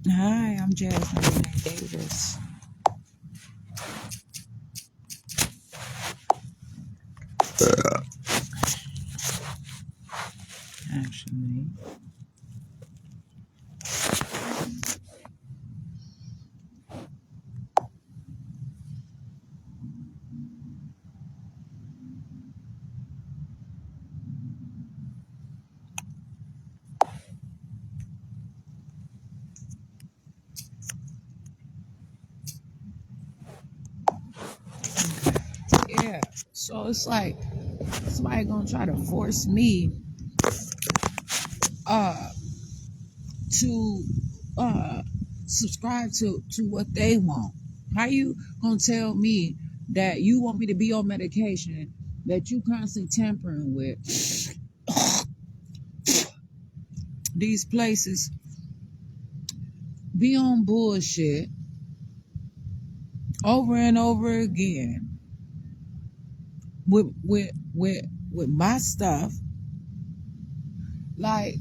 Hi, I'm Jasmine Renee Davis. Actually, yeah. So it's like somebody gonna try to force me uh to uh subscribe to what they want. How you gonna tell me that you want me to be on medication that you constantly tampering with these places, be on bullshit over and over again with my stuff, like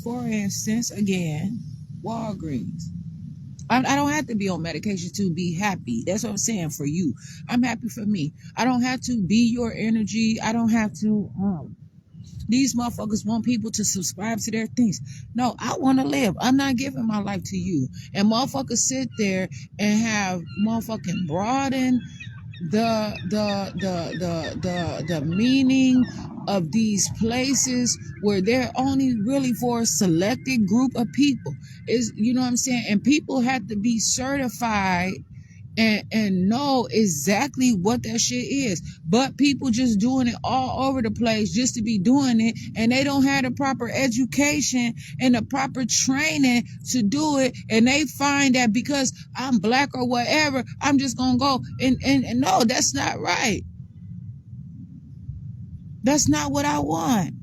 for instance, again, Walgreens. I don't have to be on medication to be happy. That's what I'm saying for you. I'm happy for me. I don't have to be your energy. I don't have to, these motherfuckers want people to subscribe to their things. No, I want to live. I'm not giving my life to you. And motherfuckers sit there and have motherfucking broaden the meaning of these places where they're only really for a selected group of people. Is, you know what I'm saying? And people have to be certified and know exactly what that shit is. But people just doing it all over the place just to be doing it, and they don't have the proper education and the proper training to do it, and they find that because I'm black or whatever, I'm just gonna go and no, that's not right. That's not what I want.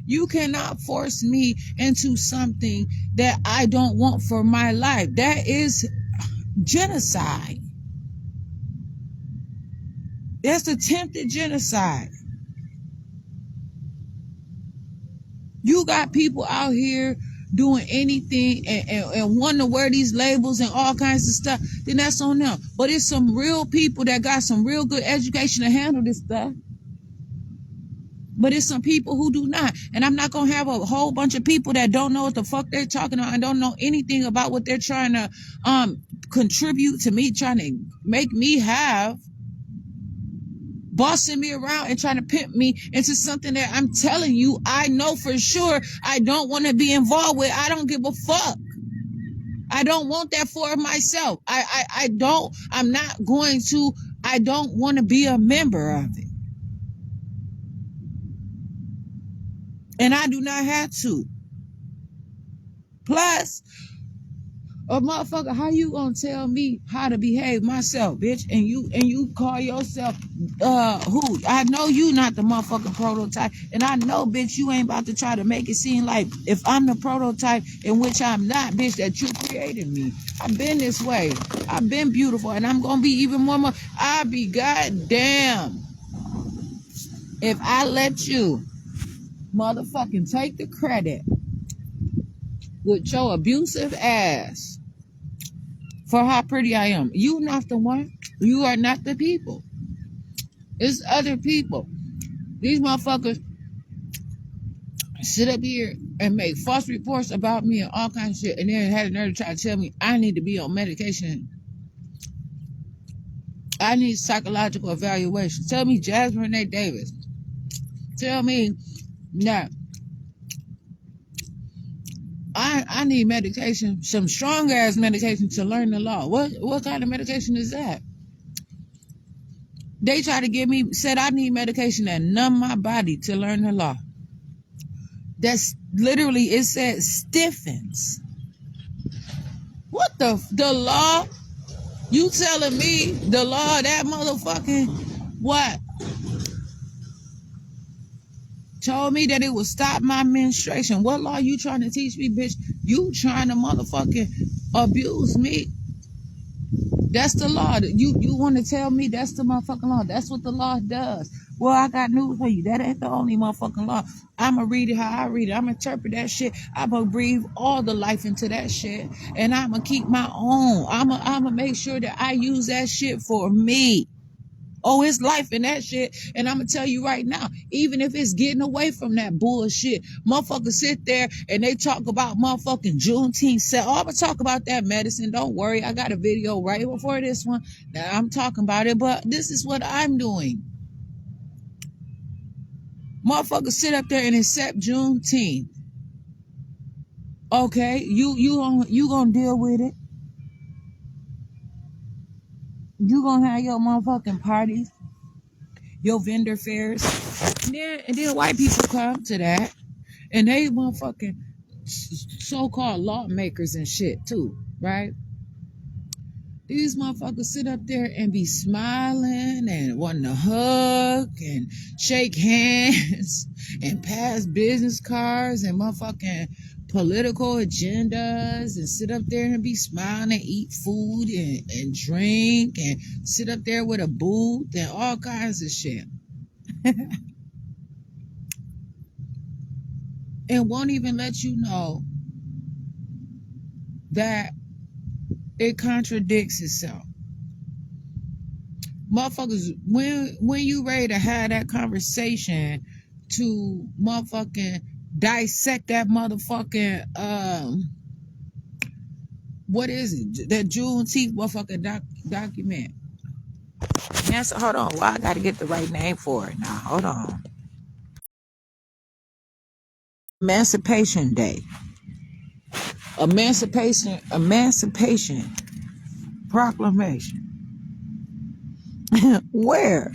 You cannot force me into something that I don't want for my life. That is genocide. That's attempted genocide. You got people out here doing anything and wanting to wear these labels and all kinds of stuff, then that's on them. But it's some real people that got some real good education to handle this stuff. But it's some people who do not. And I'm not going to have a whole bunch of people that don't know what the fuck they're talking about and don't know anything about what they're trying to contribute to me, trying to make me have, bossing me around and trying to pimp me into something that I'm telling you, I know for sure I don't want to be involved with. I don't give a fuck. I don't want that for myself. I don't, I'm not going to, I don't want to be a member of it. And I do not have to. Plus, a motherfucker, how you gonna tell me how to behave myself, bitch? And you call yourself who? I know you not the motherfucking prototype, and I know, bitch, you ain't about to try to make it seem like if I'm the prototype, in which I'm not, bitch, that you created me. I've been this way. I've been beautiful, and I'm gonna be even more. I'll be goddamn if I let you motherfucking take the credit with your abusive ass for how pretty I am. You not the one. You are not the people. It's other people. These motherfuckers sit up here and make false reports about me and all kinds of shit, and then had the nerve to try to tell me I need to be on medication. I need psychological evaluation. Tell me Jasmine Renee Davis. Tell me that I need medication, some strong ass medication to learn the law. What kind of medication is that? They try to give me, said I need medication that numb my body to learn the law. That's literally, it said stiffens. What the law? You telling me the law, that motherfucking what? Told me that it would stop my menstruation. What law you trying to teach me, bitch? You trying to motherfucking abuse me? That's the law. You want to tell me that's the motherfucking law? That's what the law does. Well, I got news for you. That ain't the only motherfucking law. I'ma read it how I read it. I'ma interpret that shit. I'ma breathe all the life into that shit, and I'ma keep my own. I'ma make sure that I use that shit for me. Oh, it's life in that shit. And I'm going to tell you right now, even if it's getting away from that bullshit, motherfuckers sit there and they talk about motherfucking Juneteenth. Oh, I'm going to talk about that medicine. Don't worry. I got a video right before this one. Now I'm talking about it, but this is what I'm doing. Motherfuckers sit up there and accept Juneteenth. Okay, you gonna deal with it. You gonna have your motherfucking parties, your vendor fairs. And then white people come to that. And they motherfucking so-called lawmakers and shit too, right? These motherfuckers sit up there and be smiling and wanting to hug and shake hands and pass business cards and motherfucking political agendas and sit up there and be smiling and eat food and drink and sit up there with a booth and all kinds of shit. And won't even let you know that it contradicts itself. Motherfuckers, when you ready to have that conversation to motherfucking dissect that motherfucking what is it? That Juneteenth motherfucking document. Yes, hold on. Well, I gotta get the right name for it now. Hold on. Emancipation Day. Emancipation Proclamation. Where?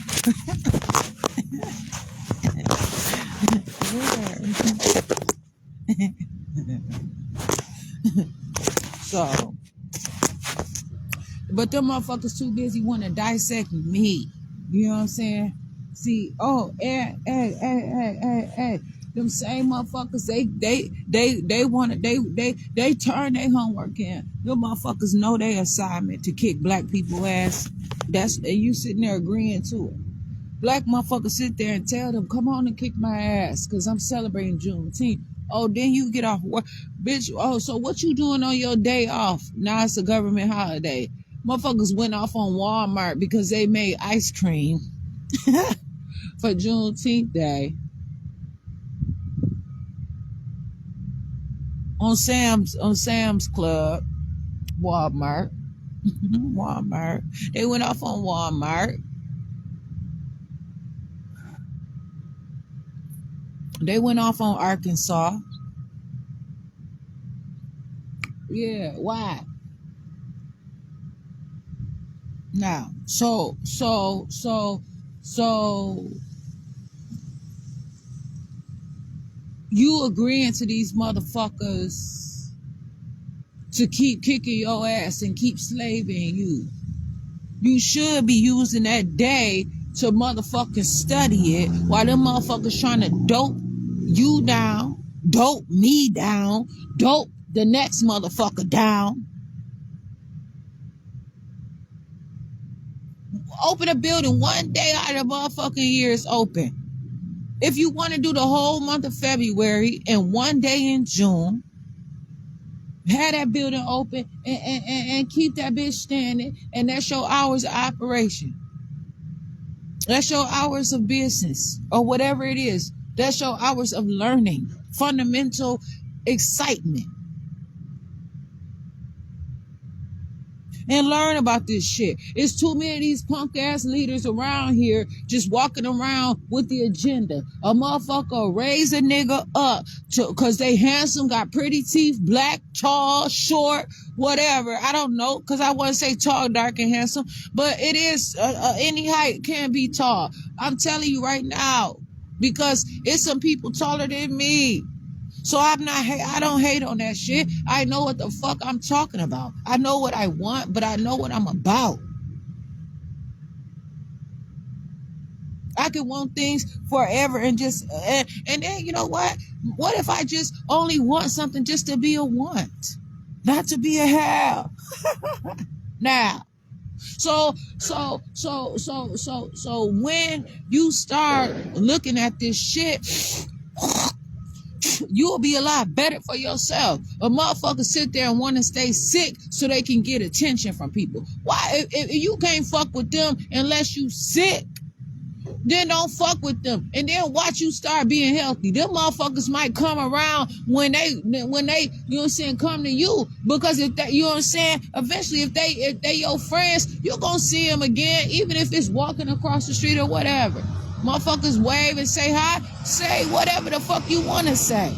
So, but them motherfuckers too busy want to dissect me. You know what I'm saying? See, hey. Them same motherfuckers, they want to, they turn their homework in. Them motherfuckers know their assignment to kick black people ass. And you sitting there agreeing to it. Black motherfuckers sit there and tell them, come on and kick my ass, because I'm celebrating Juneteenth. Oh, then you get off work. Bitch, oh, so what you doing on your day off? Now it's a government holiday. Motherfuckers went off on Walmart because they made ice cream for Juneteenth Day. On Sam's Club, Walmart. Walmart. They went off on Walmart. They went off on Arkansas. Yeah, why? Now, so you agreeing to these motherfuckers to keep kicking your ass and keep slaving you. You should be using that day to motherfucking study it while them motherfuckers trying to dope you down, dope me down, dope the next motherfucker down. Open a building one day out of the motherfucking year is open. If you want to do the whole month of February and one day in June, have that building open and keep that bitch standing, and that's your hours of operation. That's your hours of business or whatever it is. That's your hours of learning, fundamental excitement. And learn about this shit. It's too many of these punk ass leaders around here just walking around with the agenda. A motherfucker raise a nigga up cause they handsome, got pretty teeth, black, tall, short, whatever. I don't know, cause I wouldn't say tall, dark, and handsome, but it is any height can be tall. I'm telling you right now, because it's some people taller than me. So I don't hate on that shit. I know what the fuck I'm talking about. I know what I want, but I know what I'm about. I could want things forever and just, and then you know what? What if I just only want something just to be a want, not to be a have? Now, So when you start looking at this shit, you'll be a lot better for yourself. A motherfucker sit there and want to stay sick so they can get attention from people. Why? If you can't fuck with them unless you sick, then don't fuck with them. And then watch you start being healthy. Them motherfuckers might come around when they, you know what I'm saying, come to you. Because if they, you know what I'm saying, eventually if they your friends, you're gonna see them again, even if it's walking across the street or whatever. Motherfuckers wave and say hi, say whatever the fuck you wanna say.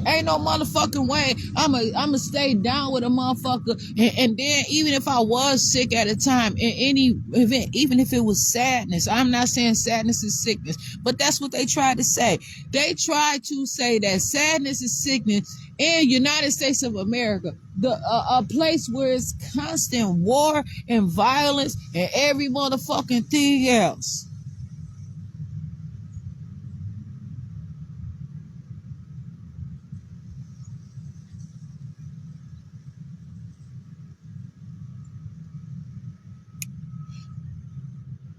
Ain't no motherfucking way I'ma stay down with a motherfucker. And then even if I was sick at a time, in any event, even if it was sadness, I'm not saying sadness is sickness, but that's what they tried to say. They tried to say that sadness is sickness in United States of America, a place where it's constant war and violence and every motherfucking thing else.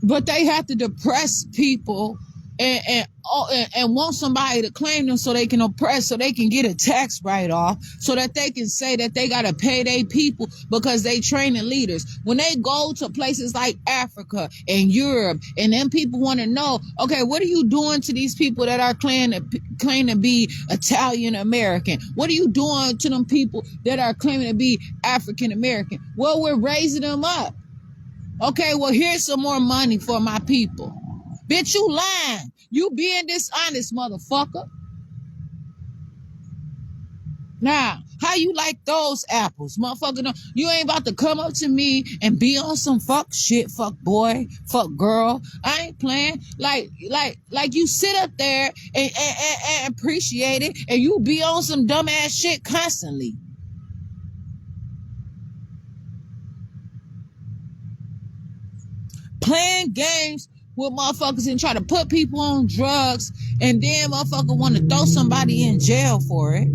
But they have to depress people and want somebody to claim them so they can oppress, so they can get a tax write-off, so that they can say that they got to pay their people because they training leaders. When they go to places like Africa and Europe, and then people want to know, okay, what are you doing to these people that are claim to be Italian American? What are you doing to them people that are claiming to be African American? Well, we're raising them up. Okay, well, here's some more money for my people. Bitch, you lying. You being dishonest, motherfucker. Now, how you like those apples? Motherfucker, no, you ain't about to come up to me and be on some fuck shit, fuck boy, fuck girl. I ain't playing. Like you sit up there and appreciate it, and you be on some dumbass shit constantly. Playing games with motherfuckers and try to put people on drugs, and then motherfucker want to throw somebody in jail for it.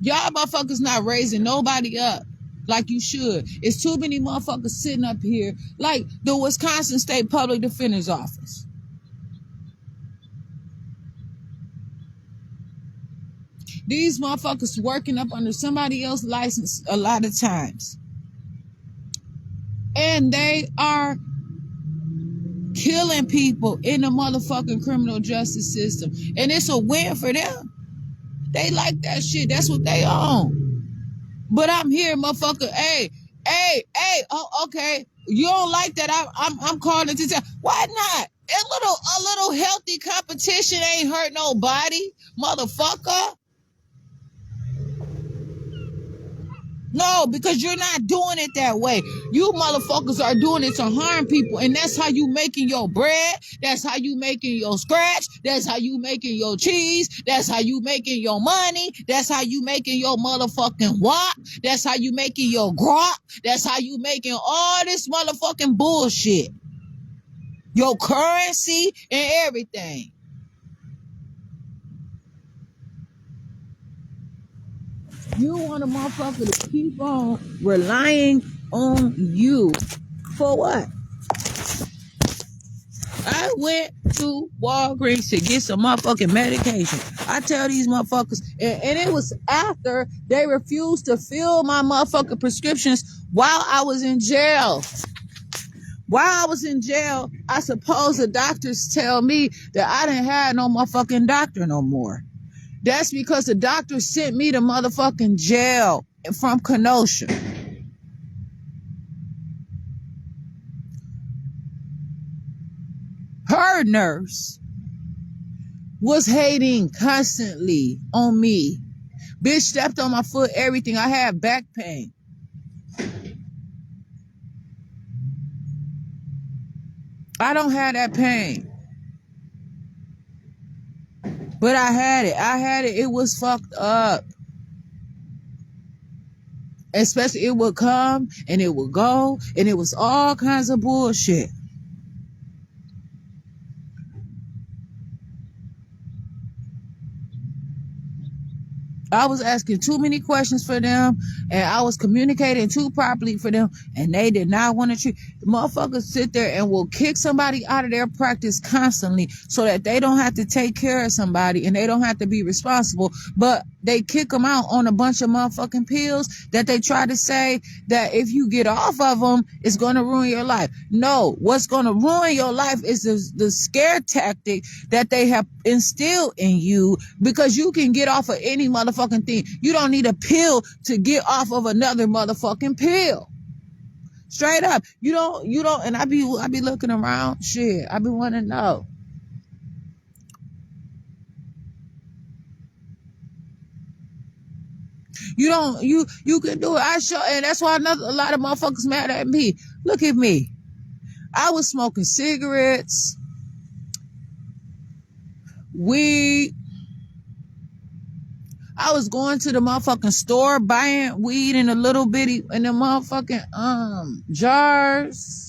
Y'all motherfuckers not raising nobody up like you should. It's too many motherfuckers sitting up here like the Wisconsin State Public Defender's Office. These motherfuckers working up under somebody else's license a lot of times. And they are killing people in the motherfucking criminal justice system. And it's a win for them. They like that shit. That's what they own. But I'm here, motherfucker. Hey, oh, okay. You don't like that? I'm calling it to tell. Why not? A little healthy competition ain't hurt nobody, motherfucker. No, because you're not doing it that way. You motherfuckers are doing it to harm people, and that's how you making your bread. That's how you making your scratch. That's how you making your cheese. That's how you making your money. That's how you making your motherfucking wop. That's how you making your grok. That's how you making all this motherfucking bullshit. Your currency and everything. You want a motherfucker to keep on relying on you. For what? I went to Walgreens to get some motherfucking medication. I tell these motherfuckers, and it was after they refused to fill my motherfucking prescriptions while I was in jail. While I was in jail, I suppose the doctors tell me that I didn't have no motherfucking doctor no more. That's because the doctor sent me to motherfucking jail from Kenosha. Her nurse was hating constantly on me. Bitch stepped on my foot, everything. I had back pain. I don't have that pain. But I had it. It was fucked up. Especially it would come and it would go, and it was all kinds of bullshit. I was asking too many questions for them, and I was communicating too properly for them, and they did not want to treat. The motherfuckers sit there and will kick somebody out of their practice constantly so that they don't have to take care of somebody and they don't have to be responsible, but they kick them out on a bunch of motherfucking pills that they try to say that if you get off of them, it's going to ruin your life. No, what's going to ruin your life is the scare tactic that they have instilled in you, because you can get off of any motherfucking thing. You don't need a pill to get off of another motherfucking pill. Straight up. You don't, and I be looking around, shit, I be wanting to know. You can do it. I sure, and that's why a lot of motherfuckers mad at me. Look at me. I was smoking cigarettes, weed. I was going to the motherfucking store buying weed in a little bitty in the motherfucking jars.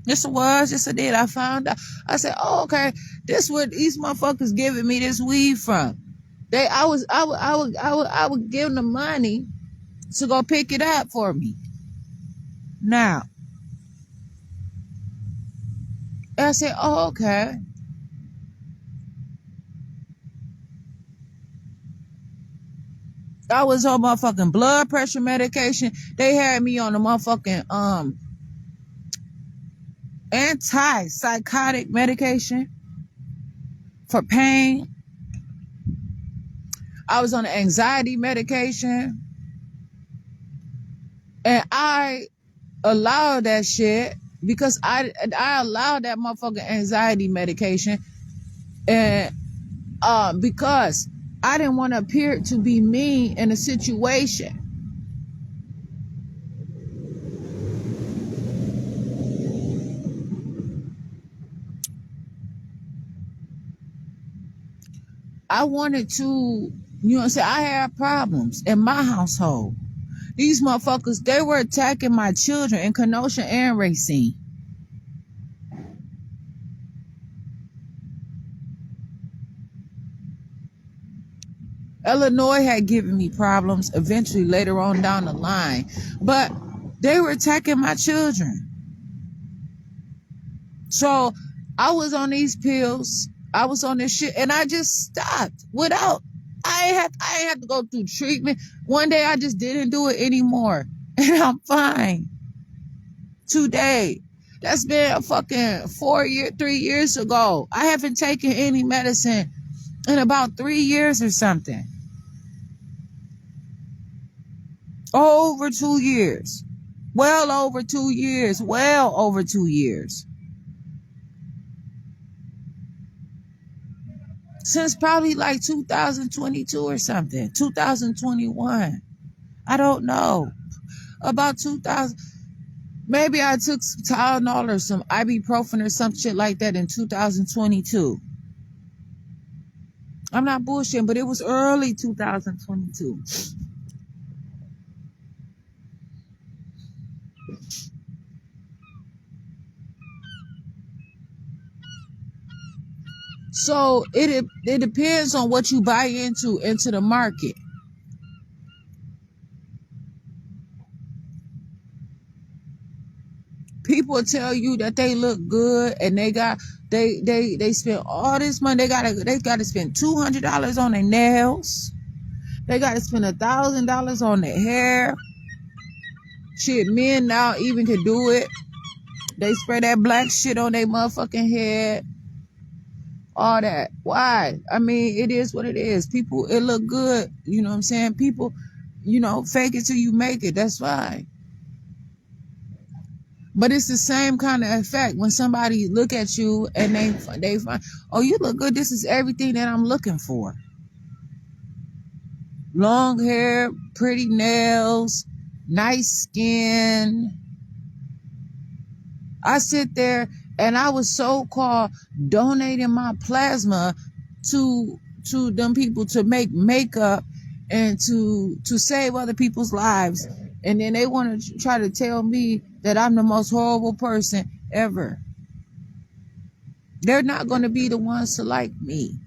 Yes, it was. Yes, it did. I found out. I said, "Oh, okay. This what these motherfuckers giving me this weed from." I would give them the money to go pick it up for me. Now, I said, "Oh, okay." I was on motherfucking blood pressure medication. They had me on the motherfucking antipsychotic medication for pain. I was on the anxiety medication, and I allowed that shit because I allowed that motherfucking anxiety medication, and because I didn't want to appear to be mean in a situation. I wanted to, you know what I'm saying? I had problems in my household. These motherfuckers, they were attacking my children in Kenosha and Racine. Illinois had given me problems eventually later on down the line, but they were attacking my children. So I was on these pills, I was on this shit, and I just stopped without. I ain't have to go through treatment. One day I just didn't do it anymore, and I'm fine. Today, that's been a fucking 3 years ago. I haven't taken any medicine in about 3 years or something. Over 2 years. Well over 2 years. Well over 2 years. Since probably like 2022 or something. 2021. I don't know. About 2000. Maybe I took some Tylenol or some ibuprofen or some shit like that in 2022. I'm not bullshitting, but it was early 2022. So it depends on what you buy into the market. People tell you that they look good and they spend all this money. They gotta spend $200 on their nails. They gotta spend $1,000 on their hair. Shit, men now even can do it. They spray that black shit on their motherfucking head. All that. Why? I mean, it is what it is. People, it look good. You know what I'm saying? People, fake it till you make it. That's fine. But it's the same kind of effect when somebody look at you and they find, oh, you look good. This is everything that I'm looking for. Long hair, pretty nails, nice skin. I sit there and I was so-called donating my plasma to them people to make makeup and to save other people's lives. And then they want to try to tell me that I'm the most horrible person ever. They're not going to be the ones to like me.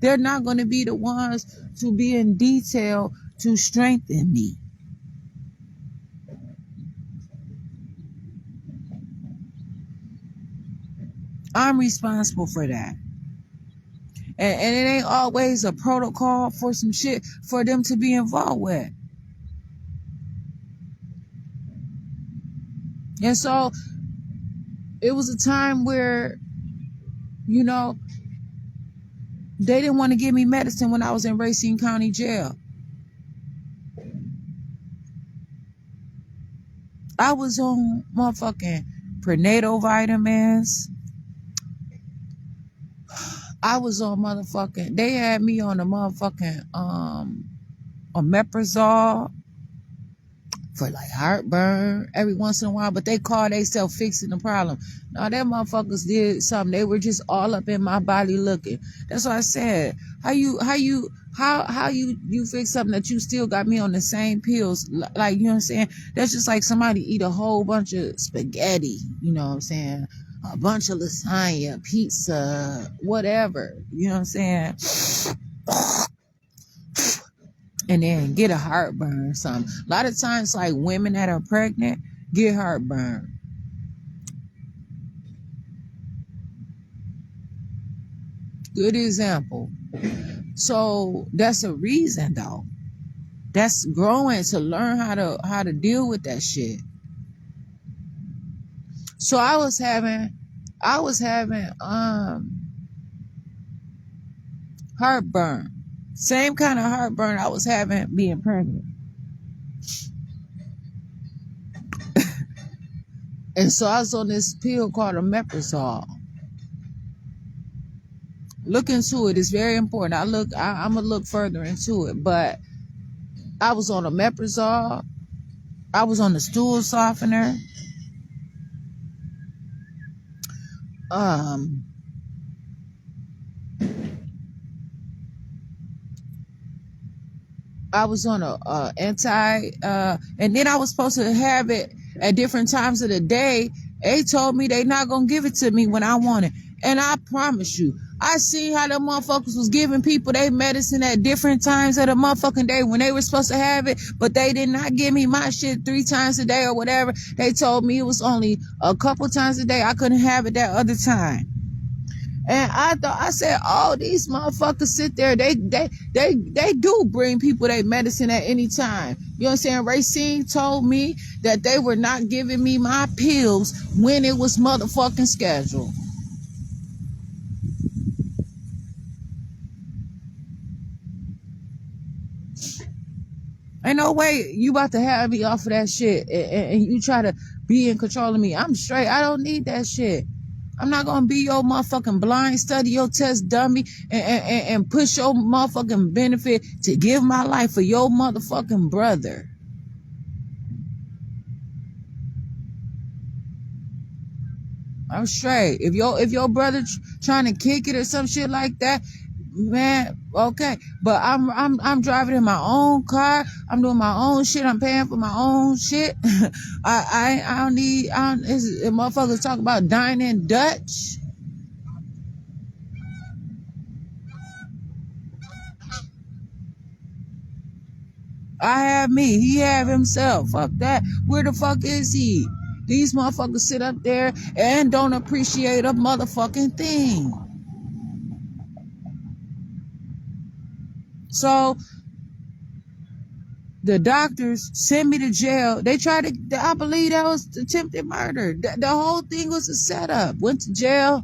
They're not going to be the ones to be in detail to strengthen me. I'm responsible for that. And it ain't always a protocol for some shit for them to be involved with. And so it was a time where, you know, they didn't want to give me medicine when I was in Racine County Jail. I was on motherfucking prenatal vitamins. I was on motherfucking, they had me on a motherfucking omeprazole for like heartburn every once in a while, but they call themselves fixing the problem. No, that motherfuckers did something. They were just all up in my body looking. That's what I said. How you fix something that you still got me on the same pills? Like, you know what I'm saying? That's just like somebody eat a whole bunch of spaghetti, you know what I'm saying? A bunch of lasagna, pizza, whatever, you know what I'm saying? And then get a heartburn or something. A lot of times, like women that are pregnant get heartburn. Good example. So that's a reason, though. That's growing to learn how to deal with that shit. So I was having heartburn. Same kind of heartburn I was having being pregnant. And so I was on this pill called omeprazole. Look into it. It's very important. I'm gonna look further into it. But I was on omeprazole. I was on the stool softener. I was on a and then I was supposed to have it at different times of the day. They told me they not gonna give it to me when I want it. And I promise you, I see how the motherfuckers was giving people their medicine at different times of the motherfucking day when they were supposed to have it, but they did not give me my shit 3 times a day or whatever. They told me it was only a couple times a day. I couldn't have it that other time. And I said, oh, these motherfuckers sit there. They do bring people their medicine at any time. You know what I'm saying? Racine told me that they were not giving me my pills when it was motherfucking scheduled. Ain't no way you about to have me off of that shit and you try to be in control of me. I'm straight. I don't need that shit. I'm not gonna be your motherfucking blind study your test dummy and push your motherfucking benefit to give my life for your motherfucking brother. I'm straight. If your brother trying to kick it or some shit like that, man, okay. But I'm driving in my own car. I'm doing my own shit. I'm paying for my own shit. I don't need. If motherfuckers talk about dining Dutch. I have me. He have himself. Fuck that. Where the fuck is he? These motherfuckers sit up there and don't appreciate a motherfucking thing. So the doctors sent me to jail. They tried to, I believe that was attempted murder. The whole thing was a setup. Went to jail,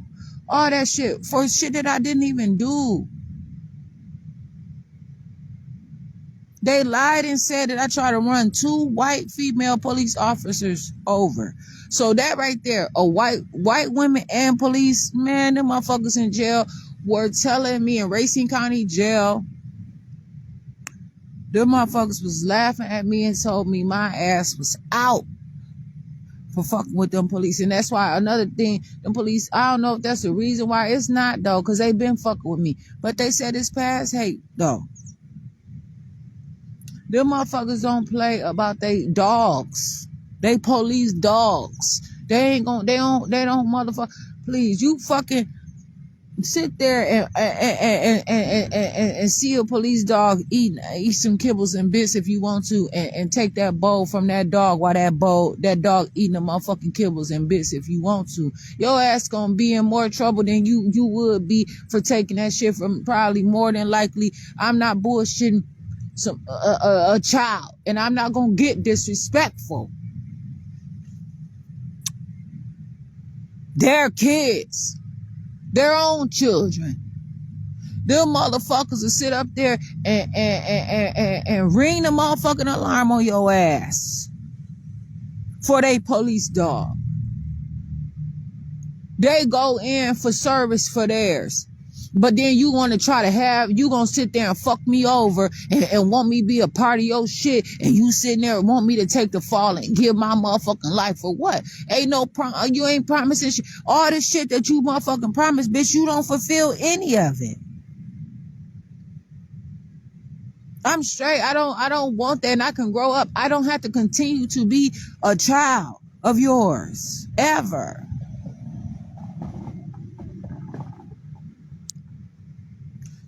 all that shit for shit that I didn't even do. They lied and said that I tried to run 2 white female police officers over. So that right there, a white women and police, man, them motherfuckers in jail were telling me in Racine County Jail, them motherfuckers was laughing at me and told me my ass was out for fucking with them police. And that's why another thing, them police, I don't know if that's the reason why. It's not though, because they been fucking with me. But they said it's past hate though. Them motherfuckers don't play about they dogs. They police dogs. They don't motherfucker. Please, you fucking sit there and see a police dog eat some kibbles and bits if you want to, and take that bowl from that dog while that dog eating the motherfucking kibbles and bits if you want to. Your ass gonna be in more trouble than you would be for taking that shit from probably more than likely. I'm not bullshitting a child, and I'm not gonna get disrespectful. They're kids, their own children. Them motherfuckers will sit up there and ring the motherfucking alarm on your ass for they police dog. They go in for service for theirs. But then you want to you going to sit there and fuck me over and want me to be a part of your shit, and you sitting there and want me to take the fall and give my motherfucking life for what? You ain't promising shit. All the shit that you motherfucking promised, bitch, you don't fulfill any of it. I'm straight. I don't want that, and I can grow up. I don't have to continue to be a child of yours ever.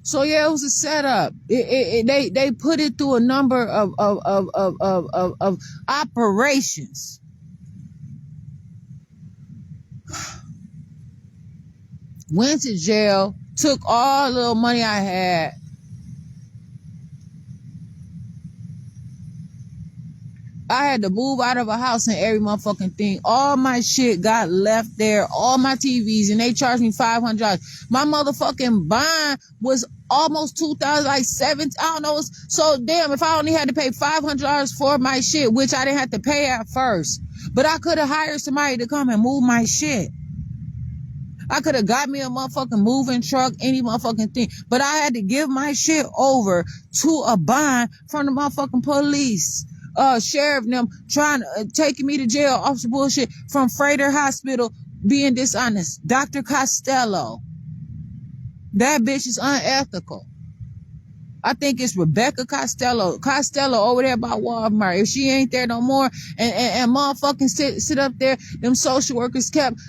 So yeah, it was a setup. They put it through a number of operations. Went to jail, took all the little money I had. I had to move out of a house and every motherfucking thing. All my shit got left there, all my TVs, and they charged me $500. My motherfucking bond was almost $2,000, like $7,000. I don't know. So damn, if I only had to pay $500 for my shit, which I didn't have to pay at first, but I could have hired somebody to come and move my shit. I could have got me a motherfucking moving truck, any motherfucking thing, but I had to give my shit over to a bond from the motherfucking police. Sheriff and them taking me to jail off some bullshit from Freighter Hospital being dishonest. Dr. Costello. That bitch is unethical. I think it's Rebecca Costello. Costello over there by Walmart. If she ain't there no more and motherfucking sit up there, them social workers kept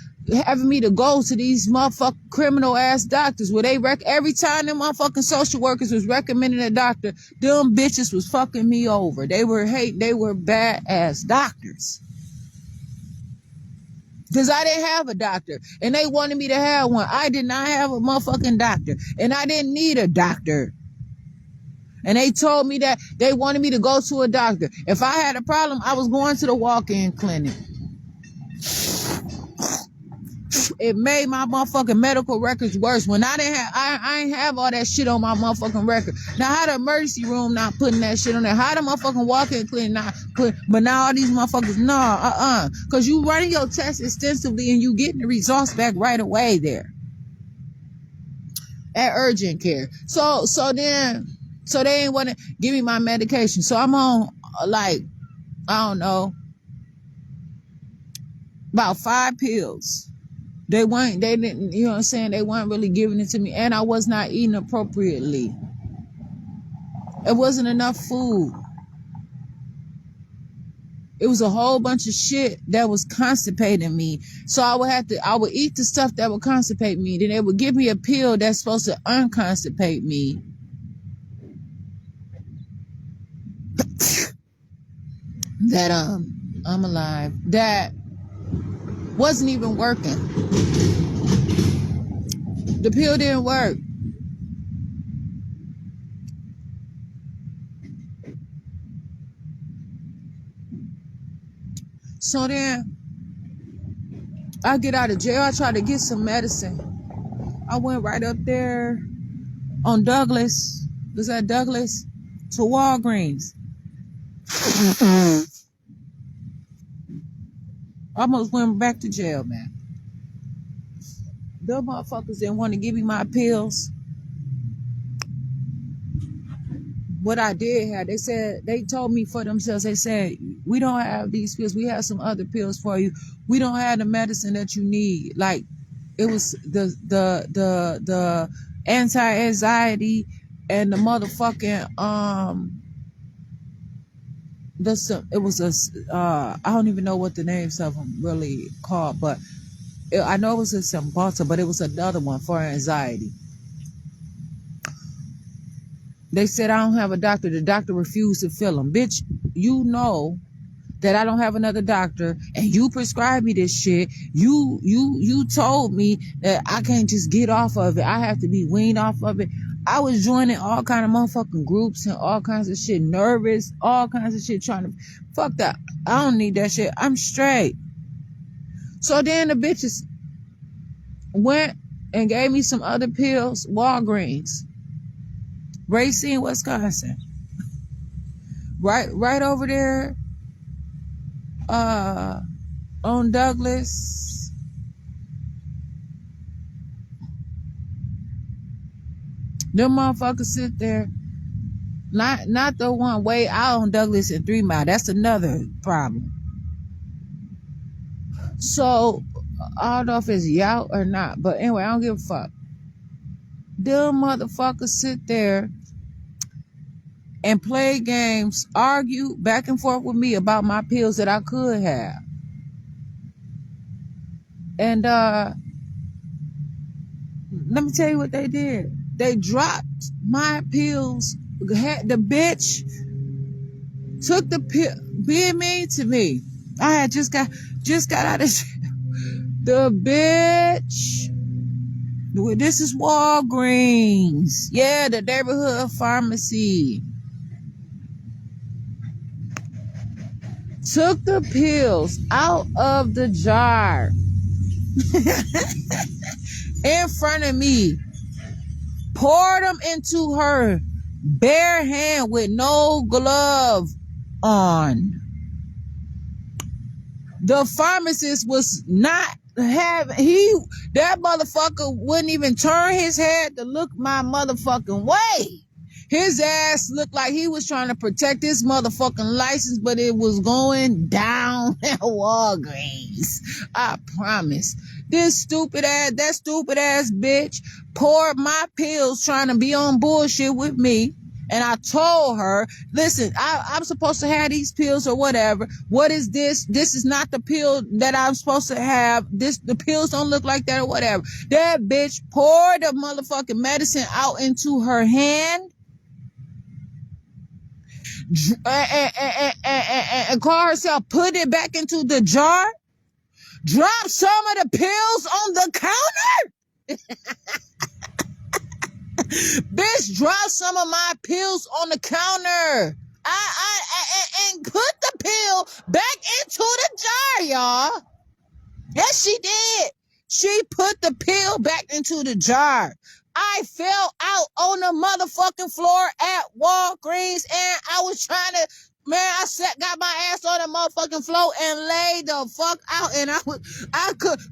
having me to go to these motherfucking criminal ass doctors where every time them motherfucking social workers was recommending a doctor, them bitches was fucking me over. They were bad ass doctors. Cause I didn't have a doctor and they wanted me to have one. I did not have a motherfucking doctor and I didn't need a doctor. And they told me that they wanted me to go to a doctor. If I had a problem, I was going to the walk-in clinic. It made my motherfucking medical records worse. When I ain't have all that shit on my motherfucking record. Now, how the emergency room not putting that shit on there? How the motherfucking walk-in clinic not put? But now all these motherfuckers, because you running your test extensively and you getting the results back right away there at urgent care. So they ain't want to give me my medication. So I'm on I don't know, about 5 pills. They didn't, you know what I'm saying? They weren't really giving it to me. And I was not eating appropriately. It wasn't enough food. It was a whole bunch of shit that was constipating me. So I would eat the stuff that would constipate me. Then they would give me a pill that's supposed to unconstipate me. That, I'm alive. That wasn't even working. The pill didn't work. So then I get out of jail. I tried to get some medicine. I went right up there on Douglas. Was that Douglas? To Walgreens. Almost went back to jail, man. The motherfuckers didn't want to give me my pills. What I did have, they told me for themselves, they said, we don't have these pills. We have some other pills for you. We don't have the medicine that you need. Like, it was the anti-anxiety and the motherfucking, I don't even know what the names of them really called, but I know it was a Cymbalta, but it was another one for anxiety. They said I don't have a doctor. The doctor refused to fill them. Bitch, you know that I don't have another doctor, and you prescribed me this shit. You told me that I can't just get off of it. I have to be weaned off of it. I was joining all kind of motherfucking groups and all kinds of shit, nervous, all kinds of shit, trying to fuck that. I don't need that shit. I'm straight. So then the bitches went and gave me some other pills, Walgreens, Racine, Wisconsin, right over there, on Douglas. Them motherfuckers sit there. Not the one way out on Douglas and 3 Mile. That's another problem. So I don't know if it's y'all or not, but anyway, I don't give a fuck. Them motherfuckers sit there and play games, argue back and forth with me about my pills that I could have. And let me tell you what they did. They dropped my pills. The bitch took the pill, being mean to me. I had just got out of the bitch. This is Walgreens. Yeah, the neighborhood pharmacy. Took the pills out of the jar in front of me. Poured them into her bare hand with no glove on. The pharmacist was not that motherfucker wouldn't even turn his head to look my motherfucking way. His ass looked like he was trying to protect his motherfucking license, but it was going down at Walgreens. I promise. That stupid ass bitch poured my pills trying to be on bullshit with me. And I told her, listen, I'm supposed to have these pills or whatever. What is this? This is not the pill that I'm supposed to have. The pills don't look like that or whatever. That bitch poured the motherfucking medicine out into her hand. And call herself, put it back into the jar. Drop some of the pills on the counter. Bitch, drop some of my pills on the counter. And put the pill back into the jar, y'all. Yes, she did. She put the pill back into the jar. I fell out on the motherfucking floor at Walgreens, and I was trying to, I got my ass on the motherfucking floor and laid the fuck out, and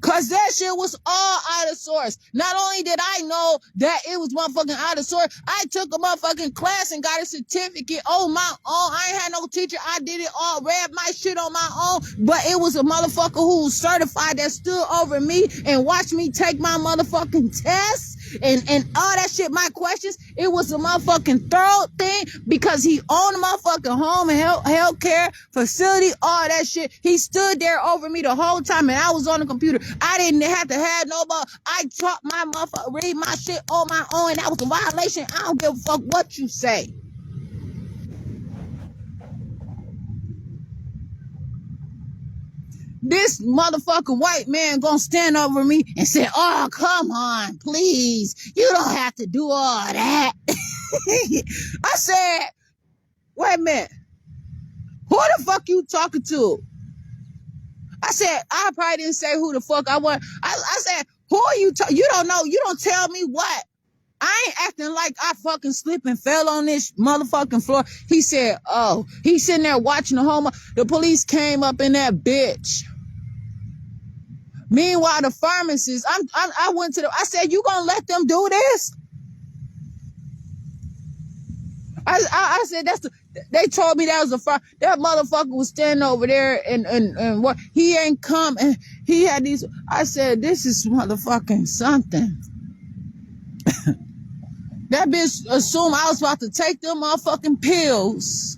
cause that shit was all out of source. Not only did I know that it was motherfucking out of source, I took a motherfucking class and got a certificate on my own. I ain't had no teacher. I did it all, read my shit on my own, but it was a motherfucker who was certified that stood over me and watched me take my motherfucking tests. And all that shit, my questions, it was a motherfucking thorough thing because he owned a motherfucking home and health care facility, all that shit. He stood there over me the whole time and I was on the computer. I didn't have to have nobody. I taught my motherfucker, read my shit on my own, and that was a violation. I don't give a fuck what you say. This motherfucking white man gonna stand over me and say, oh, come on, please. You don't have to do all that. I said, wait a minute. Who the fuck you talking to? I said, I probably didn't say who the fuck I was. I said, who are you talking? You don't know. You don't tell me what. I ain't acting like I fucking slipped and fell on this motherfucking floor. He said, oh, he's sitting there watching the police came up in that bitch. Meanwhile, the pharmacist, I went to I said, you gonna let them do this? I said, they told me that was that motherfucker was standing over there and what, he ain't come and he had these, I said, this is motherfucking something. That bitch assumed I was about to take them motherfucking pills.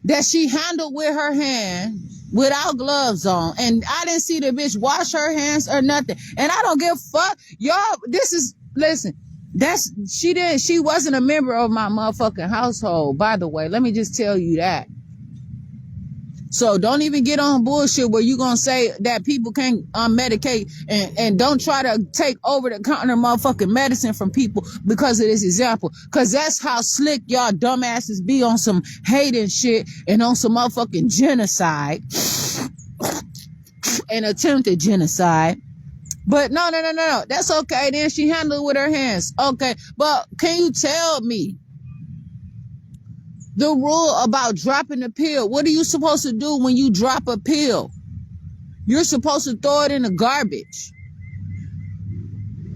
that she handled with her hand without gloves on. And I didn't see the bitch wash her hands or nothing. And I don't give a fuck. Y'all, listen, she wasn't a member of my motherfucking household, by the way. Let me just tell you that. So don't even get on bullshit where you gonna say that people can't medicate and don't try to take over the counter motherfucking medicine from people because of this example. Cause that's how slick y'all dumbasses be on some hate and shit and on some motherfucking genocide and attempted genocide. But no. That's okay. Then she handled it with her hands. Okay. But can you tell me the rule about dropping a pill? What are you supposed to do when you drop a pill? You're supposed to throw it in the garbage.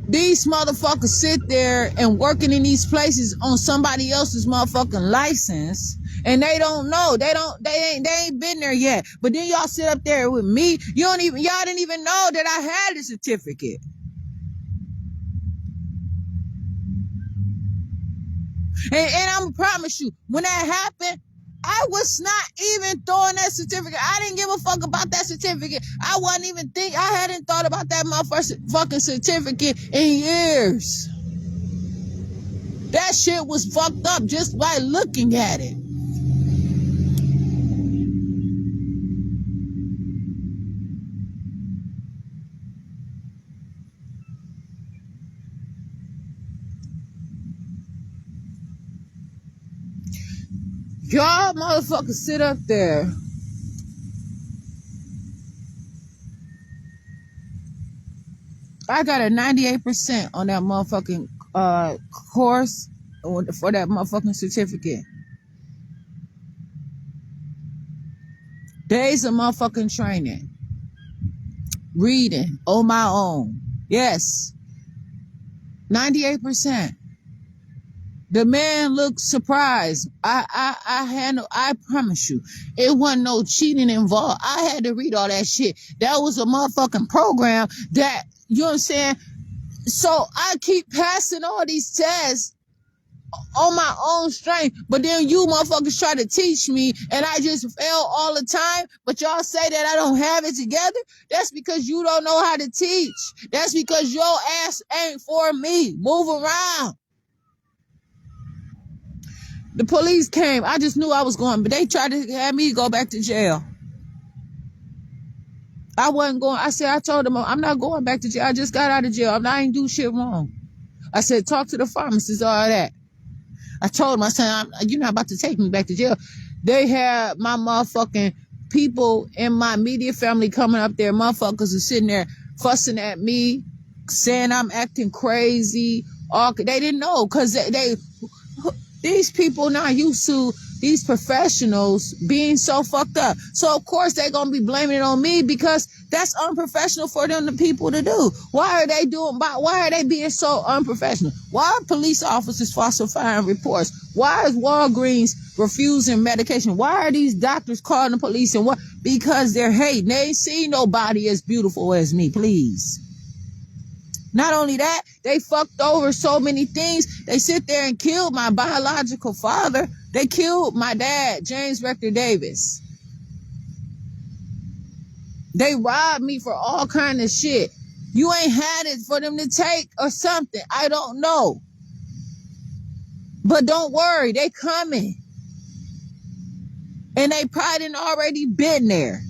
These motherfuckers sit there and working in these places on somebody else's motherfucking license, and they don't know. They ain't been there yet. But then y'all sit up there with me. Y'all didn't even know that I had a certificate. And I'm gonna promise you, when that happened, I was not even throwing that certificate. I didn't give a fuck about that certificate. I hadn't thought about that motherfucking certificate in years. That shit was fucked up just by looking at it. Y'all motherfuckers sit up there. I got a 98% on that motherfucking course for that motherfucking certificate. Days of motherfucking training. Reading on my own. Yes. 98%. The man looked surprised. I promise you, it wasn't no cheating involved. I had to read all that shit. That was a motherfucking program that, you know what I'm saying? So I keep passing all these tests on my own strength, but then you motherfuckers try to teach me and I just fail all the time, but y'all say that I don't have it together? That's because you don't know how to teach. That's because your ass ain't for me. Move around. The police came. I just knew I was going, but they tried to have me go back to jail. I wasn't going. I told them, I'm not going back to jail. I just got out of jail. I ain't do shit wrong. I said, talk to the pharmacist, all that. I told them, I said, you're not about to take me back to jail. They had my motherfucking people in my immediate family coming up there. Motherfuckers are sitting there fussing at me, saying I'm acting crazy. They didn't know because these people not used to these professionals being so fucked up. So of course they're gonna be blaming it on me because that's unprofessional for them, the people, to do. Why are they being so unprofessional? Why are police officers falsifying reports? Why is Walgreens refusing medication? Why are these doctors calling the police and what? Because they're hating. They ain't seen nobody as beautiful as me, please. Not only that, they fucked over so many things. They sit there and killed my biological father. They killed my dad, James Rector Davis. They robbed me for all kind of shit. You ain't had it for them to take or something. I don't know. But don't worry, they coming. And they probably done already been there.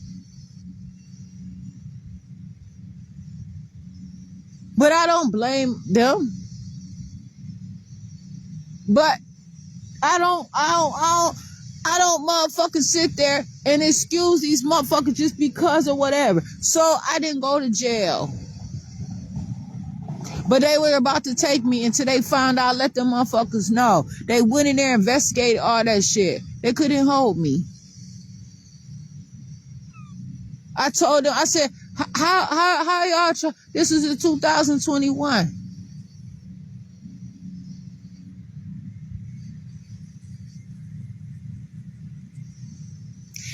But I don't blame them. But I don't motherfucking sit there and excuse these motherfuckers just because of whatever. So I didn't go to jail. But they were about to take me until they found out, let them motherfuckers know. They went in there, investigated all that shit. They couldn't hold me. I told them, I said, how y'all this is in 2021.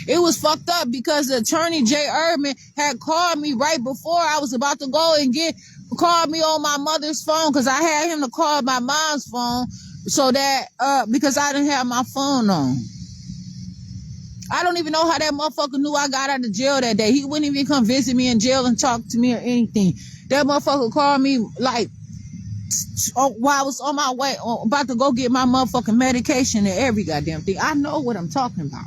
It was fucked up because the attorney Jay Erdman had called me right before I was about to go and called me on my mother's phone because I had him to call my mom's phone so that because I didn't have my phone on. I don't even know how that motherfucker knew I got out of jail that day. He wouldn't even come visit me in jail and talk to me or anything. That motherfucker called me like while I was on my way, about to go get my motherfucking medication and every goddamn thing. I know what I'm talking about.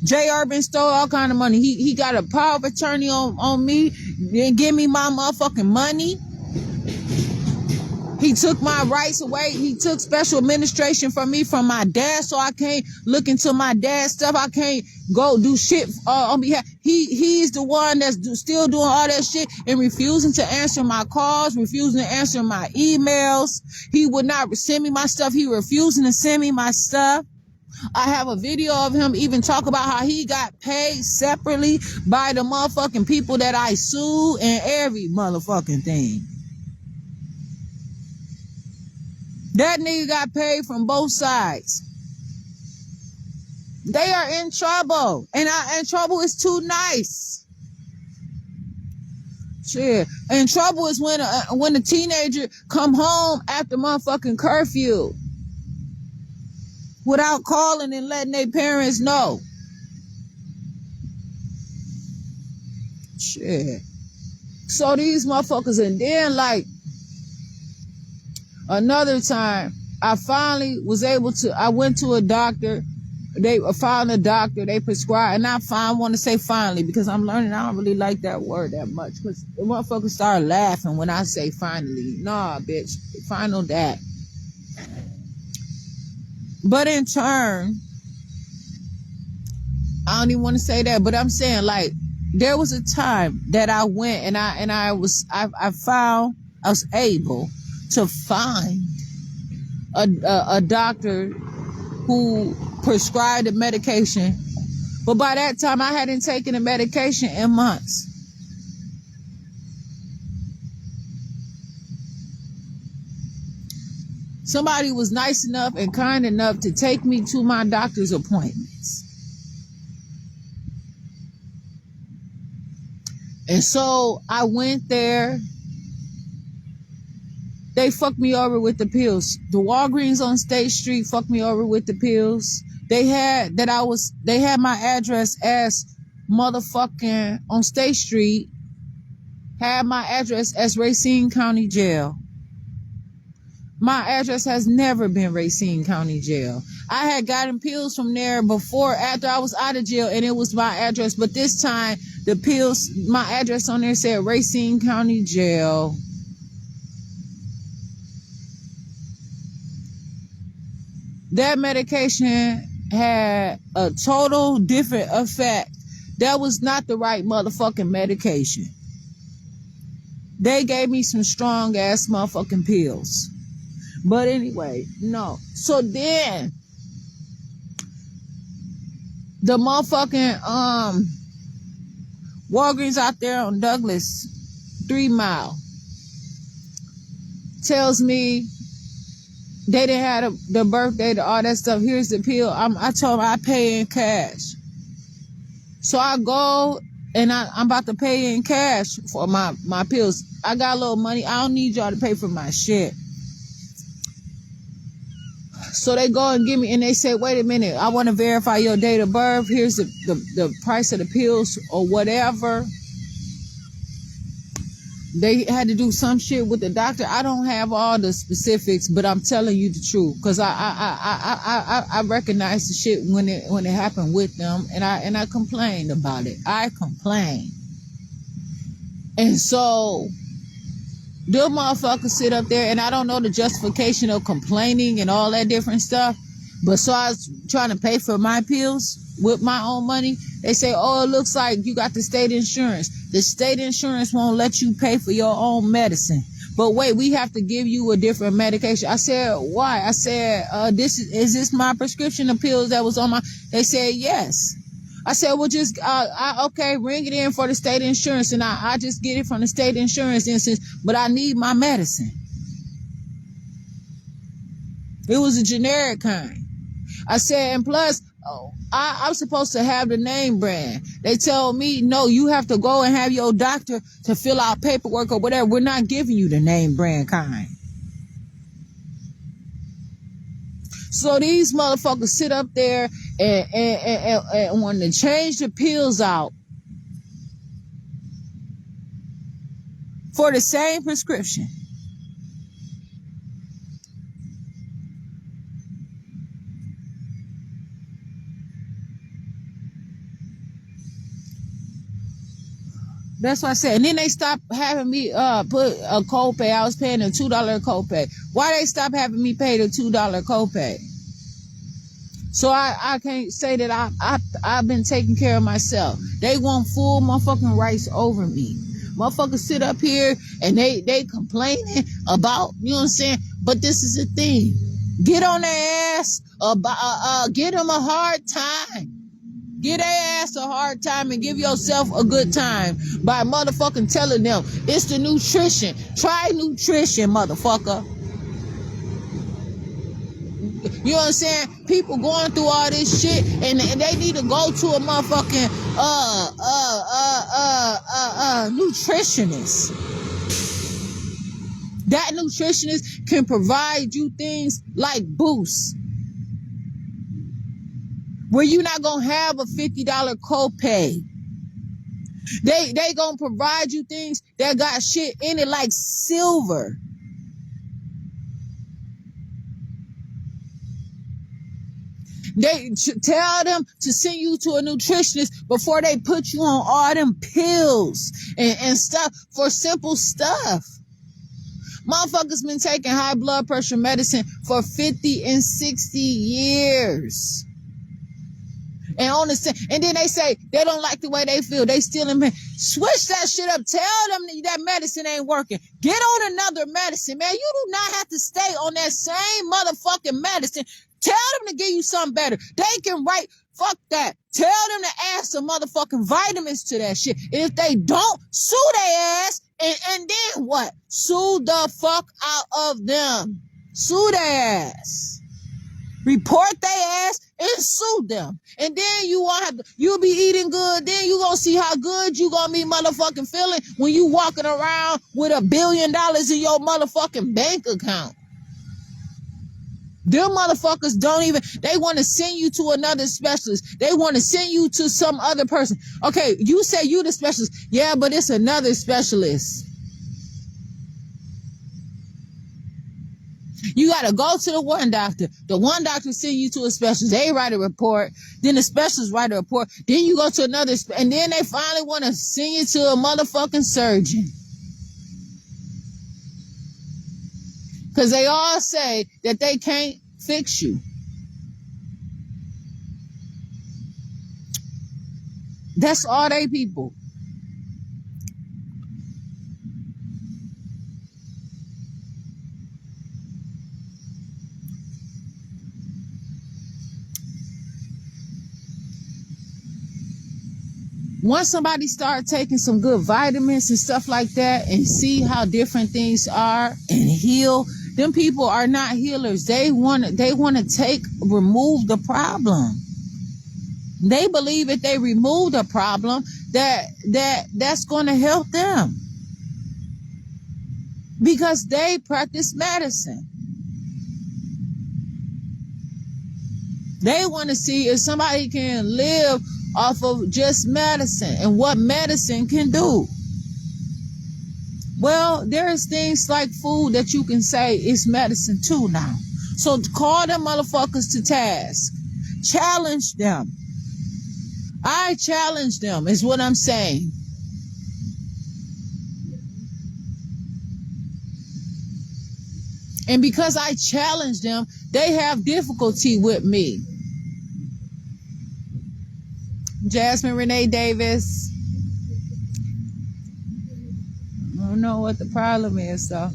J. Urban stole all kind of money. He got a power of attorney on me. Didn't give me my motherfucking money. He took my rights away. He took special administration from me from my dad, so I can't look into my dad's stuff. I can't go do shit on behalf. He's the one that's still doing all that shit and refusing to answer my calls, refusing to answer my emails. He would not send me my stuff. He refusing to send me my stuff. I have a video of him even talk about how he got paid separately by the motherfucking people that I sued and every motherfucking thing. That nigga got paid from both sides. They are in trouble. And trouble is too nice. Shit. And trouble is when a teenager come home after motherfucking curfew without calling and letting their parents know. Shit. So these motherfuckers, and then like another time, I finally was able to, I went to a doctor. They found a doctor, they prescribed, and I want to say finally, because I'm learning I don't really like that word that much, because the motherfuckers start laughing when I say finally. Nah, bitch, final that. But in turn, I don't even want to say that, but I'm saying like, there was a time that I went and I was able to find a doctor who prescribed the medication, but by that time I hadn't taken the medication in months. Somebody was nice enough and kind enough to take me to my doctor's appointments. And so I went there. They fucked me over with the pills. The Walgreens on State Street fucked me over with the pills. They had my address as motherfucking on State Street, had my address as Racine County Jail. My address has never been Racine County Jail. I had gotten pills from there before, after I was out of jail, and it was my address. But this time, the pills, my address on there said Racine County Jail. That medication had a total different effect. That was not the right motherfucking medication. They gave me some strong ass motherfucking pills. But anyway, no. So then, the motherfucking Walgreens out there on Douglas, 3 Mile, tells me they didn't have the birthday, all that stuff. Here's the pill. I told them I pay in cash. So I go and I'm about to pay in cash for my pills. I got a little money. I don't need y'all to pay for my shit. So they go and give me, and they say, wait a minute, I want to verify your date of birth. Here's the price of the pills or whatever. They had to do some shit with the doctor. I don't have all the specifics, but I'm telling you the truth, because I recognize the shit when it happened with them, and I complained about it. I complained, and so them motherfuckers sit up there, and I don't know the justification of complaining and all that different stuff. But so I was trying to pay for my pills with my own money. They say, oh, it looks like you got the state insurance. The state insurance won't let you pay for your own medicine. But wait, we have to give you a different medication. I said, why? I said, is this my prescription of pills that was on my... They said, yes. I said, well, just, okay, ring it in for the state insurance, and I just get it from the state insurance instance, but I need my medicine. It was a generic kind. I said, and plus, I'm supposed to have the name brand. They told me, no, you have to go and have your doctor to fill out paperwork or whatever. We're not giving you the name brand kind. So these motherfuckers sit up there and want to change the pills out for the same prescription. That's what I said. And then they stopped having me put a copay. I was paying a $2 copay. Why they stop having me pay the $2 copay? So I can't say that I've been taking care of myself. They want full motherfucking rights over me. Motherfuckers sit up here and they complaining about, you know what I'm saying? But this is the thing. Get on their ass about get them a hard time. Give their ass a hard time and give yourself a good time by motherfucking telling them it's the nutrition. Try nutrition, motherfucker. You know what I'm saying? People going through all this shit and they need to go to a motherfucking nutritionist. That nutritionist can provide you things like Boost, where you're not gonna have a $50 copay. They gonna provide you things that got shit in it like silver. They tell them to send you to a nutritionist before they put you on all them pills and stuff for simple stuff. Motherfuckers been taking high blood pressure medicine for 50 and 60 years. And then they say they don't like the way they feel. They still in pain. Switch that shit up. Tell them that medicine ain't working. Get on another medicine, man. You do not have to stay on that same motherfucking medicine. Tell them to give you something better. They can write, fuck that. Tell them to add some motherfucking vitamins to that shit. If they don't, sue their ass. And then what? Sue the fuck out of them. Sue their ass. Report their ass and sue them. And then you'll be eating good. Then you gonna see how good you gonna be motherfucking feeling when you walking around with $1 billion in your motherfucking bank account. Them motherfuckers they want to send you to another specialist. They want to send you to some other person. Okay, you say you the specialist. Yeah, but it's another specialist. You got to go to the one doctor. The one doctor send you to a specialist. They write a report. Then the specialist write a report. Then you go to another, and then they finally want to send you to a motherfucking surgeon. Because they all say that they can't fix you. That's all they people. Once somebody start taking some good vitamins and stuff like that and see how different things are and heal, them people are not healers. They want to remove the problem. They believe if they remove the problem that's going to help them. Because they practice medicine. They want to see if somebody can live off of just medicine and what medicine can do. Well, there's things like food that you can say is medicine too now. So call them motherfuckers to task. Challenge them. I challenge them is what I'm saying. And because I challenge them, they have difficulty with me. Jasmine Renee Davis. I don't know what the problem is, though.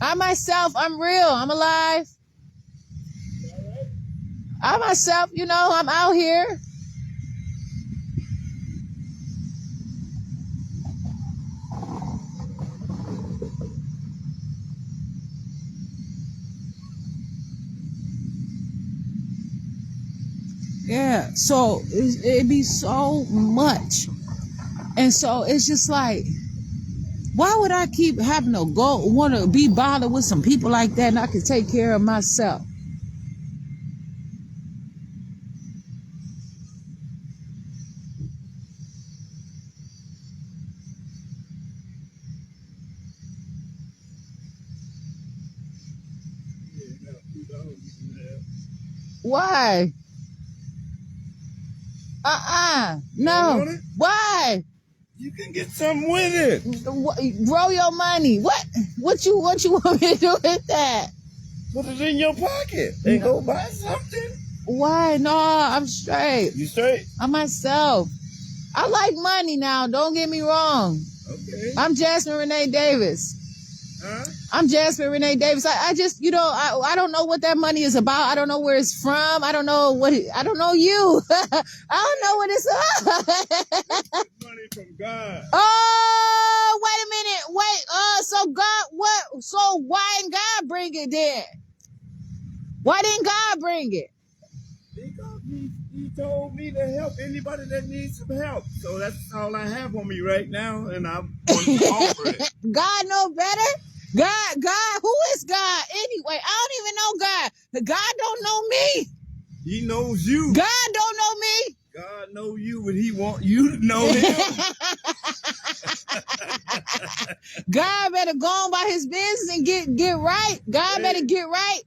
I myself, I'm real. I'm alive. I myself, I'm out here. Yeah, so it'd be so much. And so it's just like, Why would I keep having to want to be bothered with some people like that and I can take care of myself? Why? No. Why? You can get something with it. Grow your money. What you want me to do with that? Put it in your pocket and go buy something. Why? No, I'm straight. You straight? I'm myself. I like money now. Don't get me wrong. Okay. I'm Jasmine Renee Davis. Huh? I'm Jasmine Renee Davis. I just, I don't know what that money is about. I don't know where it's from. I don't know I don't know you. I don't know what it's Money from God. Oh, wait a minute. Wait. So God, what? So why didn't God bring it then? Why didn't God bring it? Because he told me to help anybody that needs some help. So that's all I have on me right now, and I'm going to offer it. God know better? God, who is God? Anyway, I don't even know God. God don't know me. He knows you. God don't know me. God know you, but he want you to know him. God better go on by his business and get right. God better get right.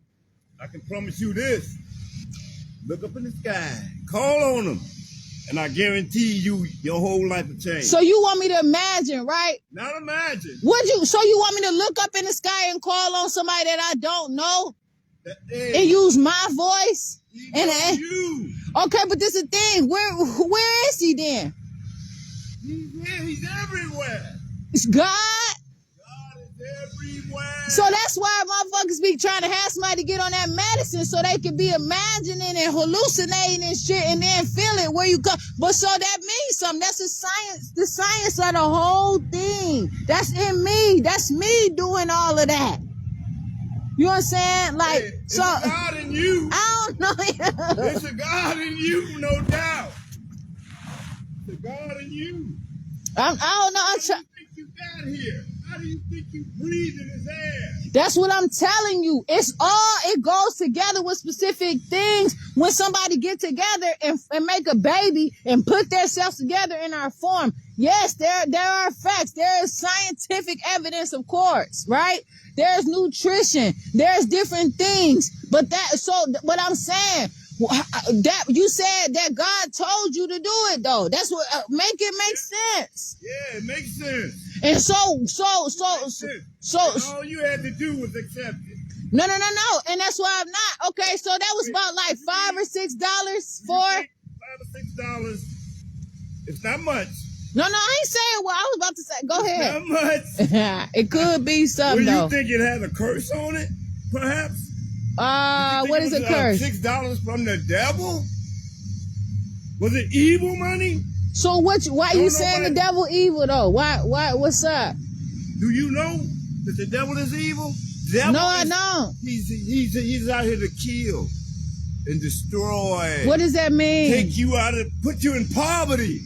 I can promise you this. Look up in the sky. Call on him. And I guarantee you, your whole life will change. So you want me to imagine, right? Not imagine. So you want me to look up in the sky and call on somebody that I don't know? And use my voice? You. Okay, but this is the thing. Where is he then? He's everywhere. It's God? God is everywhere. So that's why motherfuckers be trying to have somebody to get on that medicine so they can be imagining and hallucinating and shit and then feel it where you go. But so that means something. That's the science of the whole thing. That's in me. That's me doing all of that. You know what I'm saying? Like, hey, it's a God in you. I don't know. It's a God in you, no doubt. It's a God in you. I don't know. How do you think you got here? How do you think you breathe in his air? That's what I'm telling you. It goes together with specific things. When somebody get together and make a baby and put themselves together in our form. Yes, there are facts. There is scientific evidence, of course, right? There's nutrition. There's different things. But what I'm saying, that you said that God told you to do it though. That's what make it make sense. Yeah, it makes sense. And so all you had to do was accept it. No. And that's why I'm not. Okay, so that was about like $5 or $6 for $5 or $6. It's not much. No, I ain't saying what I was about to say. Go ahead. Not much. It could be something though. You think it had a curse on it? Perhaps. What is a curse? $6 from the devil? Was it evil money? So why you saying the devil evil though? Why, what's up? Do you know that the devil is evil? No, I don't. He's out here to kill and destroy. What does that mean? Take you out and put you in poverty.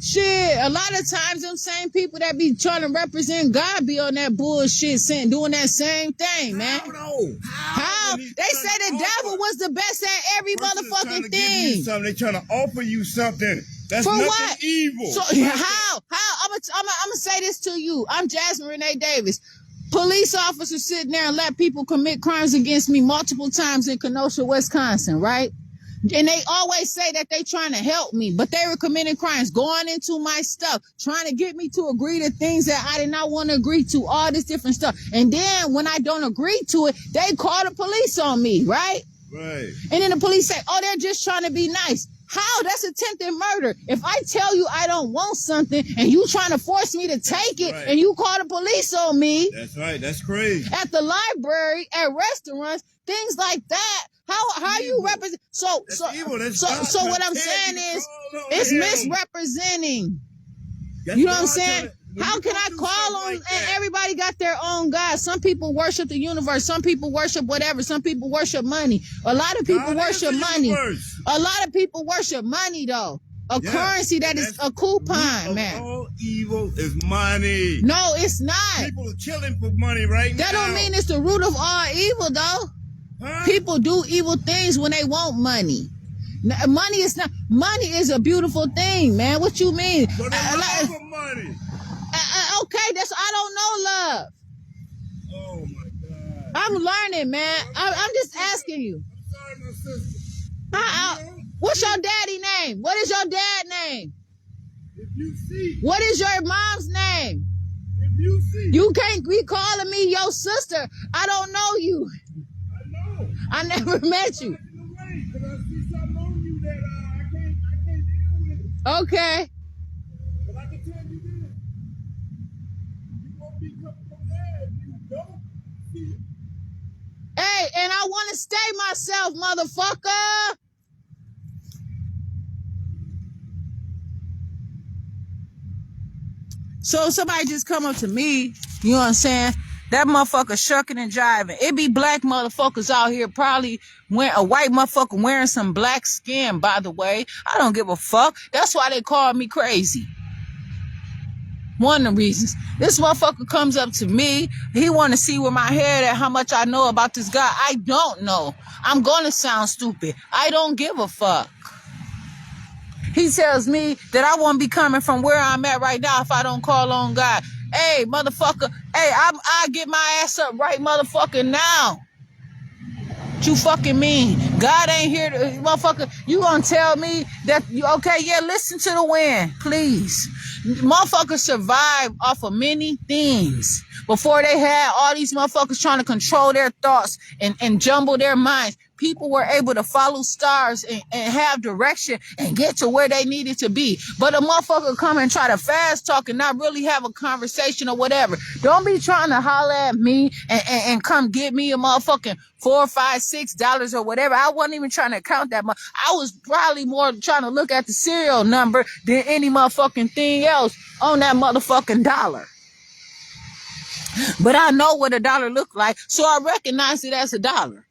Shit, a lot of times them same people that be trying to represent God be on that bullshit, doing that same thing, man. How? They say the devil was the best at every motherfucking thing. They're trying to offer you something. That's for nothing what? Evil. So how? I'm gonna say this to you. I'm Jasmine Renee Davis. Police officers sitting there and let people commit crimes against me multiple times in Kenosha, Wisconsin, right? And they always say that they trying to help me, but they were committing crimes, going into my stuff, trying to get me to agree to things that I did not want to agree to, all this different stuff. And then when I don't agree to it, they call the police on me, right? Right. And then the police say, oh, they're just trying to be nice. How? That's attempted murder. If I tell you I don't want something and you trying to force me to take it and you call the police on me. That's right. That's crazy. At the library, at restaurants, things like that. How you represent? So what I'm saying is, it's misrepresenting. You know what I'm saying? How can I call on, and everybody got their own God. Some people worship the universe. Some people worship whatever. Some people worship money. A lot of people worship money. A lot of people worship money though. A currency that is a coupon, man. All evil is money. No, it's not. People are killing for money right now. That don't mean it's the root of all evil, though. Huh? People do evil things when they want money. Money is not. Money is a beautiful thing, man. What you mean? But they love for money. Okay, that's I don't know love. Oh my God. I'm learning, man. I'm just asking you. I'm sorry, my sister. What's your daddy name? What is your dad name? If you see. What is your mom's name? If you see. You can't be calling me your sister. I don't know you. I know. I never met you. Because I see something on you that I can't deal with it. Okay. But I can tell you this. You won't be coming from there if you don't see it. Hey, and I want to stay myself, motherfucker. So somebody just come up to me, you know what I'm saying? That motherfucker shucking and jiving. It be black motherfuckers out here probably a white motherfucker wearing some black skin, by the way. I don't give a fuck. That's why they call me crazy. One of the reasons. This motherfucker comes up to me. He want to see where my head at, how much I know about this guy. I don't know. I'm going to sound stupid. I don't give a fuck. He tells me that I won't be coming from where I'm at right now if I don't call on God. Hey, motherfucker. Hey, I get my ass up right motherfucker now. What you fucking mean? God ain't here to, motherfucker. You gonna tell me that, okay, yeah, listen to the wind, please. Motherfuckers survive off of many things before they had all these motherfuckers trying to control their thoughts and jumble their minds. People were able to follow stars and have direction and get to where they needed to be. But a motherfucker come and try to fast talk and not really have a conversation or whatever. Don't be trying to holler at me and come get me a motherfucking $4, $5, $6 or whatever. I wasn't even trying to count that much. I was probably more trying to look at the serial number than any motherfucking thing else on that motherfucking dollar. But I know what a dollar looked like, so I recognize it as a dollar.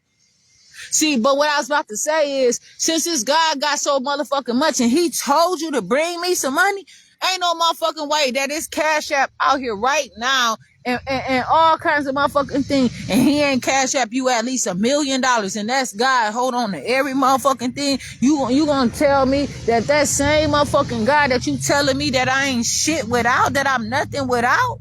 See, but what I was about to say is, since this guy got so motherfucking much and he told you to bring me some money, ain't no motherfucking way that this Cash App out here right now and all kinds of motherfucking thing, and he ain't Cash App you at least $1 million, and that's God hold on to every motherfucking thing. You gonna tell me that same motherfucking guy that you telling me that I ain't shit without, that I'm nothing without?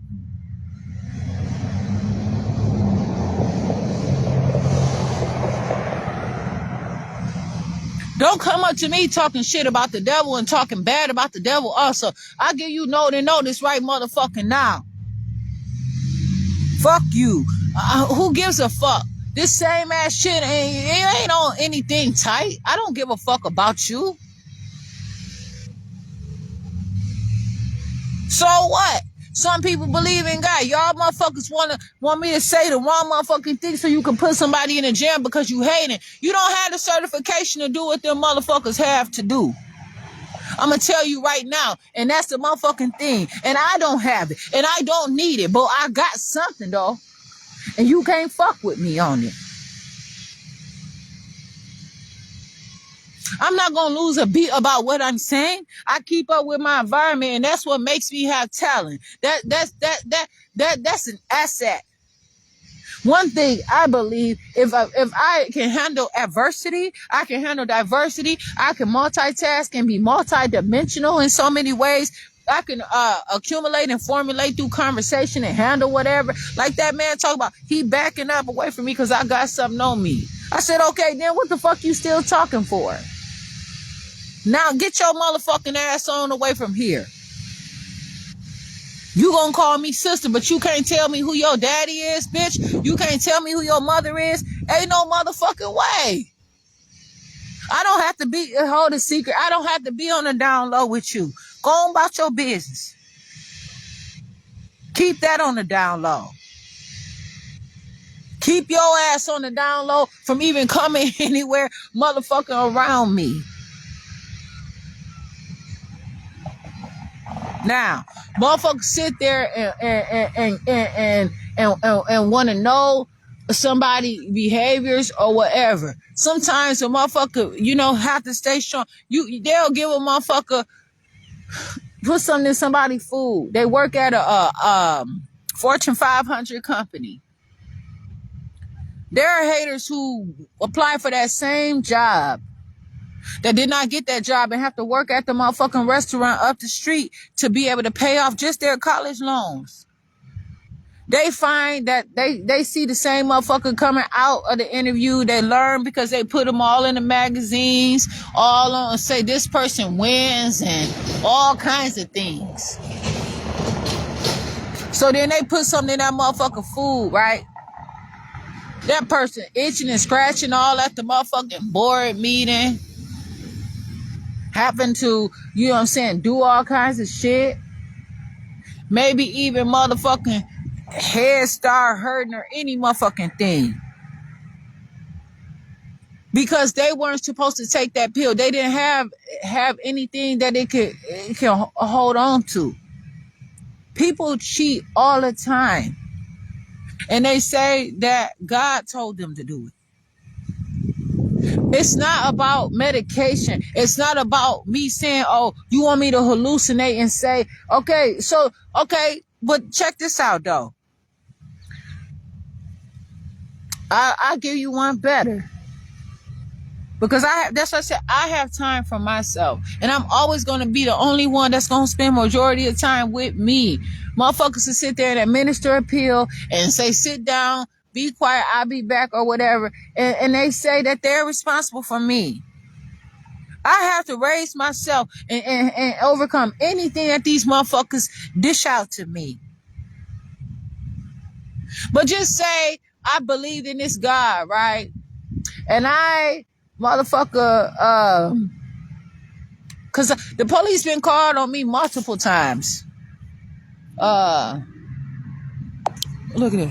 Don't come up to me talking shit about the devil and talking bad about the devil also. I give you know this right motherfucking now. Fuck you. Who gives a fuck? This same ass shit ain't on anything tight. I don't give a fuck about you. So what? Some people believe in God. Y'all motherfuckers want me to say the wrong motherfucking thing so you can put somebody in a jail because you hate it. You don't have the certification to do what them motherfuckers have to do. I'm going to tell you right now. And that's the motherfucking thing. And I don't have it. And I don't need it. But I got something, though. And you can't fuck with me on it. I'm not going to lose a beat about what I'm saying. I keep up with my environment, and that's what makes me have talent. That's an asset. One thing I believe, if I can handle adversity, I can handle diversity, I can multitask and be multidimensional in so many ways. I can accumulate and formulate through conversation and handle whatever. Like that man talk about, he backing up away from me because I got something on me. I said, okay, then what the fuck you still talking for? Now get your motherfucking ass on away from here. You gonna call me sister, but you can't tell me who your daddy is, bitch. You can't tell me who your mother is. Ain't no motherfucking way. I don't have to hold a secret. I don't have to be on the down low with you. Go on about your business. Keep that on the down low. Keep your ass on the down low from even coming anywhere motherfucking around me. Now, motherfuckers sit there and want to know somebody behaviors or whatever. Sometimes a motherfucker, have to stay strong. They'll give a motherfucker, put something in somebody's food. They work at a Fortune 500 company. There are haters who apply for that same job that did not get that job and have to work at the motherfucking restaurant up the street to be able to pay off just their college loans. They find that they see the same motherfucker coming out of the interview. They learn because they put them all in the magazines, all on say this person wins and all kinds of things. So then they put something in that motherfucking food, right? That person itching and scratching all at the motherfucking board meeting. Happen to, do all kinds of shit. Maybe even motherfucking head start hurting or any motherfucking thing. Because they weren't supposed to take that pill. They didn't have anything that it can hold on to. People cheat all the time. And they say that God told them to do it. It's not about medication. It's not about me saying, oh, you want me to hallucinate and say, okay, but check this out though. I'll give you one better. Because that's what I said, I have time for myself. And I'm always going to be the only one that's going to spend majority of time with me. Motherfuckers will sit there and administer a pill and say, sit down, be quiet, I'll be back or whatever. And they say that they're responsible for me. I have to raise myself and overcome anything that these motherfuckers dish out to me. But just say, I believed in this God, right? And motherfucker, cause the police been called on me multiple times. Look at it.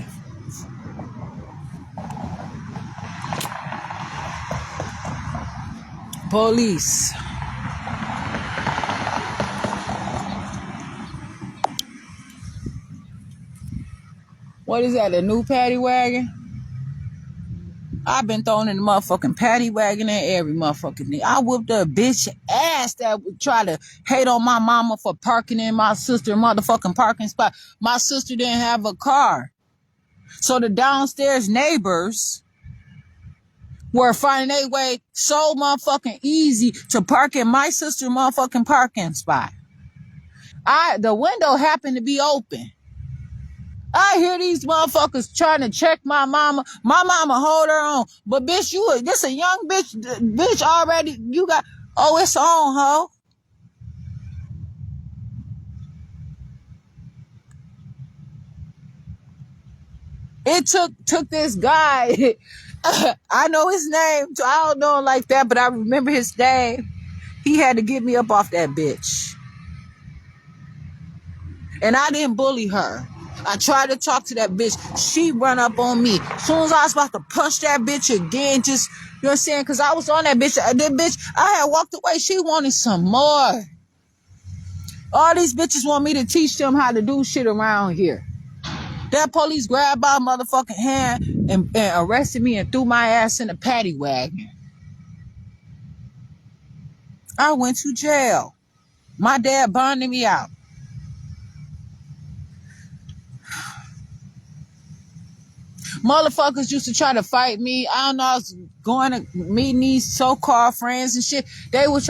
Police. What is that, a new paddy wagon? I've been thrown in the motherfucking paddy wagon and every motherfucking thing. I whooped a bitch ass that would try to hate on my mama for parking in my sister's motherfucking parking spot. My sister didn't have a car. So the downstairs neighbors were finding their way so motherfucking easy to park in my sister's motherfucking parking spot. The window happened to be open. I hear these motherfuckers trying to check my mama. My mama hold her own. But bitch, this a young bitch already. You got, it's on, ho. It took this guy. I know his name. So I don't know him like that, but I remember his name. He had to get me up off that bitch. And I didn't bully her. I tried to talk to that bitch. She run up on me. As soon as I was about to punch that bitch again, just, you know what I'm saying? Because I was on that bitch. That bitch, I had walked away. She wanted some more. All these bitches want me to teach them how to do shit around here. That police grabbed my motherfucking hand and arrested me and threw my ass in a paddy wagon. I went to jail. My dad bonded me out. Motherfuckers used to try to fight me. I don't know, I was going to meeting these so-called friends and shit. They would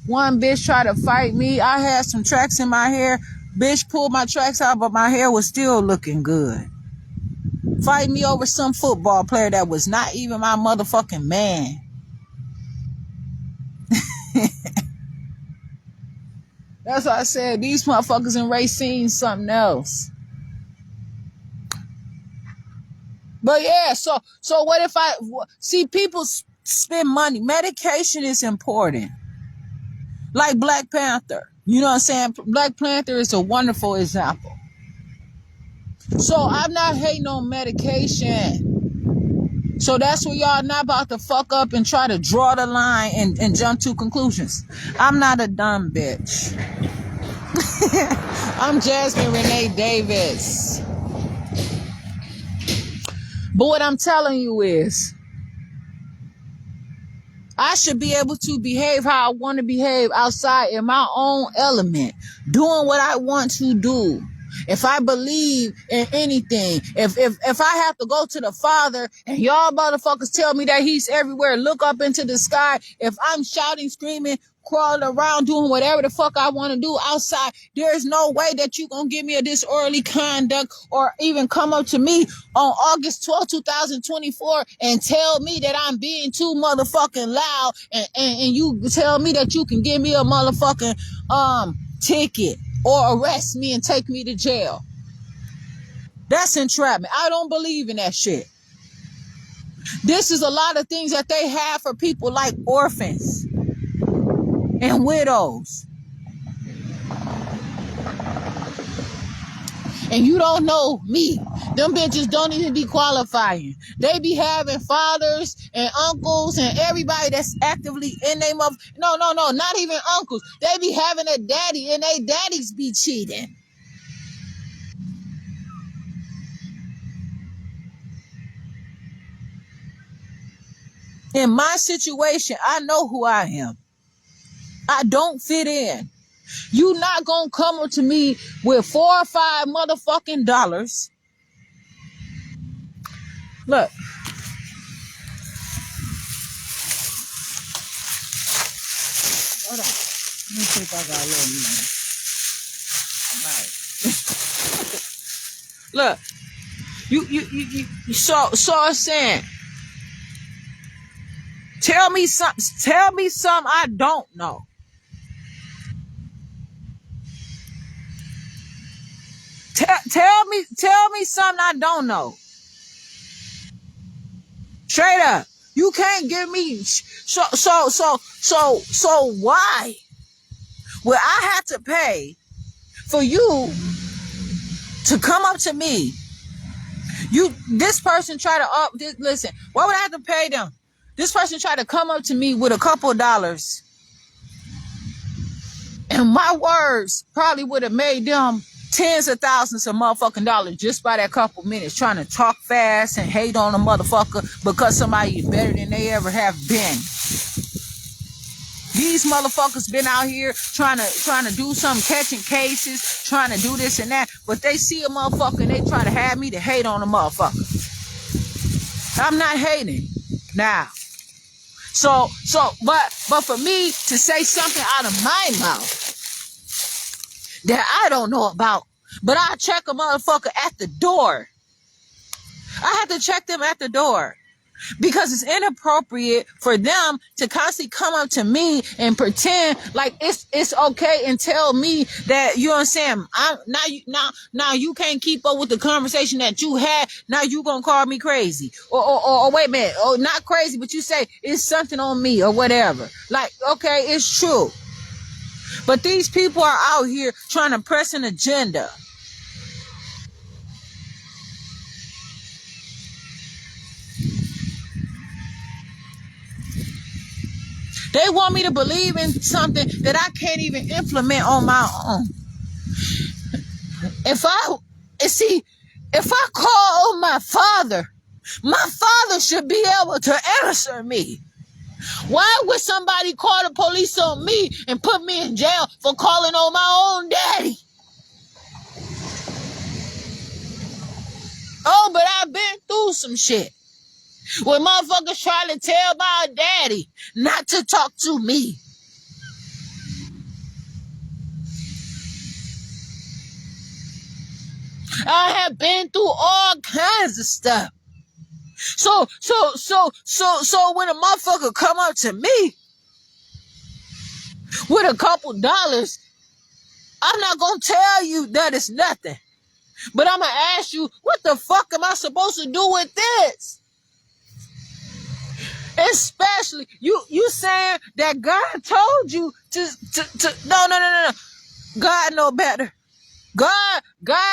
one bitch try to fight me. I had some tracks in my hair. Bitch pulled my tracks out, but my hair was still looking good. Fight me over some football player that was not even my motherfucking man. That's why I said these motherfuckers in Racine something else. But yeah, so what if see people spend money? Medication is important. Like Black Panther. You know what I'm saying? Black Panther is a wonderful example. So I'm not hating on medication. So that's where y'all not about to fuck up and try to draw the line and jump to conclusions. I'm not a dumb bitch. I'm Jasmine Renee Davis. But what I'm telling you is, I should be able to behave how I want to behave outside in my own element, doing what I want to do. If I believe in anything, if I have to go to the Father and y'all motherfuckers tell me that he's everywhere, look up into the sky. If I'm shouting, screaming, crawling around, doing whatever the fuck I want to do outside, there's no way that you gonna give me a disorderly conduct or even come up to me on August 12, 2024 and tell me that I'm being too motherfucking loud and you tell me that you can give me a motherfucking ticket or arrest me and take me to jail. That's entrapment. I don't believe in that shit. This is a lot of things that they have for people like orphans and widows. And you don't know me. Them bitches don't even be qualifying. They be having fathers and uncles and everybody that's actively in their mother. No, not even uncles. They be having a daddy and they daddies be cheating. In my situation, I know who I am. I don't fit in. You not gonna come up to me with $4 or $5 motherfucking dollars. Look. Hold on. Let me see if I got a little money. Look. You so I'm saying, tell me something I don't know. Tell me something I don't know. Straight up. You can't give me so why would I have to pay for you to come up to me? This person try to listen, why would I have to pay them? This person tried to come up to me with a couple of dollars, and my words probably would have made them tens of thousands of motherfucking dollars just by that couple minutes trying to talk fast and hate on a motherfucker because somebody is better than they ever have been. These motherfuckers been out here trying to do something, catching cases, trying to do this and that, but they see a motherfucker and they try to have me to hate on a motherfucker. I'm not hating now. But for me to say something out of my mouth that I don't know about, but I check a motherfucker at the door. I have to check them at the door because it's inappropriate for them to constantly come up to me and pretend like it's okay and tell me that, you know what I'm saying, now you can't keep up with the conversation that you had. Now you gonna call me crazy or wait a minute, or not crazy, but you say it's something on me or whatever. Like, okay, it's true. But these people are out here trying to press an agenda. They want me to believe in something that I can't even implement on my own. If I call my father should be able to answer me. Why would somebody call the police on me and put me in jail for calling on my own daddy? Oh, but I've been through some shit when motherfuckers try to tell my daddy not to talk to me. I have been through all kinds of stuff. So when a motherfucker come up to me with a couple dollars, I'm not gonna tell you that it's nothing. But I'm gonna ask you, what the fuck am I supposed to do with this? Especially you saying that God told you to no. God know better. God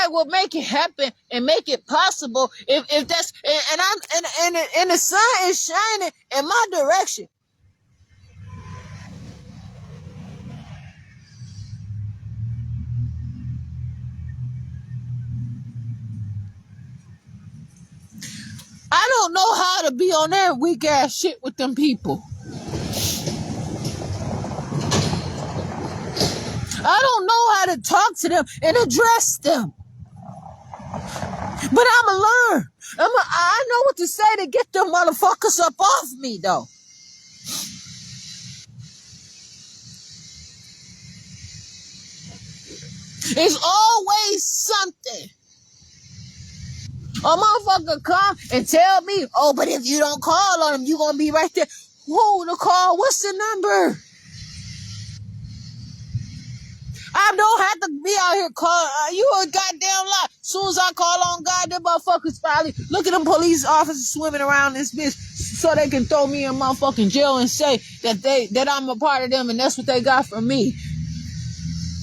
will make it happen and make it possible if that's and the sun is shining in my direction. I don't know how to be on that weak ass shit with them people. I don't know how to talk to them and address them. But I'ma learn. I know what to say to get them motherfuckers up off me, though. It's always something. A motherfucker come and tell me, oh, but if you don't call on them, you gonna be right there. Who to call? What's the number? I don't have to be out here calling. You a goddamn lie. Soon as I call on God, them motherfuckers probably look at them police officers swimming around this bitch so they can throw me in motherfucking jail and say that I'm a part of them and that's what they got from me.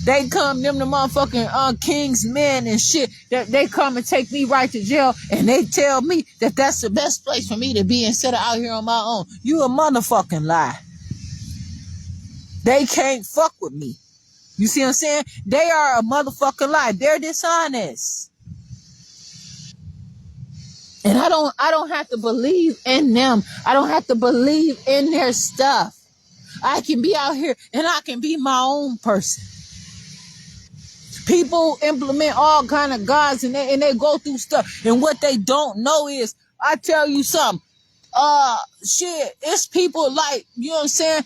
They come, them the motherfucking king's men and shit, that they come and take me right to jail and they tell me that that's the best place for me to be instead of out here on my own. You a motherfucking lie. They can't fuck with me. You see what I'm saying? They are a motherfucking lie. They're dishonest. And I don't have to believe in them. I don't have to believe in their stuff. I can be out here and I can be my own person. People implement all kind of gods and they go through stuff. And what they don't know is, I tell you something. Shit, it's people like, you know what I'm saying,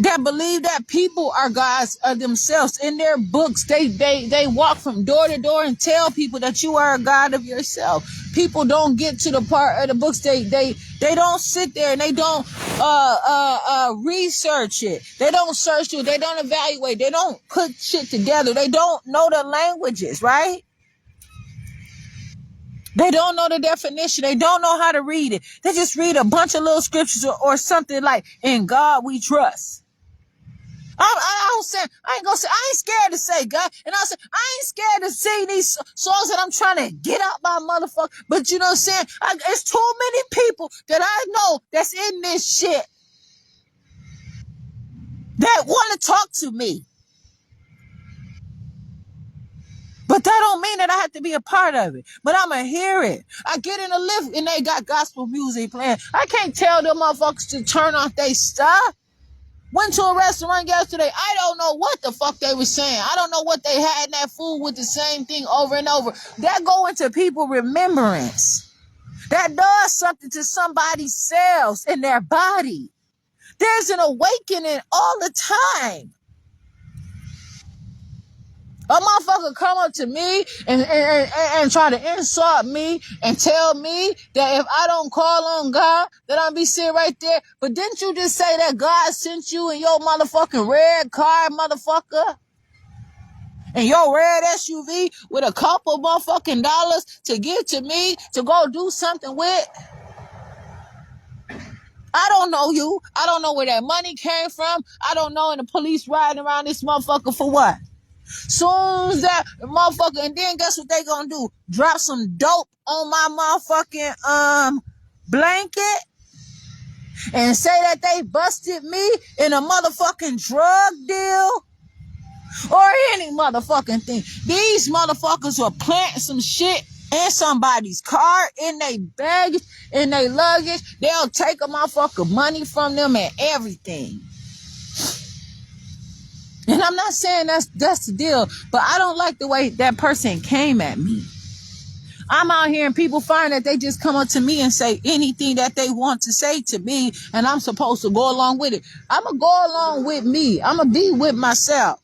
that believe that people are gods of themselves. In their books, they walk from door to door and tell people that you are a god of yourself. People don't get to the part of the books. They don't sit there and they don't research it. They don't search it. They don't evaluate. They don't put shit together. They don't know the languages, right? They don't know the definition. They don't know how to read it. They just read a bunch of little scriptures or something like, in God we trust. I ain't scared to say God. And I ain't scared to sing these songs that I'm trying to get out my motherfucker. But you know what I'm saying? It's too many people that I know that's in this shit that want to talk to me. But that don't mean that I have to be a part of it. But I'ma hear it. I get in a lift and they got gospel music playing. I can't tell them motherfuckers to turn off their stuff. Went to a restaurant yesterday. I don't know what the fuck they were saying. I don't know what they had in that food with the same thing over and over. That go into people remembrance. That does something to somebody's cells in their body. There's an awakening all the time. A motherfucker come up to me and try to insult me and tell me that if I don't call on God, that I'll be sitting right there. But didn't you just say that God sent you in your motherfucking red car, motherfucker? And your red SUV with a couple motherfucking dollars to give to me to go do something with? I don't know you. I don't know where that money came from. I don't know. And the police riding around this motherfucker for what? Soon as that motherfucker, and then guess what they gonna do? Drop some dope on my motherfucking blanket and say that they busted me in a motherfucking drug deal or any motherfucking thing. These motherfuckers will plant some shit in somebody's car, in their baggage, in their luggage. They'll take a motherfucker money from them and everything. And I'm not saying that's the deal, but I don't like the way that person came at me. I'm out here and people find that they just come up to me and say anything that they want to say to me, and I'm supposed to go along with it. I'm going to go along with me. I'm going to be with myself.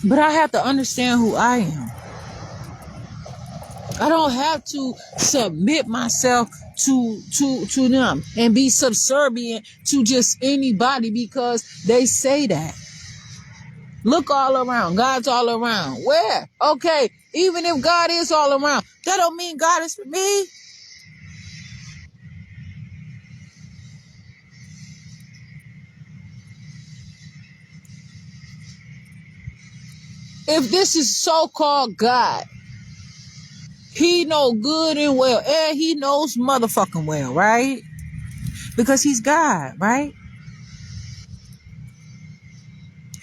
But I have to understand who I am. I don't have to submit myself to them and be subservient to just anybody because they say that. Look all around. God's all around. Where? Okay, even if God is all around, that don't mean God is for me. If this is so-called God, He know good and well, and he knows motherfucking well, right? Because he's God, right?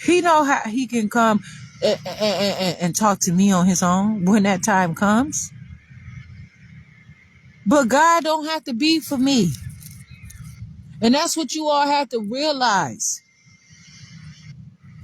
He know how he can come and talk to me on his own when that time comes. But God don't have to be for me. And that's what you all have to realize.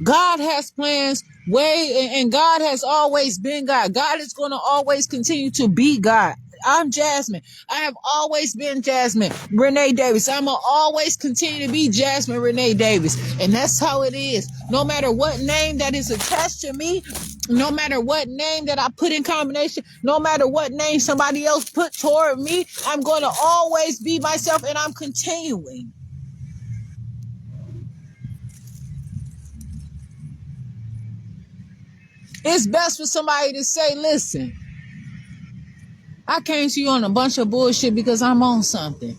God has plans and God has always been God. God is going to always continue to be God. I'm Jasmine. I have always been Jasmine Renee Davis. I'm going to always continue to be Jasmine Renee Davis. And that's how it is. No matter what name that is attached to me, no matter what name that I put in combination, no matter what name somebody else put toward me, I'm going to always be myself, and I'm continuing. It's best for somebody to say, listen, I came to you on a bunch of bullshit because I'm on something.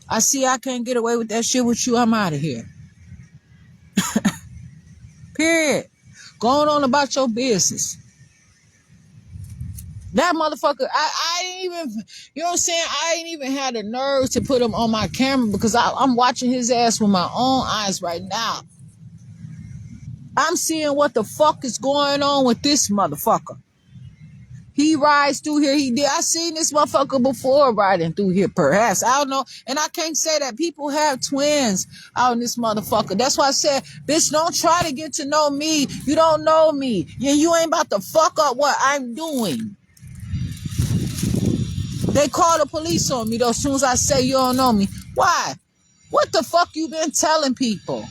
I see I can't get away with that shit with you. I'm out of here. Period. Going on about your business. That motherfucker, I ain't even, you know what I'm saying? I ain't even had the nerve to put him on my camera because I'm watching his ass with my own eyes right now. I'm seeing what the fuck is going on with this motherfucker. He rides through here. I seen this motherfucker before riding through here, perhaps. I don't know. And I can't say that people have twins out in this motherfucker. That's why I said, bitch, don't try to get to know me. You don't know me. You ain't about to fuck up what I'm doing. They call the police on me, though, as soon as I say you don't know me. Why? What the fuck you been telling people?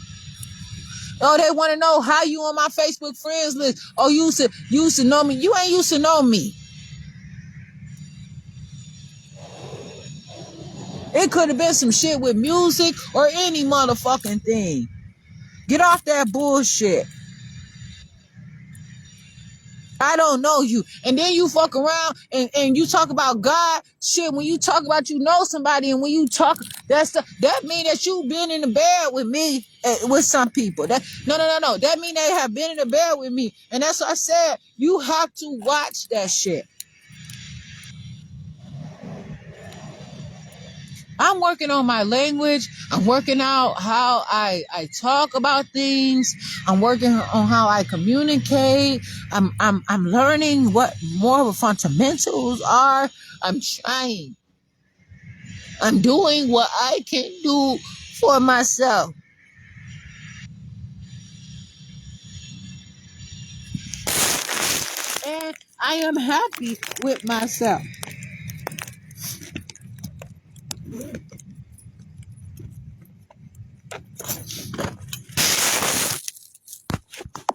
Oh, they want to know how you on my Facebook friends list. Oh, you used to know me. You ain't used to know me. It could have been some shit with music or any motherfucking thing. Get off that bullshit. I don't know you. And then you fuck around and you talk about God. Shit, when you talk about you know somebody and when you talk, that mean that you been in the bed with me, with some people. No. That mean they have been in the bed with me. And that's what I said. You have to watch that shit. I'm working on my language. I'm working out how I talk about things. I'm working on how I communicate. I'm learning what more of the fundamentals are. I'm trying. I'm doing what I can do for myself. And I am happy with myself.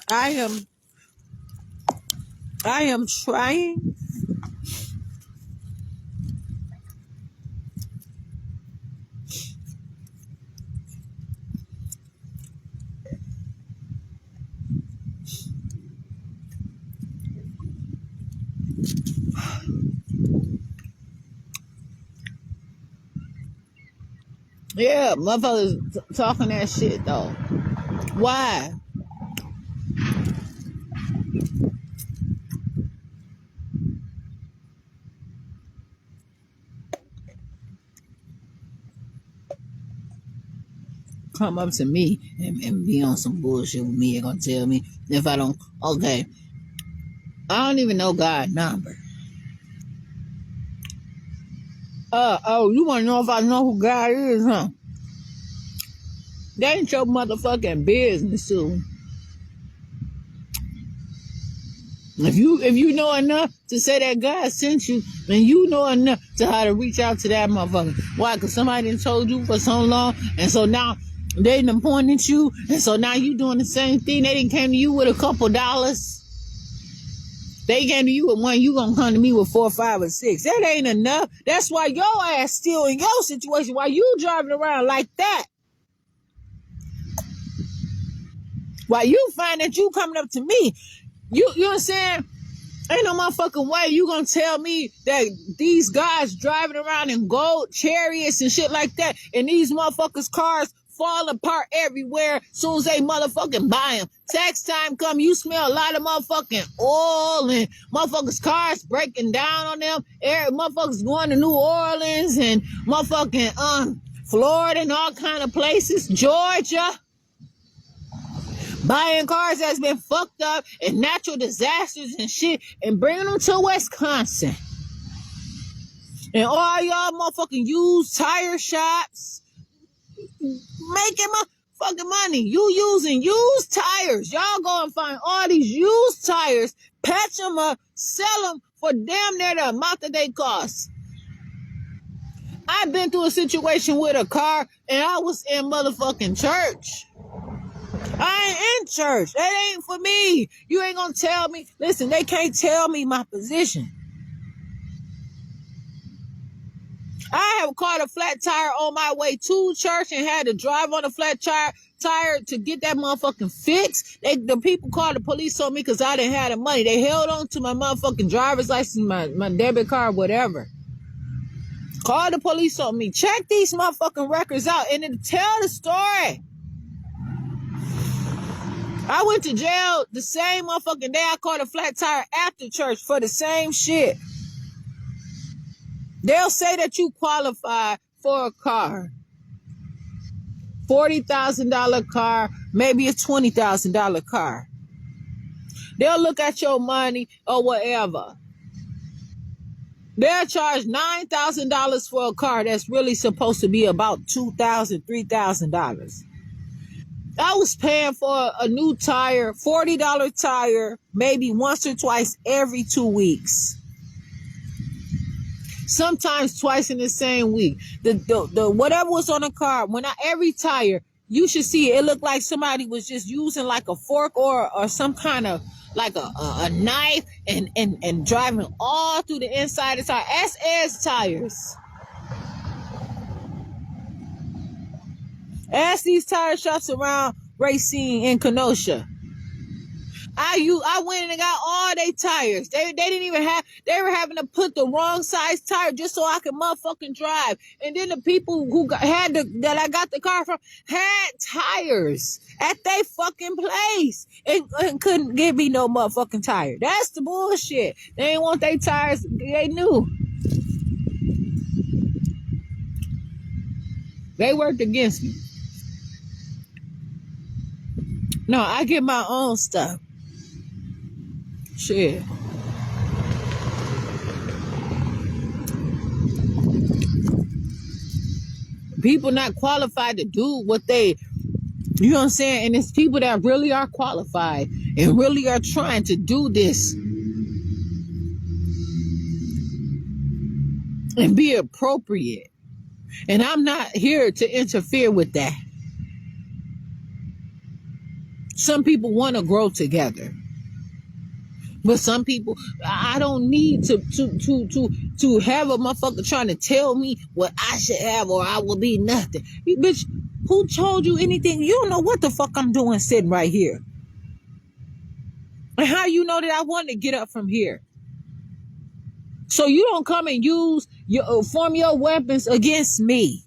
I am trying. Yeah, motherfuckers talking that shit though. Why? Come up to me and be on some bullshit with me. You're gonna tell me if I don't. Okay, I don't even know God's number. You wanna know if I know who God is, huh? That ain't your motherfucking business, Sue. If you know enough to say that God sent you, then you know enough to how to reach out to that motherfucker. Why? Because somebody done told you for so long, and so now they done pointed at you, and so now you doing the same thing. They didn't came to you with a couple dollars. They came to you with one, you gonna come to me with 4, 5, or 6. That ain't enough. That's why your ass still in your situation. Why you driving around like that? Why you find that you coming up to me? You know what I'm saying? Ain't no motherfucking way you gonna tell me that these guys driving around in gold chariots and shit like that, and these motherfuckers' cars fall apart everywhere soon as they motherfucking buy them. Tax time come, you smell a lot of motherfucking oil and motherfuckers' cars breaking down on them. Motherfuckers going to New Orleans and motherfucking Florida and all kind of places, Georgia. Buying cars that's been fucked up and natural disasters and shit and bringing them to Wisconsin. And all y'all motherfucking used tire shops making motherfucking money. You using used tires. Y'all go and find all these used tires, patch them up, sell them for damn near the amount that they cost. I've been through a situation with a car and I was in motherfucking church. I ain't in church. That ain't for me. You ain't gonna tell me. Listen, they can't tell me my position. I have caught a flat tire on my way to church and had to drive on a flat tire to get that motherfucking fixed. The people called the police on me because I didn't have the money. They held on to my motherfucking driver's license, my debit card, whatever. Called the police on me. Check these motherfucking records out and then tell the story. I went to jail the same motherfucking day I caught a flat tire after church for the same shit. They'll say that you qualify for a car. $40,000 car, maybe a $20,000 car. They'll look at your money or whatever. They'll charge $9,000 for a car that's really supposed to be about $2,000, $3,000. I was paying for a new tire, $40 tire, maybe once or twice every 2 weeks. Sometimes twice in the same week. The whatever was on the car, every tire, you should see it looked like somebody was just using like a fork or some kind of like a knife and driving all through the inside of the tire. Ask tires. Ask these tire shops around Racine in Kenosha. I went and got all they tires. They didn't even have, they were having to put the wrong size tire just so I could motherfucking drive. And then the people who that I got the car from had tires at they fucking place and couldn't give me no motherfucking tire. That's the bullshit. They didn't want their tires. They knew. They worked against me. No, I get my own stuff. Shit. People not qualified to do what they, you know what I'm saying? And it's people that really are qualified and really are trying to do this and be appropriate. And I'm not here to interfere with that. Some people want to grow together. But some people, I don't need to have a motherfucker trying to tell me what I should have or I will be nothing. You bitch, who told you anything? You don't know what the fuck I'm doing sitting right here. And how you know that I want to get up from here? So you don't come and form your weapons against me.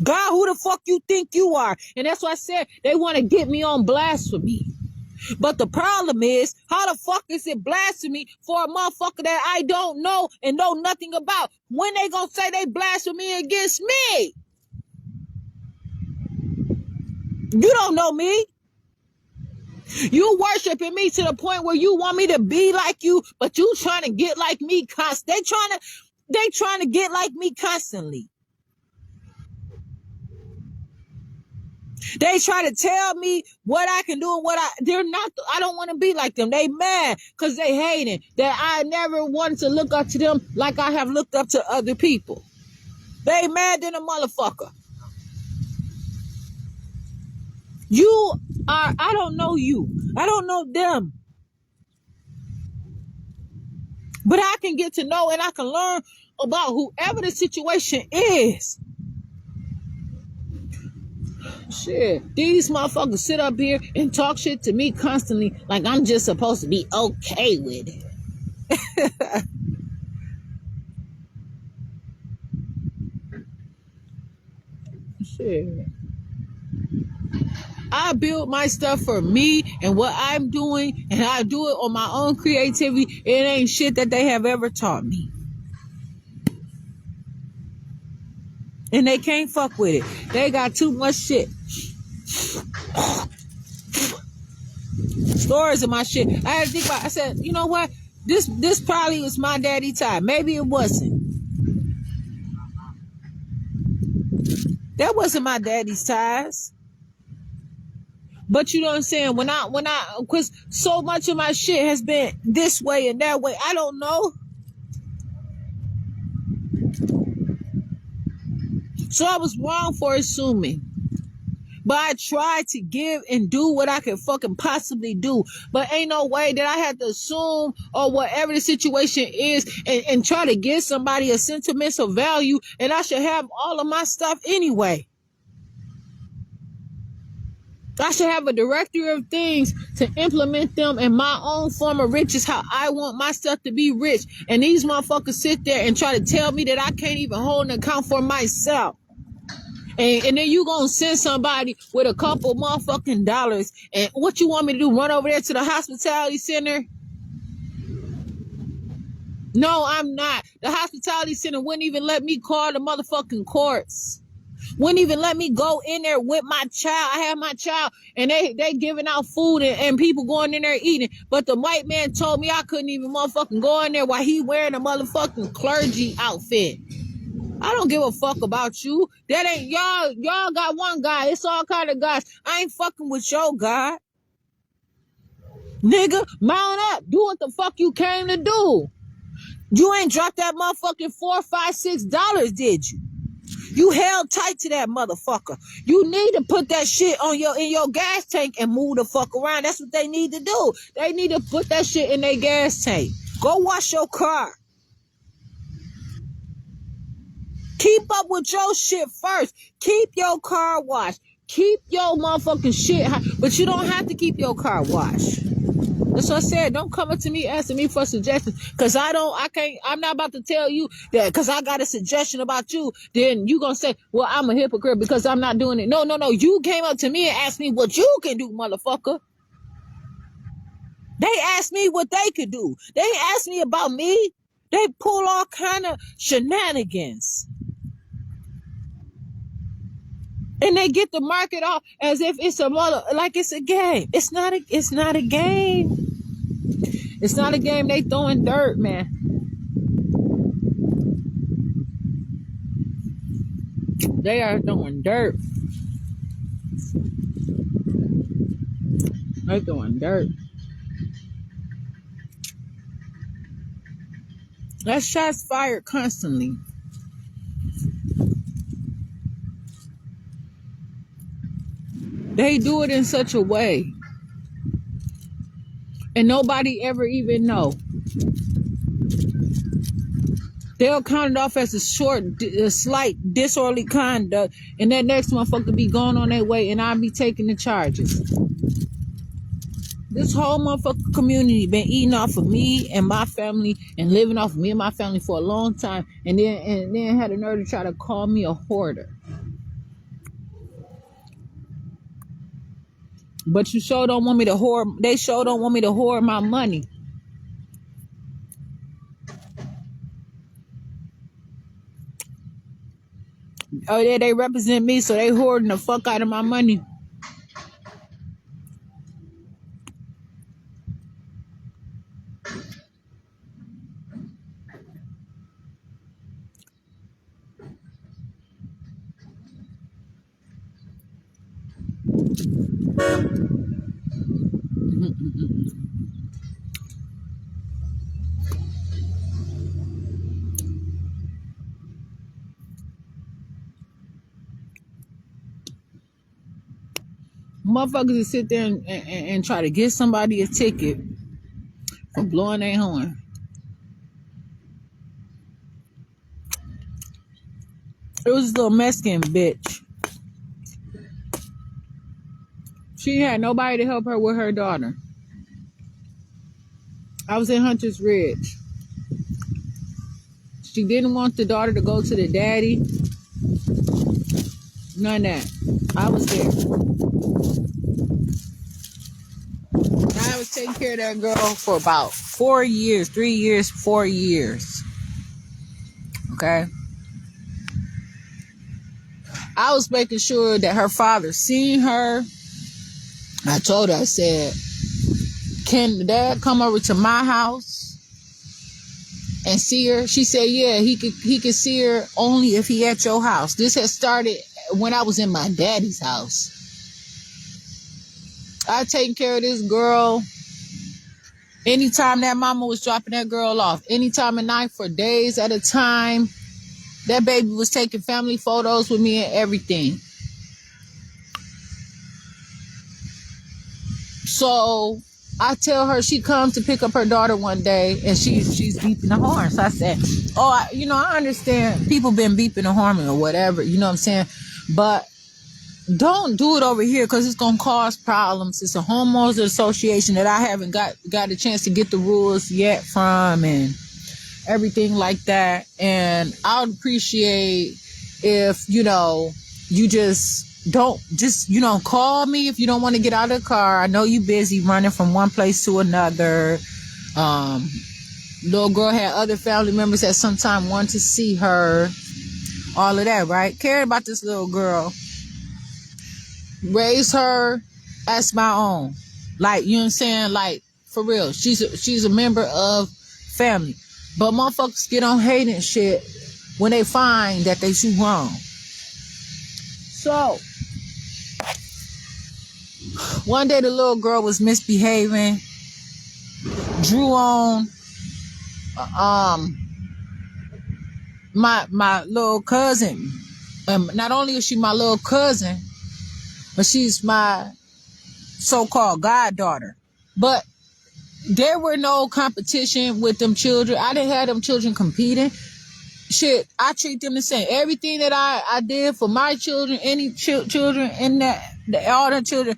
God, who the fuck you think you are? And that's why I said they want to get me on blasphemy. But the problem is, how the fuck is it blasphemy for a motherfucker that I don't know and know nothing about? When they gonna say they blasphemy against me? You don't know me. You worshiping me to the point where you want me to be like you, but you trying to get like me constantly. They trying to get like me constantly. They try to tell me what I can do and I don't want to be like them. They mad because they hating that I never wanted to look up to them like I have looked up to other people. They mad than a motherfucker. I don't know you. I don't know them. But I can get to know and I can learn about whoever the situation is. Shit, these motherfuckers sit up here and talk shit to me constantly like I'm just supposed to be okay with it. Shit. I build my stuff for me and what I'm doing, and I do it on my own creativity. It ain't shit that they have ever taught me. And they can't fuck with it. They got too much shit. Stories of my shit. I had to think about, I said, you know what? This probably was my daddy time. Maybe it wasn't. That wasn't my daddy's ties. But you know what I'm saying? Cause so much of my shit has been this way and that way. I don't know. So I was wrong for assuming. But I tried to give and do what I could fucking possibly do. But ain't no way that I had to assume or whatever the situation is and try to give somebody a sentimental value, and I should have all of my stuff anyway. I should have a directory of things to implement them in my own form of riches, how I want my stuff to be rich. And these motherfuckers sit there and try to tell me that I can't even hold an account for myself. And then you gonna send somebody with a couple motherfucking dollars. And what you want me to do, run over there to the hospitality center? No, I'm not. The hospitality center wouldn't even let me call the motherfucking courts. Wouldn't even let me go in there with my child. I have my child, and they giving out food and people going in there eating. But the white man told me I couldn't even motherfucking go in there while he wearing a motherfucking clergy outfit. I don't give a fuck about you. That ain't y'all. Y'all got one guy. It's all kind of guys. I ain't fucking with your God. Nigga, mount up. Do what the fuck you came to do. You ain't dropped that motherfucking $4, $5, $6, did you? You held tight to that motherfucker. You need to put that shit on in your gas tank and move the fuck around. That's what they need to do. They need to put that shit in their gas tank. Go wash your car. Keep up with your shit first. Keep your car washed. Keep your motherfucking shit hot. But you don't have to keep your car washed. That's what I said. Don't come up to me asking me for suggestions. Cause I'm not about to tell you that cause I got a suggestion about you. Then you gonna say, well, I'm a hypocrite because I'm not doing it. No. You came up to me and asked me what you can do, motherfucker. They asked me what they could do. They asked me about me. They pull all kind of shenanigans. And they get the market off as if it's like it's a game. It's not a game. It's not a game. They throwing dirt, man. They are throwing dirt. They're throwing dirt. That shots fired constantly. They do it in such a way. And nobody ever even know. They'll count it off as a slight disorderly conduct, and that next motherfucker be going on their way, and I'll be taking the charges. This whole motherfucking community been eating off of me and my family and living off of me and my family for a long time, and then had a nerve to try to call me a hoarder. But you sure don't want me to hoard. They sure don't want me to hoard my money. Oh yeah, they represent me, so they hoarding the fuck out of my money. Motherfuckers that sit there and try to get somebody a ticket for blowing their horn. It was this little Mexican bitch. She had nobody to help her with her daughter. I was in Hunter's Ridge. She didn't want the daughter to go to the daddy. None of that. I was there. I was taking care of that girl for about 4 years, 3 years, 4 years. Okay. I was making sure that her father seen her. I told her, I said, can dad come over to my house and see her? She said, yeah, he could see her only if he at your house. This had started when I was in my daddy's house. I taken care of this girl. Anytime that mama was dropping that girl off, anytime at night for days at a time, that baby was taking family photos with me and everything. So I tell her she comes to pick up her daughter one day and she's beeping the horn. So I said, I understand people been beeping the horn or whatever, you know what I'm saying? But don't do it over here because it's going to cause problems. It's a homeowners association that I haven't got a chance to get the rules yet from and everything like that. And I would appreciate if, you just don't call me if you don't want to get out of the car. I know you busy running from one place to another. Little girl had other family members that sometime want to see her. All of that, right? Care about this little girl. Raise her as my own. Like, you know what I'm saying? Like, for real. She's a member of family. But motherfuckers get on hating shit when they find that they too wrong. So, one day the little girl was misbehaving, drew on my little cousin. Not only is she my little cousin, but she's my so-called goddaughter. But there were no competition with them children. I didn't have them children competing. Shit, I treat them the same. Everything that I did for my children, any children in all the children,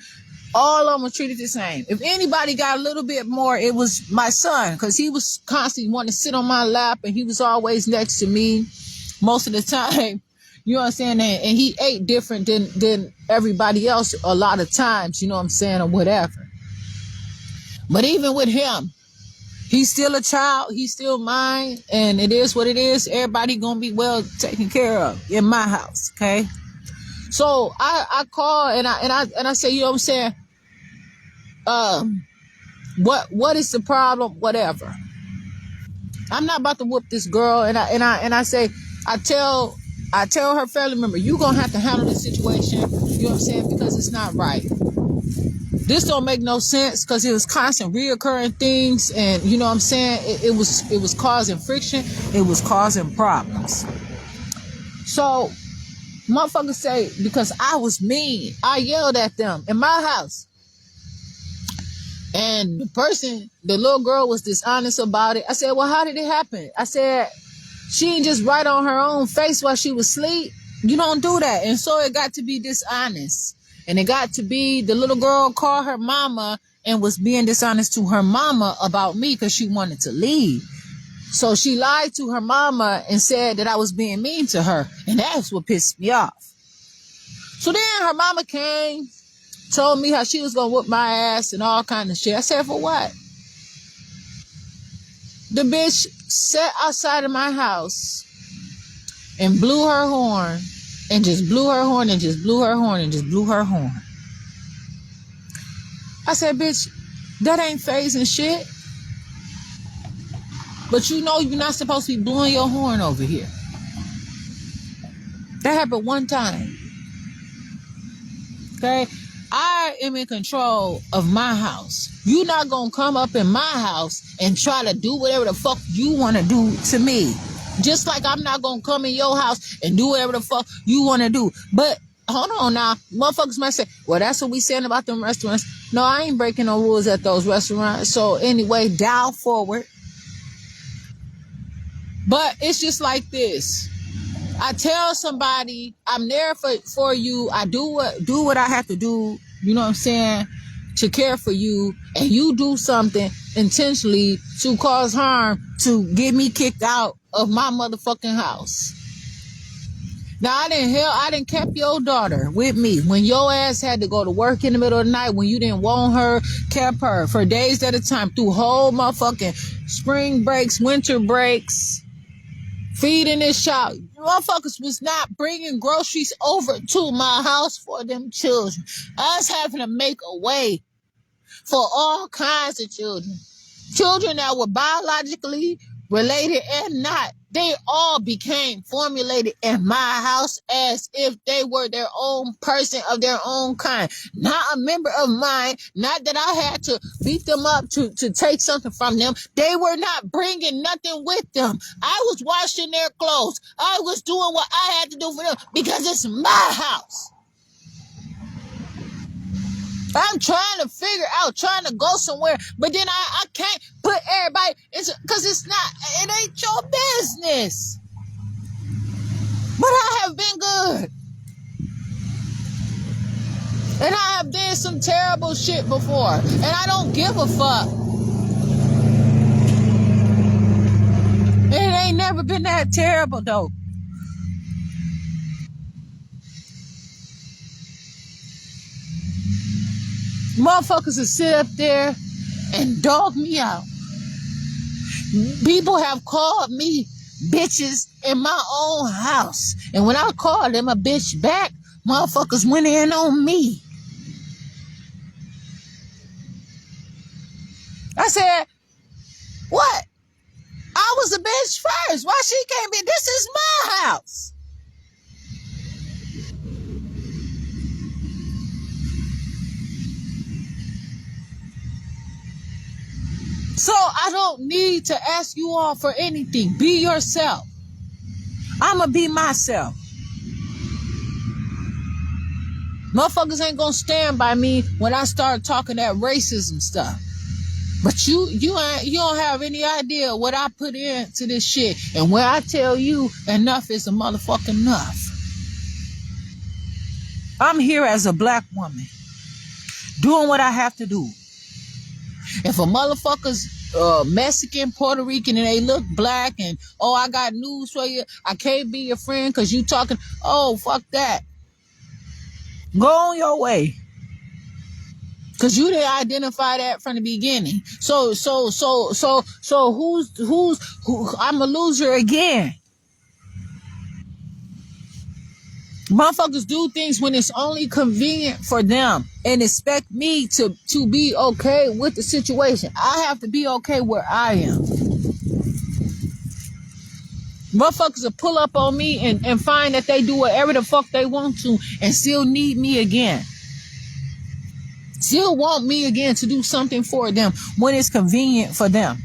all of them were treated the same. If anybody got a little bit more, it was my son, because he was constantly wanting to sit on my lap, and he was always next to me most of the time. You know what I'm saying? And he ate different than everybody else a lot of times, you know what I'm saying, or whatever. But even with him, he's still a child. He's still mine. And it is what it is. Everybody going to be well taken care of in my house. Okay. So I call and I say, you know what I'm saying? What is the problem? Whatever. I'm not about to whoop this girl. And I say, I tell her family member, you going to have to handle this situation. You know what I'm saying? Because it's not right. This don't make no sense because it was constant reoccurring things, and you know what I'm saying? It was causing friction. It was causing problems. So motherfuckers say, because I was mean, I yelled at them in my house. And the little girl was dishonest about it. I said, well, how did it happen? I said, she ain't just write on her own face while she was asleep. You don't do that. And so it got to be dishonest. And it got to be the little girl called her mama and was being dishonest to her mama about me because she wanted to leave. So she lied to her mama and said that I was being mean to her. And that's what pissed me off. So then her mama came, told me how she was going to whoop my ass and all kind of shit. I said, for what? The bitch sat outside of my house and blew her horn. And just blew her horn and just blew her horn and just blew her horn. I said, bitch, that ain't phasing shit. But you know you're not supposed to be blowing your horn over here. That happened one time. Okay? I am in control of my house. You're not going to come up in my house and try to do whatever the fuck you want to do to me. Just like I'm not going to come in your house and do whatever the fuck you want to do. But hold on now. Motherfuckers might say, well, that's what we saying about them restaurants. No, I ain't breaking no rules at those restaurants. So anyway, dial forward. But it's just like this. I tell somebody I'm there for you. I do what I have to do. You know what I'm saying? To care for you. And you do something intentionally to cause harm to get me kicked out of my motherfucking house. Now I didn't kept your daughter with me when your ass had to go to work in the middle of the night when you didn't want her, kept her for days at a time through whole motherfucking spring breaks, winter breaks, feeding this child. Motherfuckers was not bringing groceries over to my house for them children. I was having to make a way for all kinds of children. Children that were biologically related and not. They all became formulated in my house as if they were their own person of their own kind. Not a member of mine. Not that I had to beat them up to take something from them. They were not bringing nothing with them. I was washing their clothes. I was doing what I had to do for them because it's my house. I'm trying to figure out, trying to go somewhere, but then I can't put everybody, because it ain't your business. But I have been good. And I have done some terrible shit before, and I don't give a fuck. It ain't never been that terrible, though. Motherfuckers will sit up there and dog me out. People have called me bitches in my own house. And when I called them a bitch back, motherfuckers went in on me. I said, what? I was a bitch first. Why she can't be? This is my house. So I don't need to ask you all for anything. Be yourself. I'ma be myself. Motherfuckers ain't gonna stand by me when I start talking that racism stuff. But you don't have any idea what I put into this shit. And when I tell you enough is a motherfucking enough. I'm here as a black woman, doing what I have to do. If a motherfucker's Mexican, Puerto Rican, and they look black, and I got news for you, I can't be your friend because you talking, fuck that. Go on your way. Cause you didn't identify that from the beginning. So who I'm a loser again. Motherfuckers do things when it's only convenient for them and expect me to be okay with the situation. I have to be okay where I am. Motherfuckers will pull up on me and find that they do whatever the fuck they want to and still need me again. Still want me again to do something for them when it's convenient for them.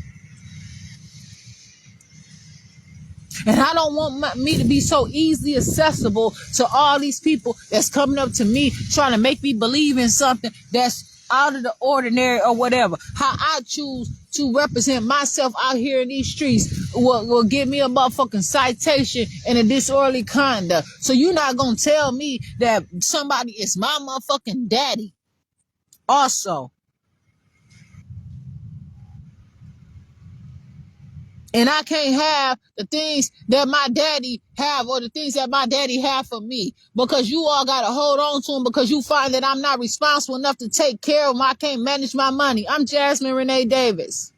And I don't want me to be so easily accessible to all these people that's coming up to me trying to make me believe in something that's out of the ordinary or whatever. How I choose to represent myself out here in these streets will give me a motherfucking citation and a disorderly conduct. So you're not going to tell me that somebody is my motherfucking daddy also. And I can't have the things that my daddy have or the things that my daddy have for me because you all got to hold on to them because you find that I'm not responsible enough to take care of them. I can't manage my money. I'm Jasmine Renee Davis.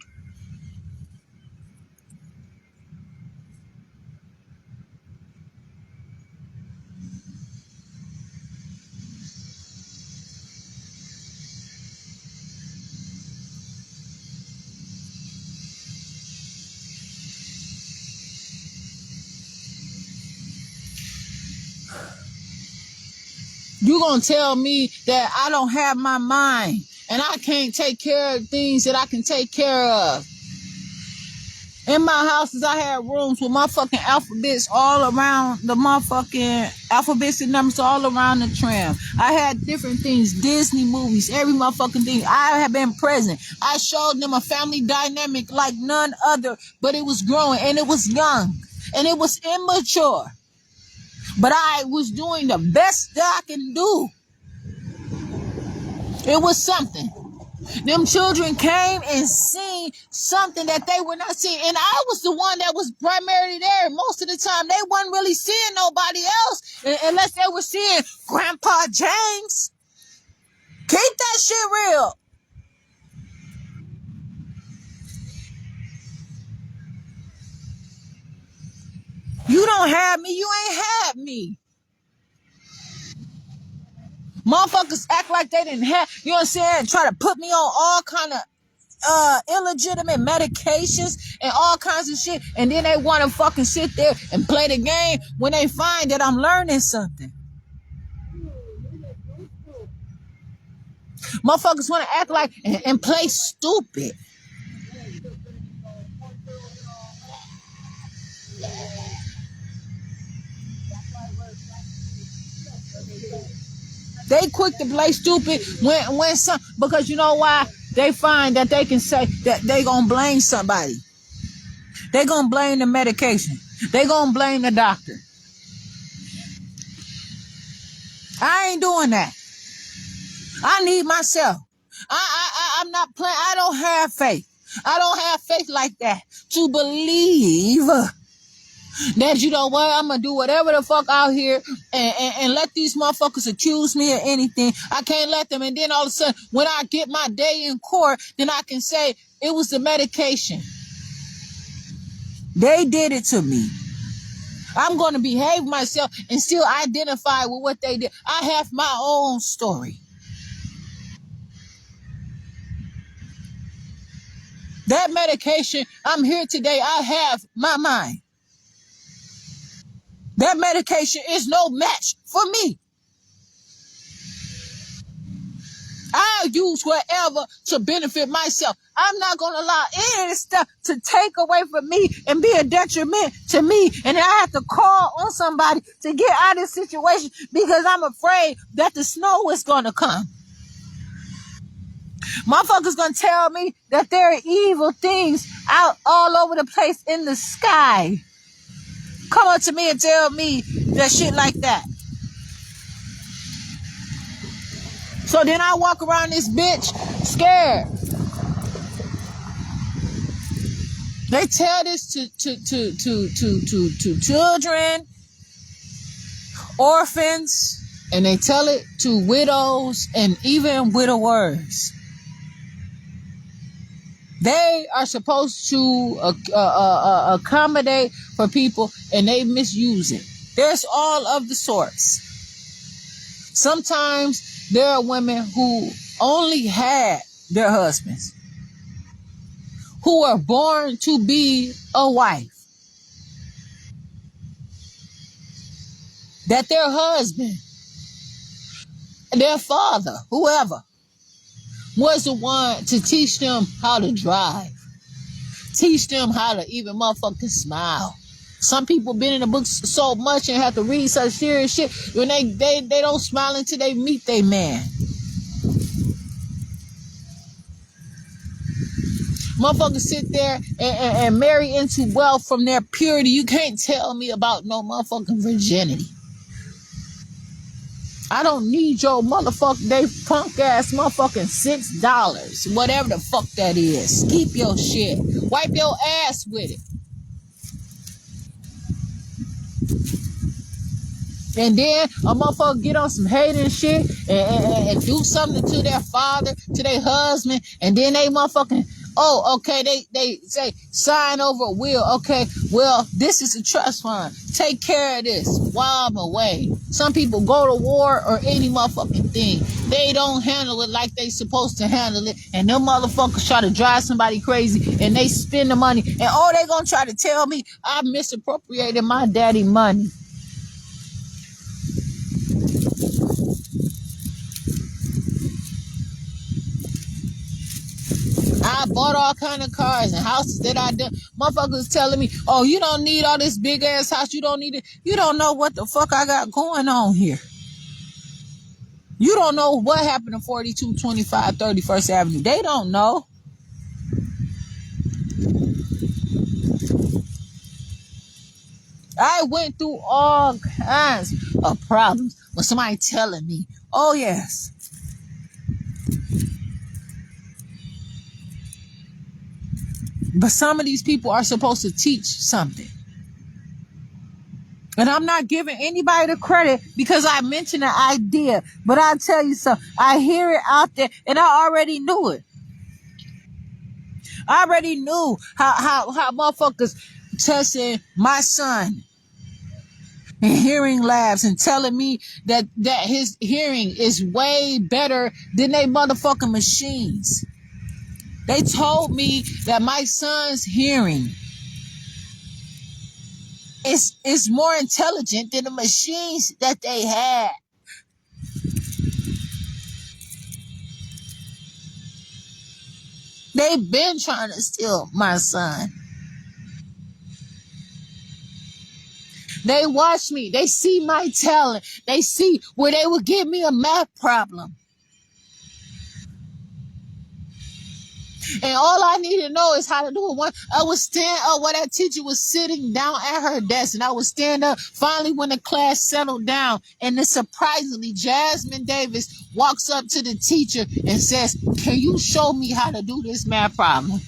You gonna tell me that I don't have my mind and I can't take care of things that I can take care of. In my houses, I had rooms with my fucking alphabets all around the motherfucking alphabets and numbers all around the tram. I had different things, Disney movies, every motherfucking thing. I have been present. I showed them a family dynamic like none other, but it was growing and it was young and it was immature. But I was doing the best that I can do. It was something. Them children came and seen something that they were not seeing. And I was the one that was primarily there. Most of the time, they wasn't really seeing nobody else unless they were seeing Grandpa James. Keep that shit real. You don't have me. You ain't had me. Motherfuckers act like they didn't have, you know what I'm saying? Try to put me on all kind of illegitimate medications and all kinds of shit, and then they want to fucking sit there and play the game when they find that I'm learning something. Motherfuckers want to act like and play stupid. They quick to play stupid when some, because you know why? They find that they can say that they gonna blame somebody. They gonna blame the medication. They gonna blame the doctor. I ain't doing that. I need myself. I'm not playing. I don't have faith. I don't have faith like that to believe that, you know what, I'm going to do whatever the fuck out here and let these motherfuckers accuse me of anything. I can't let them. And then all of a sudden, when I get my day in court, then I can say it was the medication. They did it to me. I'm going to behave myself and still identify with what they did. I have my own story. That medication, I'm here today. I have my mind. That medication is no match for me. I'll use whatever to benefit myself. I'm not going to allow any of this stuff to take away from me and be a detriment to me. And I have to call on somebody to get out of this situation because I'm afraid that the snow is going to come. Motherfuckers going to tell me that there are evil things out all over the place in the sky. Come up to me and tell me that shit like that. So then I walk around this bitch scared. They tell this to children, orphans, and they tell it to widows and even widowers. They are supposed to accommodate for people, and they misuse it. There's all of the sorts. Sometimes there are women who only had their husbands, who are born to be a wife, that their husband, their father, whoever, was the one to teach them how to drive, teach them how to even motherfucking smile. Some people been in the books so much and have to read such serious shit when they don't smile until they meet their man. Motherfuckers sit there and marry into wealth from their purity. You can't tell me about no motherfucking virginity. I don't need your motherfucking, they punk ass motherfucking $6. Whatever the fuck that is. Keep your shit. Wipe your ass with it. And then a motherfucker get on some hating shit and do something to their father, to their husband, and then they motherfucking, oh, okay, they say, sign over a will. Okay, well, this is a trust fund. Take care of this while I'm away. Some people go to war or any motherfucking thing. They don't handle it like they supposed to handle it. And them motherfuckers try to drive somebody crazy and they spend the money. And oh, they gonna try to tell me I misappropriated my daddy money. I bought all kind of cars and houses that I done. Motherfuckers telling me, oh, you don't need all this big ass house. You don't need it. You don't know what the fuck I got going on here. You don't know what happened to 4225 31st Avenue. They don't know. I went through all kinds of problems with somebody telling me, oh yes, But some of these people are supposed to teach something. And I'm not giving anybody the credit because I mentioned the idea. But I'll tell you something. I hear it out there and I already knew it. I already knew how motherfuckers testing my son in hearing labs and telling me that his hearing is way better than they motherfucking machines. They told me that my son's hearing is more intelligent than the machines that they had. They've been trying to steal my son. They watch me. They see my talent. They see where they would give me a math problem. And all I need to know is how to do it. I would stand up while that teacher was sitting down at her desk, and I would stand up finally when the class settled down. And then surprisingly, Jasmine Davis walks up to the teacher and says, "Can you show me how to do this math problem?"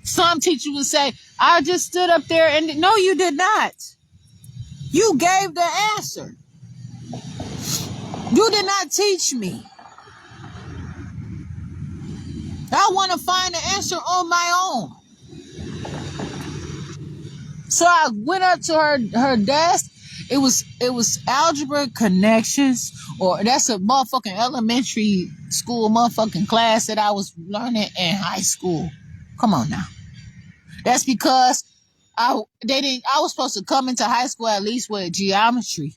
Some teacher would say, "I just stood up there and..." No, you did not. You gave the answer. You did not teach me. I want to find the answer on my own. So I went up to her desk. It was algebra connections, or that's a motherfucking elementary school motherfucking class that I was learning in high school. Come on now. That's because I was supposed to come into high school at least with geometry.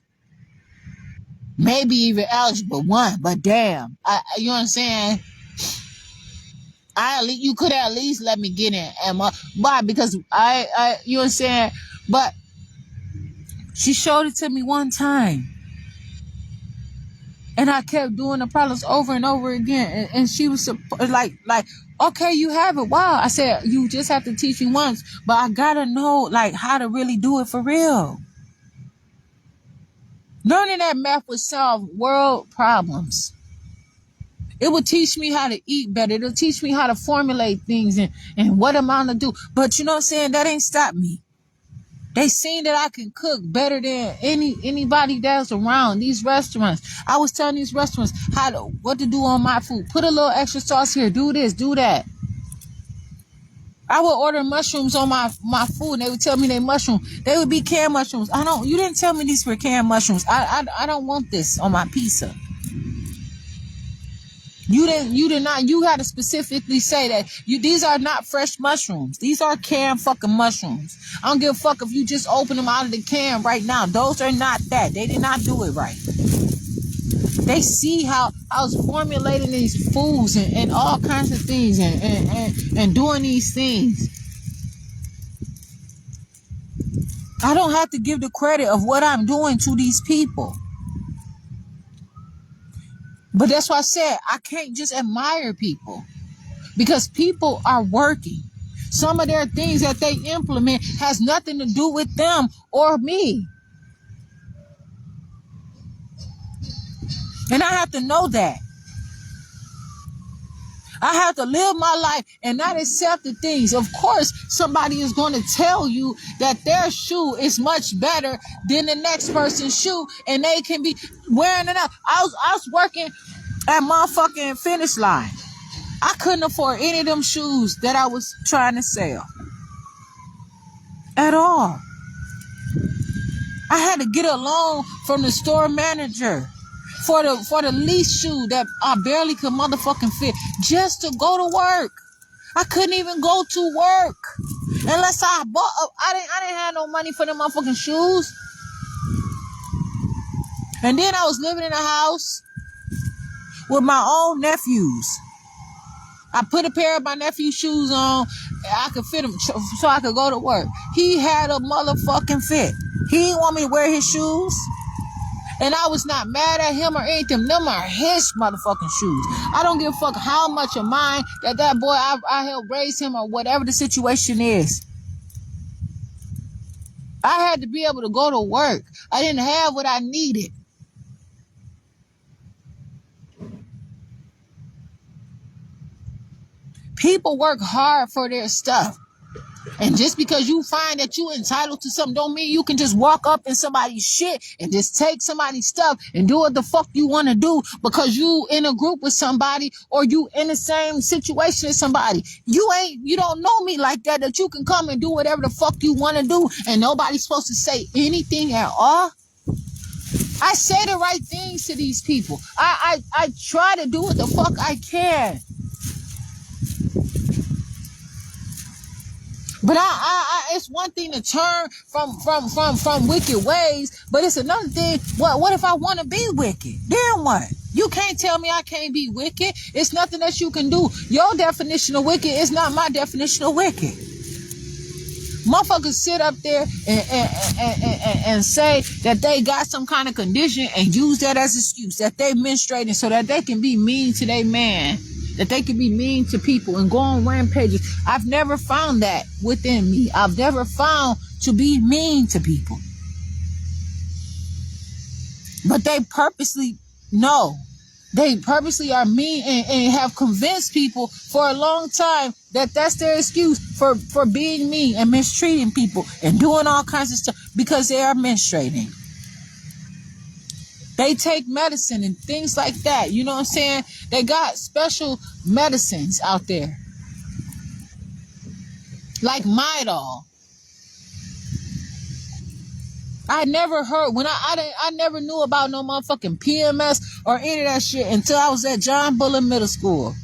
Maybe even algebra 1, but damn. You know what I'm saying? You could at least let me get in. Why? Because you know what I'm saying? But she showed it to me one time. And I kept doing the problems over and over again. And she was like, okay, you have it. Wow. I said, you just have to teach me once, but I gotta know like how to really do it for real. Learning that math would solve world problems. It would teach me how to eat better. It'll teach me how to formulate things and what amount to do. But you know what I'm saying? That ain't stopped me. They seen that I can cook better than anybody that's around these restaurants. I was telling these restaurants what to do on my food. Put a little extra sauce here. Do this, do that. I would order mushrooms on my food, and they would tell me they mushroom. They would be canned mushrooms. You didn't tell me these were canned mushrooms. I don't want this on my pizza. You did not. You had to specifically say that these are not fresh mushrooms. These are canned fucking mushrooms. I don't give a fuck if you just open them out of the can right now. Those are not that. They did not do it right. They see how I was formulating these foods and all kinds of things and doing these things. I don't have to give the credit of what I'm doing to these people. But that's why I said I can't just admire people. Because people are working. Some of their things that they implement has nothing to do with them or me. And I have to know that. I have to live my life and not accept the things. Of course, somebody is going to tell you that their shoe is much better than the next person's shoe, and they can be wearing it out. I was working at motherfucking Finish Line. I couldn't afford any of them shoes that I was trying to sell. At all. I had to get a loan from the store manager for the least shoe that I barely could motherfucking fit just to go to work. I couldn't even go to work unless I bought. I didn't have no money for them motherfucking shoes. And then I was living in a house with my own nephews. I put a pair of my nephew's shoes on. I could fit them so I could go to work. He had a motherfucking fit. He didn't want me to wear his shoes. And I was not mad at him or anything. Them are his motherfucking shoes. I don't give a fuck how much of mine that boy I helped raise him or whatever the situation is. I had to be able to go to work. I didn't have what I needed. People work hard for their stuff. And just because you find that you entitled to something don't mean you can just walk up in somebody's shit and just take somebody's stuff and do what the fuck you want to do because you in a group with somebody or you in the same situation as somebody. You don't know me like that you can come and do whatever the fuck you want to do and nobody's supposed to say anything at all. I say the right things to these people. I try to do what the fuck I can. But it's one thing to turn from wicked ways, but it's another thing. What if I want to be wicked? Then what? You can't tell me I can't be wicked. It's nothing that you can do. Your definition of wicked is not my definition of wicked. Motherfuckers sit up there and say that they got some kind of condition and use that as an excuse that they menstruating so that they can be mean to their man. That they can be mean to people and go on rampages. I've never found that within me. I've never found to be mean to people. But they purposely know. They purposely are mean and have convinced people for a long time that that's their excuse for being mean and mistreating people and doing all kinds of stuff because they are menstruating. They take medicine and things like that. You know what I'm saying? They got special medicines out there. Like Midol. I never heard, when I never knew about no motherfucking PMS or any of that shit until I was at John Bullen Middle School.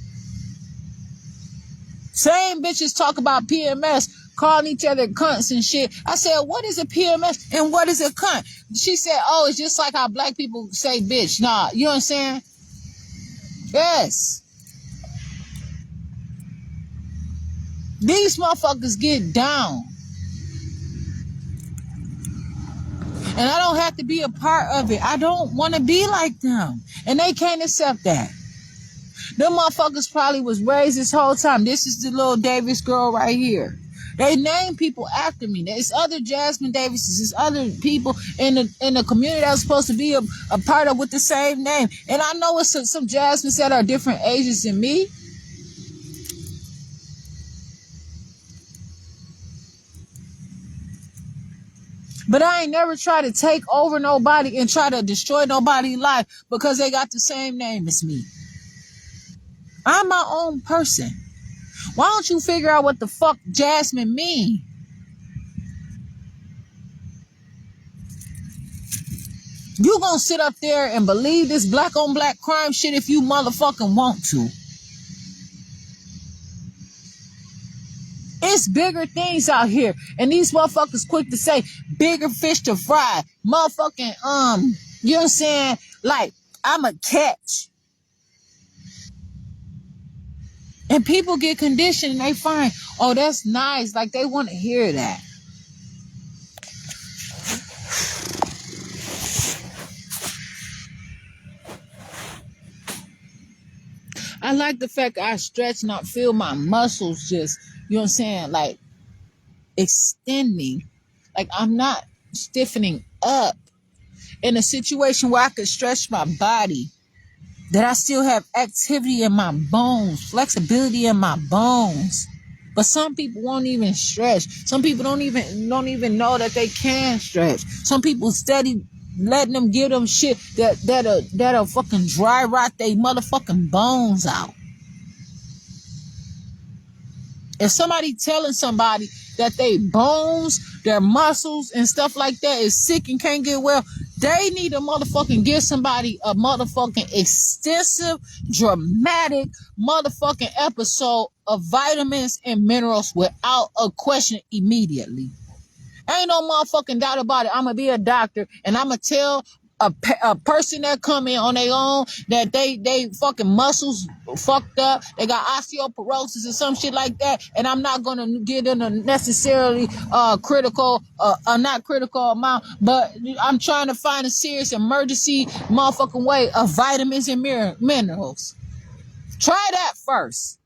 Same bitches talk about PMS, calling each other cunts and shit. I said, what is a PMS and what is a cunt? She said, oh, it's just like how black people say bitch. Nah, you know what I'm saying? Yes. These motherfuckers get down. And I don't have to be a part of it. I don't want to be like them. And they can't accept that. Them motherfuckers probably was raised this whole time. This is the little Davis girl right here. They name people after me. There's other Jasmine Davises. There's other people in the community that's supposed to be a part of with the same name. And I know it's some Jasmines that are different ages than me. But I ain't never try to take over nobody and try to destroy nobody's life because they got the same name as me. I'm my own person. Why don't you figure out what the fuck Jasmine mean? You gonna sit up there and believe this black on black crime shit if you motherfucking want to. It's bigger things out here. And these motherfuckers quick to say bigger fish to fry. Motherfucking, you know what I'm saying? Like, I'm a catch. And people get conditioned and they find, oh, that's nice. Like, they want to hear that. I like the fact that I stretch and I feel my muscles just, you know what I'm saying, like extending. Like I'm not stiffening up in a situation where I could stretch my body, that I still have activity in my bones, flexibility in my bones. But some people won't even stretch. Some people don't even know that they can stretch. Some people steady letting them give them shit that'll fucking dry rot they motherfucking bones out. If somebody telling somebody that they bones, their muscles and stuff like that is sick and can't get well, they need to motherfucking give somebody a motherfucking extensive, dramatic motherfucking episode of vitamins and minerals without a question immediately. Ain't no motherfucking doubt about it. I'm going to be a doctor and I'm going to tell a person that come in on their own that they fucking muscles fucked up. They got osteoporosis or some shit like that. And I'm not going to get in a necessarily not critical amount, but I'm trying to find a serious emergency motherfucking way of vitamins and minerals. Try that first.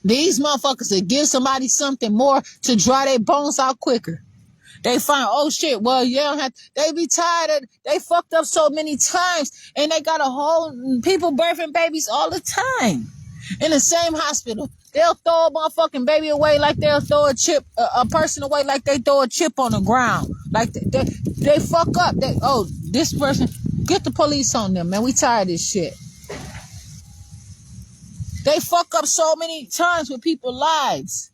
These motherfuckers that give somebody something more to dry their bones out quicker. They find, oh shit, well, you don't have, they be tired of, they fucked up so many times and they got a whole, people birthing babies all the time. In the same hospital, they'll throw a motherfucking baby away like they'll throw a person away like they throw a chip on the ground. Like they fuck up. This person, get the police on them, man. We tired of this shit. They fuck up so many times with people's lives.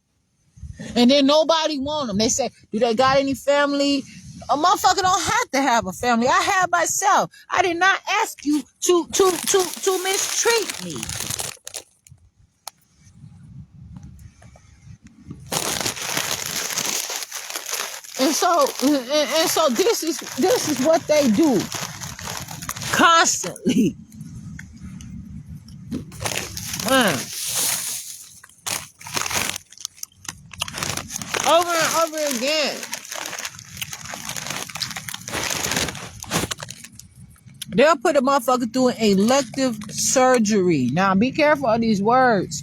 And then nobody want them. They say, do they got any family? A motherfucker don't have to have a family. I have myself. I did not ask you to mistreat me. And so this is what they do constantly. Man. Over and over again. They'll put a motherfucker through an elective surgery. Now, be careful of these words.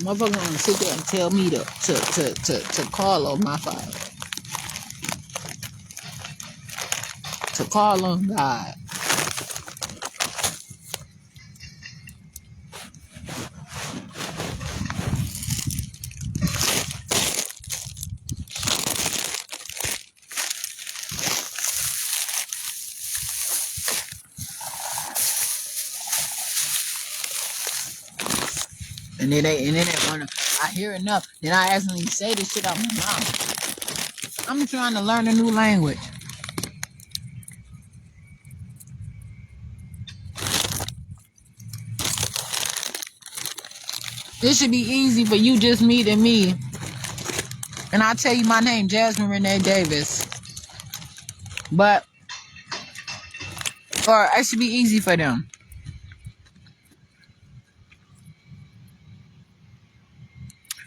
Motherfucker gonna sit there and tell me to call on my Father. To call on God. And then they wanna, I hear enough. Then I ask them to say this shit out my mouth. I'm trying to learn a new language. This should be easy for you just meeting me. And I'll tell you my name, Jasmine Renee Davis. Or it should be easy for them.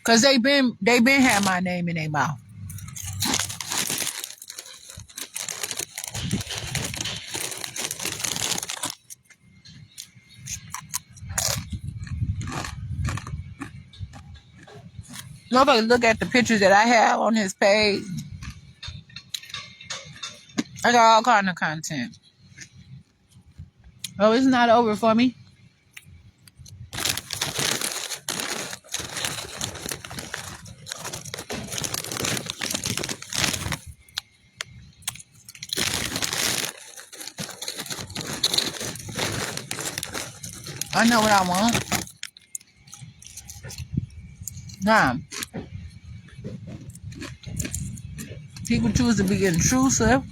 Cause they been had my name in their mouth. Nobody look at the pictures that I have on his page. I got all kind of content. Oh, it's not over for me. I know what I want. Nah. People choose to be intrusive.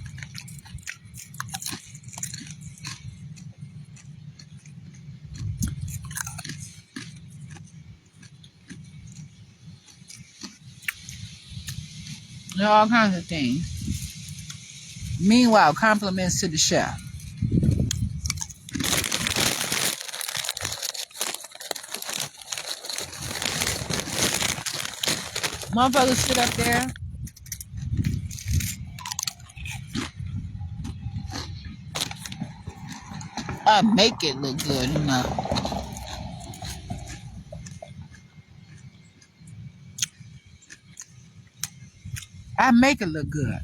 There are all kinds of things. Meanwhile, compliments to the chef. Motherfuckers sit up there. I make it look good enough. I make it look good.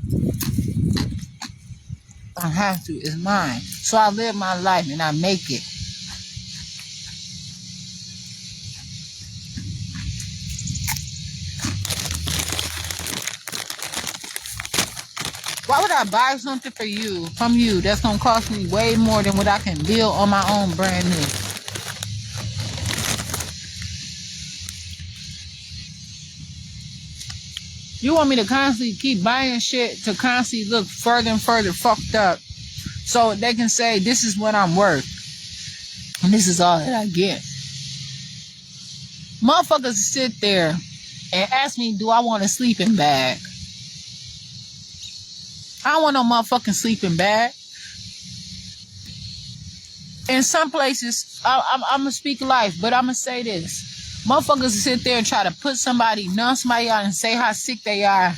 I have to. It's mine. So I live my life and I make it. Why would I buy something from you that's gonna cost me way more than what I can build on my own brand new? You want me to constantly keep buying shit to constantly look further and further fucked up so they can say this is what I'm worth and this is all that I get. Motherfuckers sit there and ask me, do I want a sleeping bag? I don't want no motherfucking sleeping bag. In some places, I'm going to speak life, but I'm going to say this. Motherfuckers sit there and try to put somebody, numb somebody out and say how sick they are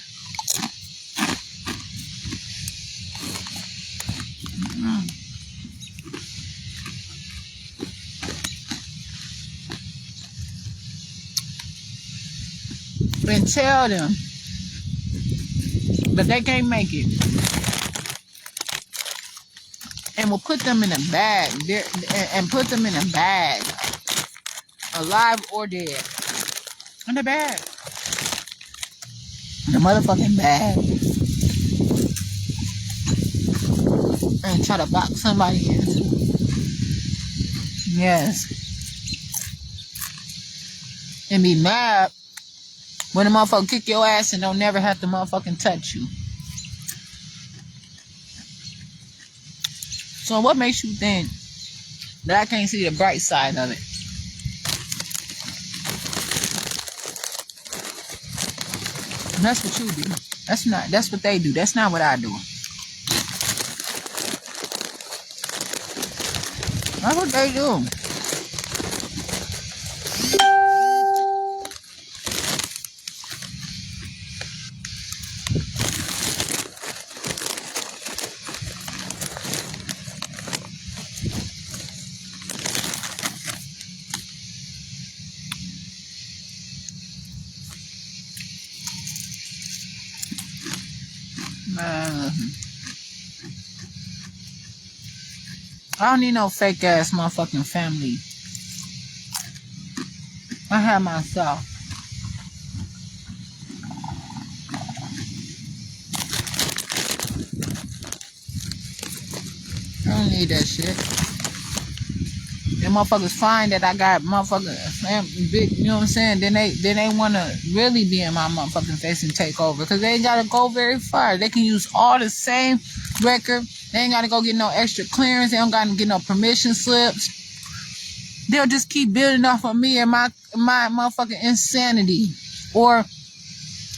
and tell them that they can't make it, and will put them in a bag and put them in a bag, alive or dead, in a bag, in a motherfucking bag, and try to box somebody in. Yes, and be mad when the motherfucker kick your ass and don't never have to motherfucking touch you. So what makes you think that I can't see the bright side of it? And that's what you do. That's what they do. That's not what I do. That's what they do. I don't need no fake ass motherfucking family. I have myself. I don't need that shit. And motherfuckers find that I got motherfucking big, you know what I'm saying? Then they wanna really be in my motherfucking face and take over. Cause they ain't gotta go very far. They can use all the same record. They ain't gotta go get no extra clearance. They don't gotta get no permission slips. They'll just keep building off of me and my motherfucking insanity. Or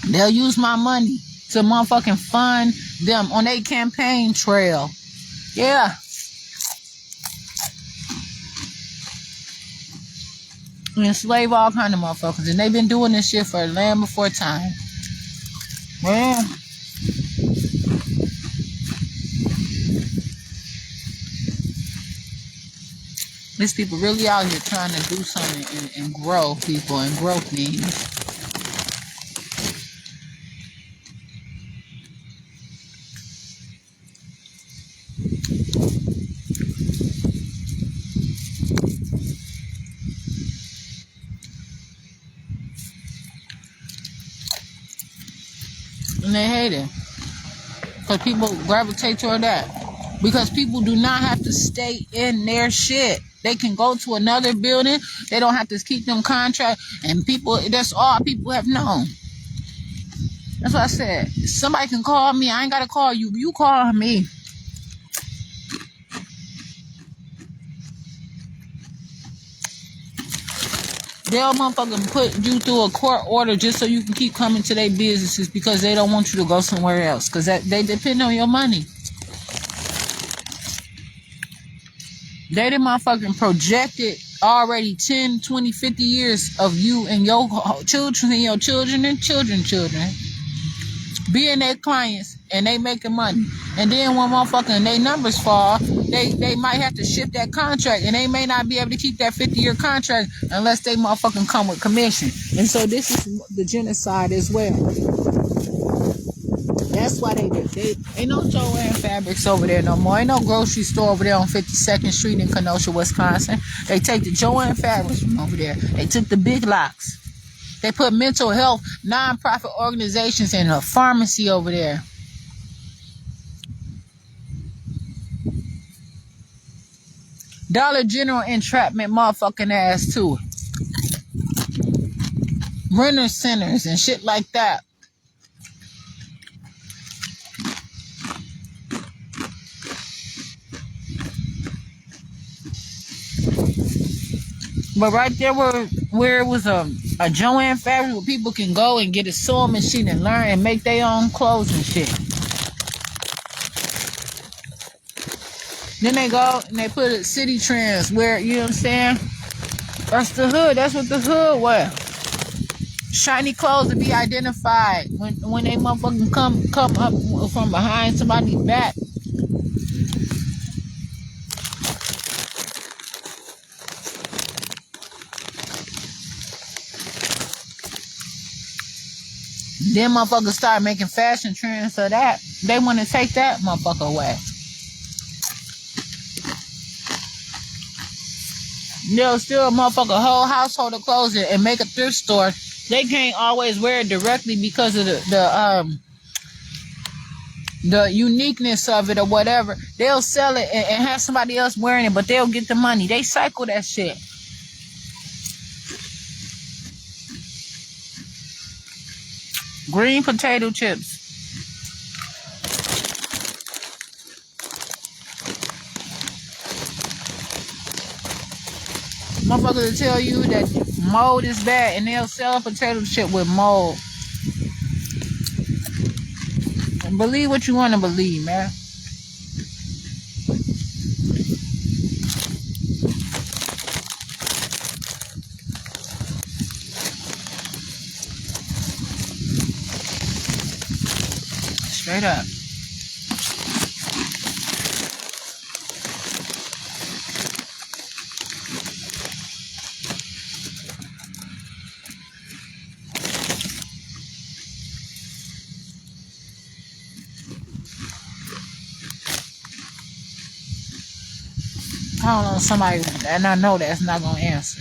they'll use my money to motherfucking fund them on their campaign trail. Yeah. We enslave all kind of motherfuckers. And they've been doing this shit for a land before time. Well, these people really out here trying to do something and grow people and grow things. And they hate it. Because people gravitate toward that. Because people do not have to stay in their shit. They can go to another building. They don't have to keep them contract. And people, that's all people have known. That's what I said. Somebody can call me. I ain't got to call you. You call me. They'll motherfucking put you through a court order just so you can keep coming to their businesses because they don't want you to go somewhere else. Because they depend on your money. They done motherfucking projected already 10, 20, 50 years of you and your children and your children and children being their clients, and they making money. And then when motherfucking they numbers fall, they might have to shift that contract, and they may not be able to keep that 50-year contract unless they motherfucking come with commission. And so this is the genocide as well. That's why they ain't no Joanne Fabrics over there no more. Ain't no grocery store over there on 52nd Street in Kenosha, Wisconsin. They take the Joanne Fabrics from over there. They took the Big Lots. They put mental health, non-profit organizations in a pharmacy over there. Dollar General entrapment motherfucking ass too. Renter centers and shit like that. But right there where it was a Joanne Fabric where people can go and get a sewing machine and learn and make their own clothes and shit. Then they go and they put it City Trends where, you know what I'm saying? That's the hood. That's what the hood was. Shiny clothes to be identified when they motherfucking come up from behind somebody's back. Then motherfuckers start making fashion trends, so that they want to take that motherfucker away. They'll steal a motherfucker whole household of clothes and make a thrift store. They can't always wear it directly because of the uniqueness of it or whatever. They'll sell it and have somebody else wearing it, but they'll get the money. They cycle that shit. Green potato chips. Motherfuckers will tell you that mold is bad and they'll sell a potato chip with mold. Believe what you want to believe, man. Straight up. I don't know somebody, and I know that's not gonna answer.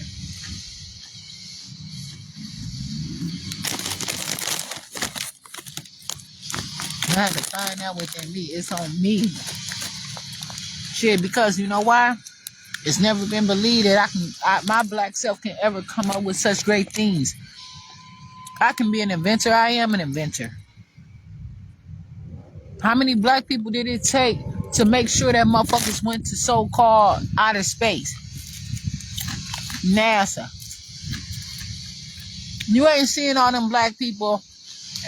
I have to find out within me. It's on me. Shit, because you know why? It's never been believed that my black self can ever come up with such great things. I can be an inventor. I am an inventor. How many black people did it take to make sure that motherfuckers went to so-called outer space? NASA. You ain't seeing all them black people.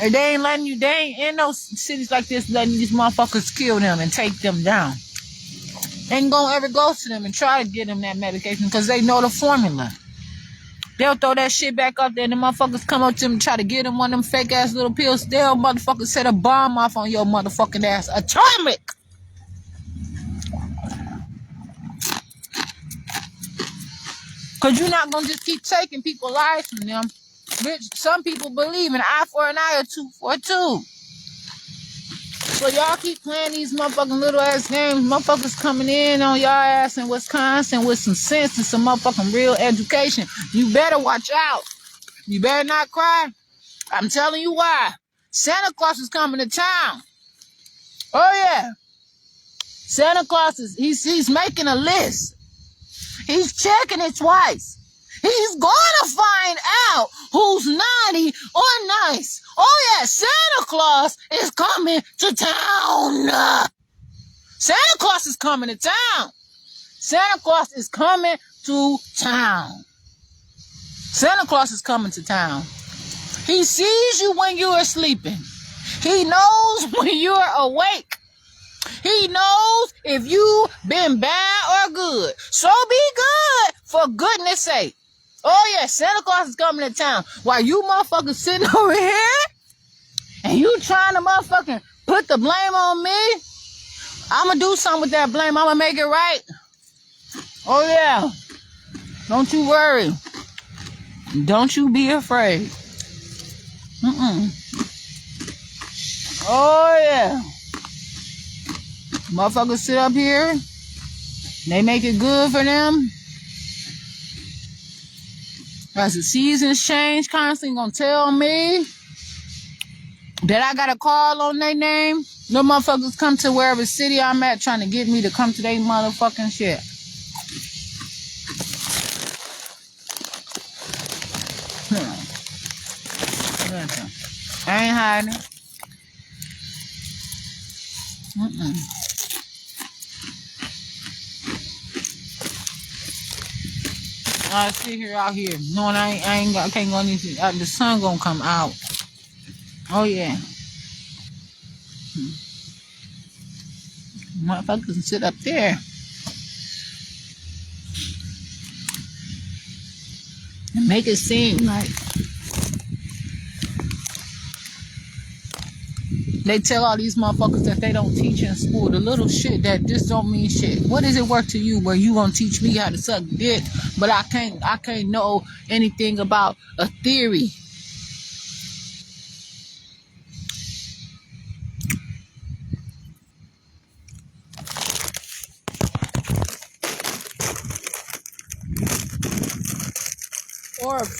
And they ain't letting you, they ain't in no cities like this letting these motherfuckers kill them and take them down. Ain't gonna ever go to them and try to get them that medication because they know the formula. They'll throw that shit back up there and the motherfuckers come up to them and try to get them one of them fake ass little pills. They'll motherfuckers set a bomb off on your motherfucking ass. Atomic! Cause you're not gonna just keep taking people's lives from them. Bitch, some people believe an eye for an eye or two for a two. So y'all keep playing these motherfucking little ass games. Motherfuckers coming in on y'all ass in Wisconsin with some sense and some motherfucking real education. You better watch out. You better not cry. I'm telling you why. Santa Claus is coming to town. Oh yeah. Santa Claus he's making a list. He's checking it twice. He's gonna find out who's naughty or nice. Oh yeah, Santa Claus is coming to town. Santa Claus is coming to town. Santa Claus is coming to town. Santa Claus is coming to town. He sees you when you are sleeping. He knows when you're awake. He knows if you been bad or good. So be good for goodness sake. Oh yeah, Santa Claus is coming to town. While you motherfuckers sitting over here and you trying to motherfucking put the blame on me, I'ma do something with that blame. I'ma make it right. Oh yeah. Don't you worry. Don't you be afraid. Oh yeah. Motherfuckers sit up here. They make it good for them. As the seasons change, constantly gonna tell me that I got a call on their name. No motherfuckers come to wherever city I'm at trying to get me to come to their motherfucking shit. I ain't hiding. I sit here out here knowing I can't go anything. The sun gonna come out. Oh yeah. Motherfuckers can sit up there and make it seem like they tell all these motherfuckers that they don't teach in school. The little shit that just don't mean shit. What is it worth to you where you gonna teach me how to suck dick, but I can't know anything about a theory?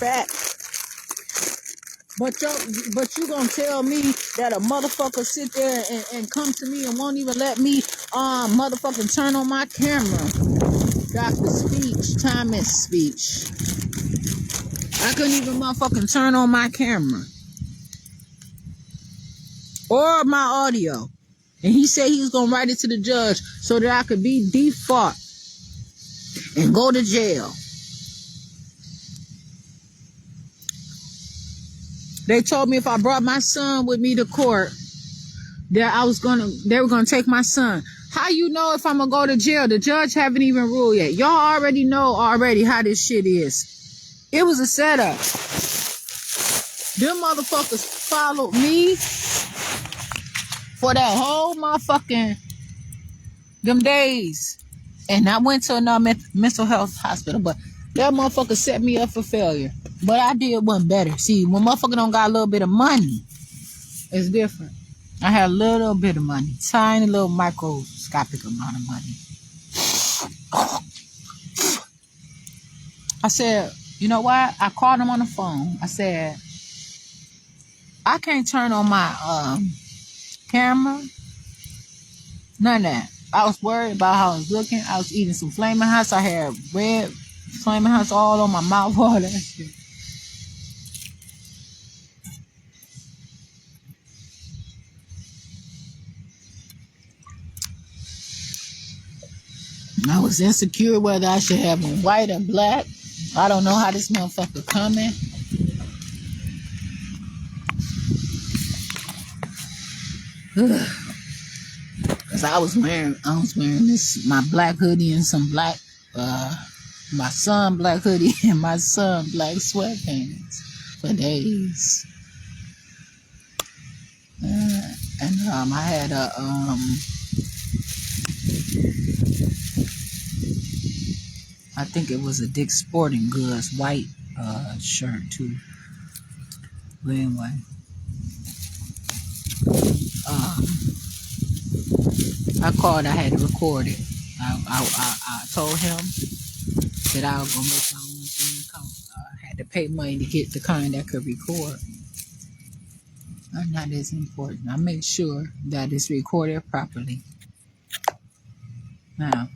fact. But you gonna tell me that a motherfucker sit there and come to me and won't even let me motherfucking turn on my camera. Dr. Speech, time is speech. I couldn't even motherfucking turn on my camera. Or my audio. And he said he was gonna write it to the judge so that I could be default and go to jail. They told me if I brought my son with me to court, that they were gonna take my son. How you know if I'm gonna go to jail? The judge haven't even ruled yet. Y'all already know how this shit is. It was a setup. Them motherfuckers followed me for that whole motherfucking them days. And I went to another mental health hospital, but that motherfucker set me up for failure. But I did one better. See, when motherfucker don't got a little bit of money, it's different. I had a little bit of money. Tiny little microscopic amount of money. I said, you know what? I called him on the phone. I said, I can't turn on my camera. None of that. I was worried about how I was looking. I was eating some Flaming Hots. I had red Flaming Hots all on my mouth. All that shit. I was insecure whether I should have them white or black. I don't know how this motherfucker coming. Cause I was wearing this my black hoodie and some black my son black hoodie and my son black sweatpants for days. And I had a I think it was a Dick's Sporting Goods white shirt too. But anyway, I called. I had to record it. I told him that I was gonna make my own thing account. I had to pay money to get the kind that could record. Not as important. I make sure that it's recorded properly. Now,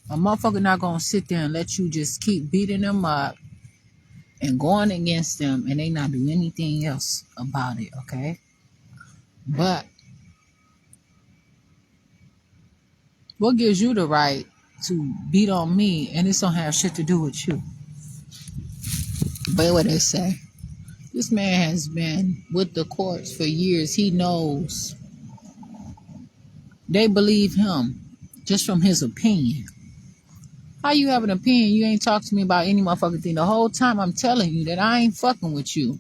a motherfucker not gonna sit there and let you just keep beating them up and going against them and they not do anything else about it, okay? But what gives you the right to beat on me and this don't have shit to do with you? But what they say, this man has been with the courts for years. He knows. They believe him just from his opinion. How you have an opinion? You ain't talked to me about any motherfucking thing. The whole time I'm telling you that I ain't fucking with you.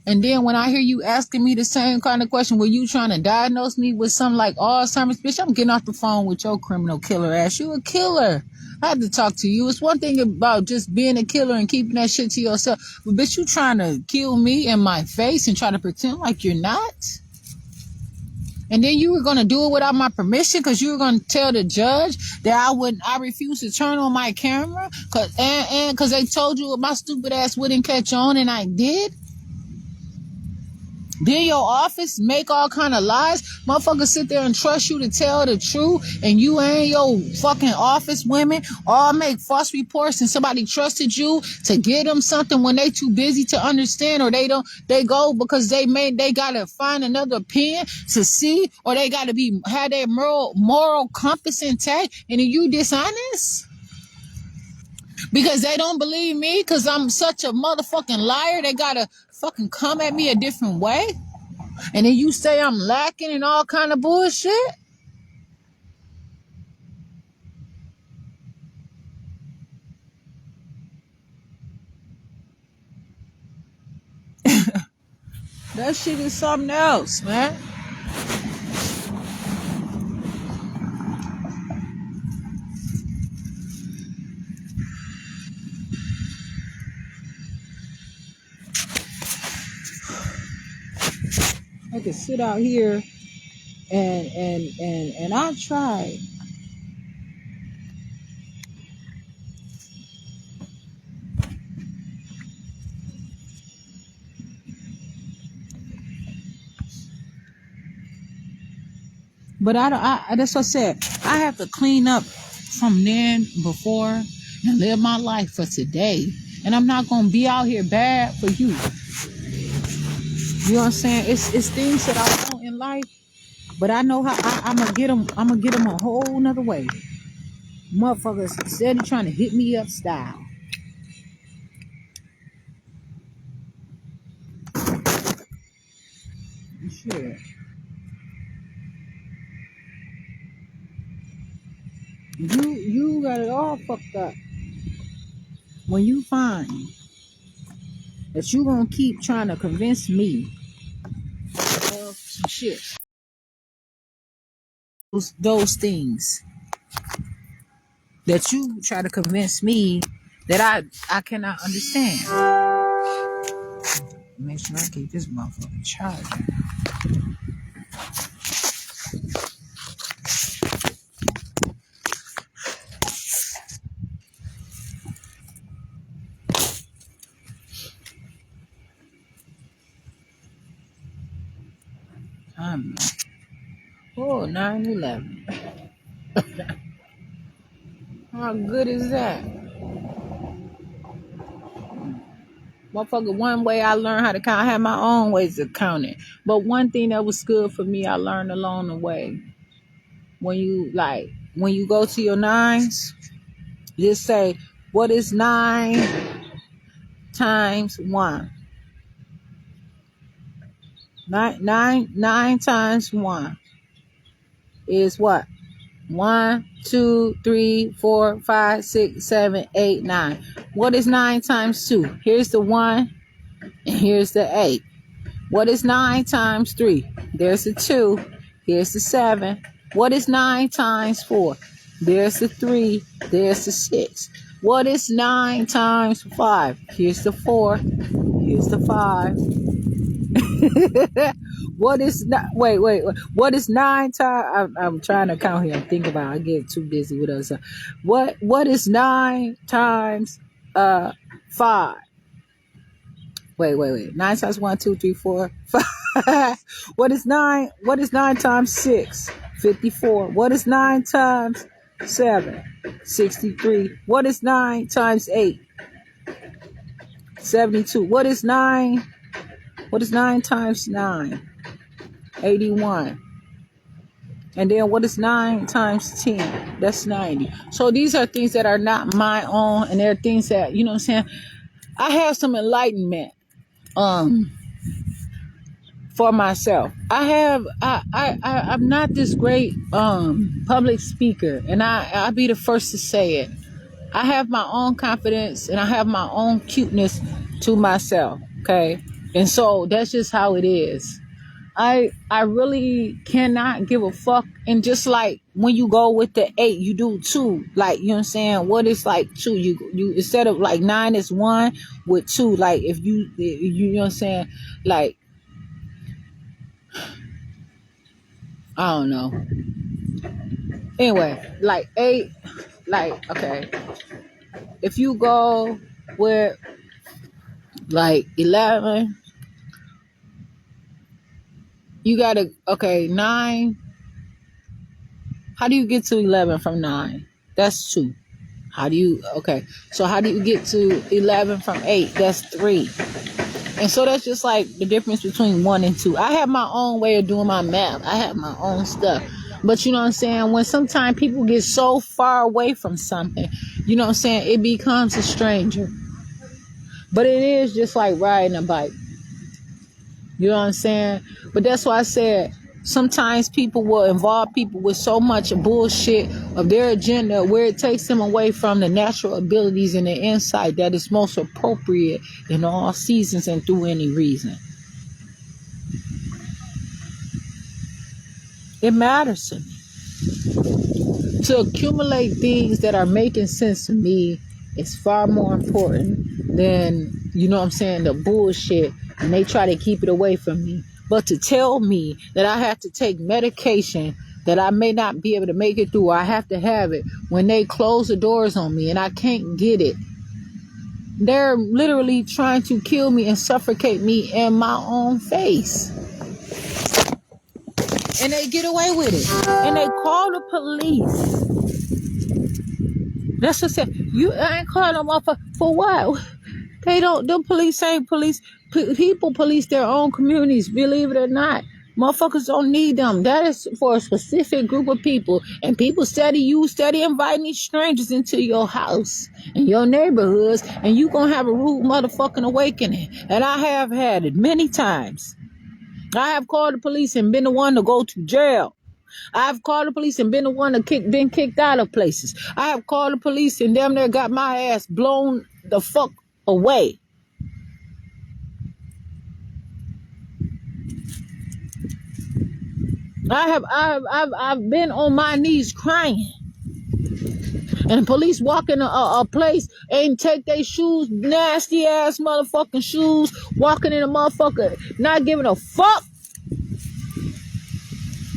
And then when I hear you asking me the same kind of question, were you trying to diagnose me with something like Alzheimer's? Bitch, I'm getting off the phone with your criminal killer ass. You a killer. I had to talk to you. It's one thing about just being a killer and keeping that shit to yourself. But bitch, you trying to kill me in my face and try to pretend like you're not? And then you were going to do it without my permission because you were going to tell the judge that I refuse to turn on my camera because they told you my stupid ass wouldn't catch on and I did. Then your office make all kind of lies. Motherfuckers sit there and trust you to tell the truth and you and your fucking office women all make false reports and somebody trusted you to give them something when they too busy to understand or they go because they gotta find another opinion to see or they gotta have their moral compass intact and then you dishonest? Because they don't believe me because I'm such a motherfucking liar, they gotta fucking come at me a different way. And then you say I'm lacking and all kind of bullshit. That shit is something else, man. I could sit out here and I tried. But I don't. That's what I said. I have to clean up from then before and live my life for today. And I'm not gonna be out here bad for you. You know what I'm saying? It's things that I want in life, but I know how I'm gonna get them. I'm gonna get them a whole nother way. Motherfuckers steady trying to hit me up style. Shit. You got it all fucked up when you find that you gonna keep trying to convince me of some shit. Those things that you try to convince me that I cannot understand. Make sure I keep this motherfucking charger. Oh, 9/11. How good is that? Motherfucker, one way I learned how to count. I had my own ways of counting. But one thing that was good for me, I learned along the way. When you go to your nines, just say, what is 9 times 1? 9 times 1 is what? 1, 2, 3, 4, 5, 6, 7, 8, 9. What is 9 times 2? Here's the 1 and here's the 8. What is 9 times 3? There's the 2. Here's the 7. What is 9 times 4? There's the 3. There's the 6. What is 9 times 5? Here's the 4. Here's the 5. What is wait? What is 9 times? I'm trying to count here. I'm thinking about it. I get too busy with us. What is 9 times 5? Wait. 9 times 1, 2, 3, 4, 5. What is 9? What is 9 times 6? 54. What is 9 times 7? 63. What is 9 times 8? 72. What is 9? What is 9 times 9? 81. And then what is 9 times 10? That's 90. So these are things that are not my own, and they're things that, you know what I'm saying? I have some enlightenment for myself. I'm not this great public speaker, and I'll be the first to say it. I have my own confidence and I have my own cuteness to myself, okay? And so that's just how it is. I really cannot give a fuck. And just like when you go with the 8, you do 2. Like, you know what I'm saying? What is like 2? You instead of like 9 is 1 with 2. Like if you know what I'm saying? Like, I don't know. Anyway, like 8, like, okay. If you go with like 11, you gotta, okay, 9. How do you get to 11 from 9? That's 2. How do you get to 11 from 8? That's 3. And so that's just like the difference between 1 and 2. I have my own way of doing my math. I have my own stuff. But you know what I'm saying? When sometimes people get so far away from something, you know what I'm saying? It becomes a stranger. But it is just like riding a bike. You know what I'm saying? But that's why I said sometimes people will involve people with so much bullshit of their agenda where it takes them away from the natural abilities and the insight that is most appropriate in all seasons and through any reason. It matters to me. To accumulate things that are making sense to me is far more important than, you know what I'm saying, the bullshit. And they try to keep it away from me. But to tell me that I have to take medication that I may not be able to make it through, or I have to have it when they close the doors on me and I can't get it. They're literally trying to kill me and suffocate me in my own face. and they get away with it. And they call the police. That's what I said. I ain't calling them off for what? They don't, them police ain't police. People police their own communities, believe it or not. Motherfuckers don't need them. That is for a specific group of people. And people steady inviting these strangers into your house and your neighborhoods, and you gonna have a rude motherfucking awakening. And I have had it many times. I have called the police and been the one to go to jail. I've called the police and been the one to been kicked out of places. I have called the police and damn near got my ass blown the fuck away. I've been on my knees crying. And police walk in a place and take their shoes, nasty ass motherfucking shoes, walking in a motherfucker, not giving a fuck.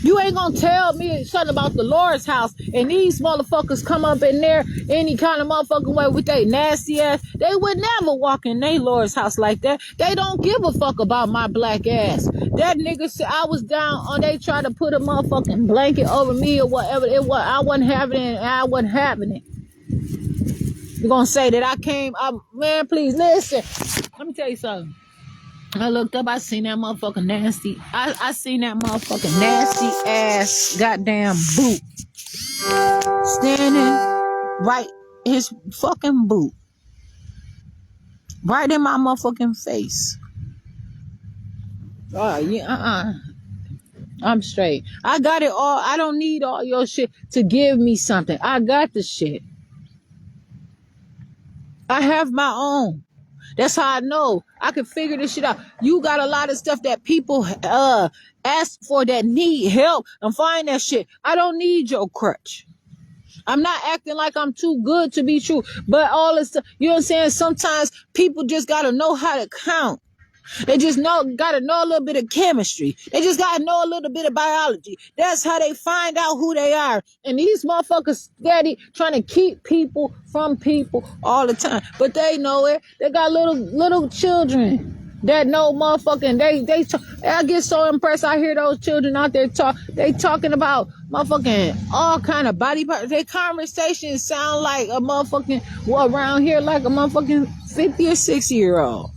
You ain't gonna tell me something about the Lord's house and these motherfuckers come up in there any kind of motherfucking way with they nasty ass. They would never walk in their Lord's house like that. They don't give a fuck about my black ass. That nigga said I was down or they tried to put a motherfucking blanket over me or whatever it was. I wasn't having it and I wasn't having it. You're gonna say that I came up, man, please listen. Let me tell you something. I looked up, I seen that motherfucking nasty. I seen that motherfucking nasty ass goddamn boot. Standing right, his fucking boot. Right in my motherfucking face. Oh, yeah, I'm straight. I got it all. I don't need all your shit to give me something. I got the shit. I have my own. That's how I know. I can figure this shit out. You got a lot of stuff that people ask for that need help and find that shit. I don't need your crutch. I'm not acting like I'm too good to be true. But all this stuff, you know what I'm saying? Sometimes people just got to know how to count. They just got to know a little bit of chemistry. They just got to know a little bit of biology. That's how they find out who they are. And these motherfuckers steady trying to keep people from people all the time. But they know it. They got little children that know motherfucking. I get so impressed. I hear those children out there talking about motherfucking all kind of body parts. Their conversations sound like a motherfucking, around here like a motherfucking 50 or 60-year-old.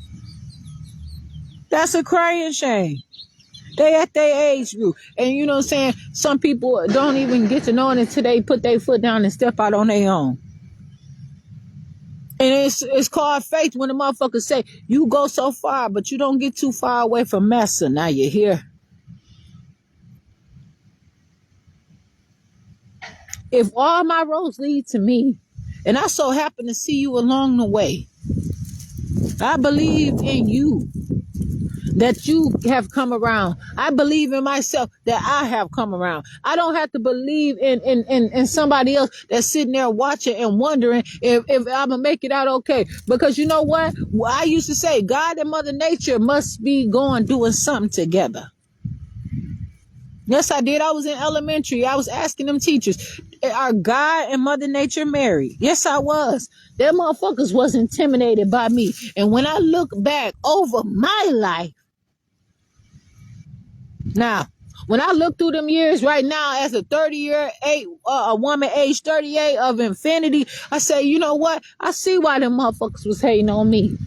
That's a crying shame. They at their age group. And you know what I'm saying? Some people don't even get to know it until they put their foot down and step out on their own. And it's called faith when the motherfuckers say, you go so far, but you don't get too far away from Massa. Now you're here. If all my roads lead to me, and I so happen to see you along the way, I believe in you. That you have come around. I believe in myself that I have come around. I don't have to believe in somebody else that's sitting there watching and wondering if I'm gonna make it out okay. Because you know what? I used to say God and Mother Nature must be doing something together. Yes, I did. I was in elementary. I was asking them teachers, are God and Mother Nature married? Yes, I was. Them motherfuckers was intimidated by me. And when I look back over my life, now, when I look through them years right now as a a woman age 38 of infinity, I say, you know what? I see why them motherfuckers was hating on me.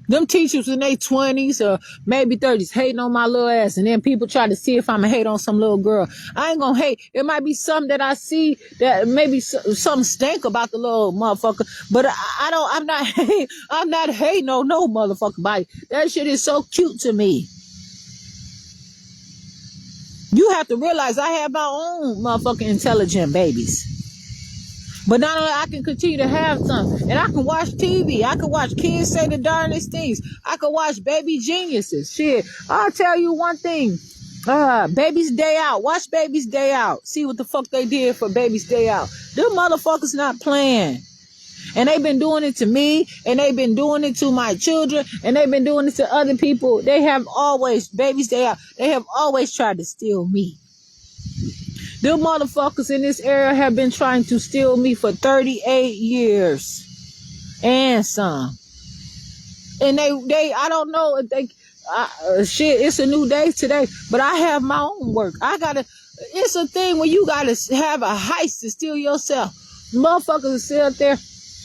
Them teachers in their 20s or maybe 30s hating on my little ass, and then people try to see if I'm going to hate on some little girl. I ain't going to hate. It might be something that I see that maybe something stink about the little motherfucker, but I'm not hating on no motherfucking body. That shit is so cute to me. You have to realize I have my own motherfucking intelligent babies. But not only I can continue to have some, and I can watch TV. I can watch kids say the darndest things. I can watch baby geniuses. Shit, I'll tell you one thing. Baby's Day Out. Watch Baby's Day Out. See what the fuck they did for Baby's Day Out. Them motherfuckers not playing. And they've been doing it to me, and they've been doing it to my children, and they've been doing it to other people. They have always, Baby's Day Out, they have always tried to steal me. Them motherfuckers in this area have been trying to steal me for 38 years and some. And they I don't know if they, shit, it's a new day today, but I have my own work. It's a thing where you gotta have a heist to steal yourself. Motherfuckers sit up there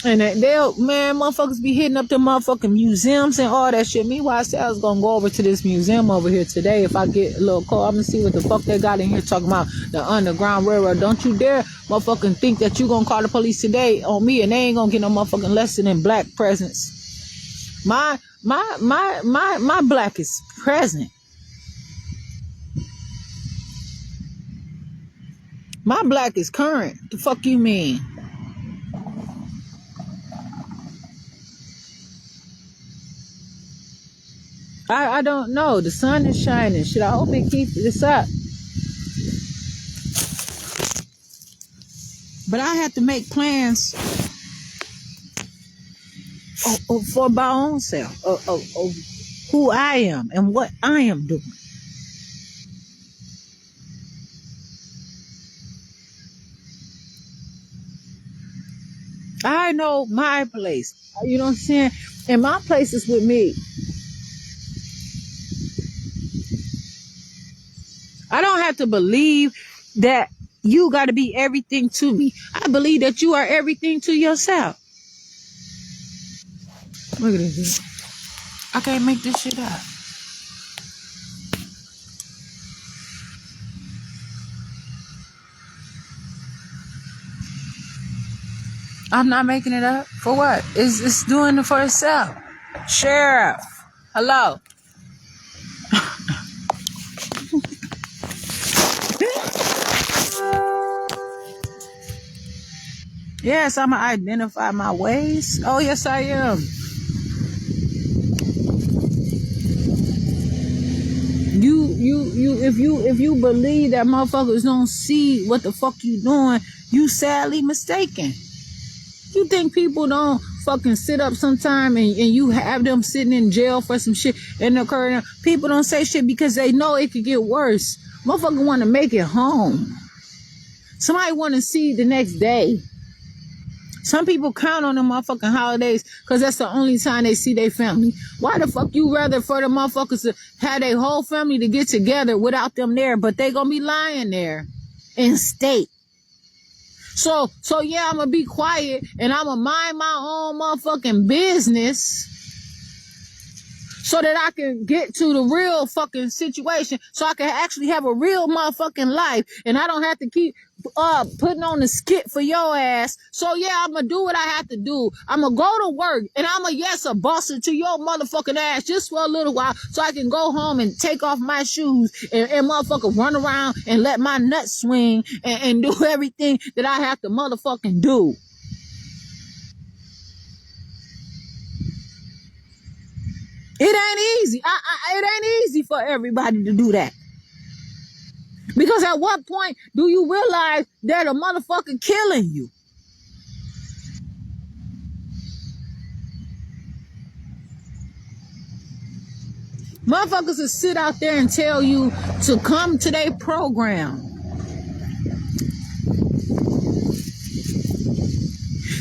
and motherfuckers be hitting up the motherfucking museums and all that shit. Meanwhile, I said I was gonna go over to this museum over here today. If I get a little call, I'm gonna see what the fuck they got in here talking about the Underground Railroad. Don't you dare motherfucking think that you gonna call the police today on me and they ain't gonna get no motherfucking lesson in black presence. My black is present. My black is current. The fuck you mean? I don't know. The sun is shining. Shit, I hope it keeps this up. But I have to make plans for my own self of who I am and what I am doing. I know my place. You know what I'm saying? And my place is with me. I don't have to believe that you got to be everything to me. I believe that you are everything to yourself. Look at this. I can't make this shit up. I'm not making it up. For what? It's doing it for itself. Sheriff. Hello. Yes, I'm gonna identify my ways. Oh, yes, I am. If you believe that motherfuckers don't see what the fuck you doing, you sadly mistaken. You think people don't fucking sit up sometime and you have them sitting in jail for some shit and occurring? People don't say shit because they know it could get worse. Motherfucker want to make it home. Somebody want to see the next day. Some people count on the motherfucking holidays because that's the only time they see their family. Why the fuck you rather for the motherfuckers to have their whole family to get together without them there, but they gonna be lying there in state? So yeah, I'm gonna be quiet and I'm gonna mind my own motherfucking business so that I can get to the real fucking situation, so I can actually have a real motherfucking life and I don't have to keep putting on the skit for your ass. So yeah, I'm gonna do what I have to do. I'm gonna go to work and I'm a boss it to your motherfucking ass just for a little while so I can go home and take off my shoes and motherfucker run around and let my nuts swing and do everything that I have to motherfucking do. It ain't easy. It ain't easy for everybody to do that. Because at what point do you realize that a motherfucker killing you? Motherfuckers will sit out there and tell you to come to their program.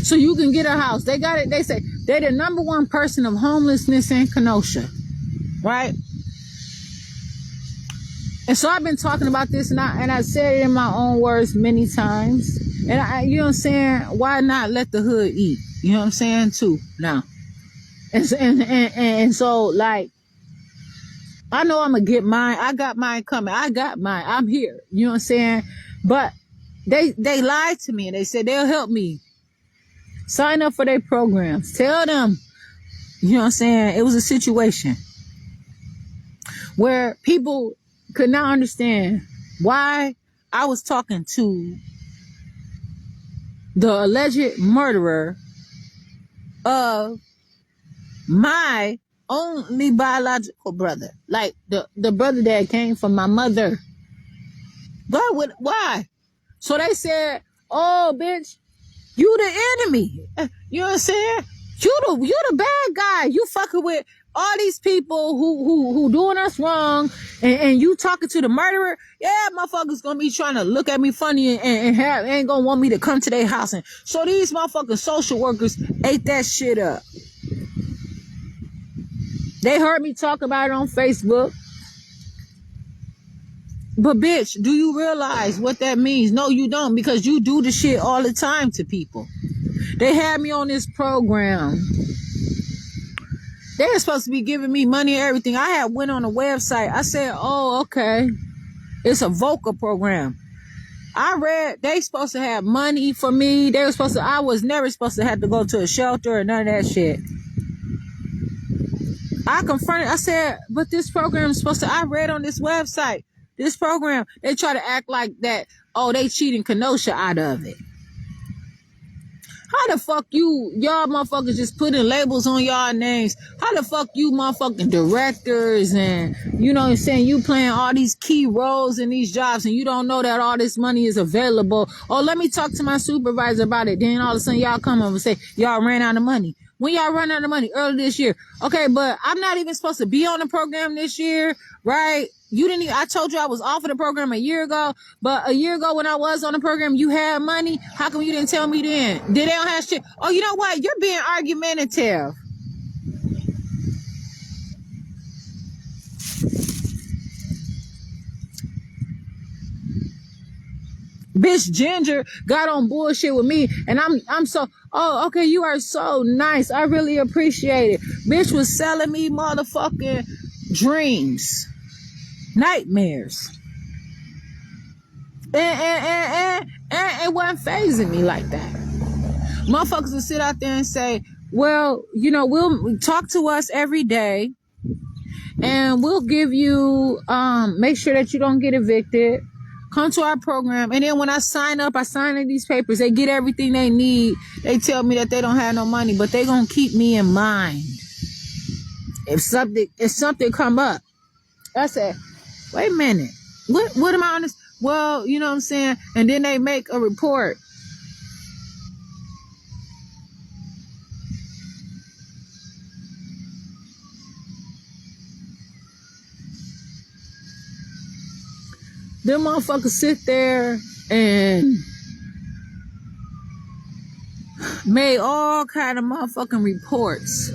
So you can get a house. They got it. They say they're the number one person of homelessness in Kenosha. Right? And so I've been talking about this and I said it in my own words many times. And you know what I'm saying? Why not let the hood eat? You know what I'm saying? Too now. And so like, I know I'm gonna get mine. I got mine coming. I got mine. I'm here. You know what I'm saying? But they lied to me and they said they'll help me. Sign up for their programs. Tell them, you know what I'm saying? It was a situation where people could not understand why I was talking to the alleged murderer of my only biological brother. Like the brother that came from my mother. Why? So they said, oh, bitch, you the enemy. You know what I'm saying? You the bad guy. You fucking with all these people who doing us wrong, and you talking to the murderer. Yeah, motherfuckers gonna be trying to look at me funny and ain't gonna want me to come to their house. And so these motherfucking social workers ate that shit up. They heard me talk about it on Facebook. But bitch, do you realize what that means? No, you don't, because you do the shit all the time to people. They had me on this program. They were supposed to be giving me money and everything. I had went on a website. I said, oh, okay. It's a vocal program. I read they supposed to have money for me. They were supposed to, I was never supposed to have to go to a shelter or none of that shit. I confronted, I said, but this program is supposed to, I read on this website, this program, they try to act like that, oh, they cheating Kenosha out of it. How the fuck y'all motherfuckers just putting labels on y'all names? How the fuck you motherfucking directors and, you know what I'm saying, you playing all these key roles in these jobs and you don't know that all this money is available? Oh, let me talk to my supervisor about it. Then all of a sudden y'all come up and say, y'all ran out of money. When y'all run out of money? Early this year. Okay, but I'm not even supposed to be on the program this year, right? You didn't even, I told you I was off of the program a year ago, but a year ago when I was on the program, you had money. How come you didn't tell me then? They don't have shit. Oh, you know what? You're being argumentative. Bitch Ginger got on bullshit with me and I'm so, oh, okay, you are so nice. I really appreciate it. Bitch was selling me motherfucking dreams. Nightmares. And it wasn't phasing me like that. Motherfuckers would sit out there and say, well, you know, we'll talk to us every day and we'll give you, make sure that you don't get evicted. Come to our program. And then when I sign up, I sign in these papers. They get everything they need. They tell me that they don't have no money, but they gonna keep me in mind. If something come up. I said, wait a minute. What am I on this? Well, you know what I'm saying? And then they make a report. Them motherfuckers sit there and made all kind of motherfucking reports.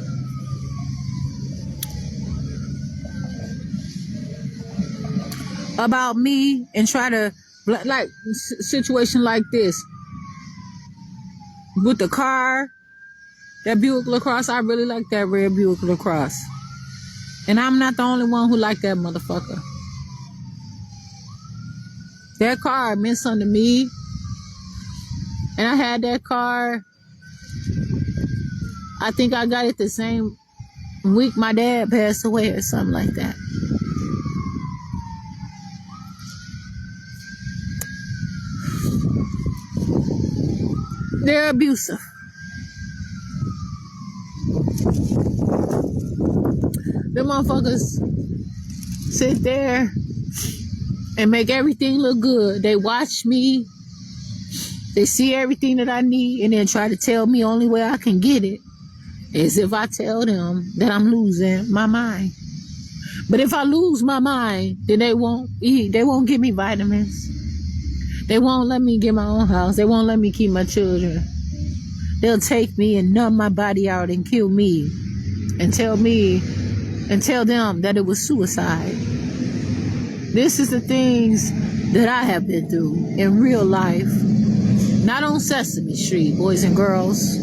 About me and try to, like, situation like this. With the car, that Buick LaCrosse, I really like that red Buick LaCrosse. And I'm not the only one who like that motherfucker. That car meant something to me. And I had that car. I think I got it the same week my dad passed away or something like that. They're abusive. The motherfuckers sit there and make everything look good. They watch me. They see everything that I need and then try to tell me only way I can get it is if I tell them that I'm losing my mind. But if I lose my mind, then they won't eat. They won't give me vitamins. They won't let me get my own house. They won't let me keep my children. They'll take me and numb my body out and kill me and tell them that it was suicide. This is the things that I have been through in real life. Not on Sesame Street, boys and girls,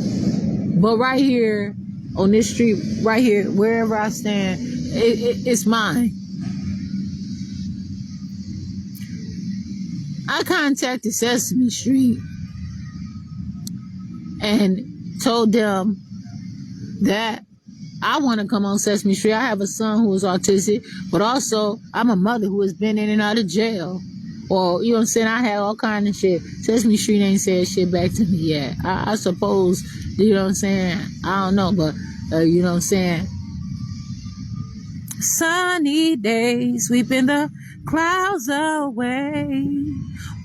but right here on this street, right here, wherever I stand, it's mine. I contacted Sesame Street and told them that I want to come on Sesame Street. I have a son who is autistic, but also I'm a mother who has been in and out of jail. Or, you know what I'm saying, I had all kind of shit. Sesame Street ain't said shit back to me yet. I suppose, you know what I'm saying, I don't know, but, you know what I'm saying. Sunny days, sweeping the clouds away,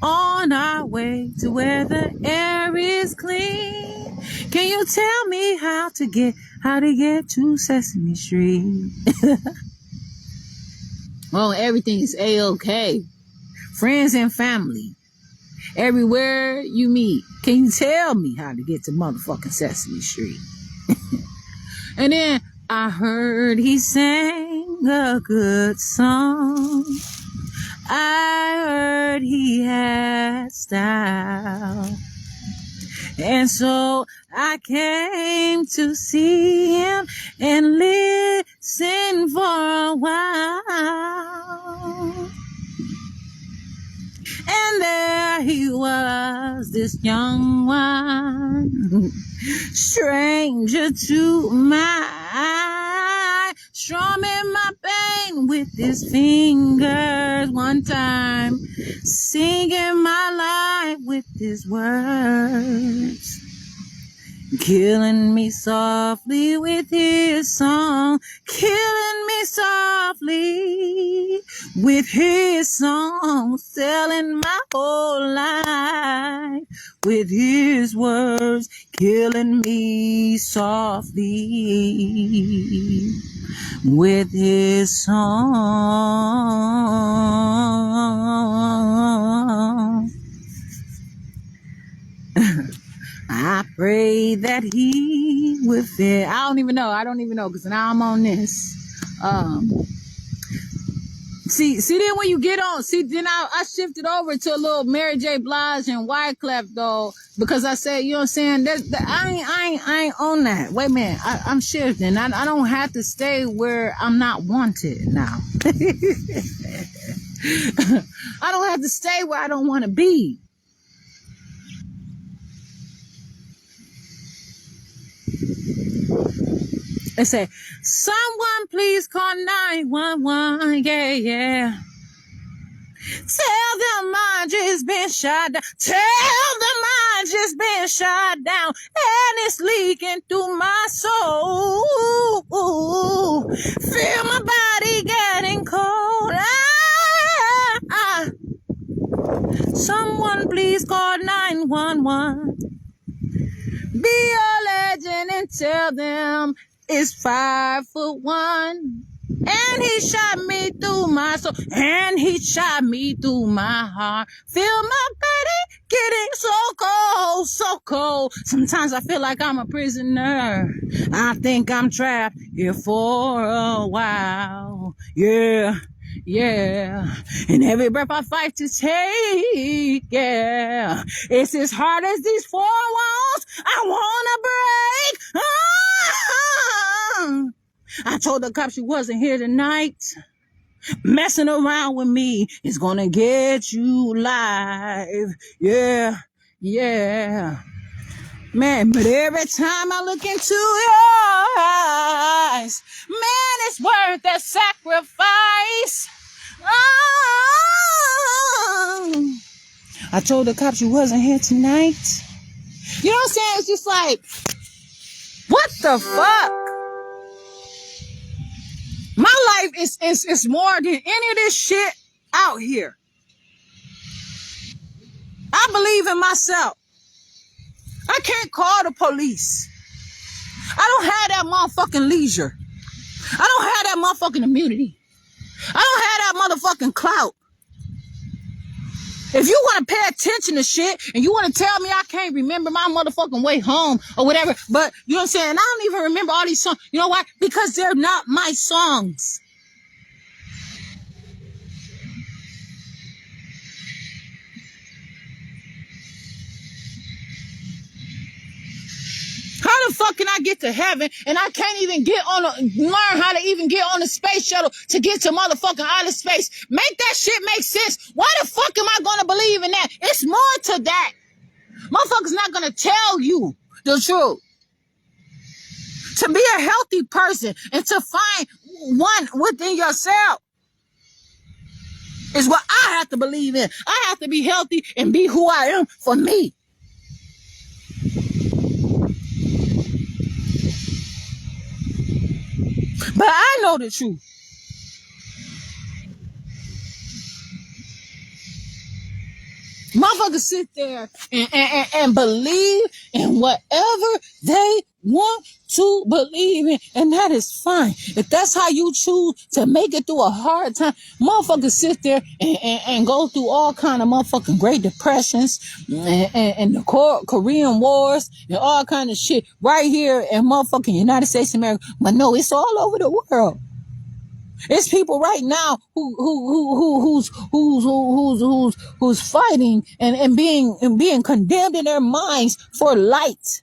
on our way to where the air is clean. Can you tell me how to get to Sesame Street? Oh, everything is A-okay. Friends and family. Everywhere you meet. Can you tell me how to get to motherfucking Sesame Street? And then I heard he sang a good song. I heard he had style. And so I came to see him and listen for a while. And there he was, this young one, stranger to my eye, strumming my pain with his fingers one time, singing my life with his words, killing me softly with his song, killing me softly with his song, selling my whole life with his words, killing me softly with his song. I pray that he would fit. I don't even know, because now I'm on this. See, then when you get on, then I shifted over to a little Mary J. Blige and Wyclef though, because I said, you know what I'm saying? I ain't on that. Wait a minute, I'm shifting. I don't have to stay where I'm not wanted now. I don't have to stay where I don't want to be. They say, someone please call 911, yeah. Tell them I just been shot down. Tell them I just been shot down. And it's leaking through my soul. Feel my body getting cold. Someone please call 911. Be a legend and tell them it's 5'1", and he shot me through my soul, and he shot me through my heart. Feel my body getting so cold, so cold. Sometimes I feel like I'm a prisoner. I think I'm trapped here for a while. Yeah. And every breath I fight to take, yeah. It's as hard as these four walls I wanna break. I told the cops she wasn't here tonight. Messing around with me is gonna get you live. Yeah. Man, but every time I look into your eyes, man, it's worth that sacrifice. Oh. I told the cops you wasn't here tonight. You know what I'm saying? It's just like, what the fuck? My life is more than any of this shit out here. I believe in myself. I can't call the police. I don't have that motherfucking leisure. I don't have that motherfucking immunity. I don't have that motherfucking clout. If you want to pay attention to shit and you want to tell me I can't remember my motherfucking way home or whatever, but you know what I'm saying? I don't even remember all these songs. You know why? Because they're not my songs. How the fuck can I get to heaven and I can't even learn how to even get on the space shuttle to get to motherfucking outer space? Make that shit make sense. Why the fuck am I gonna believe in that? It's more to that. Motherfuckers not gonna tell you the truth. To be a healthy person and to find one within yourself is what I have to believe in. I have to be healthy and be who I am for me. But I know the truth. Motherfuckers sit there and believe in whatever they want to believe in, and that is fine. If that's how you choose to make it through a hard time, motherfuckers sit there and go through all kind of motherfucking Great Depressions and the Korean Wars and all kind of shit right here in motherfucking United States of America. But no, it's all over the world. It's people right now who's fighting and being condemned in their minds for light.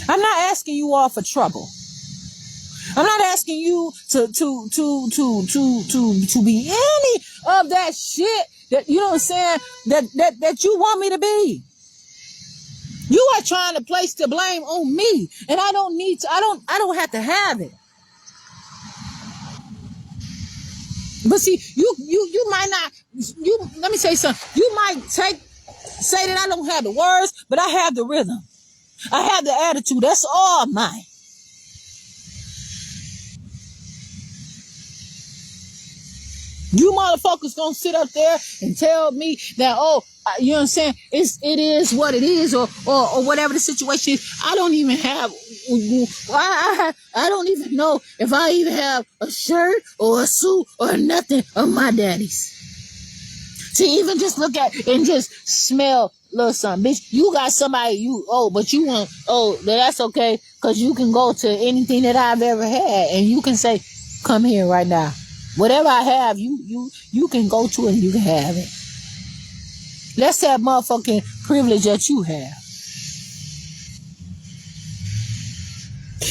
I'm not asking you all for trouble. I'm not asking you to be any of that shit that, you know what I'm saying, that you want me to be. You are trying to place the blame on me, and I don't need to. I don't have to have it. But see, you might not. Let me say something. You might say that I don't have the words, but I have the rhythm. I have the attitude. That's all mine. You motherfuckers gonna sit up there and tell me that, oh, you know what I'm saying? It is what it is, or whatever the situation is. I don't even have. I don't even know if I even have a shirt or a suit or nothing of my daddy's. To even just look at and just smell little something, bitch. You got somebody but you want, that's okay, cause you can go to anything that I've ever had and you can say, come here right now. Whatever I have, you can go to it and you can have it. That's that motherfucking privilege that you have.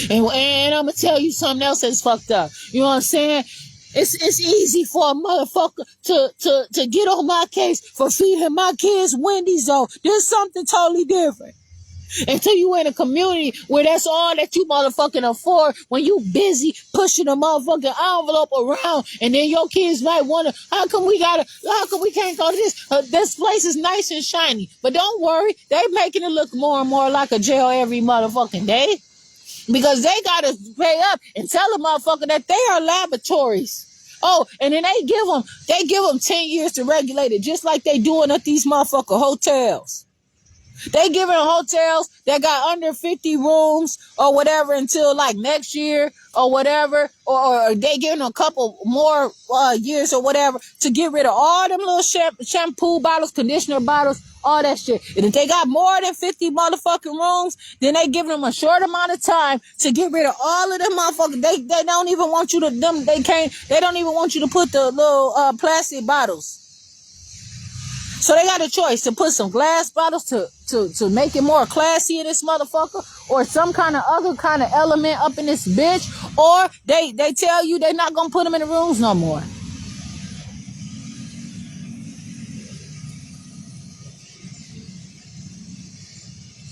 And I'm gonna tell you something else that's fucked up. You know what I'm saying? It's easy for a motherfucker to get on my case for feeding my kids Wendy's though. There's something totally different. Until you in a community where that's all that you motherfucking afford, when you busy pushing a motherfucking envelope around, and then your kids might wonder, how come we can't go to this? This place is nice and shiny. But don't worry, they making it look more and more like a jail every motherfucking day. Because they gotta pay up and tell the motherfucker that they are laboratories. Oh, and then they give them 10 years to regulate it, just like they doing at these motherfucker hotels. They giving hotels that got under 50 rooms or whatever until like next year or whatever, or they giving a couple more years or whatever to get rid of all them little shampoo bottles, conditioner bottles, all that shit. And if they got more than 50 motherfucking rooms, then they giving them a short amount of time to get rid of all of them motherfuckers. They don't even want you to they don't even want you to put the little plastic bottles. So they got a choice to put some glass bottles to make it more classy in this motherfucker, or some kind of other kind of element up in this bitch, or they tell you they're not gonna put them in the rooms no more.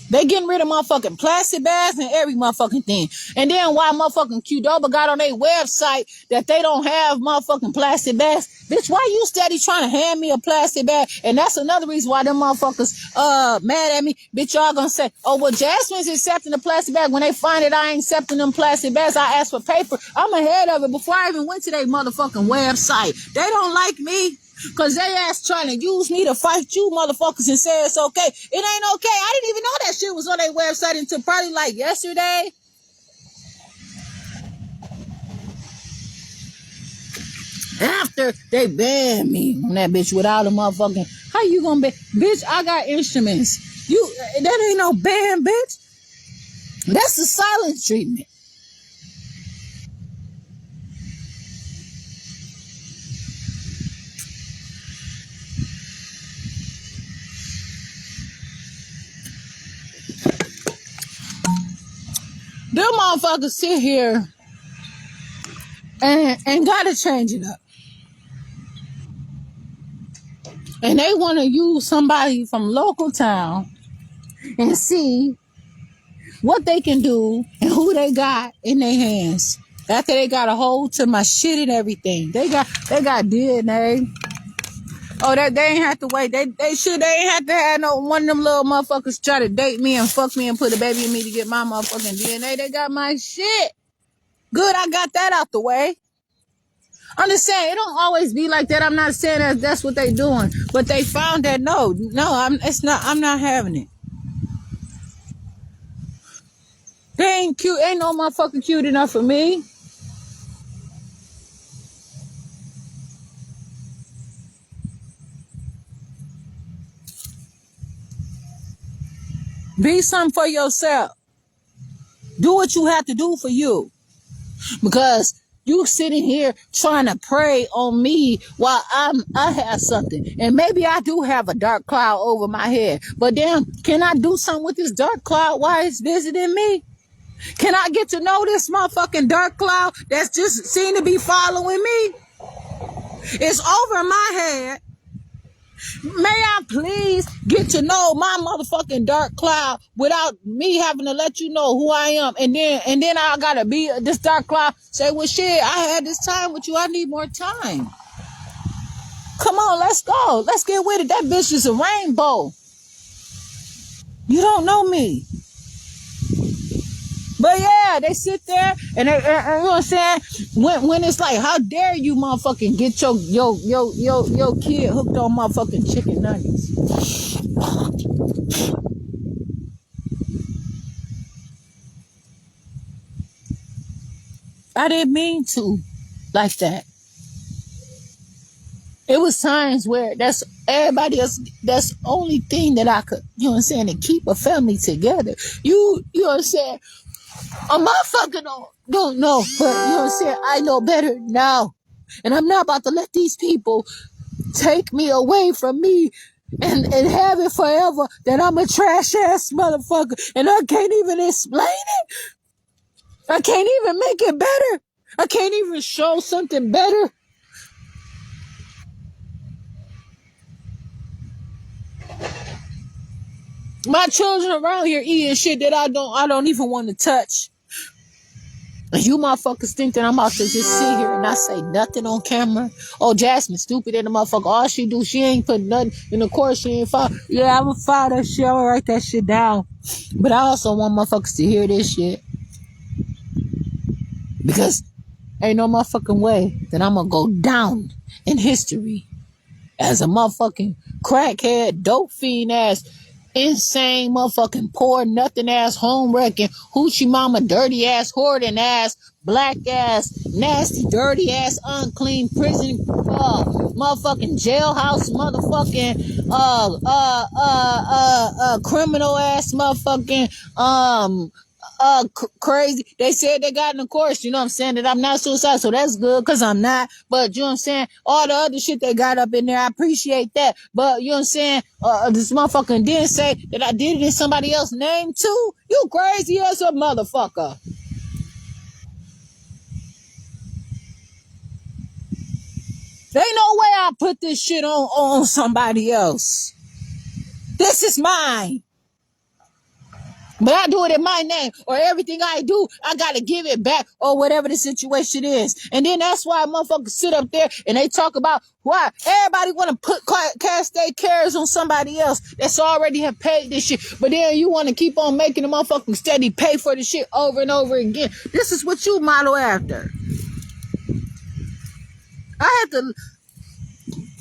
They getting rid of motherfucking plastic bags and every motherfucking thing. And then why motherfucking Qdoba got on their website that they don't have motherfucking plastic bags? Bitch, why you steady trying to hand me a plastic bag? And that's another reason why them motherfuckers mad at me. Bitch, y'all gonna say, oh, well, Jasmine's accepting the plastic bag. When they find it, I ain't accepting them plastic bags. I asked for paper. I'm ahead of it before I even went to their motherfucking website. They don't like me. Cause they ass trying to use me to fight you motherfuckers and say it's okay. It ain't okay. I didn't even know that shit was on their website until probably like yesterday. After they banned me on that bitch without a motherfucking, how you gonna ban? Bitch, I got instruments. That ain't no ban, bitch. That's the silent treatment. Them motherfuckers sit here and gotta change it up. And they want to use somebody from local town and see what they can do and who they got in their hands. After they got a hold to my shit and everything. They got DNA. Oh, that they ain't have to wait. They ain't have to have no one of them little motherfuckers try to date me and fuck me and put a baby in me to get my motherfucking DNA. They got my shit. Good, I got that out the way. I'm just saying it don't always be like that. I'm not saying that that's what they doing, but they found that I'm not having it. They ain't cute. Ain't no motherfucking cute enough for me. Be something for yourself. Do what you have to do for you. Because you sitting here trying to prey on me while I have something. And maybe I do have a dark cloud over my head. But then, can I do something with this dark cloud while it's visiting me? Can I get to know this motherfucking dark cloud that's just seem to be following me? It's over my head. May I please get to know my motherfucking dark cloud without me having to let you know who I am, and then I gotta be this dark cloud. Say, well, shit, I had this time with you. I need more time. Come on, let's go. Let's get with it. That bitch is a rainbow. You don't know me. But yeah, they sit there and you know what I'm saying? When it's like, how dare you motherfucking get your kid hooked on motherfucking chicken nuggets? I didn't mean to like that. It was times where that's everybody else, that's the only thing that I could, you know what I'm saying, to keep a family together. You know what I'm saying? A motherfucker don't know, but you know what I'm saying? I know better now. And I'm not about to let these people take me away from me and have it forever that I'm a trash ass motherfucker and I can't even explain it. I can't even make it better. I can't even show something better. My children around here eating shit that I don't even want to touch. And you motherfuckers think that I'm about to just sit here and not say nothing on camera? Oh, Jasmine stupid in the motherfucker. All she do, she ain't put nothing. And of course she ain't file. Yeah, I'm gonna file that shit. I'm gonna write that shit down. But I also want motherfuckers to hear this shit. Because ain't no motherfucking way that I'm gonna go down in history as a motherfucking crackhead, dope fiend ass, insane motherfucking poor nothing ass home wrecking hoochie mama dirty ass hoarding ass black ass nasty dirty ass unclean prison motherfucking jailhouse motherfucking criminal ass motherfucking crazy. They said they got in the course, you know what I'm saying, that I'm not suicidal, so that's good because I'm not. But you know what I'm saying, all the other shit they got up in there, I appreciate that. But you know what I'm saying, this motherfucker didn't say that I did it in somebody else's name too. You crazy as a motherfucker. There ain't no way I put this shit on somebody else. This is mine. But I do it in my name, or everything I do, I gotta give it back, or whatever the situation is. And then that's why motherfuckers sit up there and they talk about why everybody want to cast their cares on somebody else that's already have paid this shit. But then you want to keep on making the motherfucking steady pay for the shit over and over again. This is what you model after. I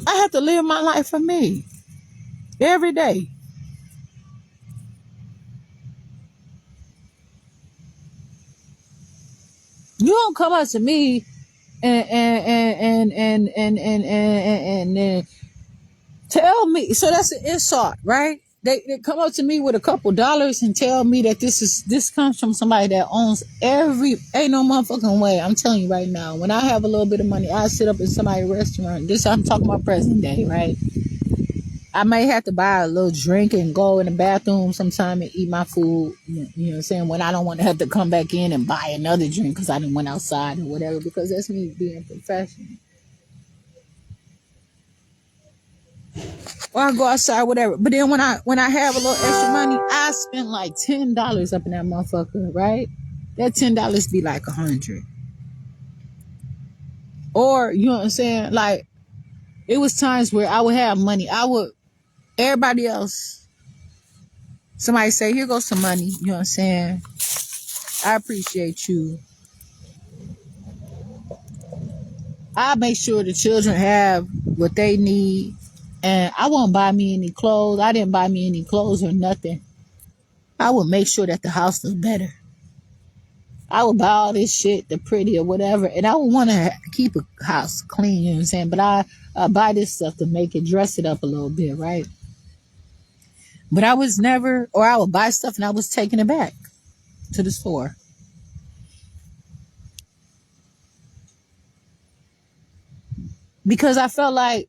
have to live my life for me every day. You don't come up to me and tell me. So that's an insult, right? They come up to me with a couple dollars and tell me that this comes from somebody that owns ain't no motherfucking way. I'm telling you right now, when I have a little bit of money, I sit up in somebody's restaurant. This I'm talking about present day, right? I may have to buy a little drink and go in the bathroom sometime and eat my food. You know what I'm saying? When I don't want to have to come back in and buy another drink because I didn't went outside or whatever, because that's me being professional. Or I go outside, whatever. But then when I have a little extra money, I spend like $10 up in that motherfucker, right? That $10 be like 100. Or, you know what I'm saying? Like, it was times where I would have money. Everybody else, somebody say, here goes some money. You know what I'm saying? I appreciate you. I make sure the children have what they need. And I won't buy me any clothes. I didn't buy me any clothes or nothing. I would make sure that the house was better. I would buy all this shit, the pretty or whatever, and I would want to keep a house clean, you know what I'm saying? But I buy this stuff to make it, dress it up a little bit, right? But I was never, or I would buy stuff and I was taking it back to the store. Because I felt like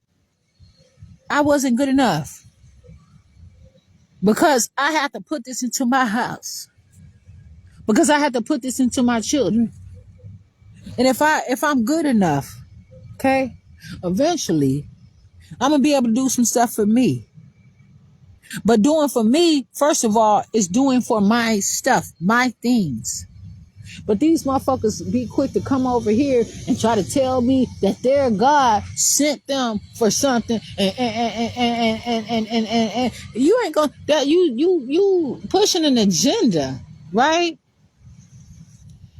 I wasn't good enough. Because I had to put this into my house. Because I had to put this into my children. And if I'm good enough, okay, eventually I'm gonna be able to do some stuff for me. But doing for me, first of all, is doing for my stuff, my things. But these motherfuckers be quick to come over here and try to tell me that their God sent them for something, and you ain't gonna, that you pushing an agenda, right?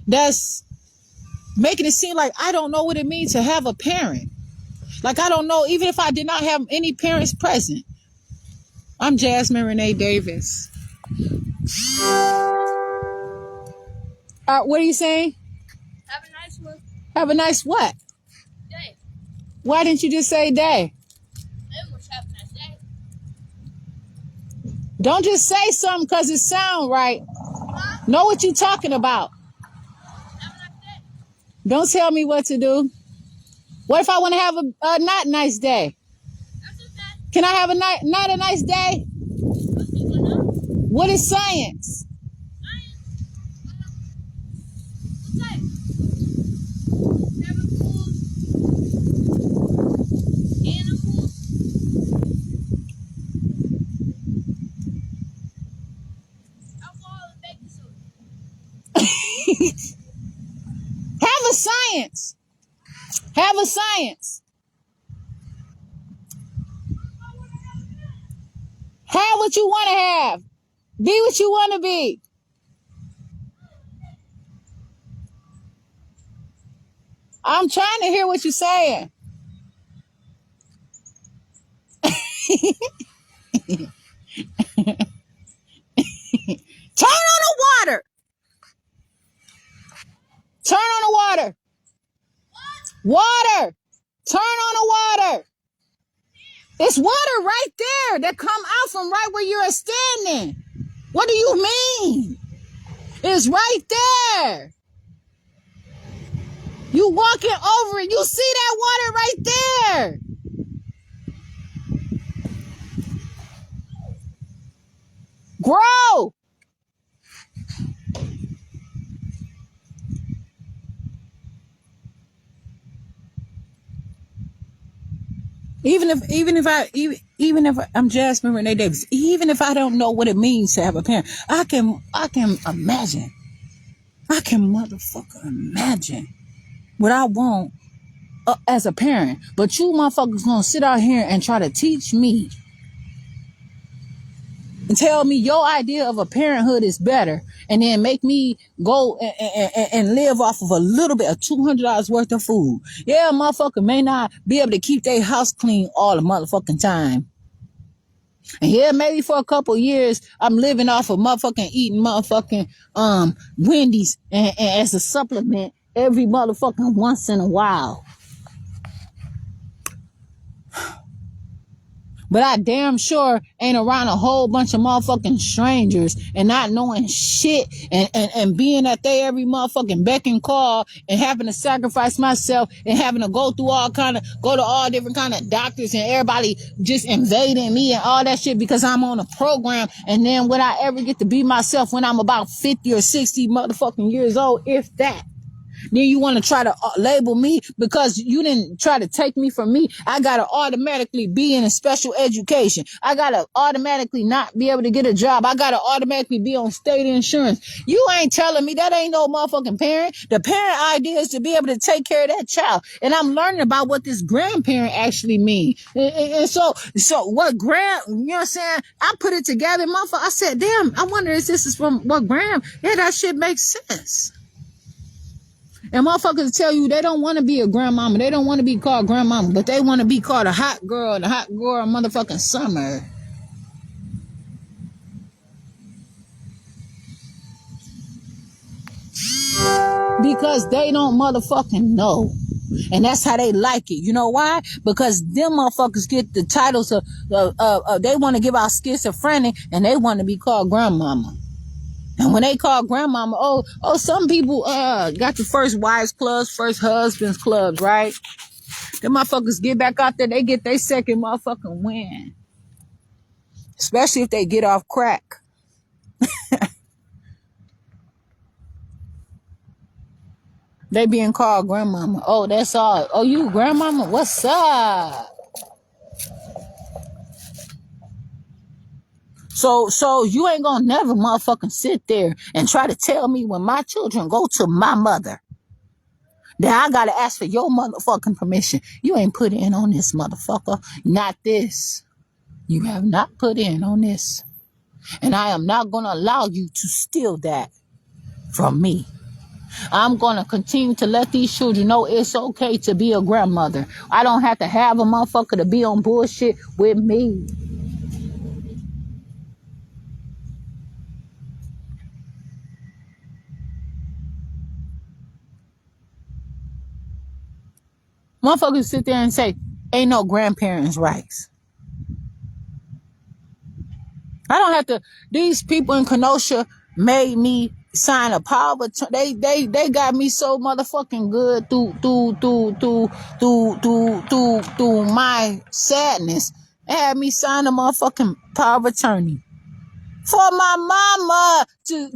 That's making it seem like I don't know what it means to have a parent. Like I don't know, even if I did not have any parents present. I'm Jasmine Renee Davis. What are you saying? Have a nice one. Have a nice what? Day. Why didn't you just say day? Almost have a nice day. Don't just say something because it sound right. Know what you talking about. Have a nice day. Don't tell me what to do. What if I want to have a not nice day? That's okay. Can I have a not a nice day? What's going on? What is science? What's that? Chemicals, animals. Alcohol and baking soda. Have a science. Have a science. Have what you want to have. Be what you want to be. I'm trying to hear what you're saying. Turn on the water. Turn on the water. Water. Turn on the water. It's water right there that come out from right where you're standing. What do you mean? It's right there. You walking over it. You see that water right there. Grow. Even if I'm Jasmine Renee Davis, even if I don't know what it means to have a parent, I can imagine. I can motherfucker imagine what I want as a parent. But you motherfuckers gonna sit out here and try to teach me and tell me your idea of a parenthood is better, and then make me go and live off of a little bit of $200 worth of food. Yeah, motherfucker may not be able to keep their house clean all the motherfucking time. And yeah, maybe for a couple years, I'm living off of motherfucking eating motherfucking Wendy's and as a supplement every motherfucking once in a while. But I damn sure ain't around a whole bunch of motherfucking strangers and not knowing shit and being at they every motherfucking beck and call and having to sacrifice myself and having to go to all different kind of doctors and everybody just invading me and all that shit because I'm on a program. And then when I ever get to be myself when I'm about 50 or 60 motherfucking years old, if that. Then you want to try to label me because you didn't try to take me from me. I got to automatically be in a special education. I got to automatically not be able to get a job. I got to automatically be on state insurance. You ain't telling me that ain't no motherfucking parent. The parent idea is to be able to take care of that child. And I'm learning about what this grandparent actually means. And so what you know what I'm saying? I put it together, motherfucker. I said, damn, I wonder if this is from what yeah, that shit makes sense. And motherfuckers tell you they don't want to be a grandmama. They don't want to be called grandmama, but they want to be called a hot girl, the hot girl of motherfucking summer. Because they don't motherfucking know. And that's how they like it. You know why? Because them motherfuckers get the titles of they want to give out schizophrenic and they want to be called grandmama. And when they call grandmama, some people got the first wives clubs, first husbands clubs, right? Them motherfuckers get back out there, they get their second motherfucking win. Especially if they get off crack. They being called grandmama. Oh, that's all. Oh, you grandmama? What's up? So you ain't gonna never motherfucking sit there and try to tell me when my children go to my mother that I gotta ask for your motherfucking permission. You ain't put in on this, motherfucker. Not this. You have not put in on this. And I am not gonna allow you to steal that from me. I'm going to continue to let these children know it's okay to be a grandmother. I don't have to have a motherfucker to be on bullshit with me. Motherfuckers sit there and say, ain't no grandparents' rights. I don't have to. These people in Kenosha made me sign a power of attorney. They got me so motherfucking good through my sadness. They had me sign a motherfucking power of attorney for my mama to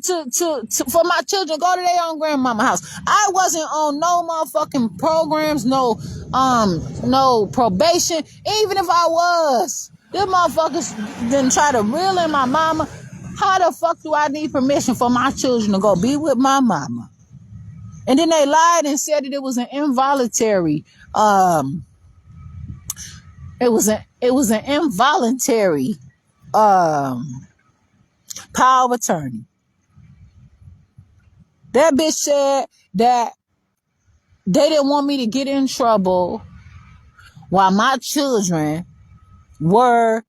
for my children go to their own grandmama house. I wasn't on no motherfucking programs, no probation. Even if I was, them motherfuckers didn't try to reel in my mama. How the fuck do I need permission for my children to go be with my mama? And then they lied and said that it was an involuntary it was an involuntary power of attorney. That bitch said that they didn't want me to get in trouble while my children were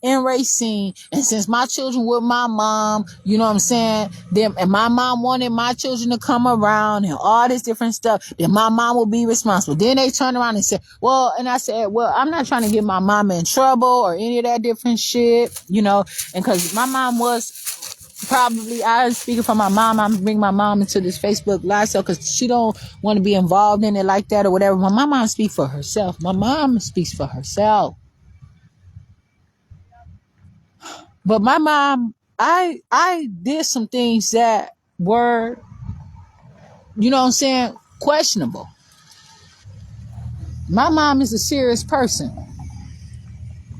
in Racine, and since my children were my mom, you know what I'm saying, and my mom wanted my children to come around and all this different stuff, then my mom will be responsible. Then they turned around and said, and I said, I'm not trying to get my mama in trouble or any of that different shit, you know, and because my mom was probably, I was speaking for my mom, I'm bringing my mom into this Facebook live so because she don't want to be involved in it like that or whatever. My mom speaks for herself. My mom speaks for herself. But my mom, I did some things that were, you know what I'm saying, questionable. My mom is a serious person.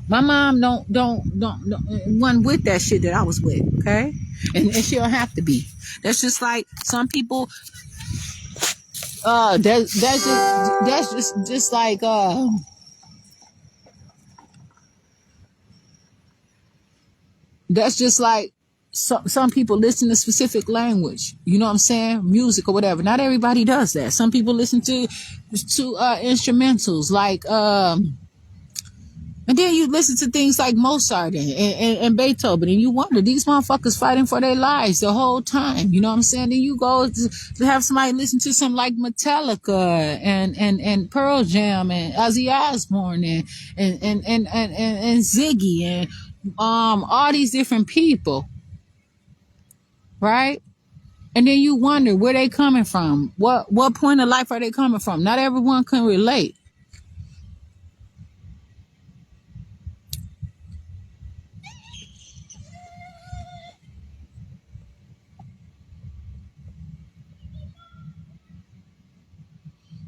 My mom don't wasn't with that shit that I was with, okay? And she don't have to be. That's just like some people. That's just like That's just like some people listen to specific language, you know what I'm saying? Music or whatever. Not everybody does that. Some people listen to instrumentals like and then you listen to things like Mozart and Beethoven, and you wonder, these motherfuckers fighting for their lives the whole time. You know what I'm saying? Then you go to have somebody listen to something like Metallica and Pearl Jam and Ozzy Osbourne and Ziggy and all these different people, right? And then you wonder where they coming from. What point of life are they coming from? Not everyone can relate.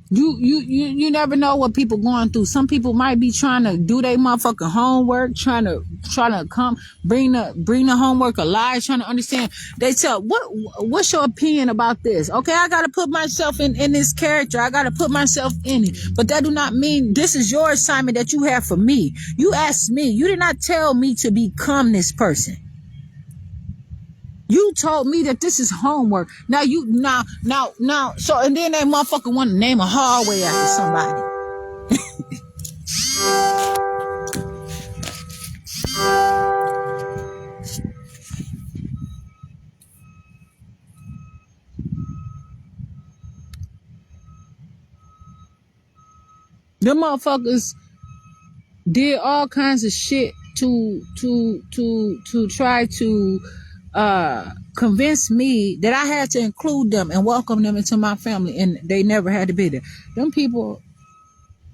You never know what people going through. Some people might be trying to do their motherfucking homework, trying to come bring the homework alive, trying to understand. They tell what's your opinion about this? Okay, I gotta put myself in this character. I gotta put myself in it. But that do not mean this is your assignment that you have for me. You asked me. You did not tell me to become this person. You told me that this is homework. Now so and then that motherfucker want to name a hallway after somebody. Them motherfuckers did all kinds of shit to try to convince me that I had to include them and welcome them into my family, and they never had to be there. Them people,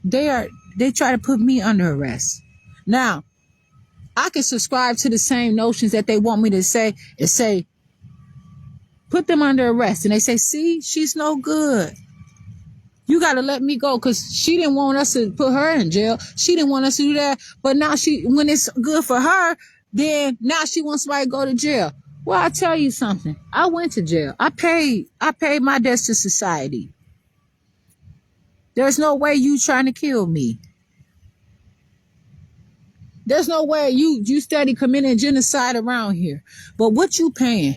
they try to put me under arrest. Now, I can subscribe to the same notions that they want me to say and say, put them under arrest. And they say, see, she's no good. You got to let me go because she didn't want us to put her in jail. She didn't want us to do that. But now when it's good for her, then now she wants somebody to go to jail. Well, I'll tell you something. I went to jail. I paid my debts to society. There's no way you trying to kill me. There's no way you steady committing genocide around here. But what you paying?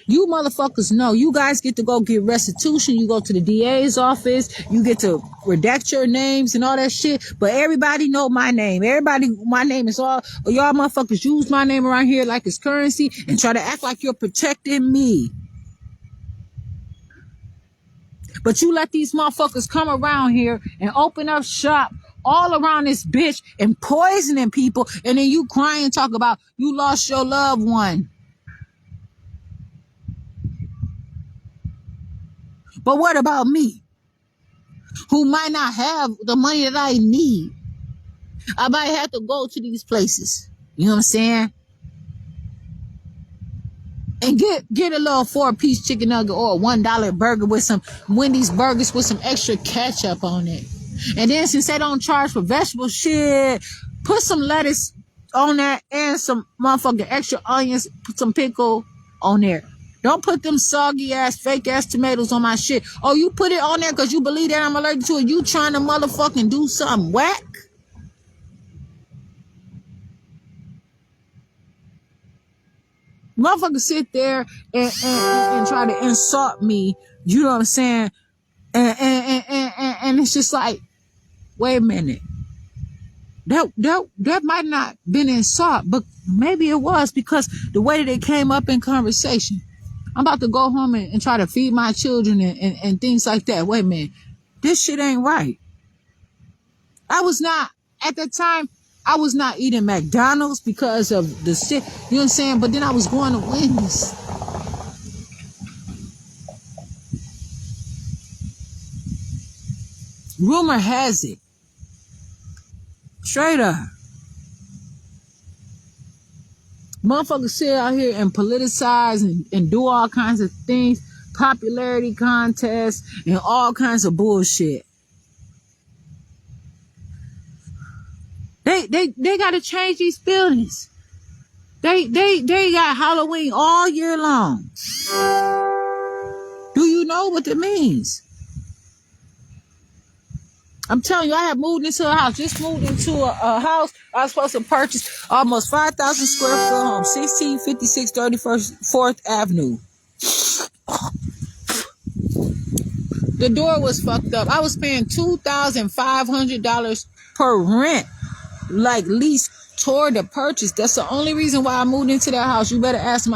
You motherfuckers know. You guys get to go get restitution. You go to the DA's office. You get to redact your names and all that shit. But everybody know my name. My name is all. Y'all motherfuckers use my name around here like it's currency and try to act like you're protecting me. But you let these motherfuckers come around here and open up shop all around this bitch and poisoning people. And then you crying and talk about you lost your loved one. But what about me, who might not have the money that I need? I might have to go to these places. You know what I'm saying? And get a little 4-piece chicken nugget or a $1 burger with some Wendy's burgers with some extra ketchup on it. And then since they don't charge for vegetable shit, put some lettuce on there and some motherfucking extra onions, put some pickle on there. Don't put them soggy ass, fake ass tomatoes on my shit. Oh, you put it on there because you believe that I'm allergic to it. You trying to motherfucking do something whack? Motherfuckers sit there and try to insult me. You know what I'm saying? And it's just like, wait a minute. That might not been insult, but maybe it was because the way that they came up in conversation. I'm about to go home and try to feed my children and things like that. Wait a minute. This shit ain't right. At that time, I was not eating McDonald's because of the shit. You know what I'm saying? But then I was going to Wendy's. Rumor has it. Straight up. Motherfuckers sit out here and politicize and do all kinds of things, popularity contests and all kinds of bullshit. They got to change these buildings. They got Halloween all year long. Do you know what it means? I'm telling you, I have moved into a house. Just moved into a house. I was supposed to purchase almost 5,000 square foot home, 1656 34th Avenue. The door was fucked up. I was paying $2,500 per rent, like lease toward the purchase. That's the only reason why I moved into that house. You better ask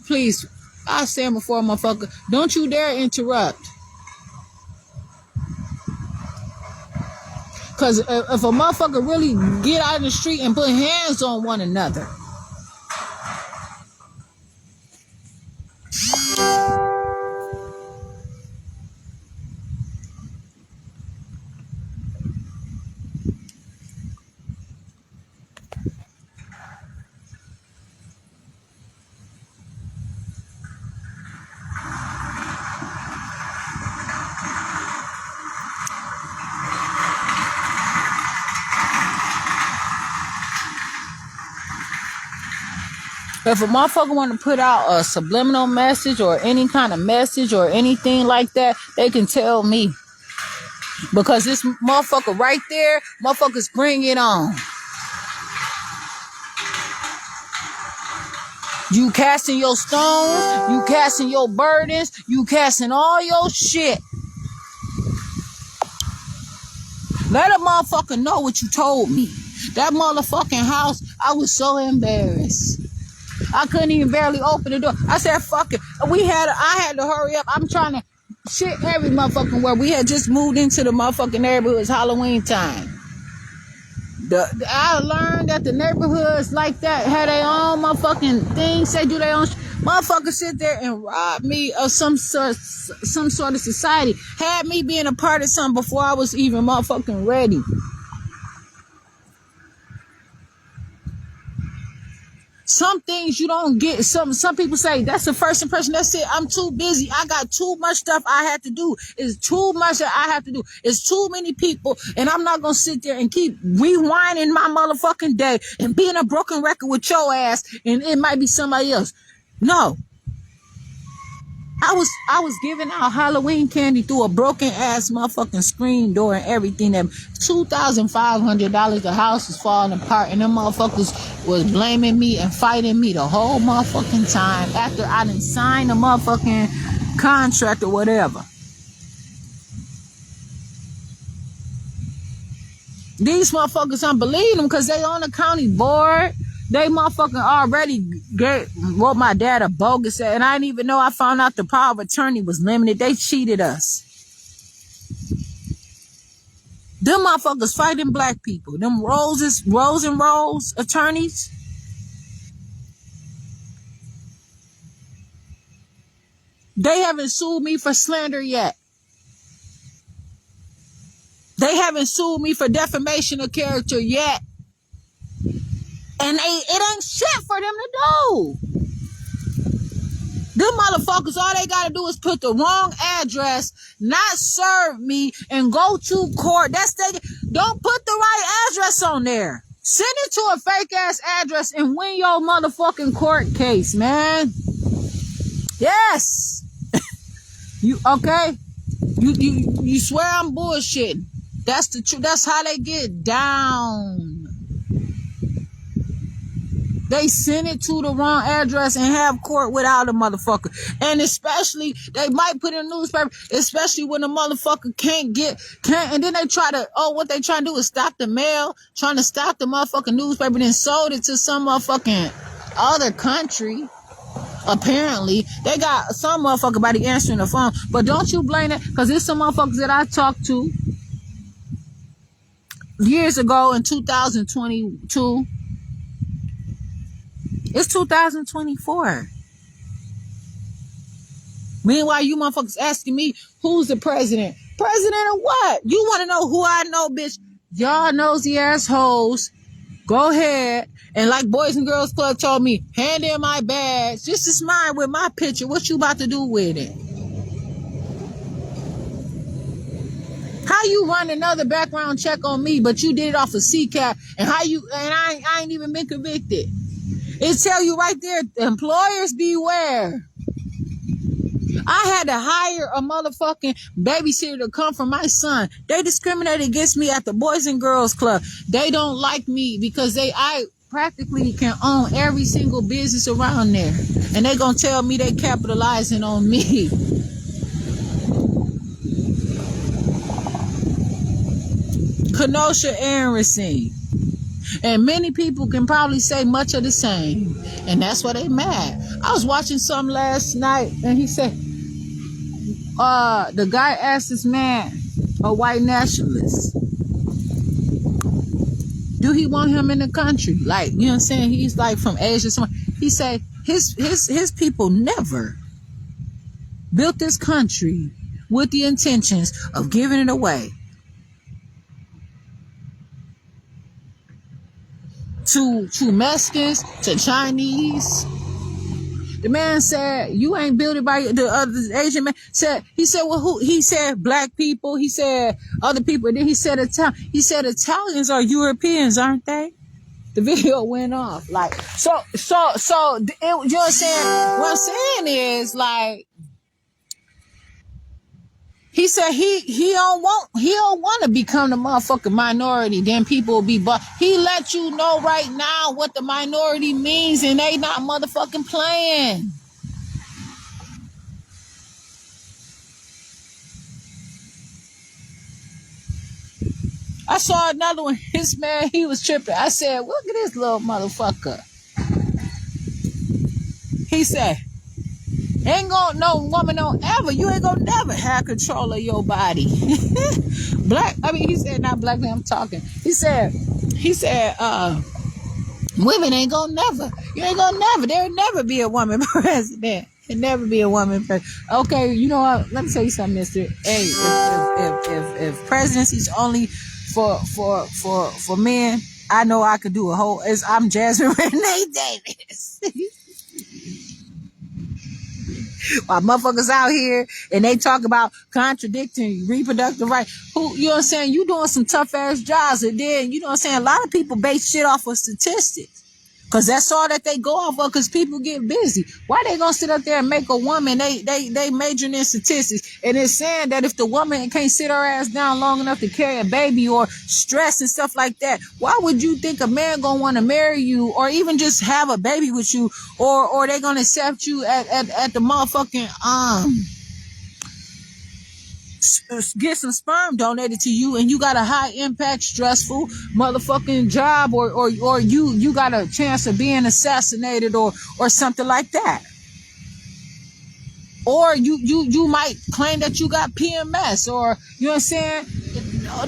please, I stand before a motherfucker. Don't you dare interrupt. Because if a motherfucker really get out in the street and put hands on one another. If a motherfucker want to put out a subliminal message or any kind of message or anything like that, they can tell me. Because this motherfucker right there, motherfuckers bring it on. You casting your stones, you casting your burdens, you casting all your shit. Let a motherfucker know what you told me. That motherfucking house, I was so embarrassed. I couldn't even barely open the door. I said, fuck it. I had to hurry up. I'm trying to shit every motherfucking where. We had just moved into the motherfucking neighborhood. It's Halloween time. I learned that the neighborhoods like that had their own motherfucking things. They do their own motherfuckers sit there and rob me of some sort of society. Had me being a part of something before I was even motherfucking ready. Some things you don't get. Some people say that's the first impression. That's it. I'm too busy. I got too much stuff I have to do. It's too much that I have to do. It's too many people, and I'm not gonna sit there and keep rewinding my motherfucking day and being a broken record with your ass, and it might be somebody else. No. I was giving out Halloween candy through a broken ass motherfucking screen door and everything. That $2,500. The house was falling apart, and them motherfuckers was blaming me and fighting me the whole motherfucking time after I didn't sign the motherfucking contract or whatever. These motherfuckers, I'm believing them because they on the county board. They motherfucking already wrote my dad a bogus, and I didn't even know. I found out the power of attorney was limited. They cheated us. Them motherfuckers fighting black people. Them Rose and Rose attorneys. They haven't sued me for slander yet. They haven't sued me for defamation of character yet. And it ain't shit for them to do. Them motherfuckers, all they gotta do is put the wrong address, not serve me, and go to court. Don't put the right address on there. Send it to a fake ass address and win your motherfucking court case, man. Yes. You okay? You swear I'm bullshitting. That's the truth. That's how they get down. They send it to the wrong address and have court without a motherfucker. And especially, they might put in a newspaper, especially when the motherfucker can't, and then they what they trying to do is stop the mail, trying to stop the motherfucking newspaper, then sold it to some motherfucking other country. Apparently, they got some motherfucker by the answering the phone. But don't you blame it, because there's some motherfuckers that I talked to years ago in 2022. It's 2024. Meanwhile, you motherfuckers asking me, who's the president? President of what? You want to know who I know, bitch? Y'all nosy assholes. Go ahead. And like Boys and Girls Club told me, hand in my badge. This is mine with my picture. What you about to do with it? How you run another background check on me, but you did it off of CCAP, and I ain't even been convicted. It tell you right there, employers beware. I had to hire a motherfucking babysitter to come for my son. They discriminated against me at the Boys and Girls Club. They don't like me because I practically can own every single business around there. And they gonna tell me they capitalizing on me. Kenosha and Racine. And many people can probably say much of the same. And that's why they mad. I was watching something last night, and he said, the guy asked this man, a white nationalist, do he want him in the country? Like, you know what I'm saying? He's like from Asia. He said his people never built this country with the intentions of giving it away to Mexicans, to Chinese. The man said, you ain't built it by the other Asian man. He said, well, who? He said, black people. He said, other people. Then he said, Italians are Europeans, aren't they? The video went off. Like, you know what I'm saying? What I'm saying is, like, He said he don't want to become the motherfucking minority. Then people will be, but he let you know right now what the minority means, and they not motherfucking playing. I saw another one. His man, he was tripping. I said, look at this little motherfucker. He said, ain't gonna no woman don't ever, you ain't gonna never have control of your body. He said, not black man, I'm talking. He said, women ain't gonna never, you ain't gonna never, there'll never be a woman president. There'll never be a woman president. Okay, you know what? Let me tell you something, mister. Hey, if presidency's only for men, I know I could do a whole, I'm Jasmine Renee Davis. While motherfuckers out here and they talk about contradicting reproductive rights, you know what I'm saying? You doing some tough ass jobs, and then, you know what I'm saying? A lot of people base shit off of statistics. Cause that's all that they go off of, cause people get busy. Why they gonna sit up there and make a woman, they majoring in statistics, and it's saying that if the woman can't sit her ass down long enough to carry a baby or stress and stuff like that, why would you think a man gonna want to marry you or even just have a baby with you, or they gonna accept you at the motherfucking get some sperm donated to you, and you got a high impact, stressful motherfucking job, or you got a chance of being assassinated or something like that, or you might claim that you got PMS, or you know what I'm saying?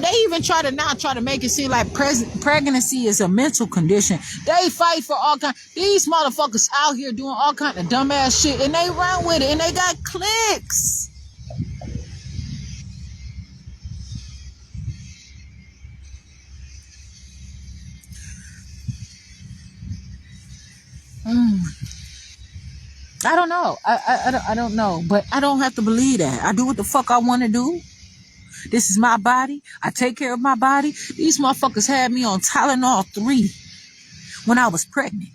They even try to make it seem like pregnancy is a mental condition. They fight for all kind. These motherfuckers out here doing all kind of dumbass shit, and they run with it, and they got clicks. I don't know. I don't know. But I don't have to believe that. I do what the fuck I want to do. This is my body. I take care of my body. These motherfuckers had me on Tylenol 3 when I was pregnant.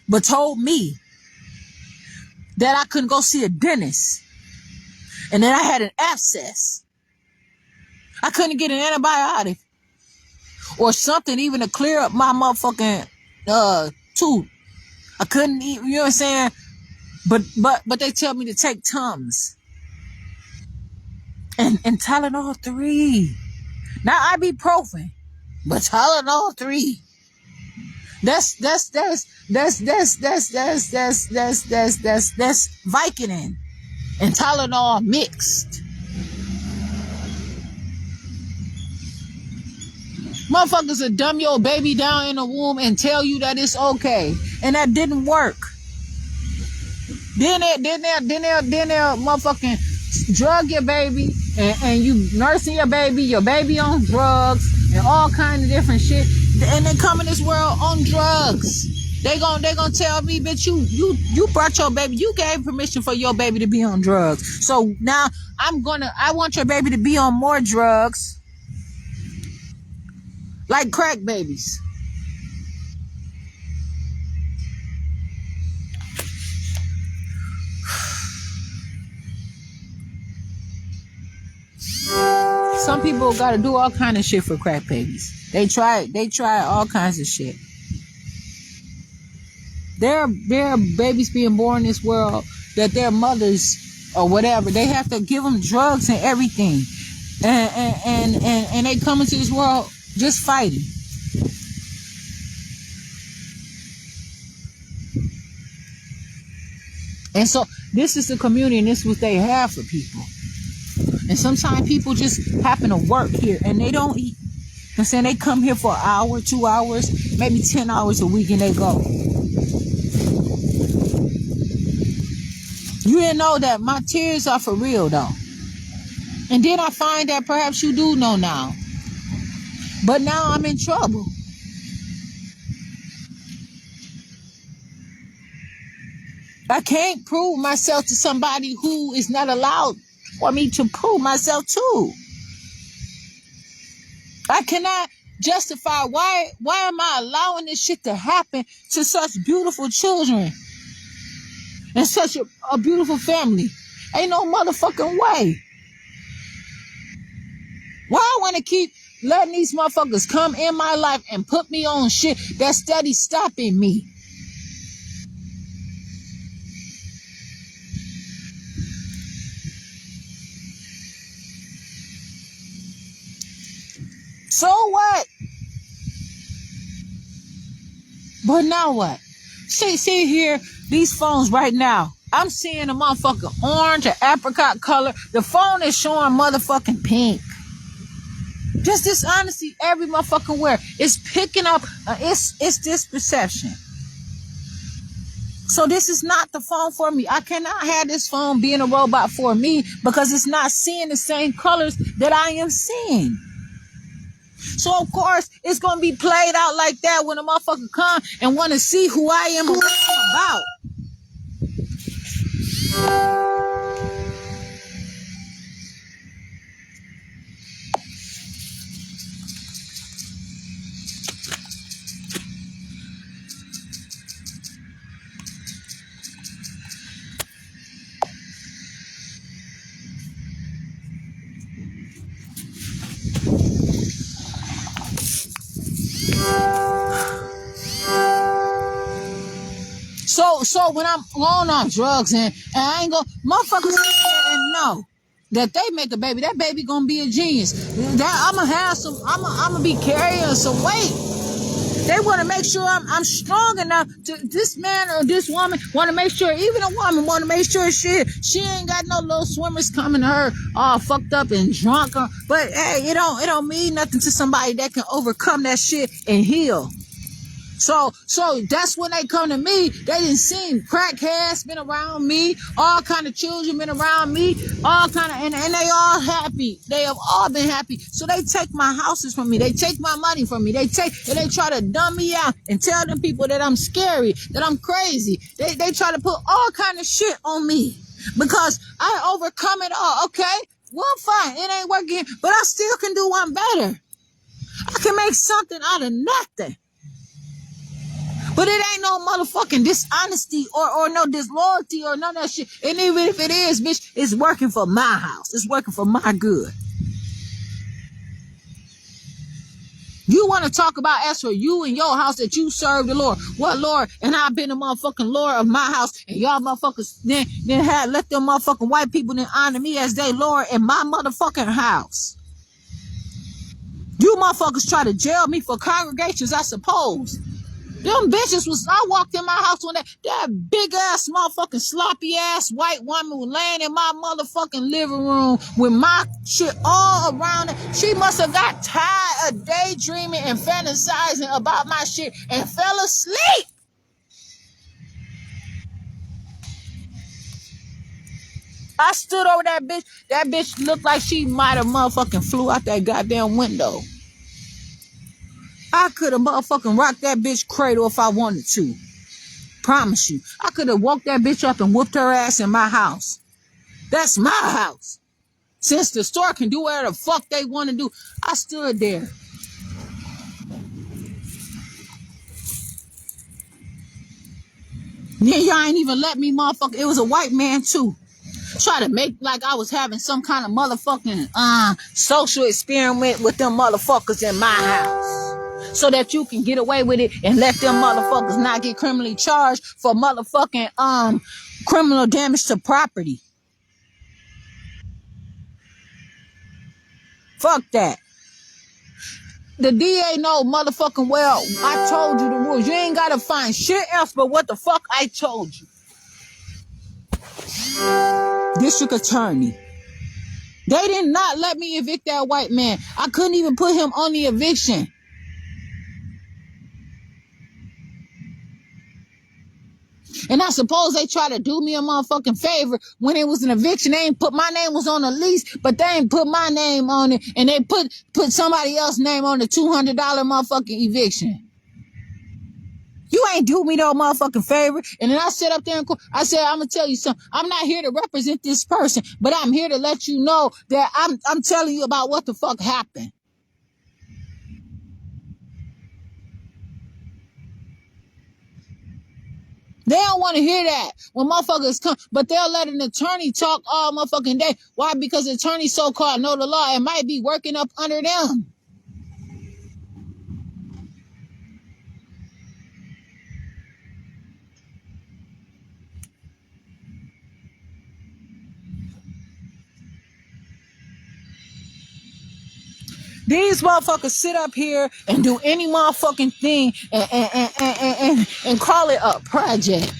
But told me that I couldn't go see a dentist. And then I had an abscess. I couldn't get an antibiotic or something even to clear up my motherfucking tooth. I couldn't eat, you know what I'm saying? But they tell me to take Tums and Tylenol 3. Not ibuprofen, but Tylenol 3. That's Vicodin and Tylenol mixed. Motherfuckers will dumb your baby down in the womb and tell you that it's okay, and that didn't work. Then they'll motherfucking drug your baby, and you nursing your baby on drugs and all kind of different shit, and they come in this world on drugs. They gonna tell me, bitch, you brought your baby, you gave permission for your baby to be on drugs, so now I want your baby to be on more drugs, like crack babies. Some people gotta do all kind of shit for crack babies. They try all kinds of shit. There are babies being born in this world that their mothers or whatever, they have to give them drugs and everything, and they come into this world just fighting. And so this is the community, and this is what they have for people. And sometimes people just happen to work here and they don't eat. I'm saying they come here for an hour, 2 hours, maybe 10 hours a week, and they go. You didn't know that my tears are for real though. And then I find that perhaps you do know now. But now I'm in trouble. I can't prove myself to somebody who is not allowed for me to prove myself to. I cannot justify why am I allowing this shit to happen to such beautiful children and such a beautiful family. Ain't no motherfucking way. Why I want to keep letting these motherfuckers come in my life and put me on shit that's steady stopping me? So what? But now what? See here, these phones right now. I'm seeing a motherfucking orange or apricot color. The phone is showing motherfucking pink. Just this honesty every motherfucking where. It's picking up, it's this perception. So this is not the phone for me. I cannot have this phone being a robot for me because it's not seeing the same colors that I am seeing. So of course it's gonna be played out like that when a motherfucker come and want to see who I am and what I'm about. So when I'm on drugs and I ain't gonna motherfuckers sit there and know that they make a baby, that baby gonna be a genius. That I'ma be carrying some weight. They want to make sure I'm strong enough to, this man or this woman want to make sure, even a woman want to make sure she ain't got no little swimmers coming to her all fucked up and drunk. But hey, it don't mean nothing to somebody that can overcome that shit and heal. So that's when they come to me. They didn't see crackheads been around me, all kind of children been around me, all kind of, and they all happy. They have all been happy. So they take my houses from me. They take my money from me. They try to dumb me out and tell them people that I'm scary, that I'm crazy. They try to put all kind of shit on me because I overcome it all. Okay, well, fine. It ain't working, but I still can do one better. I can make something out of nothing. But it ain't no motherfucking dishonesty or no disloyalty or none of that shit. And even if it is, bitch, it's working for my house. It's working for my good. You want to talk about as for you and your house that you serve the Lord. What Lord? And I've been the motherfucking Lord of my house. And y'all motherfuckers then had let them motherfucking white people then honor me as they Lord in my motherfucking house. You motherfuckers try to jail me for congregations, I suppose. Them bitches I walked in my house when that big ass motherfucking sloppy ass white woman was laying in my motherfucking living room with my shit all around it. She must have got tired of daydreaming and fantasizing about my shit and fell asleep. I stood over that bitch. That bitch looked like she might have motherfucking flew out that goddamn window. I could have motherfucking rocked that bitch cradle if I wanted to. Promise you. I could have woke that bitch up and whooped her ass in my house. That's my house. Since the store can do whatever the fuck they want to do, I stood there. Then y'all ain't even let me motherfucker. It was a white man too. Try to make like I was having some kind of motherfucking social experiment with them motherfuckers in my house. So that you can get away with it and let them motherfuckers not get criminally charged for motherfucking criminal damage to property. Fuck that. The DA know motherfucking well I told you the rules. You ain't gotta find shit else but what the fuck I told you. District attorney. They did not let me evict that white man. I couldn't even put him on the eviction. And I suppose they try to do me a motherfucking favor when it was an eviction. They ain't put my name was on the lease, but they ain't put my name on it, and they put somebody else's name on the $200 motherfucking eviction. You ain't do me no motherfucking favor. And then I sat up there and I said, I'm gonna tell you something. I'm not here to represent this person, but I'm here to let you know that I'm telling you about what the fuck happened. They don't want to hear that when motherfuckers come, but they'll let an attorney talk all motherfucking day. Why? Because attorneys so-called know the law and might be working up under them. These motherfuckers sit up here and do any motherfucking thing and call it a project.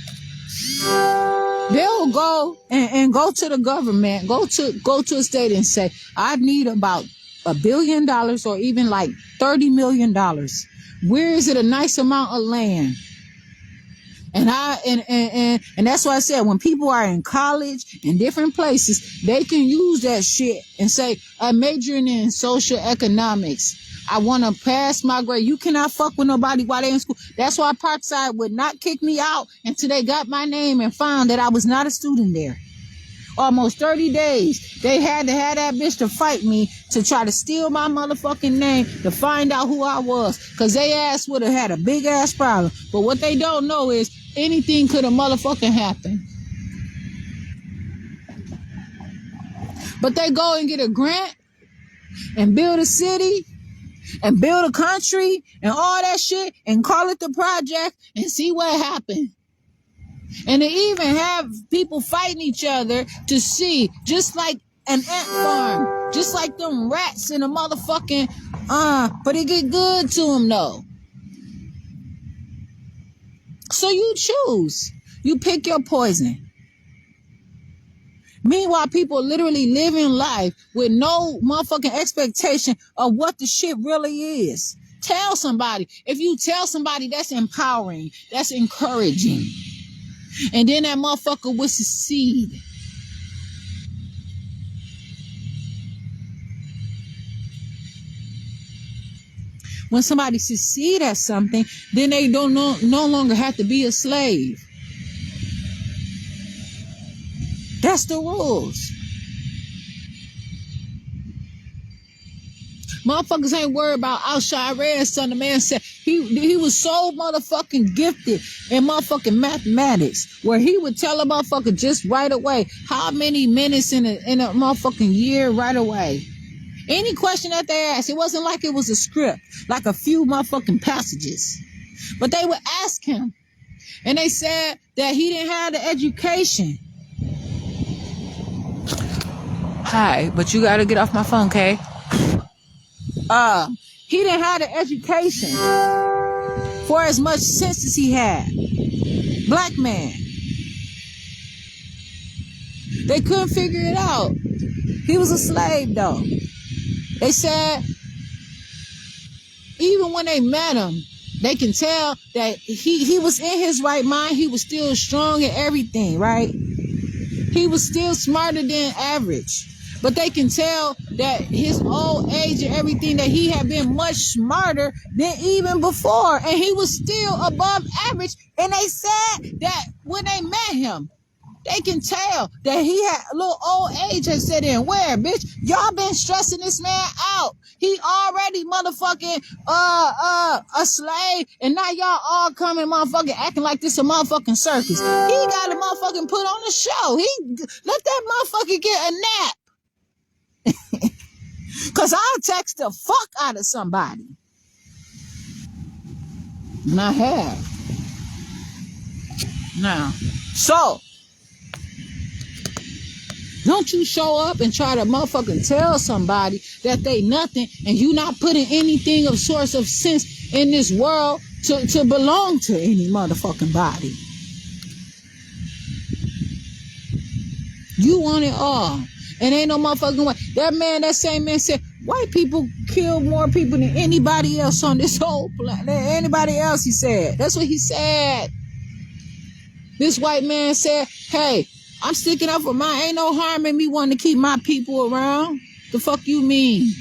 They'll go and go to the government, go to a state and say, I need about $1 billion or even like $30 million. Where is it a nice amount of land? And that's why I said when people are in college in different places, they can use that shit and say, I'm majoring in social economics. I want to pass my grade. You cannot fuck with nobody while they're in school. That's why Parkside would not kick me out until they got my name and found that I was not a student there. Almost 30 days. They had to have that bitch to fight me to try to steal my motherfucking name to find out who I was. Because they ass would have had a big ass problem. But what they don't know is anything could have motherfucking happened. But they go and get a grant and build a city and build a country and all that shit and call it the project and see what happened. And they even have people fighting each other to see, just like an ant farm, just like them rats in a motherfucking, but it get good to them though. So you choose. You pick your poison. Meanwhile, people literally living life with no motherfucking expectation of what the shit really is. Tell somebody. If you tell somebody, that's empowering. That's encouraging. And then that motherfucker will succeed. When somebody succeed at something, then they don't no longer have to be a slave. That's the rules. Motherfuckers ain't worried about Al Red's son. The man said he was so motherfucking gifted in motherfucking mathematics, where he would tell a motherfucker just right away how many minutes in a motherfucking year right away. Any question that they asked, it wasn't like it was a script, like a few motherfucking passages. But they would ask him, and they said that he didn't have the education. Hi, but you gotta get off my phone, okay? He didn't have the education for as much sense as he had. Black man. They couldn't figure it out. He was a slave though. They said even when they met him, they can tell that he was in his right mind. He was still strong and everything, right? He was still smarter than average. But they can tell that his old age and everything, that he had been much smarter than even before. And he was still above average. And they said that when they met him, they can tell that he had a little old age had set in. Where, bitch? Y'all been stressing this man out. He already motherfucking a slave, and now y'all all coming motherfucking acting like this a motherfucking circus. He got to motherfucking put on a show. He let that motherfucker get a nap. Cause I'll text the fuck out of somebody. And I have. Now, so don't you show up and try to motherfucking tell somebody that they nothing and you not putting anything of source of sense in this world to belong to any motherfucking body. You want it all. And ain't no motherfucking way. That same man said, white people kill more people than anybody else on this whole planet. Anybody else, he said. That's what he said. This white man said, hey, I'm sticking up for mine. Ain't no harm in me wanting to keep my people around. The fuck you mean?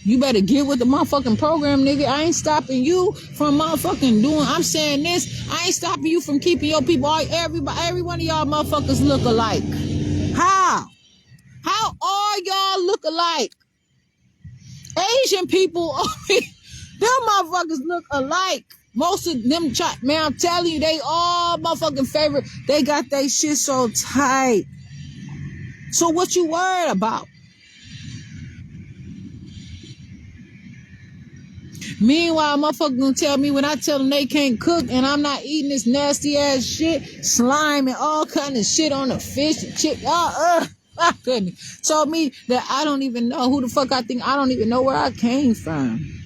You better get with the motherfucking program, nigga. I ain't stopping you from motherfucking doing. I'm saying this. I ain't stopping you from keeping your people. Every one of y'all motherfuckers look alike. How? How all y'all look alike? Asian people, them motherfuckers look alike. Most of them, man, I'm telling you, they all motherfucking favorite. They got they shit so tight. So what you worried about? Meanwhile, motherfucker gonna tell me when I tell them they can't cook and I'm not eating this nasty ass shit, slime and all kind of shit on the fish and chick. My goodness. Told me that I don't even know who the fuck I think. I don't even know where I came from.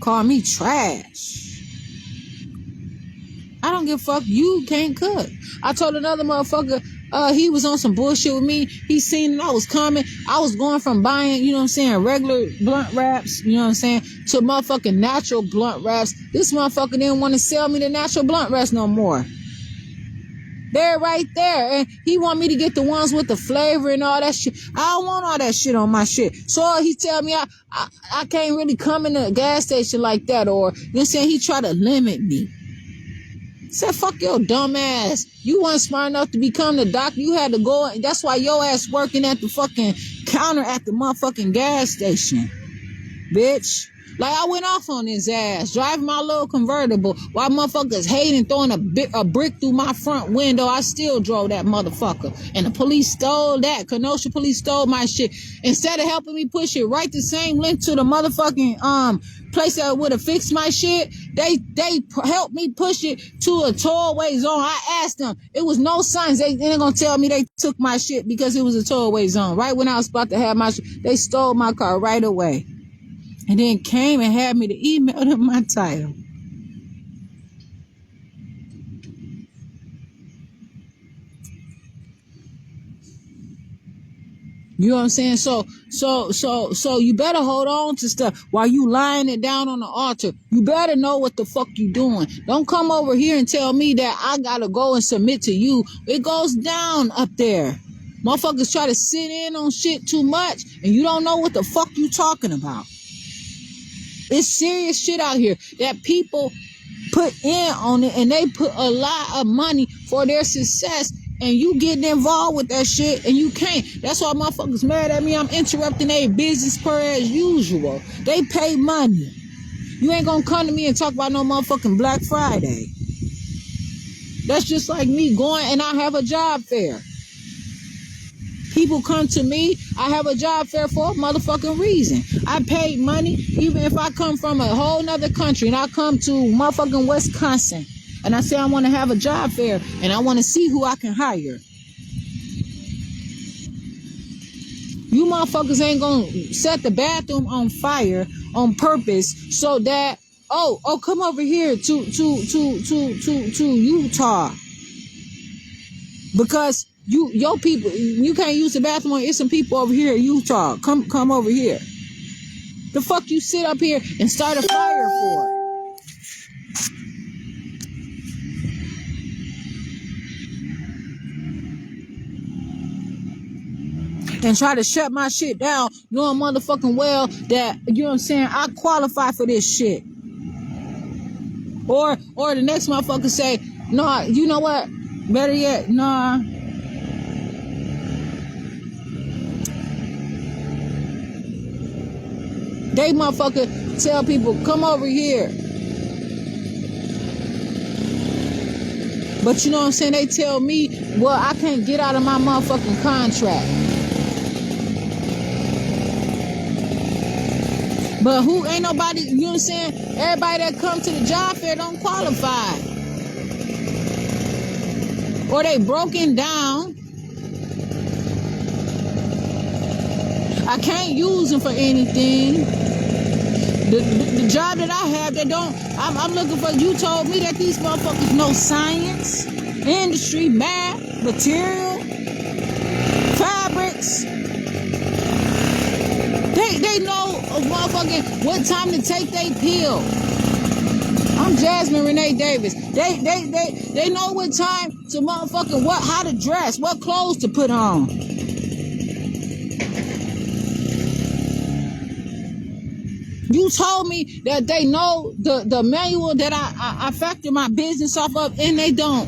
Call me trash. I don't give a fuck. You can't cook. I told another motherfucker, he was on some bullshit with me. He seen that I was coming. I was going from buying, you know what I'm saying, regular blunt wraps, you know what I'm saying, to motherfucking natural blunt wraps. This motherfucker didn't want to sell me the natural blunt wraps no more. They're right there. And he want me to get the ones with the flavor and all that shit. I don't want all that shit on my shit. So he tell me I can't really come in a gas station like that. Or, you know what I'm saying, he try to limit me. Said, fuck your dumb ass. You weren't smart enough to become the doctor. You had to go. That's why your ass working at the fucking counter at the motherfucking gas station. Bitch. Like, I went off on his ass, driving my little convertible, while motherfuckers hating, throwing a brick through my front window. I still drove that motherfucker. And the police stole that. Kenosha police stole my shit. Instead of helping me push it right the same link to the motherfucking place that would have fixed my shit, they helped me push it to a tollway zone. I asked them. It was no signs. They ain't gonna tell me they took my shit because it was a tollway zone. Right when I was about to have my shit, they stole my car right away. And then came and had me to email them my title. You know what I'm saying? So you better hold on to stuff while you lying it down on the altar. You better know what the fuck you doing. Don't come over here and tell me that I gotta go and submit to you. It goes down up there. Motherfuckers try to sit in on shit too much and you don't know what the fuck you talking about. It's serious shit out here that people put in on it and they put a lot of money for their success and you getting involved with that shit and you can't. That's why motherfuckers mad at me. I'm interrupting their business per as usual. They pay money. You ain't gonna come to me and talk about no motherfucking Black Friday. That's just like me going and I have a job fair. People come to me, I have a job fair for a motherfucking reason. I paid money, even if I come from a whole nother country and I come to motherfucking Wisconsin and I say I want to have a job fair and I want to see who I can hire. You motherfuckers ain't gonna set the bathroom on fire on purpose so that, oh, come over here to Utah. Because your people, you can't use the bathroom. It's some people over here in Utah. Come over here. The fuck you sit up here and start a fire for? And try to shut my shit down, knowing motherfucking well that, you know what I'm saying, I qualify for this shit. Or the next motherfucker say, nah, you know what? Better yet, nah. They motherfucker tell people, come over here. But you know what I'm saying? They tell me, well, I can't get out of my motherfucking contract. But who ain't nobody, you know what I'm saying? Everybody that come to the job fair don't qualify. Or they broken down. I can't use them for anything. The job that I have, they don't, I'm looking for, you told me that these motherfuckers know science, industry, math, material, fabrics. They know motherfucking what time to take their pill. I'm Jasmine Renee Davis. They know what time to motherfucking how to dress, what clothes to put on. You told me that they know the manual that I factor my business off of, and they don't.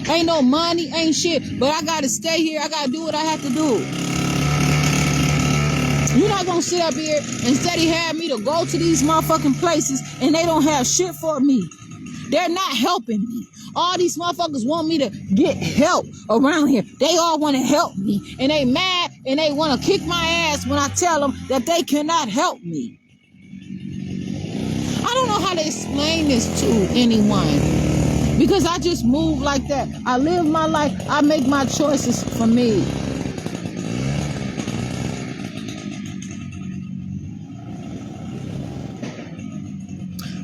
Ain't no money, ain't shit, but I gotta stay here. I gotta do what I have to do. You're not gonna sit up here and steady have me to go to these motherfucking places and they don't have shit for me. They're not helping me. All these motherfuckers want me to get help around here. They all want to help me. And they mad and they want to kick my ass when I tell them that they cannot help me. I don't know how to explain this to anyone. Because I just move like that. I live my life. I make my choices for me.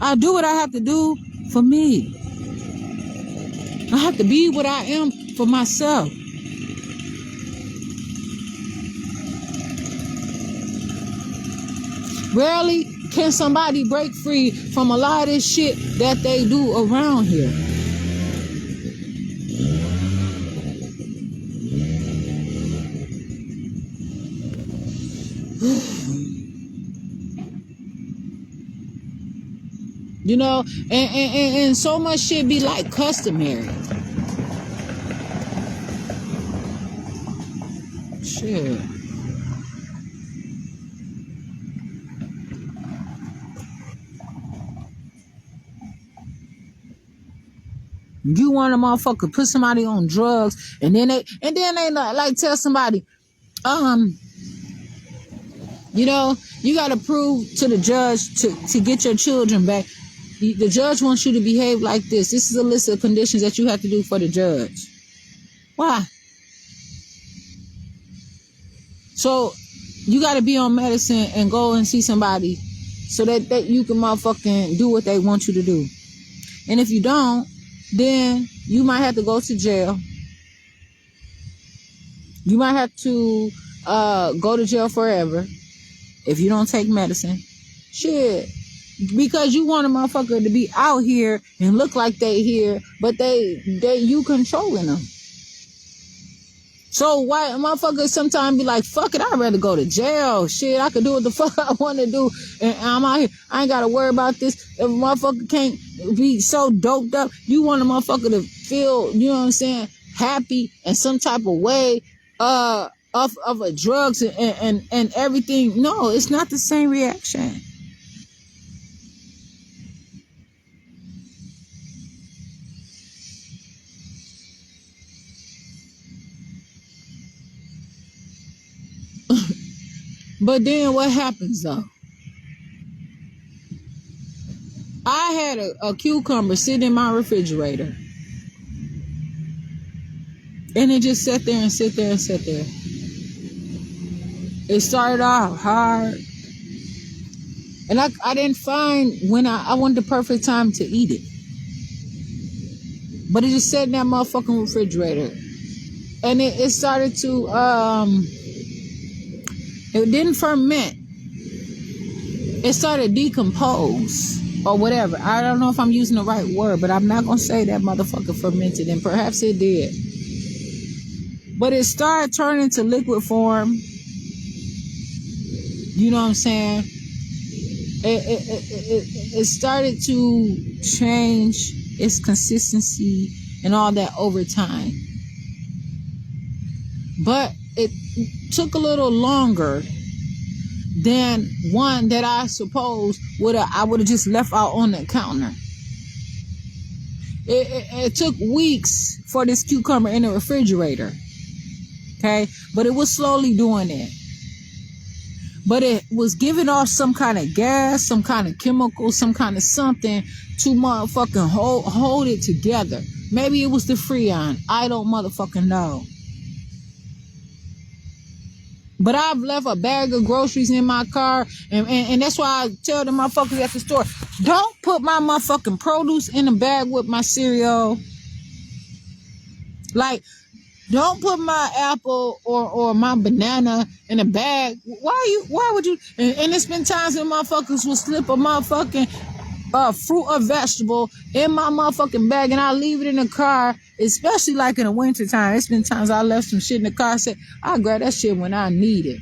I do what I have to do for me. I have to be what I am for myself. Rarely can somebody break free from a lot of this shit that they do around here. You know, and so much shit be like customary. Shit. You want a motherfucker put somebody on drugs, and then they like tell somebody, you know, you gotta prove to the judge to get your children back. The judge wants you to behave like this. This is a list of conditions that you have to do for the judge. Why? So you got to be on medicine and go and see somebody so that you can motherfucking do what they want you to do. And if you don't, then you might have to go to jail. You might have to go to jail forever if you don't take medicine. Shit. Because you want a motherfucker to be out here and look like they here, but you controlling them. So why motherfuckers sometimes be like, fuck it, I'd rather go to jail. Shit, I could do what the fuck I want to do. And I'm out here. I ain't got to worry about this. If a motherfucker can't be so doped up, you want a motherfucker to feel, you know what I'm saying, happy in some type of way, of a drugs and everything. No, it's not the same reaction. But then what happens though? I had a cucumber sitting in my refrigerator. And it just sat there and sit there and sit there. It started off hard. And I didn't find when I wanted the perfect time to eat it. But it just sat in that motherfucking refrigerator. And it started to it didn't ferment. It started decompose or whatever. I don't know if I'm using the right word, but I'm not going to say that motherfucker fermented, and perhaps it did. But it started turning to liquid form. You know what I'm saying? It started to change its consistency and all that over time. But it took a little longer than one that I suppose I would have just left out on the counter. It took weeks for this cucumber in the refrigerator. Okay? But it was slowly doing it. But it was giving off some kind of gas, some kind of chemical, some kind of something to motherfucking hold it together. Maybe it was the Freon. I don't motherfucking know. But I've left a bag of groceries in my car, and that's why I tell the motherfuckers at the store, don't put my motherfucking produce in a bag with my cereal. Like, don't put my apple or my banana in a bag. Why would you? And it's been times when motherfuckers will slip a motherfucking fruit or vegetable in my motherfucking bag, and I leave it in the car, especially like in the winter time. It's been times I left some shit in the car. I said, I'll grab that shit when I need it.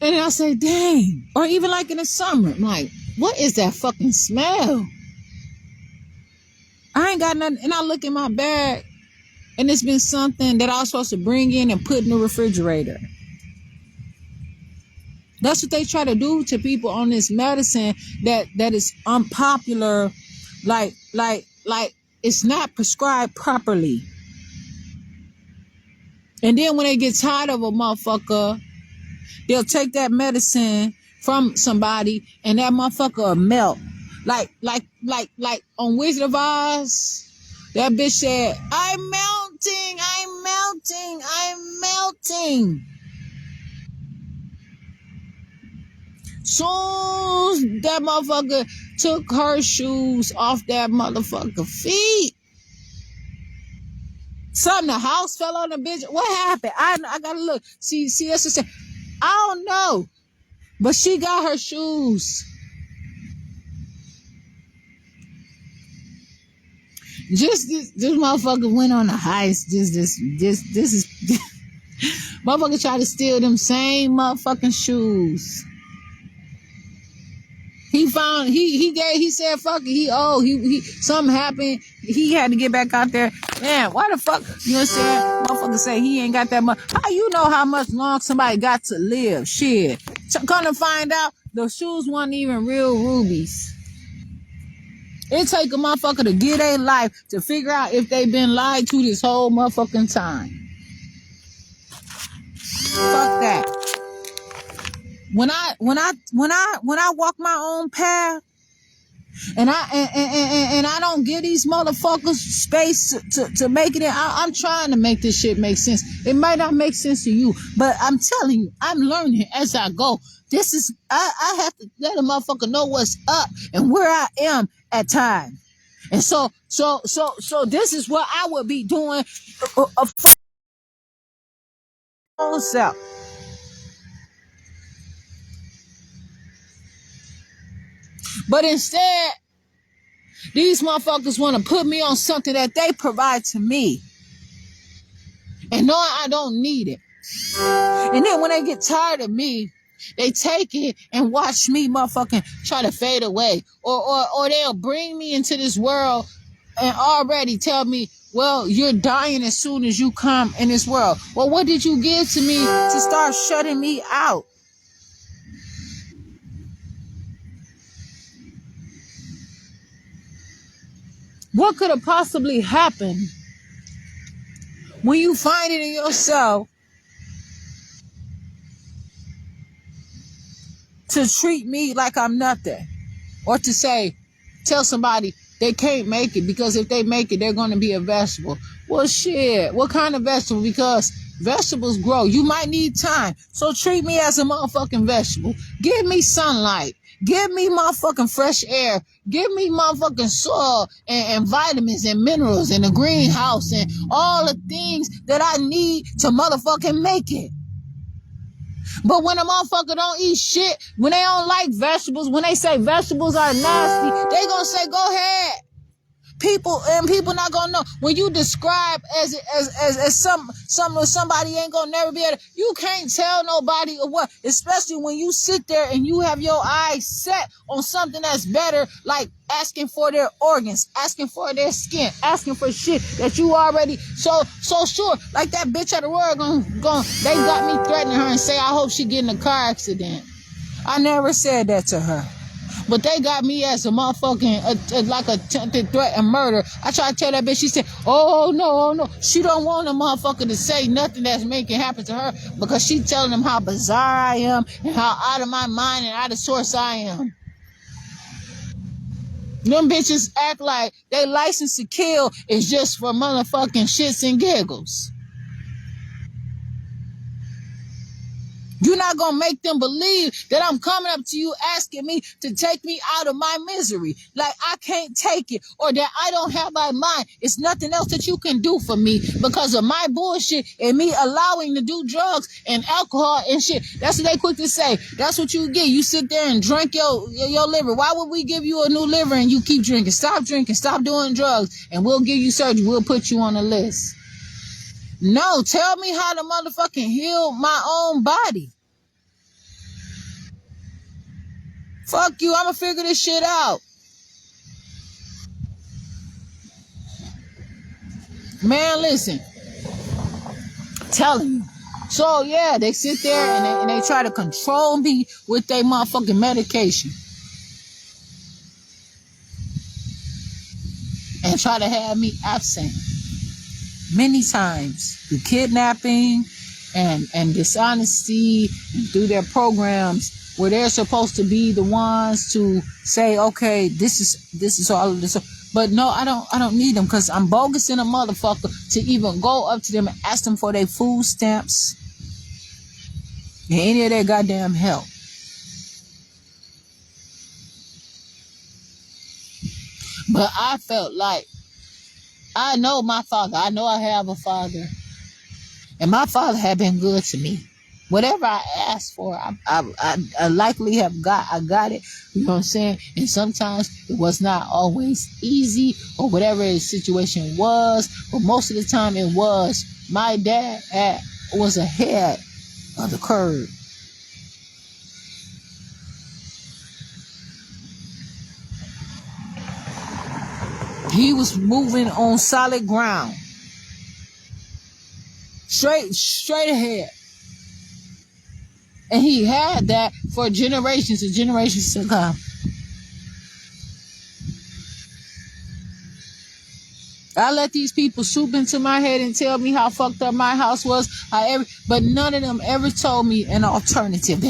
And I say, dang. Or even like in the summer, I'm like, what is that fucking smell? I ain't got nothing. And I look in my bag, and it's been something that I was supposed to bring in and put in the refrigerator. That's what they try to do to people on this medicine that is unpopular, like it's not prescribed properly. And then when they get tired of a motherfucker, they'll take that medicine from somebody and that motherfucker will melt. Like on Wizard of Oz, that bitch said, I'm melting, I'm melting, I'm melting. Soon that motherfucker took her shoes off that motherfucker feet. Something, the house fell on the bitch. What happened? I gotta look. See, that's what I said. I don't know. But she got her shoes. Just this motherfucker went on a heist. This is motherfucker tried to steal them same motherfucking shoes. He found he said fuck it. He something happened. He had to get back out there. Man, why the fuck, you know what I'm saying? Motherfucker say he ain't got that much. How you know how much long somebody got to live? Shit. Come to find out, the shoes weren't even real rubies. It take a motherfucker to get a life to figure out if they been lied to this whole motherfucking time. Fuck that. When I walk my own path, and I don't give these motherfuckers space to make it in. I'm trying to make this shit make sense. It might not make sense to you, but I'm telling you, I'm learning as I go. This is I have to let a motherfucker know what's up and where I am at time. And so this is what I would be doing for my own self. But instead, these motherfuckers want to put me on something that they provide to me. And knowing I don't need it. And then when they get tired of me, they take it and watch me motherfucking try to fade away. Or they'll bring me into this world and already tell me, well, you're dying as soon as you come in this world. Well, what did you give to me to start shutting me out? What could have possibly happened when you find it in yourself to treat me like I'm nothing? Or to tell somebody they can't make it because if they make it, they're going to be a vegetable. Well, shit, what kind of vegetable? Because vegetables grow. You might need time. So treat me as a motherfucking vegetable. Give me sunlight. Give me motherfucking fresh air. Give me motherfucking soil and vitamins and minerals and a greenhouse and all the things that I need to motherfucking make it. But when a motherfucker don't eat shit, when they don't like vegetables, when they say vegetables are nasty, they gonna say, go ahead. People not gonna know. When you describe as somebody ain't gonna never be able to, you can't tell nobody or what, especially when you sit there and you have your eyes set on something that's better, like asking for their organs, asking for their skin, asking for shit that you already so sure. Like that bitch at the world they got me threatening her and say I hope she get in a car accident. I never said that to her. But they got me as a motherfucking, like attempted threat and murder. I tried to tell that bitch, she said, oh no. She don't want a motherfucker to say nothing that's making happen to her because she telling them how bizarre I am and how out of my mind and out of source I am. Them bitches act like they license to kill is just for motherfucking shits and giggles. You're not going to make them believe that I'm coming up to you asking me to take me out of my misery. Like I can't take it or that I don't have my mind. It's nothing else that you can do for me because of my bullshit and me allowing to do drugs and alcohol and shit. That's what they quick to say. That's what you get. You sit there and drink your liver. Why would we give you a new liver and you keep drinking? Stop drinking. Stop doing drugs and we'll give you surgery. We'll put you on a list. No, tell me how to motherfucking heal my own body. Fuck you, I'ma figure this shit out. Man, listen, telling you. So yeah, they sit there and they try to control me with their motherfucking medication and try to have me absent many times through kidnapping and dishonesty and through their programs where they're supposed to be the ones to say, okay, this is all of this. But no, I don't need them because I'm bogus in a motherfucker to even go up to them and ask them for their food stamps and any of their goddamn help. But I felt like I know my father. I know I have a father. And my father had been good to me. Whatever I asked for, I likely have got. I got it. You know what I'm saying? And sometimes it was not always easy or whatever the situation was. But most of the time it was. My dad was ahead of the curve. He was moving on solid ground. Straight ahead. And he had that for generations and generations to come. I let these people swoop into my head and tell me how fucked up my house was, but none of them ever told me an alternative.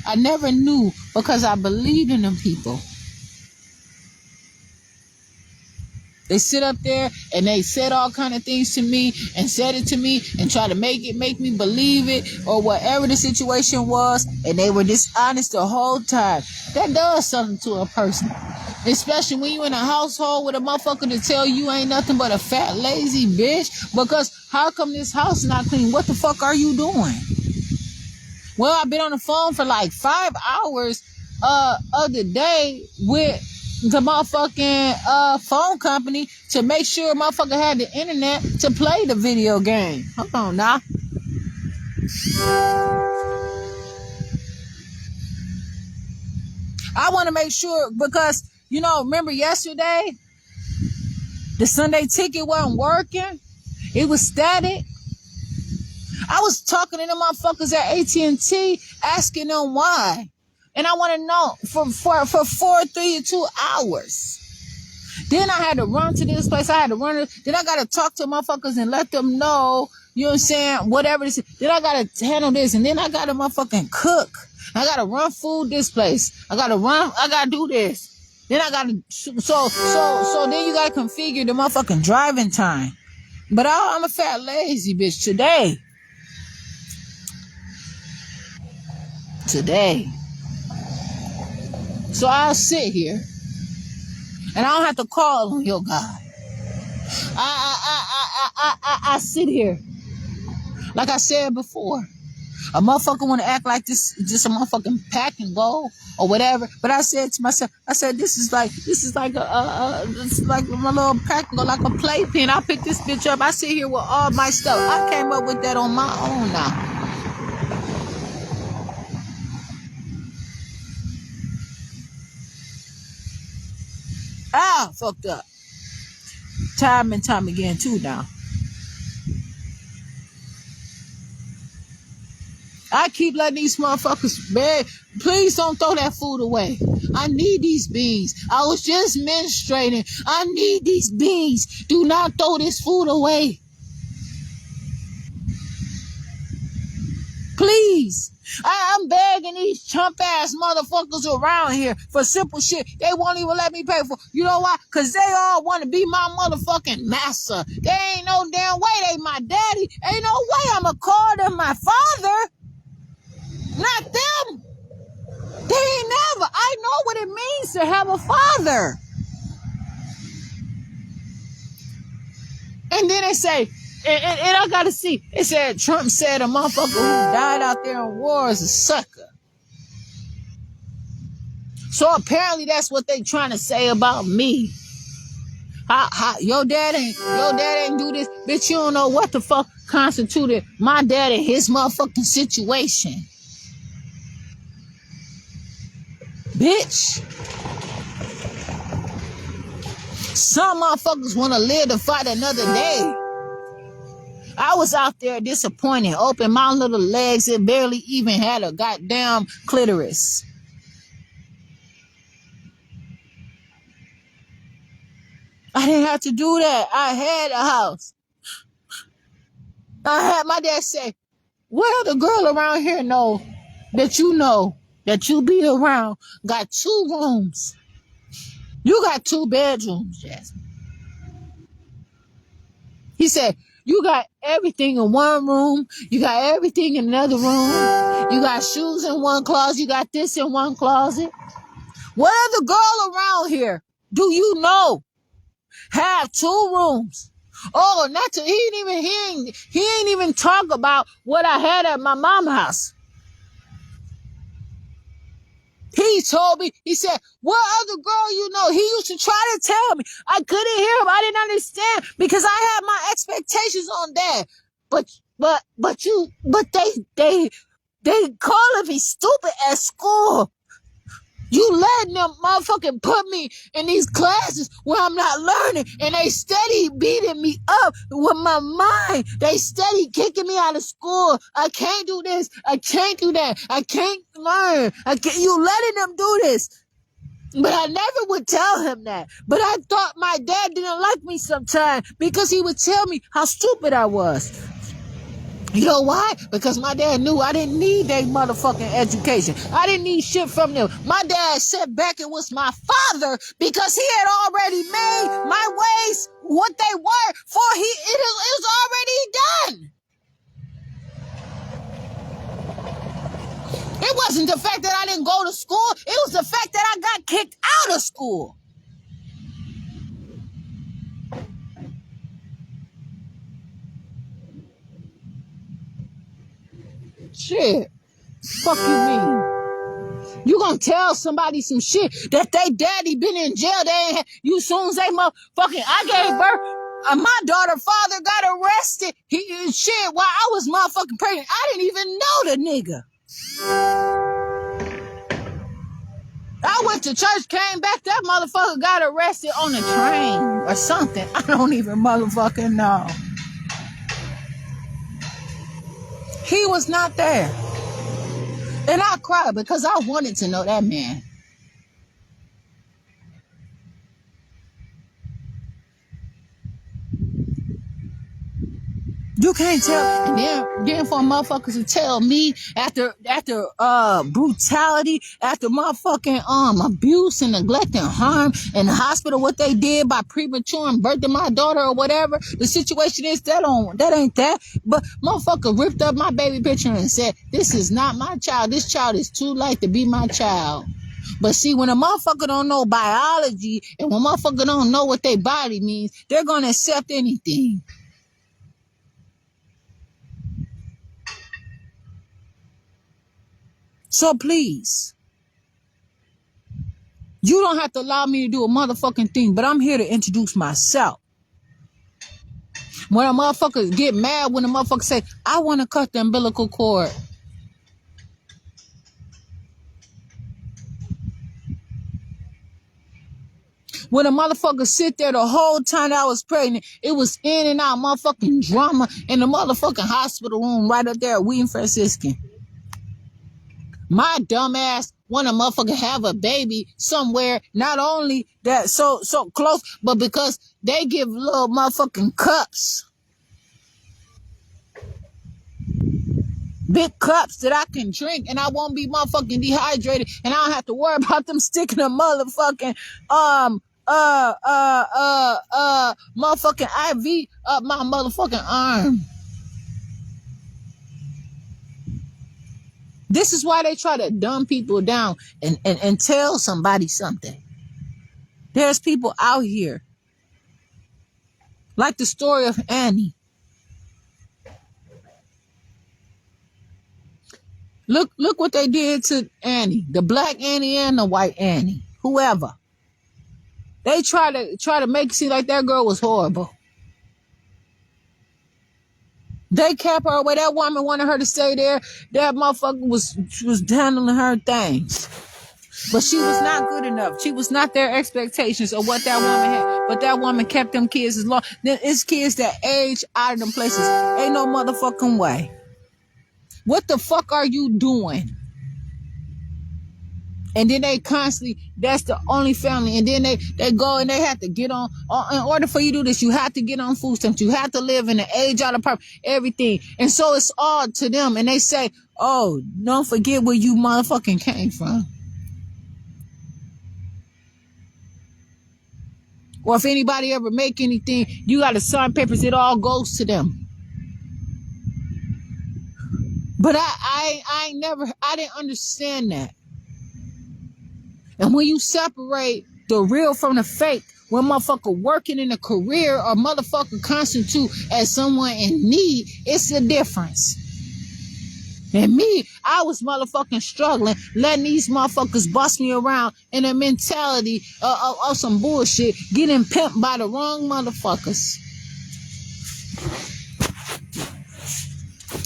I never knew because I believed in them people. They sit up there and they said all kind of things to me and said it to me and try to make me believe it or whatever the situation was, and they were dishonest the whole time. That does something to a person. Especially when you in a household with a motherfucker to tell you ain't nothing but a fat, lazy bitch. Because how come this house is not clean? What the fuck are you doing? Well, I've been on the phone for like 5 hours other day with the motherfucking phone company to make sure motherfucker had the internet to play the video game. Hold on now. I want to make sure because, you know, remember yesterday, the Sunday ticket wasn't working. It was static. I was talking to them motherfuckers at AT&T asking them why. And I want to know for 3 to 2 hours. Then I had to run to this place. Then I got to talk to motherfuckers and let them know, you know what I'm saying, whatever this is. Then I got to handle this. And then I got to motherfucking cook. I got to run food this place. I got to do this. Then I got to, so then you got to configure the motherfucking driving time. But I'm a fat lazy bitch today. So I'll sit here and I don't have to call on your God. I sit here. Like I said before, a motherfucker want to act like this is just a motherfucking pack and go or whatever. But I said to myself, this is like my little pack and go, like a playpen. I pick this bitch up. I sit here with all my stuff. I came up with that on my own now. Fucked up. Time and time again too now. I keep letting these motherfuckers, man, please don't throw that food away. I need these beans. I was just menstruating. I need these beans. Do not throw this food away. Please. I'm begging these chump ass motherfuckers around here for simple shit they won't even let me pay for. You know why? Because they all want to be my motherfucking master. They ain't no damn way they my daddy. Ain't no way I'ma call them my father. Not them. They ain't never. I know what it means to have a father. And then they say, and I gotta see, it said Trump said a motherfucker who died out there in war is a sucker. So apparently that's what they trying to say about me. Your dad ain't do this. Bitch, you don't know what the fuck constituted my dad and his motherfucking situation. Bitch. Some motherfuckers want to live to fight another day. I was out there disappointed, open my little legs and barely even had a goddamn clitoris. I didn't have to do that. I had a house. I had my dad say, what other girl around here know that you be around got 2 rooms? You got 2 bedrooms, Jasmine. He said, you got everything in one room. You got everything in another room. You got shoes in one closet. You got this in one closet. What other girl around here do you know have 2 rooms? Oh, not to, he ain't even talk about what I had at my mom's house. He told me, he said, what other girl you know? He used to try to tell me. I couldn't hear him. I didn't understand because I had my expectations on that. But they calling me stupid at school. You letting them motherfucking put me in these classes where I'm not learning, and they steady beating me up with my mind. They steady kicking me out of school. I can't do this. I can't do that. I can't learn. You letting them do this. But I never would tell him that. But I thought my dad didn't like me sometimes because he would tell me how stupid I was. You know why? Because my dad knew I didn't need that motherfucking education. I didn't need shit from them. My dad sat back and was my father because he had already made my ways what they were for it was already done. It wasn't the fact that I didn't go to school. It was the fact that I got kicked out of school. Shit. Fuck you mean? You gonna tell somebody some shit that they daddy been in jail? They ain't you soon as they motherfucking I gave birth. My daughter father got arrested. Shit while I was motherfucking pregnant. I didn't even know the nigga. I went to church, came back. That motherfucker got arrested on the train or something. I don't even motherfucking know. He was not there. And I cried because I wanted to know that man. You can't tell. And then for motherfuckers to tell me after brutality, after motherfucking abuse and neglect and harm in the hospital, what they did by premature and birthing my daughter or whatever the situation is, that ain't that. But motherfucker ripped up my baby picture and said, this is not my child. This child is too light to be my child. But see, when a motherfucker don't know biology and when a motherfucker don't know what their body means, they're gonna accept anything. So please, you don't have to allow me to do a motherfucking thing, but I'm here to introduce myself. When a motherfucker get mad, when a motherfucker say, I want to cut the umbilical cord. When a motherfucker sit there the whole time that I was pregnant, it was in and out motherfucking drama in the motherfucking hospital room right up there at Wheaton Franciscan. My dumb ass want a motherfucker have a baby somewhere, not only that so close, but because they give little motherfucking cups. Big cups that I can drink and I won't be motherfucking dehydrated and I don't have to worry about them sticking a motherfucking motherfucking IV up my motherfucking arm. This is why they try to dumb people down and tell somebody something. There's people out here. Like the story of Annie. Look what they did to Annie. The black Annie and the white Annie. Whoever. They try to make it seem like that girl was horrible. They kept her away. That woman wanted her to stay there. That motherfucker was handling her things. But she was not good enough. She was not their expectations of what that woman had. But that woman kept them kids as long. Then it's kids that age out of them places. Ain't no motherfucking way. What the fuck are you doing? And then they constantly, that's the only family. And then they go and they have to get on, in order for you to do this, you have to get on food stamps. You have to live in an age out apartment, everything. And so it's all to them. And they say, oh, don't forget where you motherfucking came from. Or if anybody ever make anything, you got to sign papers. It all goes to them. But I didn't understand that. And when you separate the real from the fake, when motherfucker working in a career or motherfucker constitute as someone in need, it's a difference. And me, I was motherfucking struggling, letting these motherfuckers boss me around in a mentality of some bullshit, getting pimped by the wrong motherfuckers.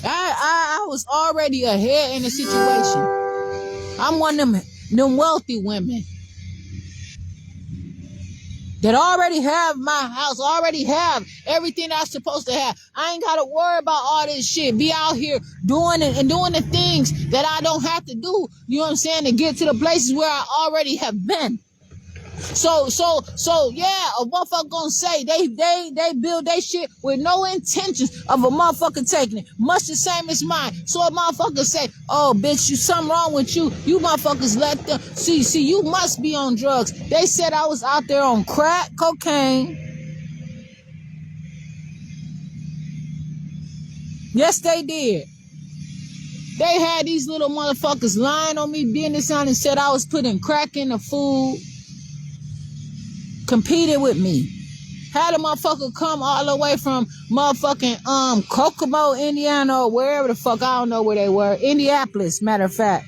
I was already ahead in the situation. I'm one of them wealthy women that already have my house, already have everything I'm supposed to have. I ain't got to worry about all this shit. Be out here doing it and doing the things that I don't have to do, you know what I'm saying, to get to the places where I already have been. So yeah, a motherfucker gonna say they build they shit with no intentions of a motherfucker taking it. Much the same as mine. So a motherfucker say, oh bitch, you something wrong with you. You motherfuckers let them see you must be on drugs. They said I was out there on crack cocaine. Yes, they did. They had these little motherfuckers lying on me, being this on, and said I was putting crack in the food. Competed with me. Had a motherfucker come all the way from motherfucking Kokomo, Indiana, or wherever the fuck, I don't know where they were. Indianapolis, matter of fact.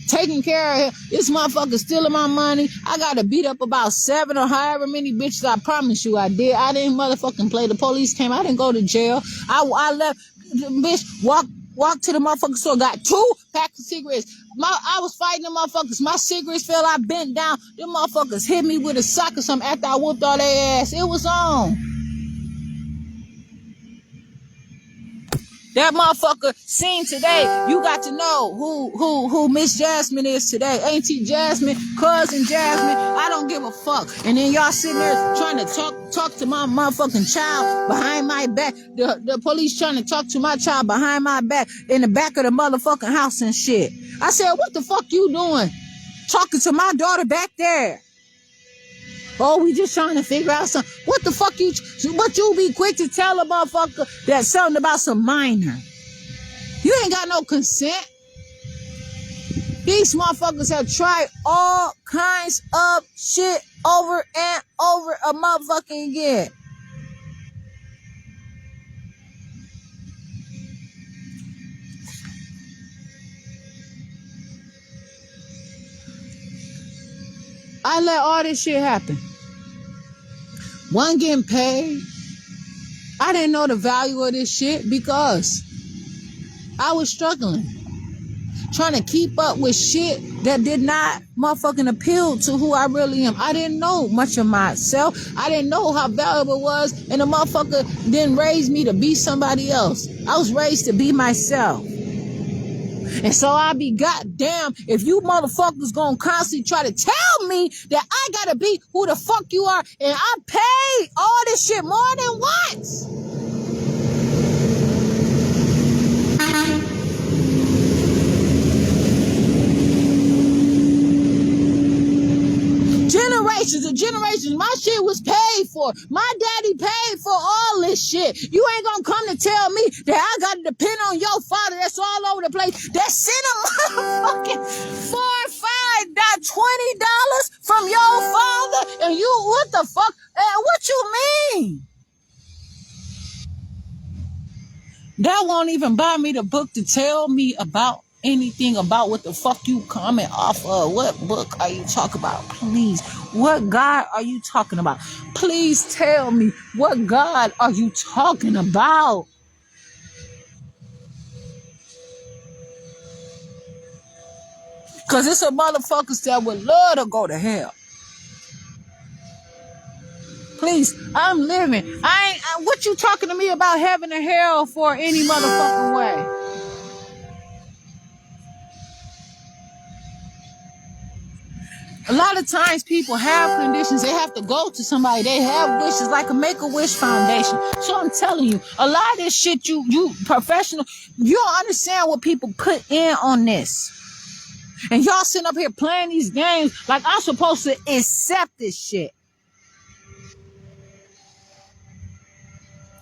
Taking care of him. This motherfucker stealing my money. I got to beat up about 7 or however many bitches I promise you I did. I didn't motherfucking play. The police came. I didn't go to jail. I left. The bitch walked to the motherfucking store, got 2 packs of cigarettes. I was fighting them motherfuckers. My cigarettes fell. I bent down. Them motherfuckers hit me with a sock or something after I whooped all their ass. It was on. That motherfucker seen today. You got to know who Miss Jasmine is today. Auntie Jasmine, cousin Jasmine. I don't give a fuck. And then y'all sitting there trying to talk to my motherfucking child behind my back. The police trying to talk to my child behind my back in the back of the motherfucking house and shit. I said, what the fuck you doing? Talking to my daughter back there. Oh, we just trying to figure out something. What the fuck what you be quick to tell a motherfucker that's something about some minor? You ain't got no consent. These motherfuckers have tried all kinds of shit over and over a motherfucking again. I let all this shit happen. One getting paid. I didn't know the value of this shit because I was struggling. Trying to keep up with shit that did not motherfucking appeal to who I really am. I didn't know much of myself. I didn't know how valuable it was. And the motherfucker didn't raise me to be somebody else. I was raised to be myself. And so I be goddamn if you motherfuckers gonna constantly try to tell me that I gotta be who the fuck you are, and I paid all this shit more than once. Generations, my shit was paid for. My daddy paid for all this shit. You ain't gonna come to tell me that I gotta depend on your father that's all over the place. That sent a motherfucking $4 or $5, $20 from your father, and you, what the fuck? What you mean? That won't even buy me the book to tell me about anything about what the fuck you coming off of. What book are you talking about? Please. What God are you talking about? Please tell me, what God are you talking about? Cause it's a motherfuckers that would love to go to hell. Please, I'm living. What you talking to me about heaven and hell for any motherfucking way? A lot of times people have conditions. They have to go to somebody. They have wishes like a Make-A-Wish Foundation. So I'm telling you, a lot of this shit, you professional, you don't understand what people put in on this. And y'all sitting up here playing these games like I'm supposed to accept this shit.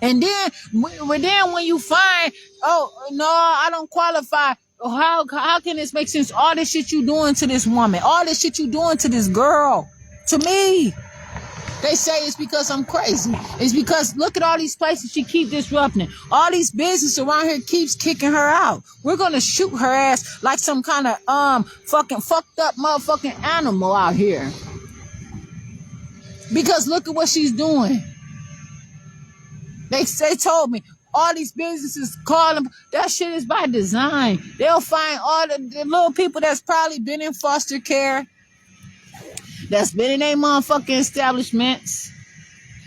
And then when you find, oh, no, I don't qualify. How can this make sense? All this shit you doing to this woman, all this shit you doing to this girl, to me. They say it's because I'm crazy. It's because look at all these places she keep disrupting. All these business around here keeps kicking her out. We're gonna shoot her ass like some kind of fucking fucked up motherfucking animal out here. Because look at what she's doing. They told me all these businesses call them. That shit is by design. They'll find all the little people that's probably been in foster care, that's been in their motherfucking establishments.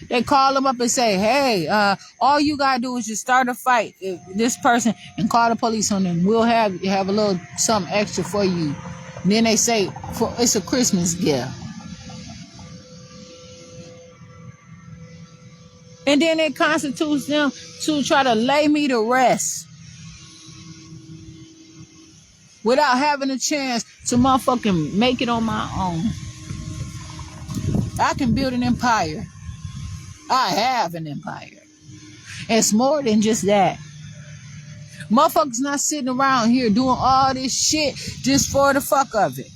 They call them up and say, hey, all you gotta do is just start a fight if this person and call the police on them. We'll have a little something extra for you. And then they say it's a Christmas gift. And then it constitutes them to try to lay me to rest without having a chance to motherfucking make it on my own. I can build an empire. I have an empire. It's more than just that. Motherfuckers not sitting around here doing all this shit just for the fuck of it.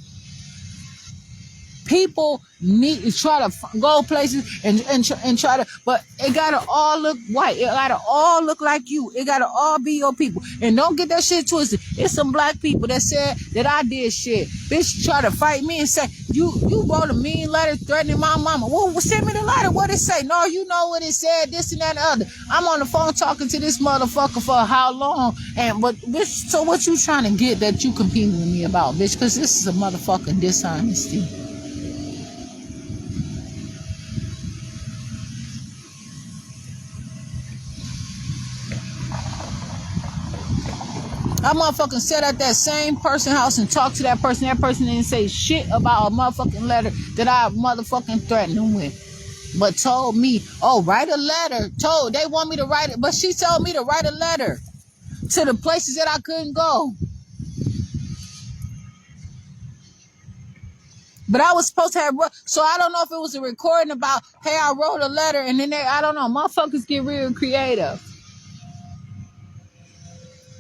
People need to try to go places and try to, but it gotta all look white. It gotta all look like you. It gotta all be your people. And don't get that shit twisted. It's some black people that said that I did shit. Bitch try to fight me and say, you wrote a mean letter threatening my mama. Well, send me the letter. What it say? No, you know what it said, this and that and the other. I'm on the phone talking to this motherfucker for how long? But bitch, so what you trying to get that you competing with me about, bitch? Because this is a motherfucking dishonesty. I motherfucking sat at that same person's house and talked to that person. That person didn't say shit about a motherfucking letter that I motherfucking threatened them with. But told me, oh, write a letter. They want me to write it. But she told me to write a letter to the places that I couldn't go. But I was supposed to have, so I don't know if it was a recording about, hey, I wrote a letter, and then I don't know, motherfuckers get real creative.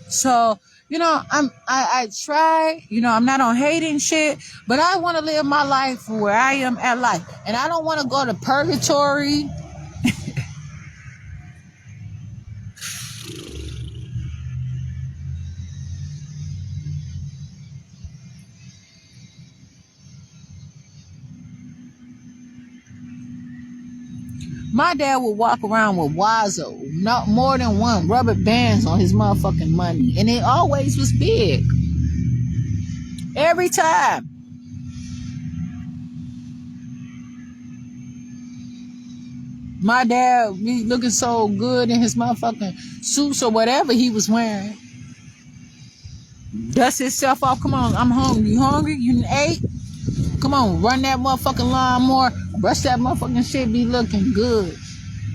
So, I try, I'm not on hating shit, but I want to live my life where I am at life. And I don't want to go to purgatory. My dad would walk around with Wazo, not more than one, rubber bands on his motherfucking money. And it always was big. Every time. My dad be looking so good in his motherfucking suits or whatever he was wearing. Dust himself off. Come on, I'm hungry. You hungry? You ate? Come on, run that motherfucking lawnmower. Brush that motherfucking shit, be looking good.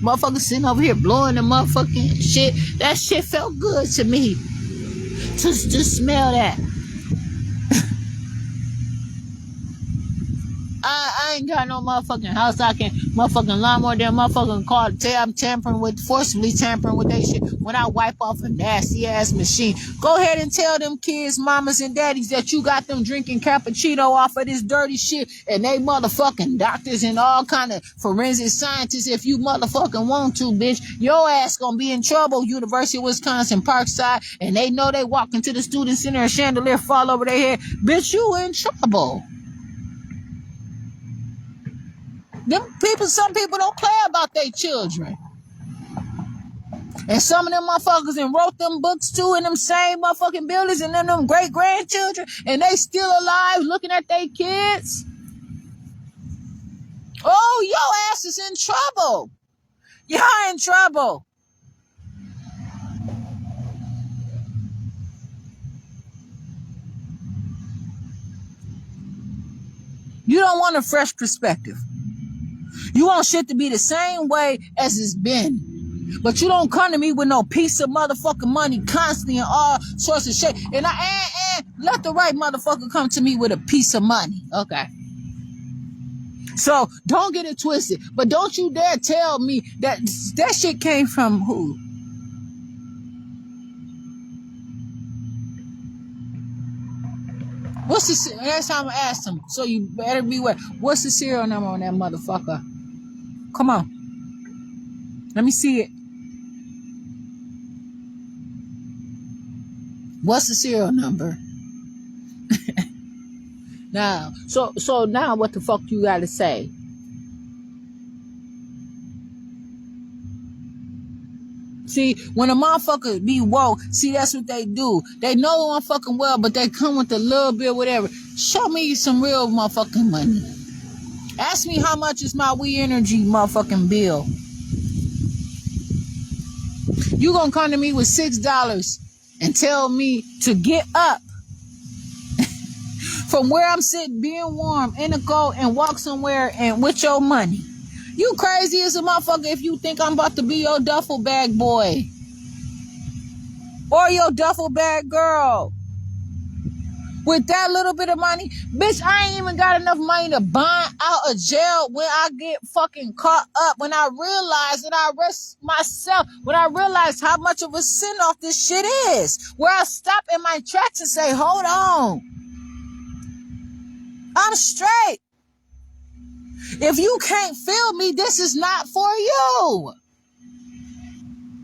Motherfucker sitting over here blowing the motherfucking shit. That shit felt good to me. To smell that. I ain't got no motherfucking house. I can motherfucking lawnmower them motherfucking car. I'm forcibly tampering with that shit. When I wipe off a nasty ass machine. Go ahead and tell them kids, mamas and daddies that you got them drinking cappuccino off of this dirty shit. And they motherfucking doctors and all kind of forensic scientists if you motherfucking want to, bitch. Your ass gonna be in trouble, University of Wisconsin, Parkside. And they know they walk into the student center and chandelier fall over their head. Bitch, you in trouble. Some people don't care about their children. And some of them motherfuckers and wrote them books too in them same motherfucking buildings and them great grandchildren, and they still alive looking at their kids. Oh, your ass is in trouble. Y'all in trouble. You don't want a fresh perspective. You want shit to be the same way as it's been. But you don't come to me with no piece of motherfucking money constantly and all sorts of shit. And let the right motherfucker come to me with a piece of money. Okay. So don't get it twisted. But don't you dare tell me that shit came from who? What's the, next time I ask them, so you better beware. What's the serial number on that motherfucker? Come on. Let me see it. What's the serial number? Now, so now what the fuck you gotta say? See, when a motherfucker be woke, see, that's what they do. They know motherfucking well, but they come with a little bit, whatever. Show me some real motherfucking money. Ask me how much is my We Energy motherfucking bill. You gonna come to me with $6 and tell me to get up from where I'm sitting, being warm in the cold, and walk somewhere and with your money. You crazy as a motherfucker if you think I'm about to be your duffel bag boy or your duffel bag girl. With that little bit of money, bitch, I ain't even got enough money to bond out of jail when I get fucking caught up. When I realize that I arrest myself, when I realize how much of a sin off this shit is, where I stop in my tracks and say, hold on, I'm straight. If you can't feel me, this is not for you.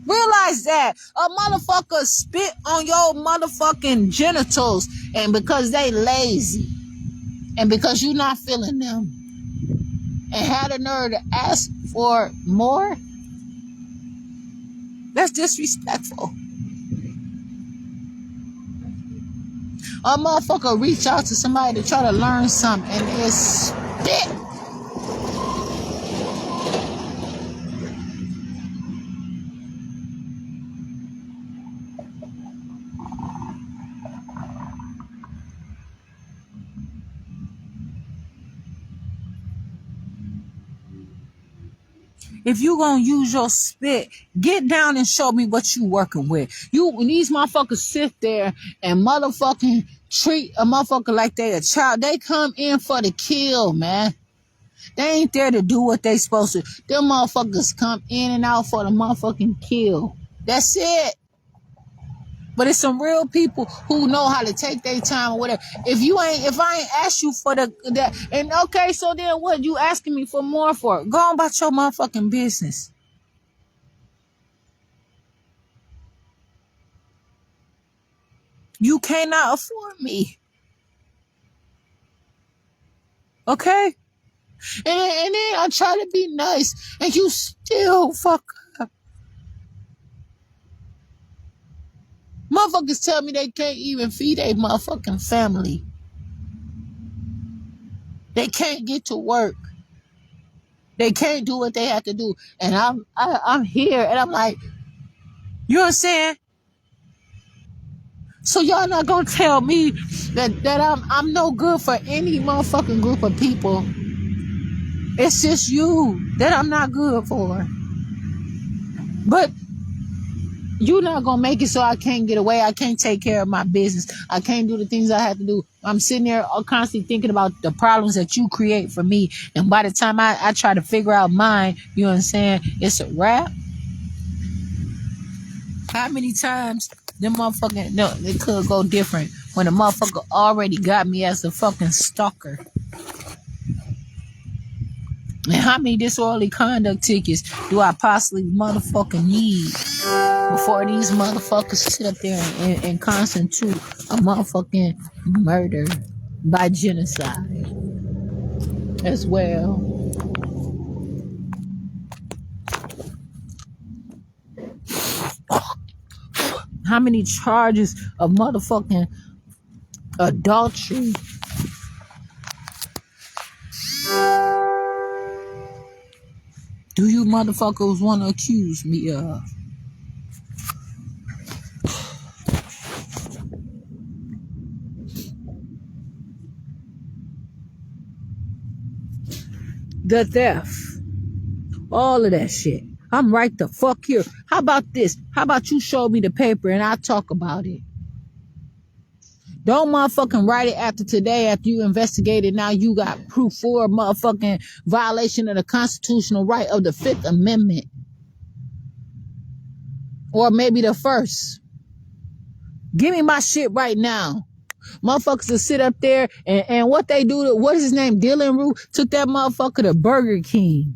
Realize that a motherfucker spit on your motherfucking genitals, and because they lazy and because you not feeling them and had a nerve to ask for more, that's disrespectful. A motherfucker reach out to somebody to try to learn something and it's spit. If you gonna use your spit, get down and show me what you working with. When these motherfuckers sit there and motherfucking treat a motherfucker like they a child, they come in for the kill, man. They ain't there to do what they supposed to. Them motherfuckers come in and out for the motherfucking kill. That's it. But it's some real people who know how to take their time or whatever. If I ain't asked you for that, and okay, so then what you asking me for more for? Go on about your motherfucking business. You cannot afford me. Okay? And then I try to be nice, and you still fuck up. Motherfuckers tell me they can't even feed a motherfucking family. They can't get to work. They can't do what they have to do. And I'm here, and I'm like, you know what I'm saying? So y'all not gonna tell me that I'm no good for any motherfucking group of people. It's just you that I'm not good for. But you're not gonna make it so I can't get away. I can't take care of my business. I can't do the things I have to do. I'm sitting there constantly thinking about the problems that you create for me. And by the time I try to figure out mine, you know what I'm saying? It's a wrap. How many times them motherfucking, no, it could go different when a motherfucker already got me as a fucking stalker. And how many disorderly conduct tickets do I possibly motherfucking need before these motherfuckers sit up there and constitute a motherfucking murder by genocide as well? How many charges of motherfucking adultery do you motherfuckers want to accuse me of? The theft. All of that shit. I'm right the fuck here. How about this? How about you show me the paper and I'll talk about it? Don't motherfucking write it after today, after you investigated. Now you got proof for a motherfucking violation of the constitutional right of the Fifth Amendment. Or maybe the first. Give me my shit right now. Motherfuckers will sit up there and what they do, what is his name? Dylan Rue took that motherfucker to Burger King.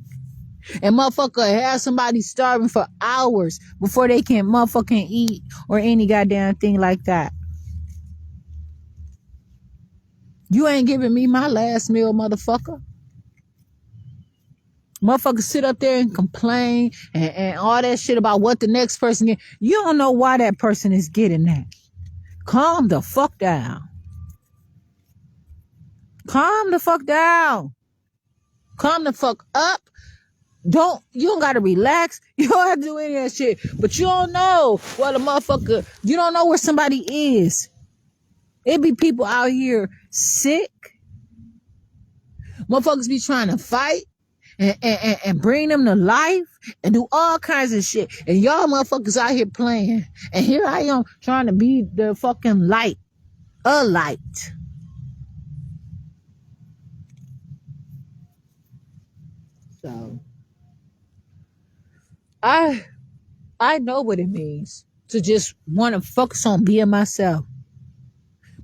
And motherfucker have somebody starving for hours before they can motherfucking eat or any goddamn thing like that. You ain't giving me my last meal, motherfucker. Motherfuckers sit up there and complain and all that shit about what the next person get. You don't know why that person is getting that. Calm the fuck down. Calm the fuck down. Calm the fuck up. You don't gotta relax. You don't have to do any of that shit. But you don't know what a motherfucker, you don't know where somebody is. It be people out here sick. Motherfuckers be trying to fight and bring them to life and do all kinds of shit. And y'all motherfuckers out here playing. And here I am trying to be the fucking light. A light. So I know what it means to just want to focus on being myself.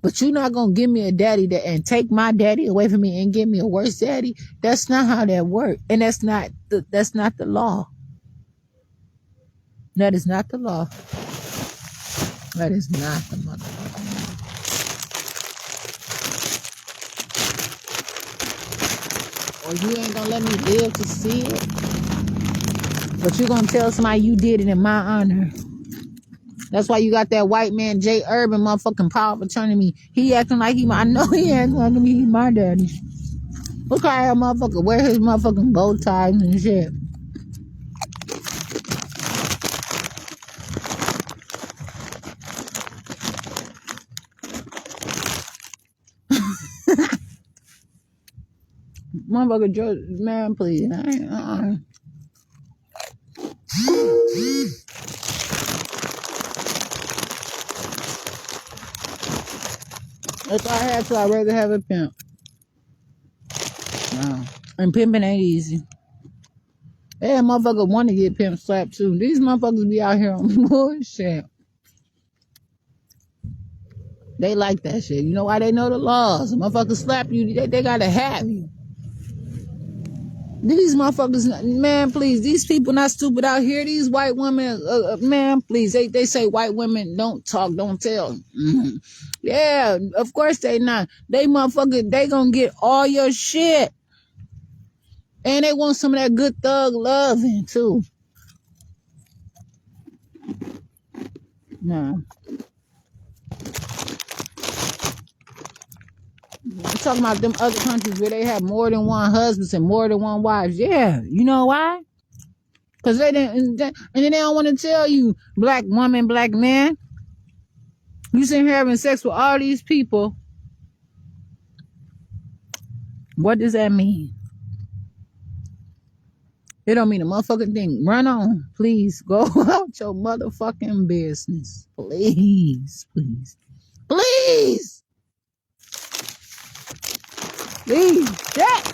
But you're not going to give me a daddy and take my daddy away from me and give me a worse daddy. That's not how that works. And that's not the law. That is not the law. That is not the motherfucking law. Or you ain't going to let me live to see it. But you're going to tell somebody you did it in my honor. That's why you got that white man, Jay Urban, motherfucking power of attorney me. He acting like I know he acting like he my daddy. Look how that motherfucker wear his motherfucking bow ties and shit. Motherfucker, George, man, please. If I had to, I'd rather have a pimp. No. And pimping ain't easy. Yeah, motherfucker want to get pimp slapped too. These motherfuckers be out here on bullshit. They like that shit. You know why? They know the laws. Motherfuckers slap you, they gotta have you. These motherfuckers, man, please, these people not stupid out here. These white women, man, please, they say white women don't talk, don't tell. Mm-hmm. Yeah, of course they not. They motherfucker, they gonna get all your shit. And they want some of that good thug loving, too. Nah. I'm talking about them other countries where they have more than one husbands and more than one wives. Yeah, you know why? Because they didn't, and then they don't want to tell you, black woman, black man, you sitting here having sex with all these people. What does that mean? It don't mean a motherfucking thing. Run on. Please go out your motherfucking business. Please, please, please. Please, that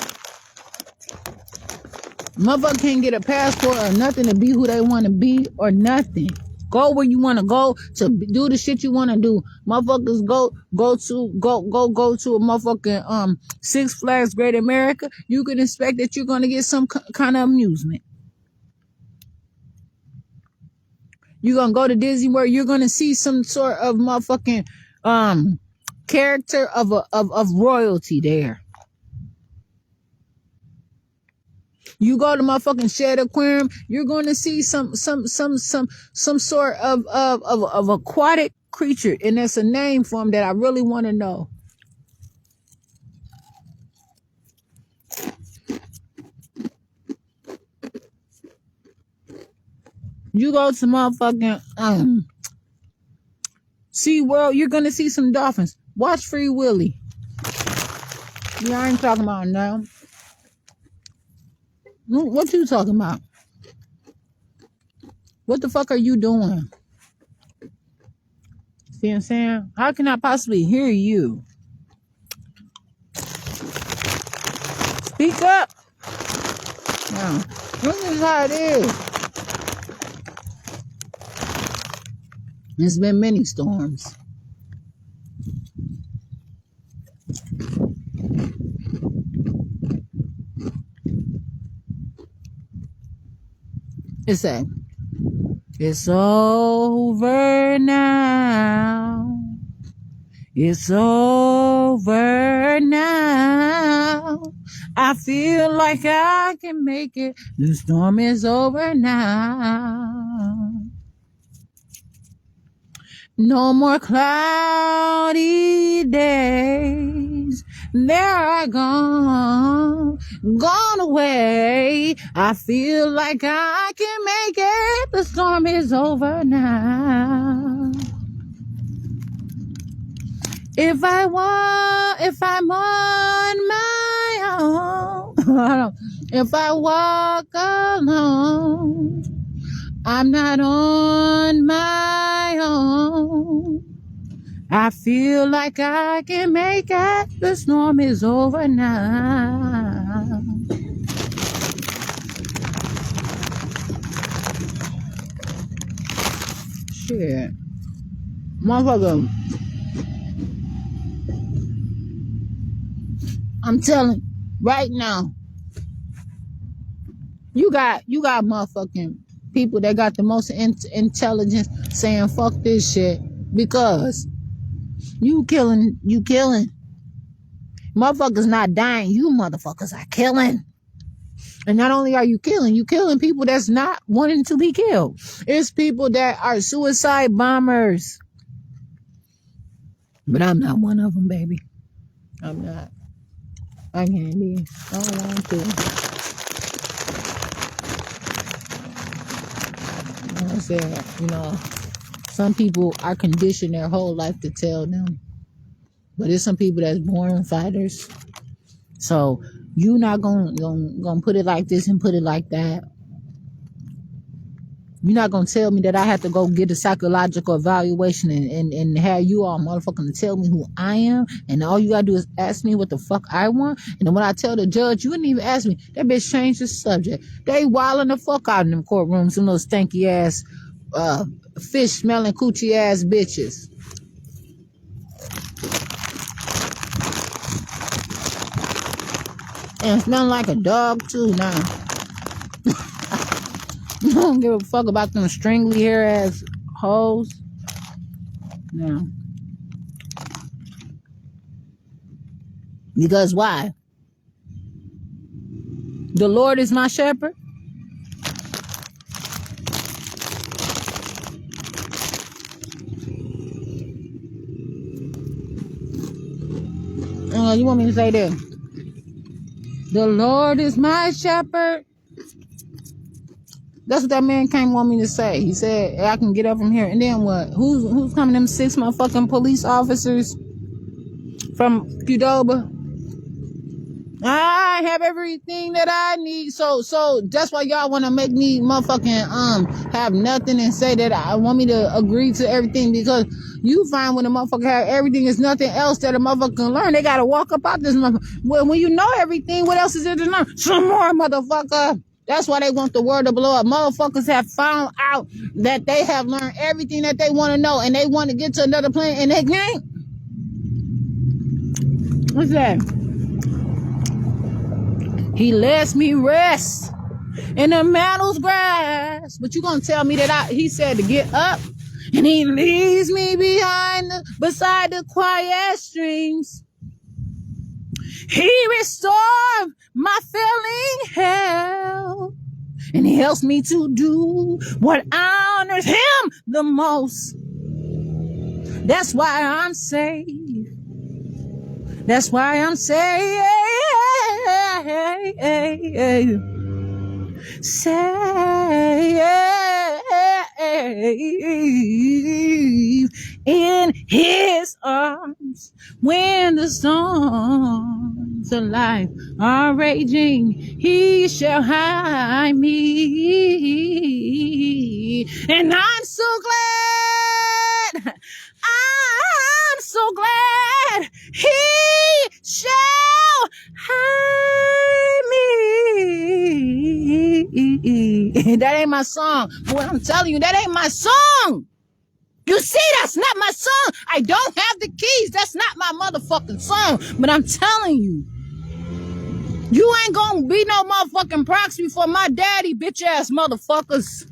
motherfucker can't get a passport or nothing to be who they want to be or nothing. Go where you want to go to do the shit you want to do. Motherfuckers go to a motherfucking Six Flags Great America. You can expect that you're gonna get some kind of amusement. You're gonna go to Disney World. You're gonna see some sort of motherfucking character of royalty there. You go to motherfucking Shed Aquarium, you're going to see some sort of aquatic creature, and there's a name for them that I really want to know. You go to motherfucking Sea World, you're gonna see some dolphins. Watch Free Willy. Yeah, I ain't talking about now. What you talking about? What the fuck are you doing? See what I'm saying? How can I possibly hear you? Speak up. Now, this is how it is. There's been many storms. It's a, it's over now. It's over now. I feel like I can make it. The storm is over now. No more cloudy days. They're gone away. I feel like I can make it. The storm is over now. If I'm on my own, if I walk alone, I'm not on my own. I feel like I can make it. The storm is over now. Shit. Motherfucker. I'm telling right now. You got motherfucking people that got the most intelligence saying fuck this shit because you killing. Motherfuckers not dying, you motherfuckers are killing. And not only are you killing people that's not wanting to be killed. It's people that are suicide bombers. But I'm not one of them, baby. I'm not. I can't be. I don't want to. I said, some people are conditioned their whole life to tell them. But there's some people that's born fighters. So you not gonna put it like this and put it like that. You're not gonna tell me that I have to go get a psychological evaluation and have you all motherfucking tell me who I am, and all you gotta do is ask me what the fuck I want, and then when I tell the judge, you wouldn't even ask me. That bitch changed the subject. They wilding the fuck out in them courtrooms, some little stanky ass, fish smelling coochie ass bitches. And smelling like a dog too now. I don't give a fuck about them stringly hair ass hoes. No. Because why? The Lord is my shepherd. You want me to say that? The Lord is my shepherd. That's what that man came want me to say. He said, I can get up from here. And then what? Who's coming? Them 6 motherfucking police officers from Qdoba? I have everything that I need. So that's why y'all want to make me motherfucking have nothing and say that I want me to agree to everything, because you find when a motherfucker have everything, is nothing else that a motherfucker can learn. They gotta walk up out this motherfucker. Well, when you know everything, what else is there to learn? Some more, motherfucker. That's why they want the world to blow up. Motherfuckers have found out that they have learned everything that they want to know, and they want to get to another planet, and they can't. What's that? He lets me rest in the meadow's grass. But you gonna tell me that he said to get up, and he leaves me beside the quiet streams. He restored my failing health. And he helps me to do what honors him the most. That's why I'm saved. That's why I'm saved. Saved in his arms when the storms of life are raging. He shall hide me, and I'm so glad. I'm so glad he shall hide me. That ain't my song. Boy, I'm telling you, that ain't my song. You see, that's not my song. I don't have the keys. That's not my motherfucking song. But I'm telling you, you ain't gonna be no motherfucking proxy for my daddy, bitch ass motherfuckers.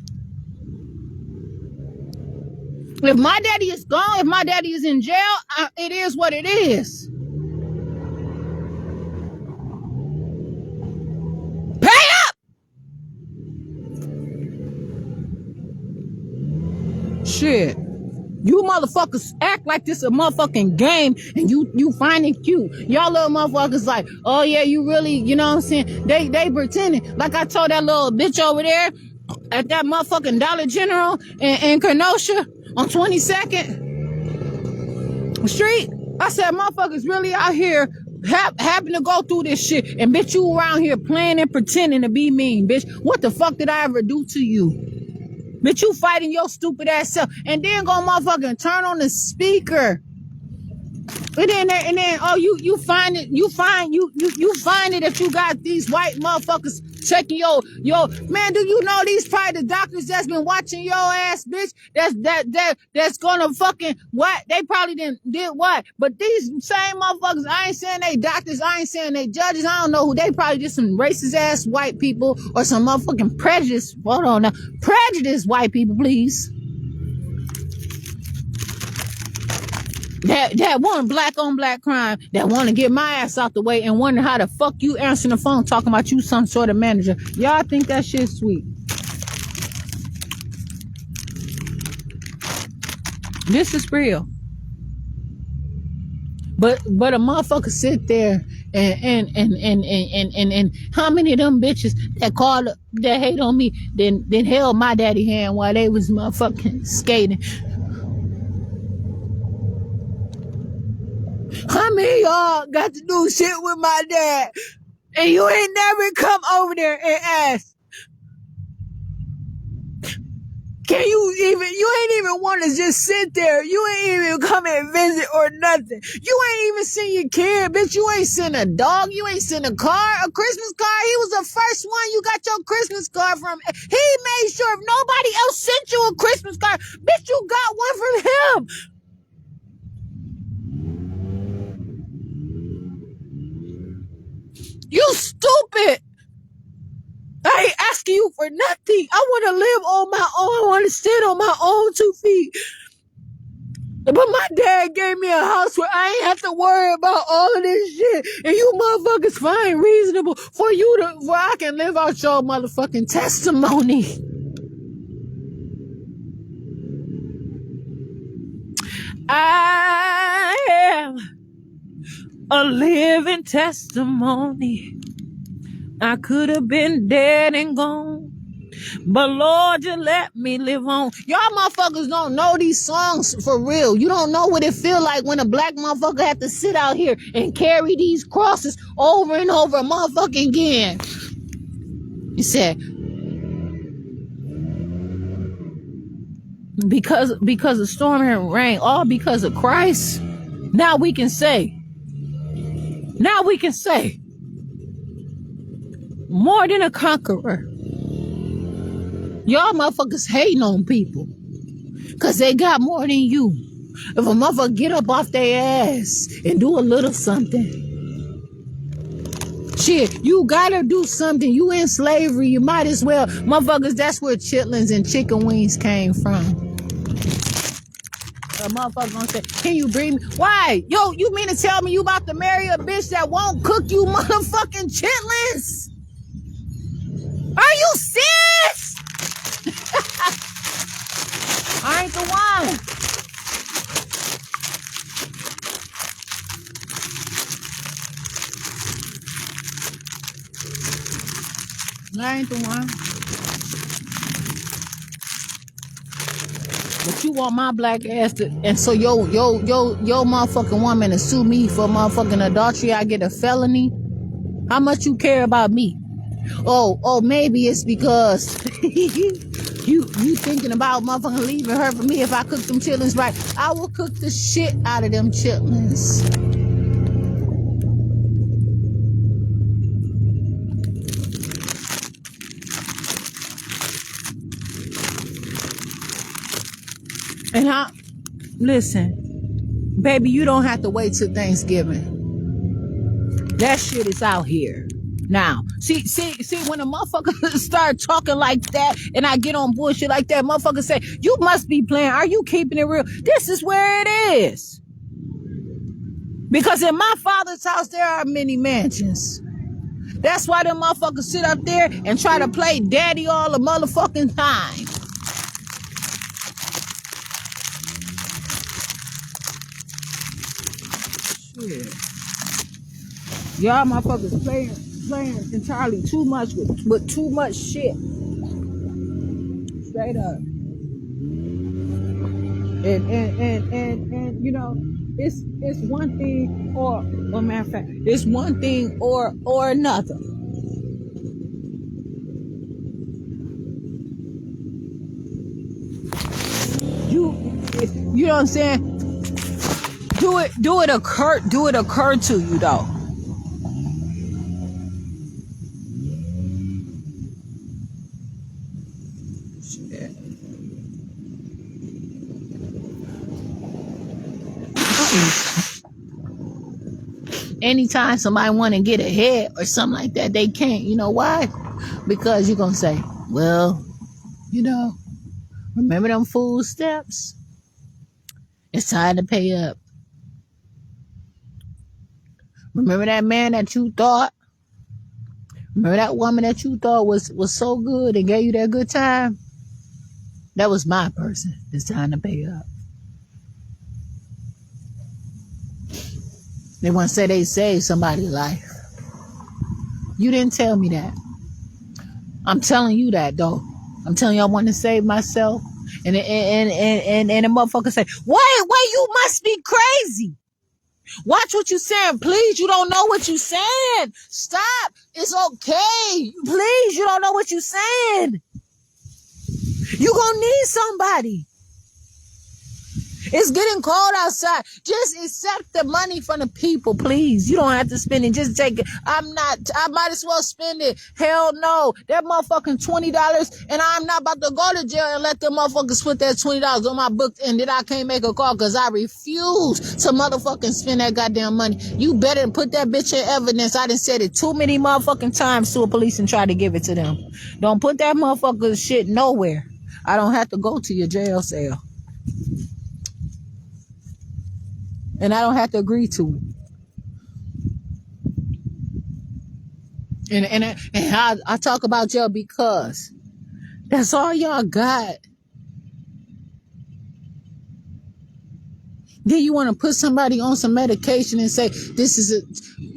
If my daddy is gone, if my daddy is in jail, it is what it is. Pay up! Shit. You motherfuckers act like this a motherfucking game and you find it cute. Y'all little motherfuckers like, oh yeah, you really, you know what I'm saying? They pretending. Like I told that little bitch over there at that motherfucking Dollar General in Kenosha on 22nd Street. I said, motherfuckers really out here happen to go through this shit. And bitch, you around here playing and pretending to be mean, bitch. What the fuck did I ever do to you? Bitch, you fighting your stupid ass self. And then go motherfucking turn on the speaker. And then, oh, you find it that you got these white motherfuckers checking your man. Do you know these probably the doctors that's been watching your ass, bitch? That's gonna fucking what? They probably did what? But these same motherfuckers, I ain't saying they doctors, I ain't saying they judges. I don't know who. They probably just some racist ass white people or some motherfucking prejudice. Hold on now, prejudice white people, please. That one black on black crime that want to get my ass out the way and wonder how the fuck you answering the phone talking about you some sort of manager. Y'all think that shit's sweet. This is real. But a motherfucker sit there and how many of them bitches that hate on me then held my daddy hand while they was motherfucking skating. How many of y'all got to do shit with my dad and you ain't never come over there and ask? You ain't even want to just sit there. You ain't even come and visit or nothing. You ain't even seen your kid, bitch. You ain't seen a dog. You ain't seen a Christmas card. He was the first one you got your Christmas card from. He made sure if nobody else sent you a Christmas card, bitch, you got one from him. You stupid. I ain't asking you for nothing. I want to live on my own. I want to stand on my own 2 feet. But my dad gave me a house where I ain't have to worry about all of this shit. And you motherfuckers find reasonable for I can live out your motherfucking testimony. I am a living testimony. I could have been dead and gone, but Lord, you let me live on. Y'all motherfuckers don't know these songs for real. You don't know what it feel like when a black motherfucker have to sit out here and carry these crosses over and over motherfucking again. He said, because of storm and rain, all because of Christ. Now we can say, more than a conqueror. Y'all motherfuckers hating on people because they got more than you. If a motherfucker get up off their ass and do a little something, shit, you gotta do something. You in slavery, you might as well. Motherfuckers, that's where chitlins and chicken wings came from. A motherfucker gonna say, can you bring me? Why? Yo, you mean to tell me you about to marry a bitch that won't cook you motherfucking chitlins? Are you serious? I ain't the one. I ain't the one. But you want my black ass to, and so yo motherfucking woman to sue me for motherfucking adultery. I get a felony. How much you care about me? Oh, maybe it's because you thinking about motherfucking leaving her for me if I cook them chitlins right. I will cook the shit out of them chitlins. And listen, baby, you don't have to wait till Thanksgiving. That shit is out here. Now, see, when a motherfucker start talking like that and I get on bullshit like that, motherfucker say, you must be playing. Are you keeping it real? This is where it is. Because in my father's house, there are many mansions. That's why them motherfuckers sit up there and try to play daddy all the motherfucking time. Shit. Y'all motherfuckers playing entirely too much with too much shit. Straight up. And you know, it's one thing or matter of fact, it's one thing or another. You know what I'm saying? Do it occur to you though. Anytime somebody want to get ahead or something like that, they can't. You know why? Because you're going to say, well, you know, remember them food steps? It's time to pay up. Remember that man that you thought? Remember that woman that you thought was so good and gave you that good time? That was my person. It's time to pay up. They want to say they saved somebody's life. You didn't tell me that. I'm telling you that though. I'm telling you I want to save myself. And the motherfucker say, wait, you must be crazy. Watch what you saying, please. You don't know what you saying. Stop. It's okay. Please, you don't know what you saying. You gonna need somebody. It's getting cold outside. Just accept the money from the people, please. You don't have to spend it. Just take it. I might as well spend it. Hell no. That motherfucking $20, and I'm not about to go to jail and let them motherfuckers put that $20 on my book and then I can't make a call because I refuse to motherfucking spend that goddamn money. You better put that bitch in evidence. I done said it too many motherfucking times to a police and try to give it to them. Don't put that motherfucker shit nowhere. I don't have to go to your jail cell. And I don't have to agree to it. And I talk about jail because that's all y'all got. Then you want to put somebody on some medication and say, this is a...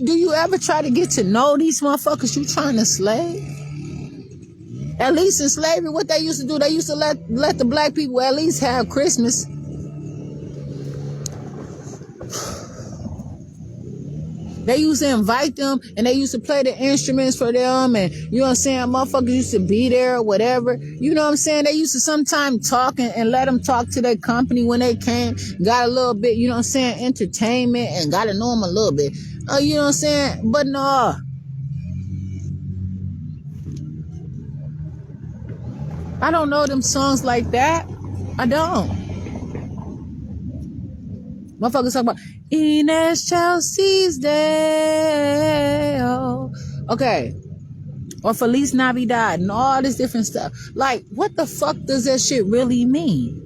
Do you ever try to get to know these motherfuckers you trying to slave? At least in slavery, what they used to do, they used to let the black people at least have Christmas. They used to invite them and they used to play the instruments for them, and you know what I'm saying, motherfuckers used to be there or whatever. You know what I'm saying? They used to sometimes talk and let them talk to their company when they came, got a little bit, you know what I'm saying, entertainment, and got to know them a little bit. You know what I'm saying? But no. I don't know them songs like that. I don't. Motherfuckers talk about Inez Chelsea's Day. Oh. Okay. Or Feliz Navidad and all this different stuff. Like, what the fuck does that shit really mean?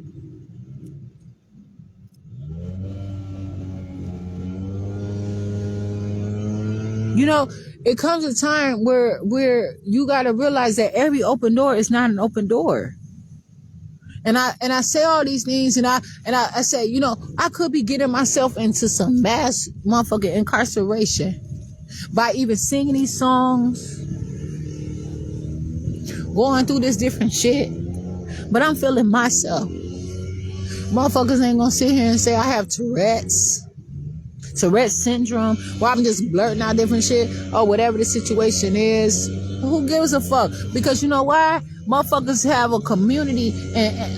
You know, it comes a time where you got to realize that every open door is not an open door. And I say all these things, and I say, you know, I could be getting myself into some mass motherfucking incarceration by even singing these songs, going through this different shit. But I'm feeling myself. Motherfuckers ain't gonna sit here and say I have Tourette's syndrome, or I'm just blurting out different shit, or whatever the situation is. Who gives a fuck? Because you know why? Motherfuckers have a community and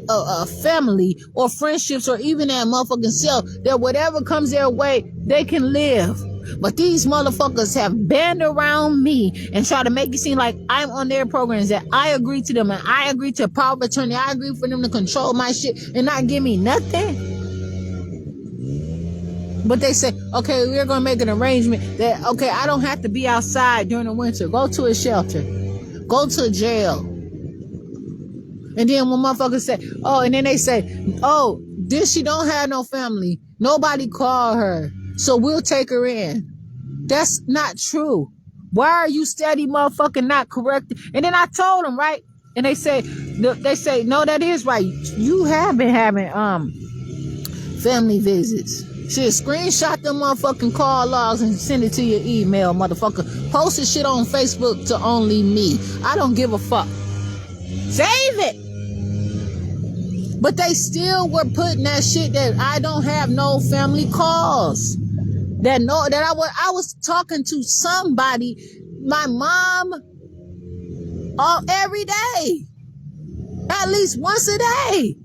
a family or friendships or even that motherfucking self that whatever comes their way, they can live. But these motherfuckers have banned around me and try to make it seem like I'm on their programs, that I agree to them and I agree to power of attorney. I agree for them to control my shit and not give me nothing. But they say, okay, we're going to make an arrangement that, okay, I don't have to be outside during the winter. Go to a shelter. Go to a jail. And then when motherfuckers say, oh, and then they say, oh, this she don't have no family. Nobody call her. So we'll take her in. That's not true. Why are you steady motherfucking not correct? And then I told them, right? And they say, no, that is right. You have been having family visits. Shit, screenshot them motherfucking call logs and send it to your email, motherfucker. Post this shit on Facebook to only me. I don't give a fuck. Save it. But they still were putting that shit that I don't have no family calls. That I was talking to somebody, my mom, every day. At least once a day.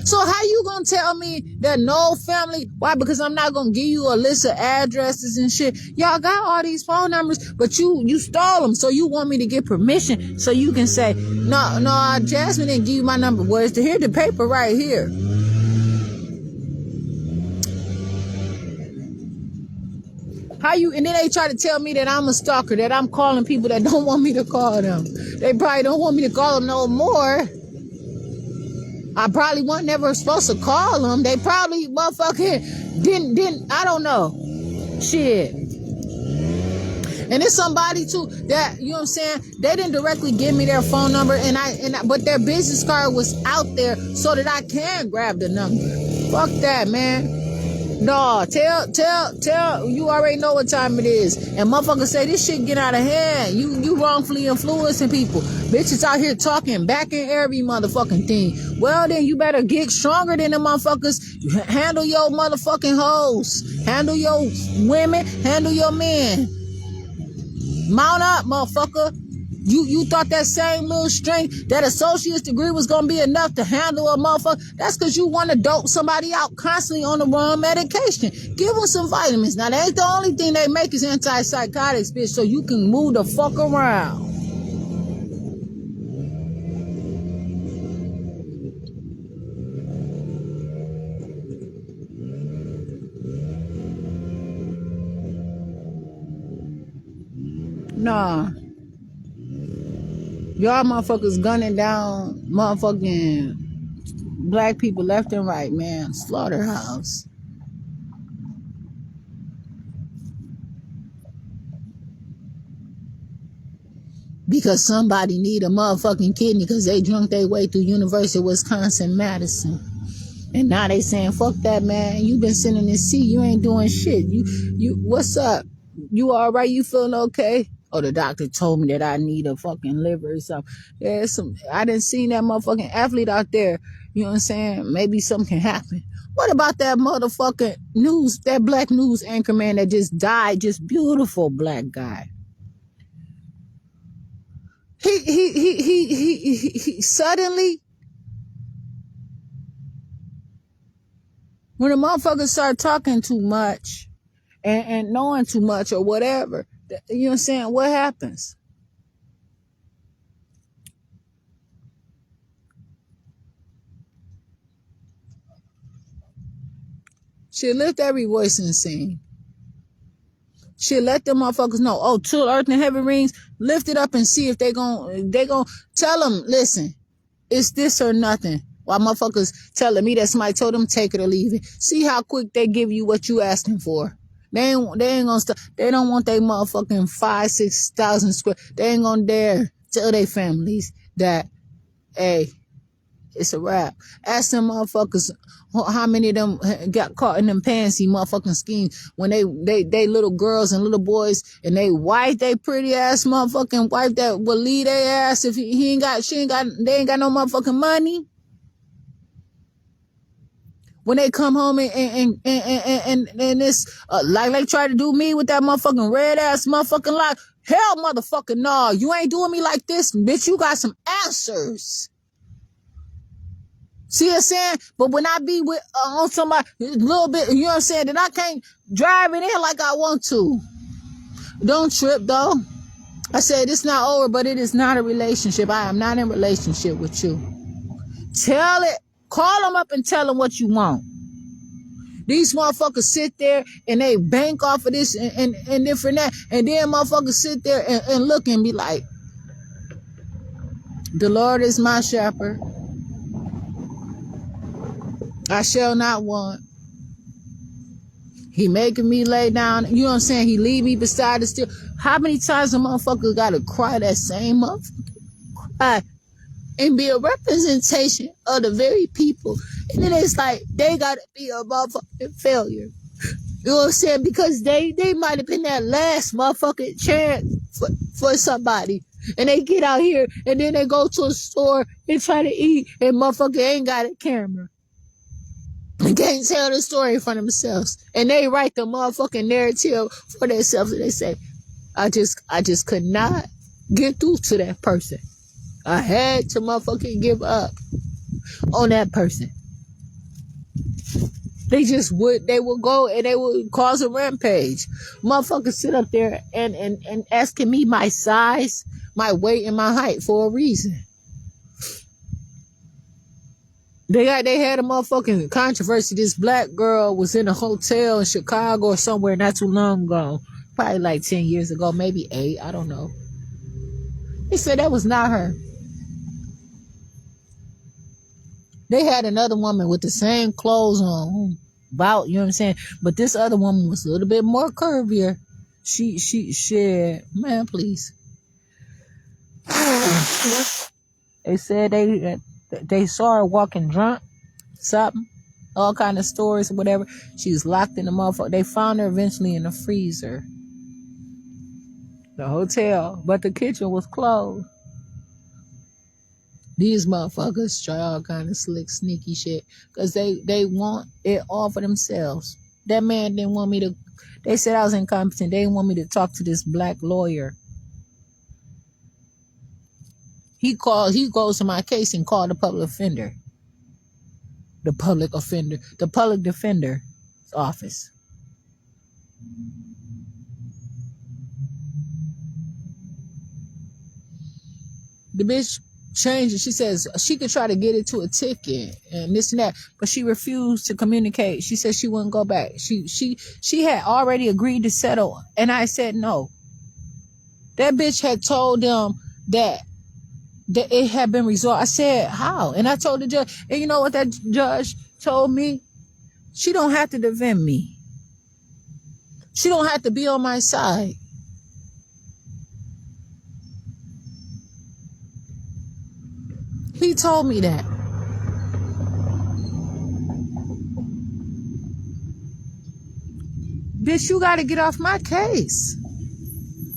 So how you gonna tell me that no family? Why? Because I'm not gonna give you a list of addresses and shit. Y'all got all these phone numbers, but you stole them. So you want me to get permission so you can say, no, Jasmine didn't give you my number. Well, it's here's the paper right here. How you? And then they try to tell me that I'm a stalker, that I'm calling people that don't want me to call them. They probably don't want me to call them no more. I probably wasn't never supposed to call them. They probably motherfucking didn't, I don't know. Shit. And it's somebody too that, you know what I'm saying, they didn't directly give me their phone number but their business card was out there so that I can grab the number. Fuck that, man. No, tell, you already know what time it is. And motherfuckers say this shit get out of hand. You wrongfully influencing people. Bitches out here talking back in every motherfucking thing. Well, then you better get stronger than the motherfuckers. Handle your motherfucking hoes. Handle your women. Handle your men. Mount up, motherfucker. You thought that same little strength, that associate's degree was going to be enough to handle a motherfucker? That's because you want to dope somebody out constantly on the wrong medication. Give them some vitamins. Now, that ain't the only thing they make is antipsychotics, bitch, so you can move the fuck around. Nah. Y'all motherfuckers gunning down motherfucking black people left and right, man. Slaughterhouse. Because somebody need a motherfucking kidney because they drunk their way through University of Wisconsin-Madison. And now they saying, fuck that, man. You been sitting in this seat. You ain't doing shit. You, what's up? You all right? You feeling okay? Oh, the doctor told me that I need a fucking liver or something. Yeah, I didn't see that motherfucking athlete out there. You know what I'm saying? Maybe something can happen. What about that motherfucking news, that black news anchor man that just died? Just beautiful black guy. He suddenly, when the motherfuckers start talking too much and knowing too much or whatever, you know what I'm saying? What happens? She'll lift every voice and sing. She'll let them motherfuckers know. Oh, till earth and heaven rings, lift it up and see if they gon' tell them, listen, it's this or nothing. While motherfuckers telling me that somebody told them take it or leave it. See how quick they give you what you asking for. They ain't gonna stop. They don't want they motherfucking 5,000-6,000 square. They ain't gonna dare tell their families that, hey, it's a wrap. Ask them motherfuckers how many of them got caught in them pantsy motherfucking schemes when they little girls and little boys and they wife they pretty ass motherfucking wife that will leave their ass if they ain't got no motherfucking money. When they come home and this like they try to do me with that motherfucking red ass motherfucking lie. Hell motherfucking no, you ain't doing me like this, bitch. You got some answers. See what I'm saying? But when I be with on somebody a little bit, you know what I'm saying, then I can't drive it in like I want to. Don't trip though. I said it's not over, but it is not a relationship. I am not in a relationship with you. Tell it. Call them up and tell them what you want. These motherfuckers sit there and they bank off of this and different that. And then motherfuckers sit there and look and be like, the Lord is my shepherd. I shall not want. He making me lay down. You know what I'm saying? He leave me beside the still. How many times a motherfucker got to cry that same motherfucker cry and be a representation of the very people? And then it's like they got to be a motherfucking failure. You know what I'm saying? Because they might have been that last motherfucking chance for somebody. And they get out here and then they go to a store and try to eat and motherfucker ain't got a camera. They can't tell the story in front of themselves. And they write the motherfucking narrative for themselves and they say, I just could not get through to that person. I had to motherfucking give up on that person. They would go and they would cause a rampage. Motherfuckers sit up there and asking me my size, my weight, and my height for a reason. They had a motherfucking controversy. This black girl was in a hotel in Chicago or somewhere not too long ago. Probably like 10 years ago, maybe 8. I don't know. They said that was not her. They had another woman with the same clothes on. About, you know what I'm saying? But this other woman was a little bit more curvier. She shared, man, please. They said they saw her walking drunk, something, all kind of stories or whatever. She was locked in the motherfucker. They found her eventually in the freezer, the hotel, but the kitchen was closed. These motherfuckers try all kind of slick, sneaky shit because they want it all for themselves. That man didn't want me to. They said I was incompetent. They didn't want me to talk to this black lawyer. He goes to my case and called the public defender's office. The bitch changed it. She says she could try to get it to a ticket and this and that, but she refused to communicate. She said she wouldn't go back. She had already agreed to settle, and I said no. That bitch had told them that it had been resolved. I said, how? And I told the judge, and you know what that judge told me? She don't have to defend me. She don't have to be on my side. He told me that. Bitch, you gotta get off my case.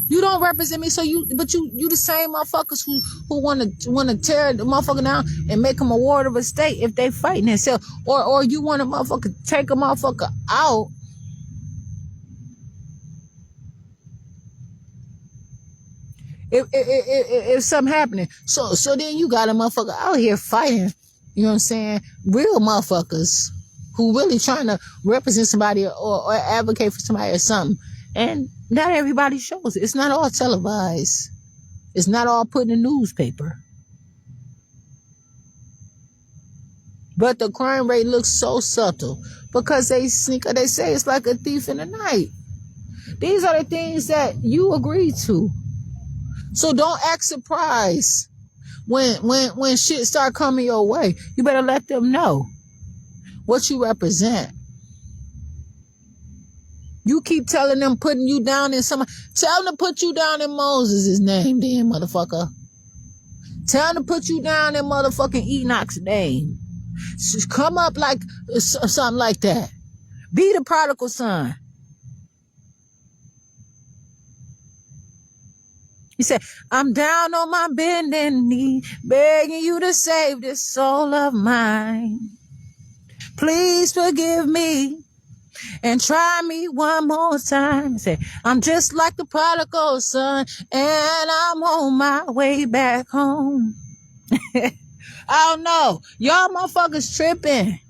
You don't represent me, so you the same motherfuckers who wanna tear the motherfucker down and make them a ward of a state if they fighting themselves, or you want a motherfucker take a motherfucker out. If something happening, so then you got a motherfucker out here fighting. You know what I'm saying? Real motherfuckers who really trying to represent somebody or advocate for somebody or something. And not everybody shows it. It's not all televised. It's not all put in the newspaper. But the crime rate looks so subtle because they say it's like a thief in the night. These are the things that you agree to. So don't act surprised when shit start coming your way. You better let them know what you represent. You keep telling them putting you down in some. Tell them to put you down in Moses' name, then, motherfucker. Tell them to put you down in motherfucking Enoch's name. Just come up like something like that. Be the prodigal son. He said, I'm down on my bending knee, begging you to save this soul of mine. Please forgive me and try me one more time. He said, I'm just like the prodigal son, and I'm on my way back home. I don't know. Y'all motherfuckers tripping.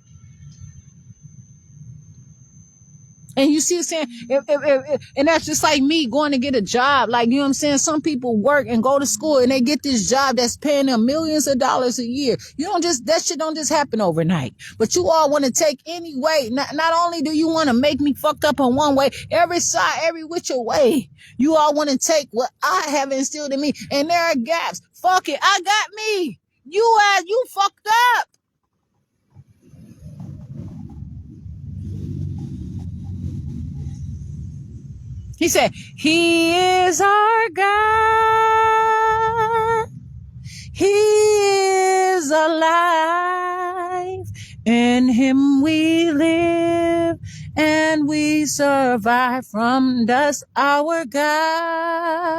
And you see what I'm saying? And that's just like me going to get a job. Like, you know what I'm saying? Some people work and go to school and they get this job that's paying them millions of dollars a year. That shit don't just happen overnight. But you all want to take any way. Not only do you want to make me fucked up on one way, every side, every which way. You all want to take what I have instilled in me. And there are gaps. Fuck it. I got me. You fucked up. He said, He is our God. He is alive. In Him we live and we survive. From dust our God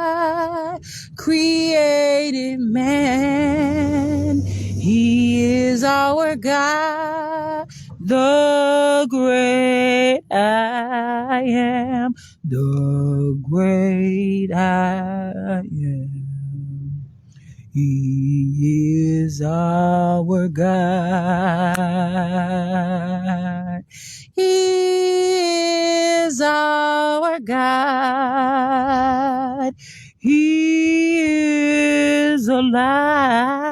created man. He is our God, the great I am. The great I am. He is our God. He is our God. He is alive.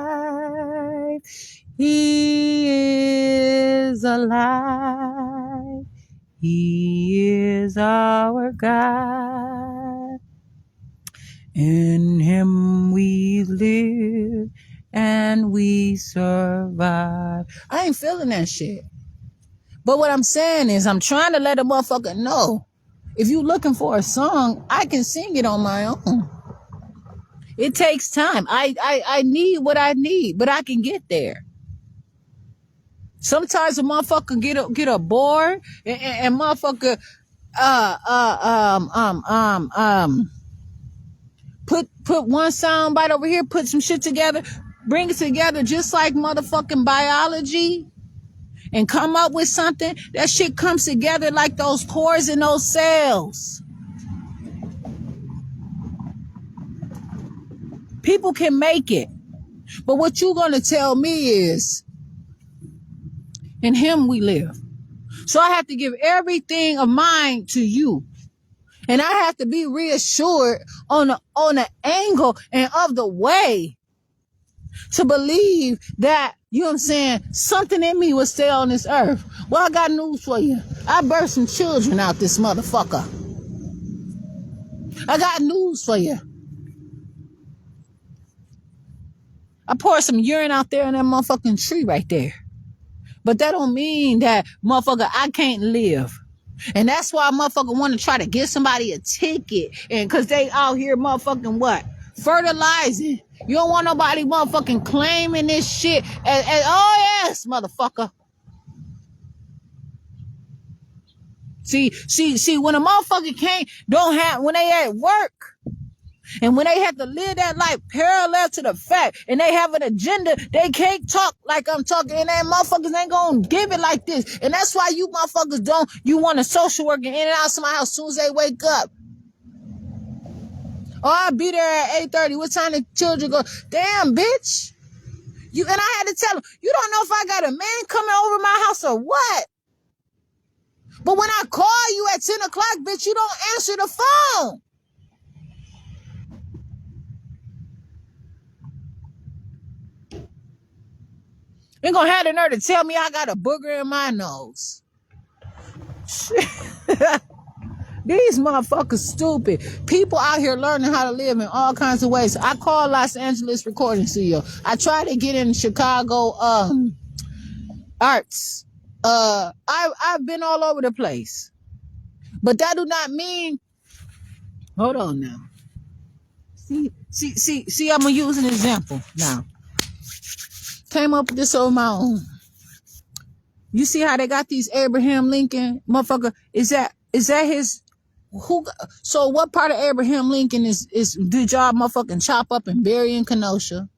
He is alive. He is our God. In Him we live and we survive. I ain't feeling that shit. But what I'm saying is I'm trying to let a motherfucker know. If you looking for a song, I can sing it on my own. It takes time. I need what I need, but I can get there. Sometimes a motherfucker get a bored and motherfucker put one sound bite over here, put some shit together, bring it together just like motherfucking biology and come up with something. That shit comes together like those pores in those cells. People can make it. But what you gonna tell me is, in Him we live. So I have to give everything of mine to you. And I have to be reassured on the angle and of the way to believe that, you know what I'm saying, something in me will stay on this earth. Well, I got news for you. I birthed some children out this motherfucker. I got news for you. I poured some urine out there in that motherfucking tree right there. But that don't mean that, motherfucker, I can't live. And that's why a motherfucker want to try to give somebody a ticket. And because they out here motherfucking what? Fertilizing. You don't want nobody motherfucking claiming this shit as oh yes, motherfucker. See, when a motherfucker when they at work, and when they have to live that life parallel to the fact, and they have an agenda, they can't talk like I'm talking, and that motherfuckers ain't gonna give it like this. And that's why you motherfuckers you want a social worker in and out of somebody's house as soon as they wake up. Oh, I'll be there at 8:30. What time the children go? Damn, bitch. And I had to tell them, you don't know if I got a man coming over my house or what. But when I call you at 10 o'clock, bitch, you don't answer the phone. Ain't gonna have the nerve to tell me I got a booger in my nose. These motherfuckers stupid. People out here learning how to live in all kinds of ways. I call Los Angeles Recording Studio. I tried to get in Chicago arts. I've been all over the place. But that do not mean, hold on now. See, I'm gonna use an example now. Came up with this on my own. You see how they got these Abraham Lincoln motherfucker? Is that his who? So what part of Abraham Lincoln is did y'all motherfucking chop up and bury in Kenosha?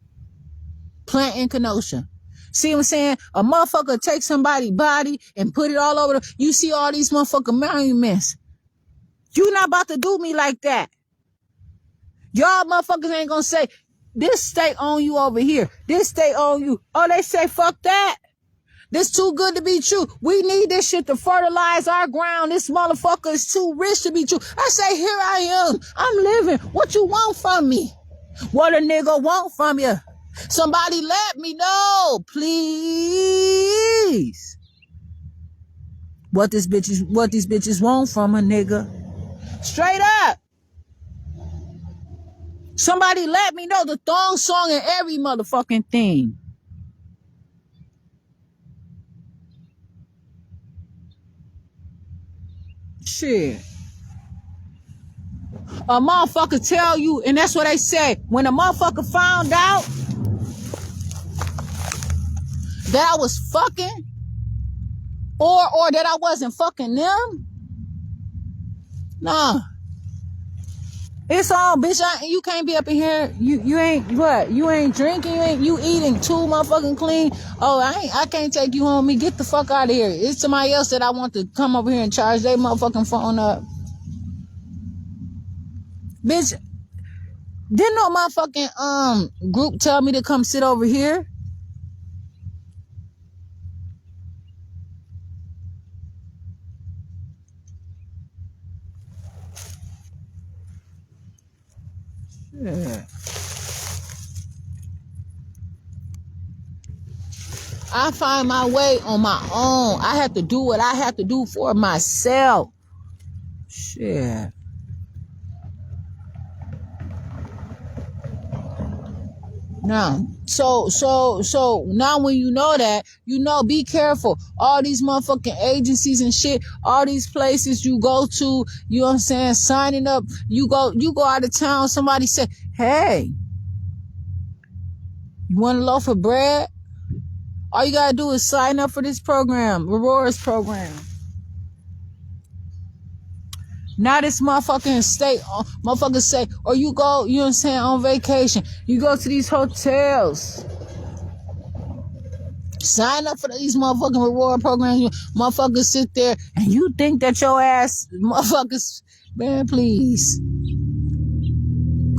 Plant in Kenosha. See what I'm saying? A motherfucker take somebody's body and put it all over you see all these motherfucking monuments. You not about to do me like that. Y'all motherfuckers ain't gonna say, this state own you over here. This state own you. Oh, they say, fuck that. This too good to be true. We need this shit to fertilize our ground. This motherfucker is too rich to be true. I say, here I am. I'm living. What you want from me? What a nigga want from you? Somebody let me know, please. What these bitches want from a nigga. Straight up. Somebody let me know the thong song and every motherfucking thing. Shit. A motherfucker tell you, and that's what they say, when a motherfucker found out that I was fucking or that I wasn't fucking them, nah. It's all, bitch, you can't be up in here, you ain't, what, you ain't drinking, you eating too motherfucking clean. Oh, I can't take you home, me, get the fuck out of here. It's somebody else that I want to come over here and charge their motherfucking phone up. Bitch, didn't no motherfucking, group tell me to come sit over here? Yeah. I find my way on my own. I have to do what I have to do for myself. Shit. Now, so now when you know that, be careful. All these motherfucking agencies and shit, all these places you go to, you know what I'm saying, signing up, you go out of town, somebody say, hey, you want a loaf of bread? All you gotta do is sign up for this program, rewards program. Now this motherfucking state, motherfuckers say, or you go, you know what I'm saying, on vacation. You go to these hotels. Sign up for these motherfucking reward programs. You motherfuckers sit there and you think that your ass, motherfuckers, man, please.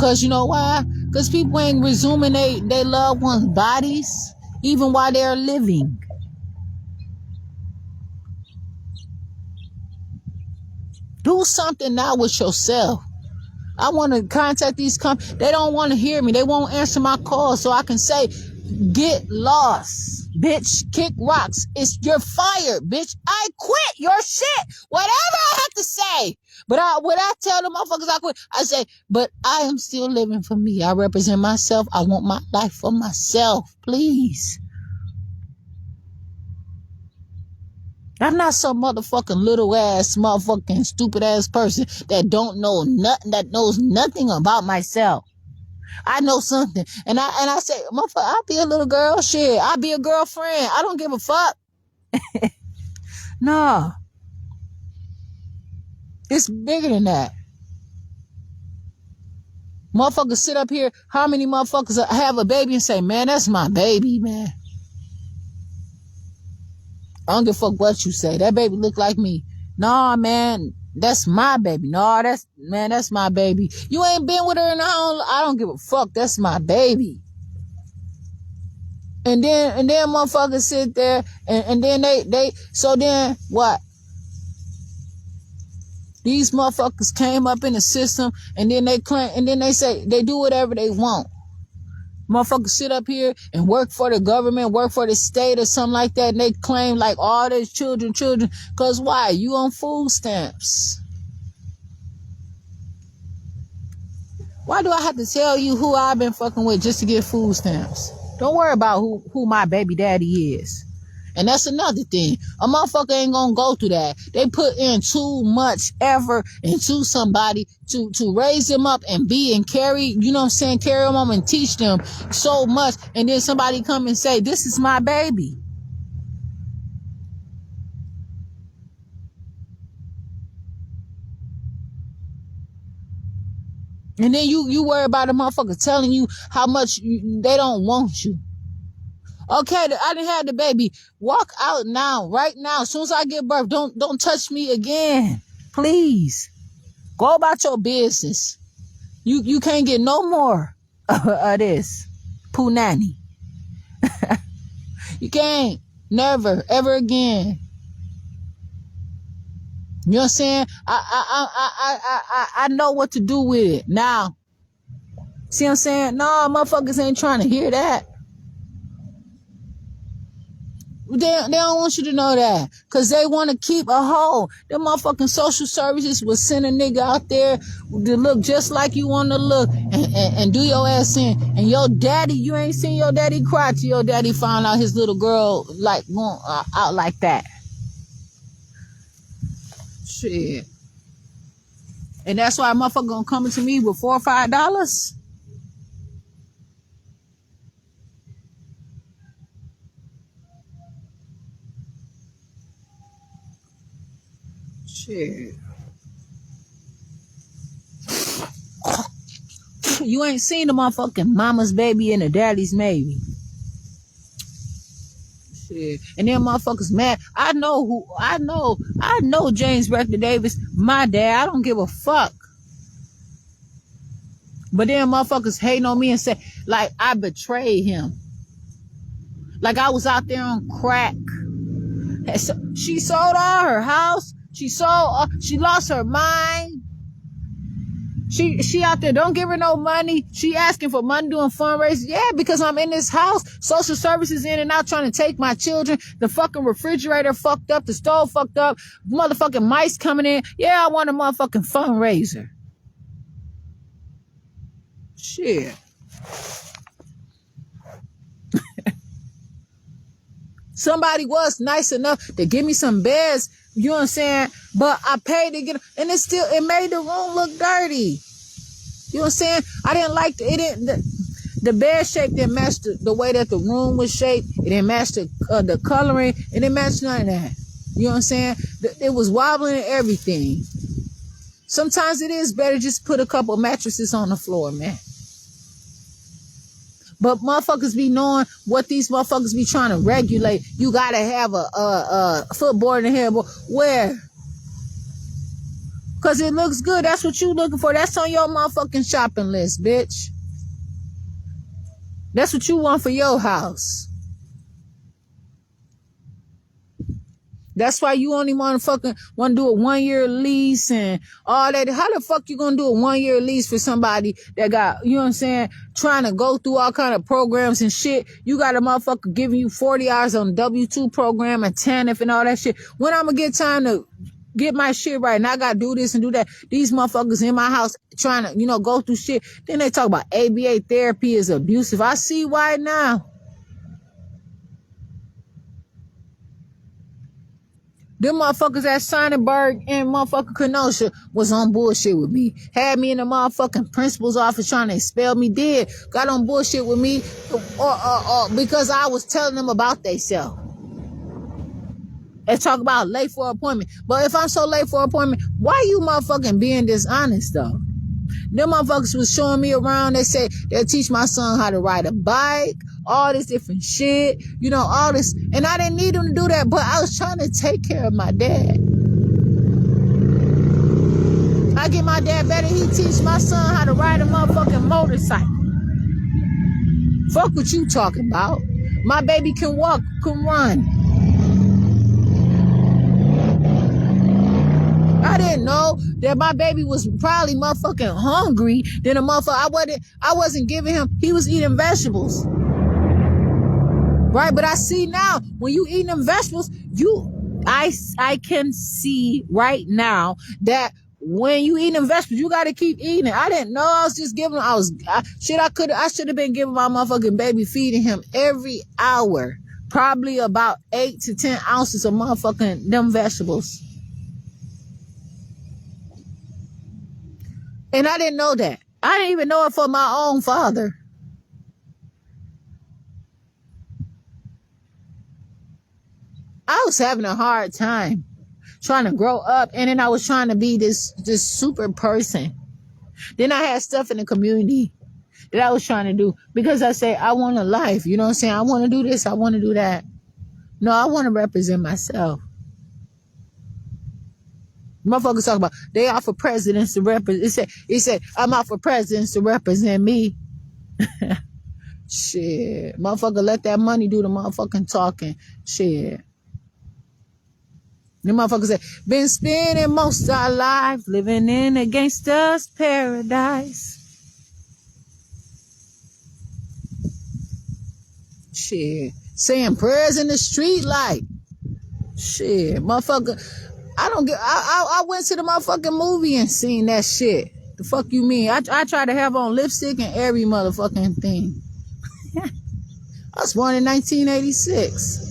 Cause you know why? Cause people ain't resuming they loved ones' bodies, even while they're living. Do something now with yourself. I want to contact these companies. They don't want to hear me. They won't answer my calls so I can say, get lost, bitch. Kick rocks. You're fired, bitch. I quit your shit. Whatever I have to say. But when I tell the motherfuckers I quit, I say, but I am still living for me. I represent myself. I want my life for myself. Please. I'm not some motherfucking little ass, motherfucking stupid ass person that don't know nothing, that knows nothing about myself. I know something. And I say, motherfucker, I'll be a little girl. Shit, I'll be a girlfriend. I don't give a fuck. No. It's bigger than that. Motherfuckers sit up here. How many motherfuckers have a baby and say, man, that's my baby, man. I don't give a fuck what you say. That baby look like me. Nah, man, that's my baby. Nah, that's my baby. You ain't been with her in I don't give a fuck. That's my baby. And then motherfuckers sit there and then they so then what? These motherfuckers came up in the system and then they claim and then they say they do whatever they want. Motherfuckers sit up here and work for the government, work for the state or something like that, and they claim like all these children. Cause why? You on food stamps. Why do I have to tell you who I've been fucking with just to get food stamps? Don't worry about who my baby daddy is. And that's another thing. A motherfucker ain't gonna go through that. They put in too much effort into somebody to raise them up and be and carry, you know what I'm saying, carry them on and teach them so much. And then somebody come and say, this is my baby. And then you worry about a motherfucker telling you how much they don't want you. Okay, I didn't have the baby. Walk out now, right now. As soon as I give birth, don't touch me again. Please. Go about your business. You can't get no more of this. Punani. You can't. Never. Ever again. You know what I'm saying? I know what to do with it now. See what I'm saying? No, motherfuckers ain't trying to hear that. They don't want you to know that. Because they want to keep a hold. Them motherfucking social services will send a nigga out there to look just like you want to look and do your ass in. And your daddy, you ain't seen your daddy cry till your daddy found out his little girl like going out like that. Shit. And that's why a motherfucker gonna come to me with $4 or $5. Shit. You ain't seen the motherfucking mama's baby and the daddy's maybe. Shit. And then motherfuckers mad. I know James Rector Davis, my dad. I don't give a fuck. But then motherfuckers hating on me and say, like, I betrayed him. Like I was out there on crack. She sold all her house. She lost her mind. She out there, don't give her no money. She asking for money doing fundraisers. Yeah, because I'm in this house. Social services in and out trying to take my children. The fucking refrigerator fucked up. The stove fucked up. Motherfucking mice coming in. Yeah, I want a motherfucking fundraiser. Shit. Somebody was nice enough to give me some beds, you know what I'm saying? But I paid to get them, and it made the room look dirty. You know what I'm saying? I didn't like the bed shape didn't match the way that the room was shaped. It didn't match the coloring. It didn't match none of that. You know what I'm saying? It was wobbling and everything. Sometimes it is better just put a couple mattresses on the floor, man. But motherfuckers be knowing what these motherfuckers be trying to regulate. You gotta have a footboard in the head. Where? Cause it looks good. That's what you looking for. That's on your motherfucking shopping list, bitch. That's what you want for your house. That's why you only want to do a 1 year lease and all that. How the fuck you gonna do a 1 year lease for somebody that got, you know what I'm saying, trying to go through all kind of programs and shit? You got a motherfucker giving you 40 hours on W-2 program and TANF and all that shit. When I'm gonna get time to get my shit right and I gotta do this and do that? These motherfuckers in my house trying to, go through shit. Then they talk about ABA therapy is abusive. I see why now. Them motherfuckers at Sonnenberg and motherfucking Kenosha was on bullshit with me. Had me in the motherfucking principal's office trying to expel me. Got on bullshit with me because I was telling them about theyself. And talk about late for appointment. But if I'm so late for appointment, why you motherfucking being dishonest though? Them motherfuckers was showing me around. They said they'll teach my son how to ride a bike, all this different shit, all this. And I didn't need them to do that, but I was trying to take care of my dad. I get my dad better. He teach my son how to ride a motherfucking motorcycle. Fuck what you talking about. My baby can walk, can run. I didn't know that my baby was probably motherfucking hungry. Then a motherfucker, I wasn't giving him, he was eating vegetables. Right? But I see now, when you eating them vegetables, I can see right now that when you eating them vegetables, you got to keep eating. I didn't know. I was just giving, I should have been giving my motherfucking baby, feeding him every hour. probably about 8 to 10 ounces of motherfucking them vegetables. And I didn't know that. I didn't even know it for my own father. I was having a hard time trying to grow up, and then I was trying to be this super person. Then I had stuff in the community that I was trying to do because I say I want a life. You know what I'm saying? I want to do this. I want to do that. No, I want to represent myself. Motherfuckers talk about they out for presidents to represent. It said I'm out for presidents to represent me. Shit, motherfucker, let that money do the motherfucking talking. Shit. The motherfucker said, been spending most of our lives living in a gangster's paradise. Shit. Saying prayers in the street light. Shit. Motherfucker. I went to the motherfucking movie and seen that shit. The fuck you mean? I try to have on lipstick and every motherfucking thing. I was born in 1986.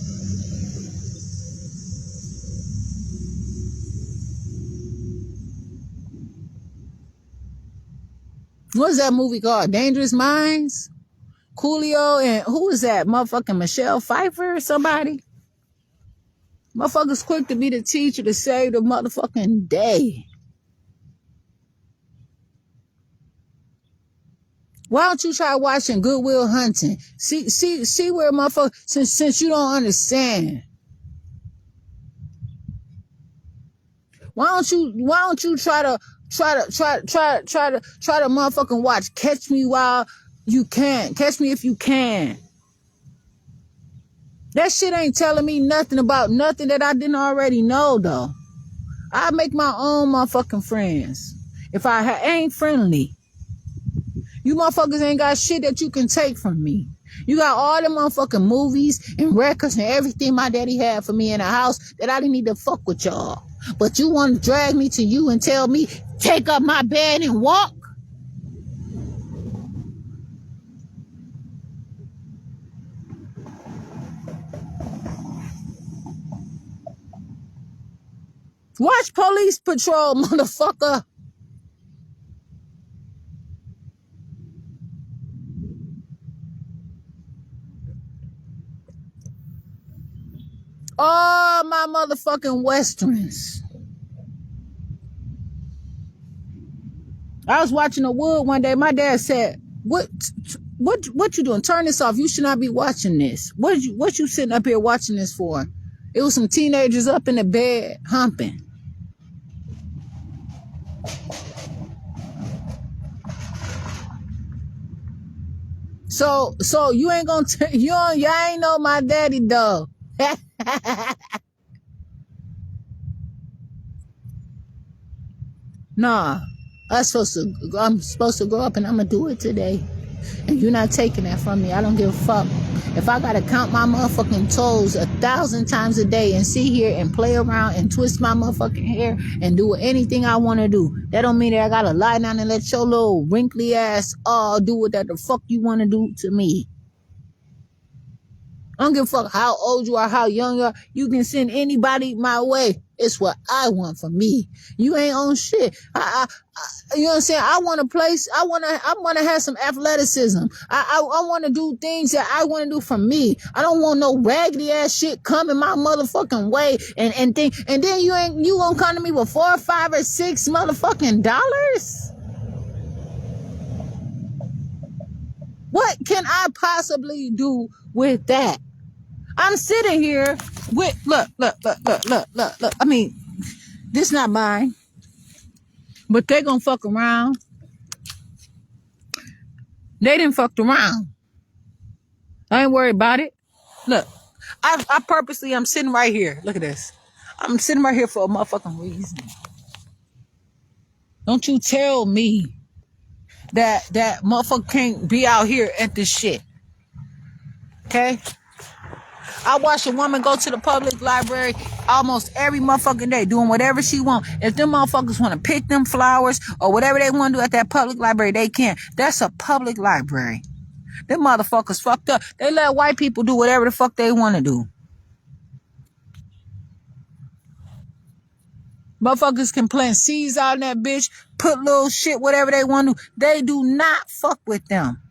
What's that movie called? Dangerous Minds? Coolio and who was that? Motherfucking Michelle Pfeiffer or somebody? Motherfuckers quick to be the teacher to save the motherfucking day. Why don't you try watching Good Will Hunting? See where motherfuckers, since you don't understand. Why don't you try to motherfucking watch Catch Me While You Can. Catch Me If You Can. That shit ain't telling me nothing about nothing that I didn't already know, though. I make my own motherfucking friends. If I ain't friendly, you motherfuckers ain't got shit that you can take from me. You got all the motherfucking movies and records and everything my daddy had for me in the house that I didn't need to fuck with y'all. But you want to drag me to you and tell me, take up my bed and walk? Watch Police Patrol, motherfucker. All my motherfucking westerns. I was watching The Wood one day. My dad said, what you doing? Turn this off. You should not be watching this. What you sitting up here watching this for? It was some teenagers up in the bed humping. So you ain't gonna y'all ain't know my daddy though. Nah, I'm supposed to grow up and I'm gonna do it today. And you're not taking that from me. I don't give a fuck. If I gotta count my motherfucking toes 1,000 times a day and sit here and play around and twist my motherfucking hair and do anything I want to do, that don't mean that I gotta lie down and let your little wrinkly ass do what the fuck you want to do to me. I don't give a fuck how old you are, how young you are. You can send anybody my way. It's what I want for me. You ain't on shit. You know what I'm saying? I want a place. I want to have some athleticism. I want to do things that I want to do for me. I don't want no raggedy ass shit coming my motherfucking way and then you gonna come to me with $4 or $5 or $6 motherfucking dollars? What can I possibly do with that? I'm sitting here with, look. I mean, this not mine, but they gonna fuck around. They didn't fuck around. I ain't worried about it. Look, I purposely, I'm sitting right here. Look at this. I'm sitting right here for a motherfucking reason. Don't you tell me that motherfucker can't be out here at this shit. Okay? I watch a woman go to the public library almost every motherfucking day doing whatever she want. If them motherfuckers want to pick them flowers or whatever they want to do at that public library, they can. That's a public library. Them motherfuckers fucked up. They let white people do whatever the fuck they want to do. Motherfuckers can plant seeds out in that bitch, put little shit, whatever they want to. They do not fuck with them.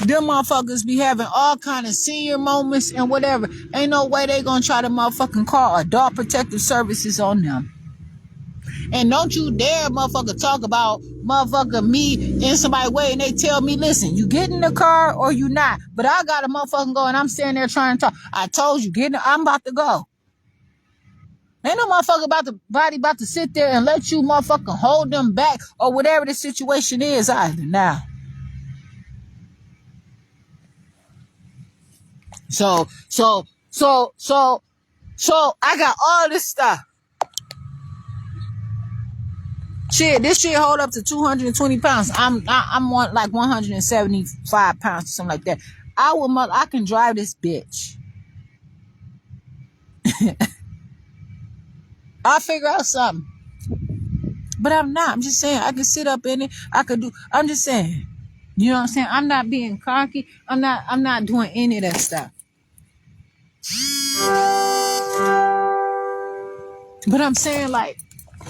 Them motherfuckers be having all kind of senior moments and whatever. Ain't no way they gonna try to motherfucking call Adult Protective Services on them. And don't you dare motherfucker talk about motherfucker me in somebody's way and they tell me, listen, you get in the car or you not. But I got a motherfucking go and I'm standing there trying to talk. I told you, I'm about to go. Ain't no motherfucker about to sit there and let you motherfucking hold them back or whatever the situation is either now. So I got all this stuff. Shit, this shit hold up to 220 pounds. I'm on like 175 pounds or something like that. I can drive this bitch. I'll figure out something. But I'm not. I'm just saying I can sit up in it. I'm just saying. You know what I'm saying? I'm not being cocky. I'm not doing any of that stuff. But I'm saying, like,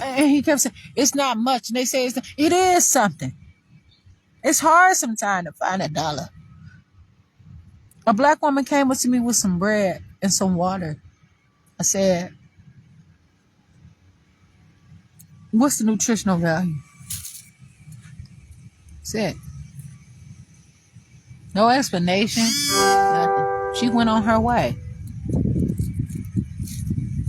and he kept saying, it's not much. And they say it is something. It's hard sometimes to find $1. A black woman came up to me with some bread and some water. I said, what's the nutritional value? Said, no explanation, nothing. She went on her way.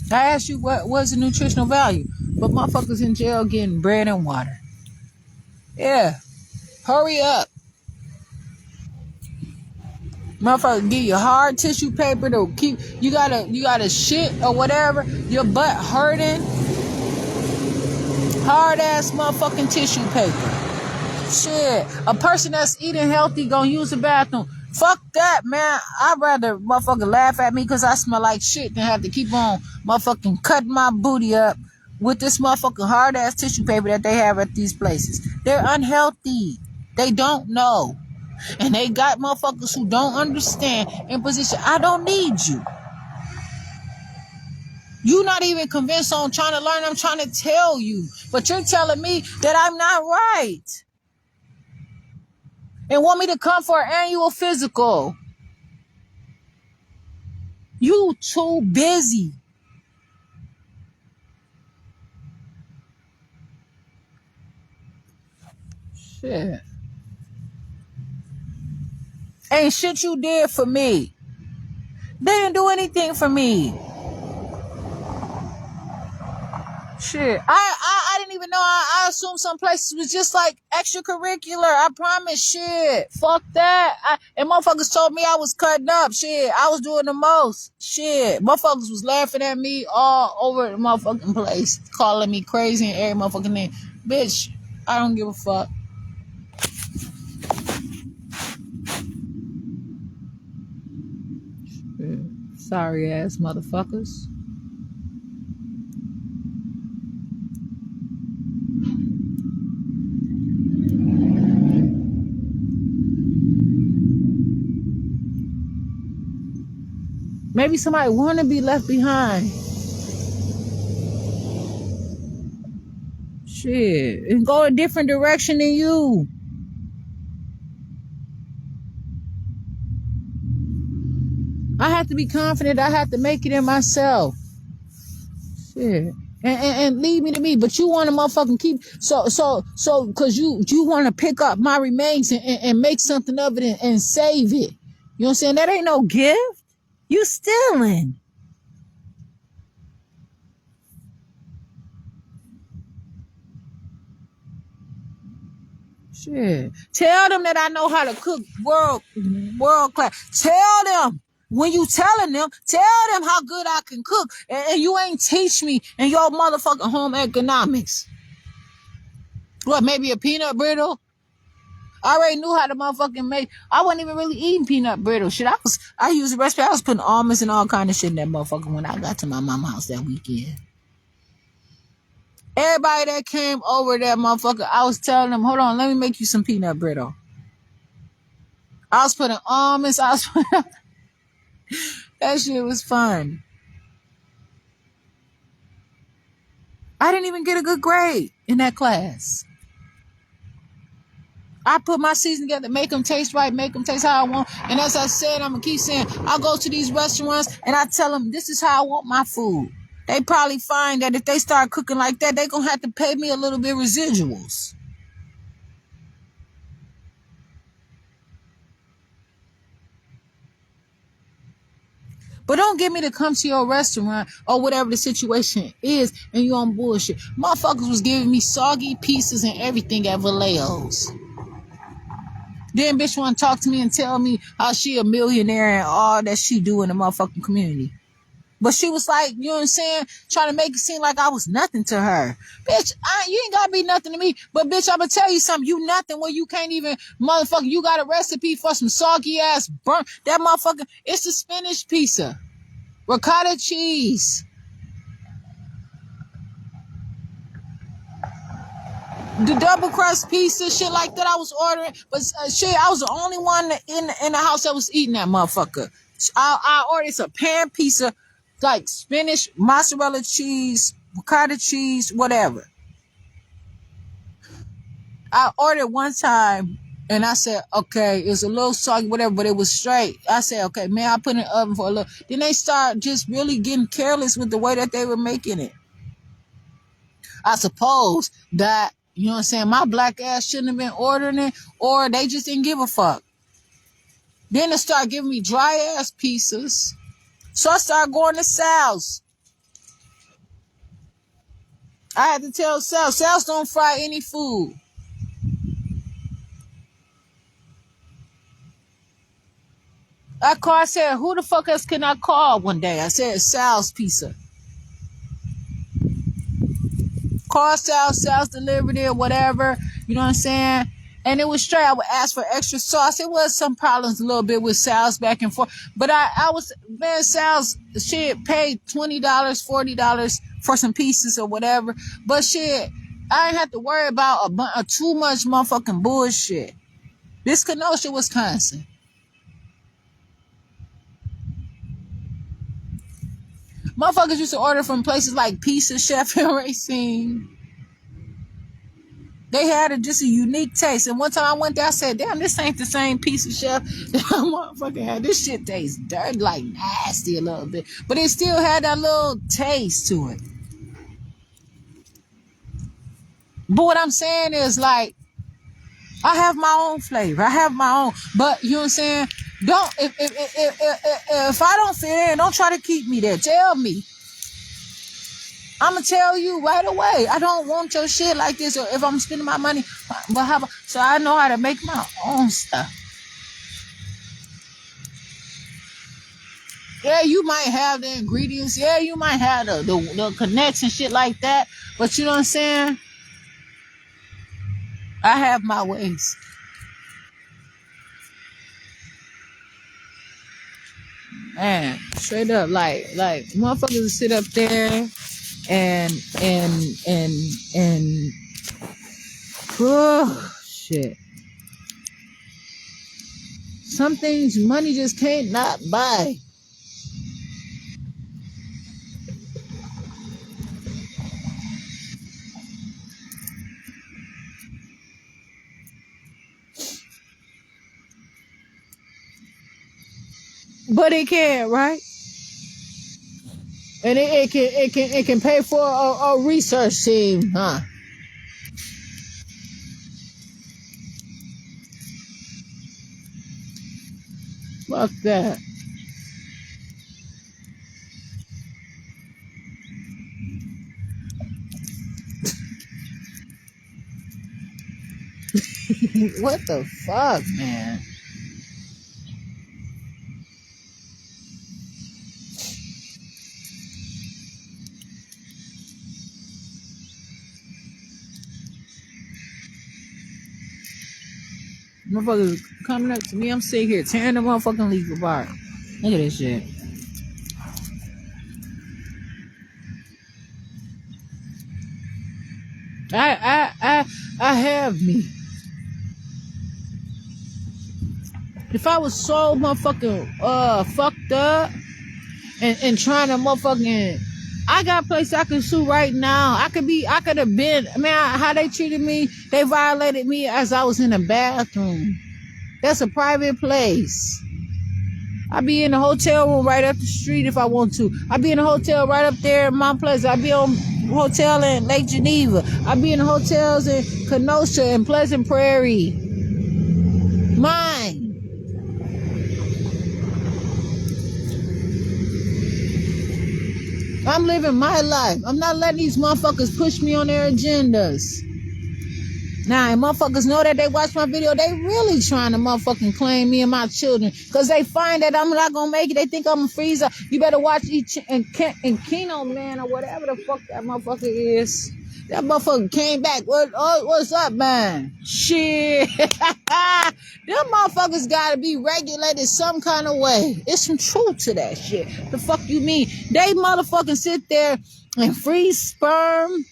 I asked you what was the nutritional value, but motherfuckers in jail getting bread and water. Yeah, hurry up. Motherfucker, give you hard tissue paper to keep. You gotta shit or whatever. Your butt hurting. Hard ass motherfucking tissue paper. Shit, a person that's eating healthy gonna use the bathroom. Fuck that, man. I'd rather motherfucker laugh at me because I smell like shit than have to keep on motherfucking cutting my booty up with this motherfucking hard ass tissue paper that they have at these places. They're unhealthy. They don't know. And they got motherfuckers who don't understand in position. I don't need you. You not even convinced on trying to learn. I'm trying to tell you. But you're telling me that I'm not right. And want me to come for an annual physical. You too busy. Shit. Ain't shit you did for me. They didn't do anything for me. Shit. I didn't even know. I assumed some places was just like extracurricular. I promise. Shit. Fuck that. And motherfuckers told me I was cutting up. Shit. I was doing the most. Shit. Motherfuckers was laughing at me all over the motherfucking place. Calling me crazy and every motherfucking name. Bitch, I don't give a fuck. Shit. Sorry ass motherfuckers. Maybe somebody want to be left behind. Shit. And go a different direction than you. I have to be confident. I have to make it in myself. Shit. And leave me to me. But you want to motherfucking keep... So, because you want to pick up my remains and make something of it and save it. You know what I'm saying? That ain't no gift. You stealing. Shit. Tell them that I know how to cook world class. Tell them. When you telling them, tell them how good I can cook. And you ain't teach me in your motherfucking home economics. What, maybe a peanut brittle? I already knew how to motherfucking make. I wasn't even really eating peanut brittle shit. I used the recipe. I was putting almonds and all kind of shit in that motherfucker when I got to my mama's house that weekend. Everybody that came over that motherfucker, I was telling them, hold on, let me make you some peanut brittle. I was putting almonds, that shit was fun. I didn't even get a good grade in that class. I put my season together, make them taste right, make them taste how I want. And as I said, I'm going to keep saying, I go to these restaurants and I tell them, this is how I want my food. They probably find that if they start cooking like that, they're going to have to pay me a little bit residuals. But don't get me to come to your restaurant or whatever the situation is and you on bullshit. Motherfuckers was giving me soggy pieces and everything at Vallejo's. Then bitch want to talk to me and tell me how she a millionaire and all that she do in the motherfucking community. But she was like, you know what I'm saying? Trying to make it seem like I was nothing to her. Bitch, you ain't gotta be nothing to me. But bitch, I'm gonna tell you something. You nothing when you can't even, motherfucker, you got a recipe for some soggy ass burnt. That motherfucker, it's a spinach pizza. Ricotta cheese. The double crust pizza, shit like that I was ordering. But shit, I was the only one in the house that was eating that motherfucker. I ordered some pan pizza, like spinach, mozzarella cheese, ricotta cheese, whatever. I ordered one time and I said, okay, it's a little soggy, whatever, but it was straight. I said, okay, man, I put it in the oven for a little. Then they start just really getting careless with the way that they were making it. I suppose that, you know what I'm saying, my black ass shouldn't have been ordering it, or they just didn't give a fuck. Then they start giving me dry ass pizzas. So I started going to Sal's. I had to tell Sal's don't fry any food. I said, who the fuck else can I call one day? I said, Sal's Pizza. Call Sal's delivered it, whatever. You know what I'm saying? And it was straight. I would ask for extra sauce. It was some problems a little bit with Sal's back and forth. But I was, man, Sal's shit paid $20, $40 for some pieces or whatever. But shit, I ain't have to worry about too much motherfucking bullshit. This Kenosha, Wisconsin. Motherfuckers used to order from places like Pizza Chef and Racine. They had just a unique taste. And one time I went there, I said, damn, this ain't the same Pizza Chef that I motherfucking had. This shit tastes dirty, like nasty a little bit. But it still had that little taste to it. But what I'm saying is, like, I have my own flavor. I have my own. But, you know what I'm saying? Don't, if I don't fit in, don't try to keep me there. Tell me. I'm going to tell you right away. I don't want your shit like this. Or if I'm spending my money, but how about, so I know how to make my own stuff. Yeah, you might have the ingredients. Yeah, you might have the connects and shit like that. But you know what I'm saying? I have my ways. Man, straight up, like motherfuckers sit up there and oh shit. Some things money just can't not buy. But it can, right? And it can pay for a research team, huh? Fuck that. What the fuck, man? Motherfuckers coming up to me. I'm sitting here tearing the motherfucking leaf apart. Look at this shit. I have me. If I was so motherfucking fucked up and trying to motherfucking, I got a place I can sue right now. I could have been, man, how they treated me, they violated me as I was in the bathroom. That's a private place. I be in a hotel room right up the street if I want to. I be in a hotel right up there in Mount Pleasant. I be on hotel in Lake Geneva. I be in hotels in Kenosha and Pleasant Prairie. Mine. I'm living my life. I'm not letting these motherfuckers push me on their agendas. Now, and motherfuckers know that they watch my video, they really trying to motherfucking claim me and my children. Because they find that I'm not going to make it. They think I'm a freezer. You better watch Keno Man or whatever the fuck that motherfucker is. That motherfucker came back. What's up, man? Shit. Them motherfuckers got to be regulated some kind of way. It's some truth to that shit. The fuck you mean? They motherfucking sit there and freeze sperm,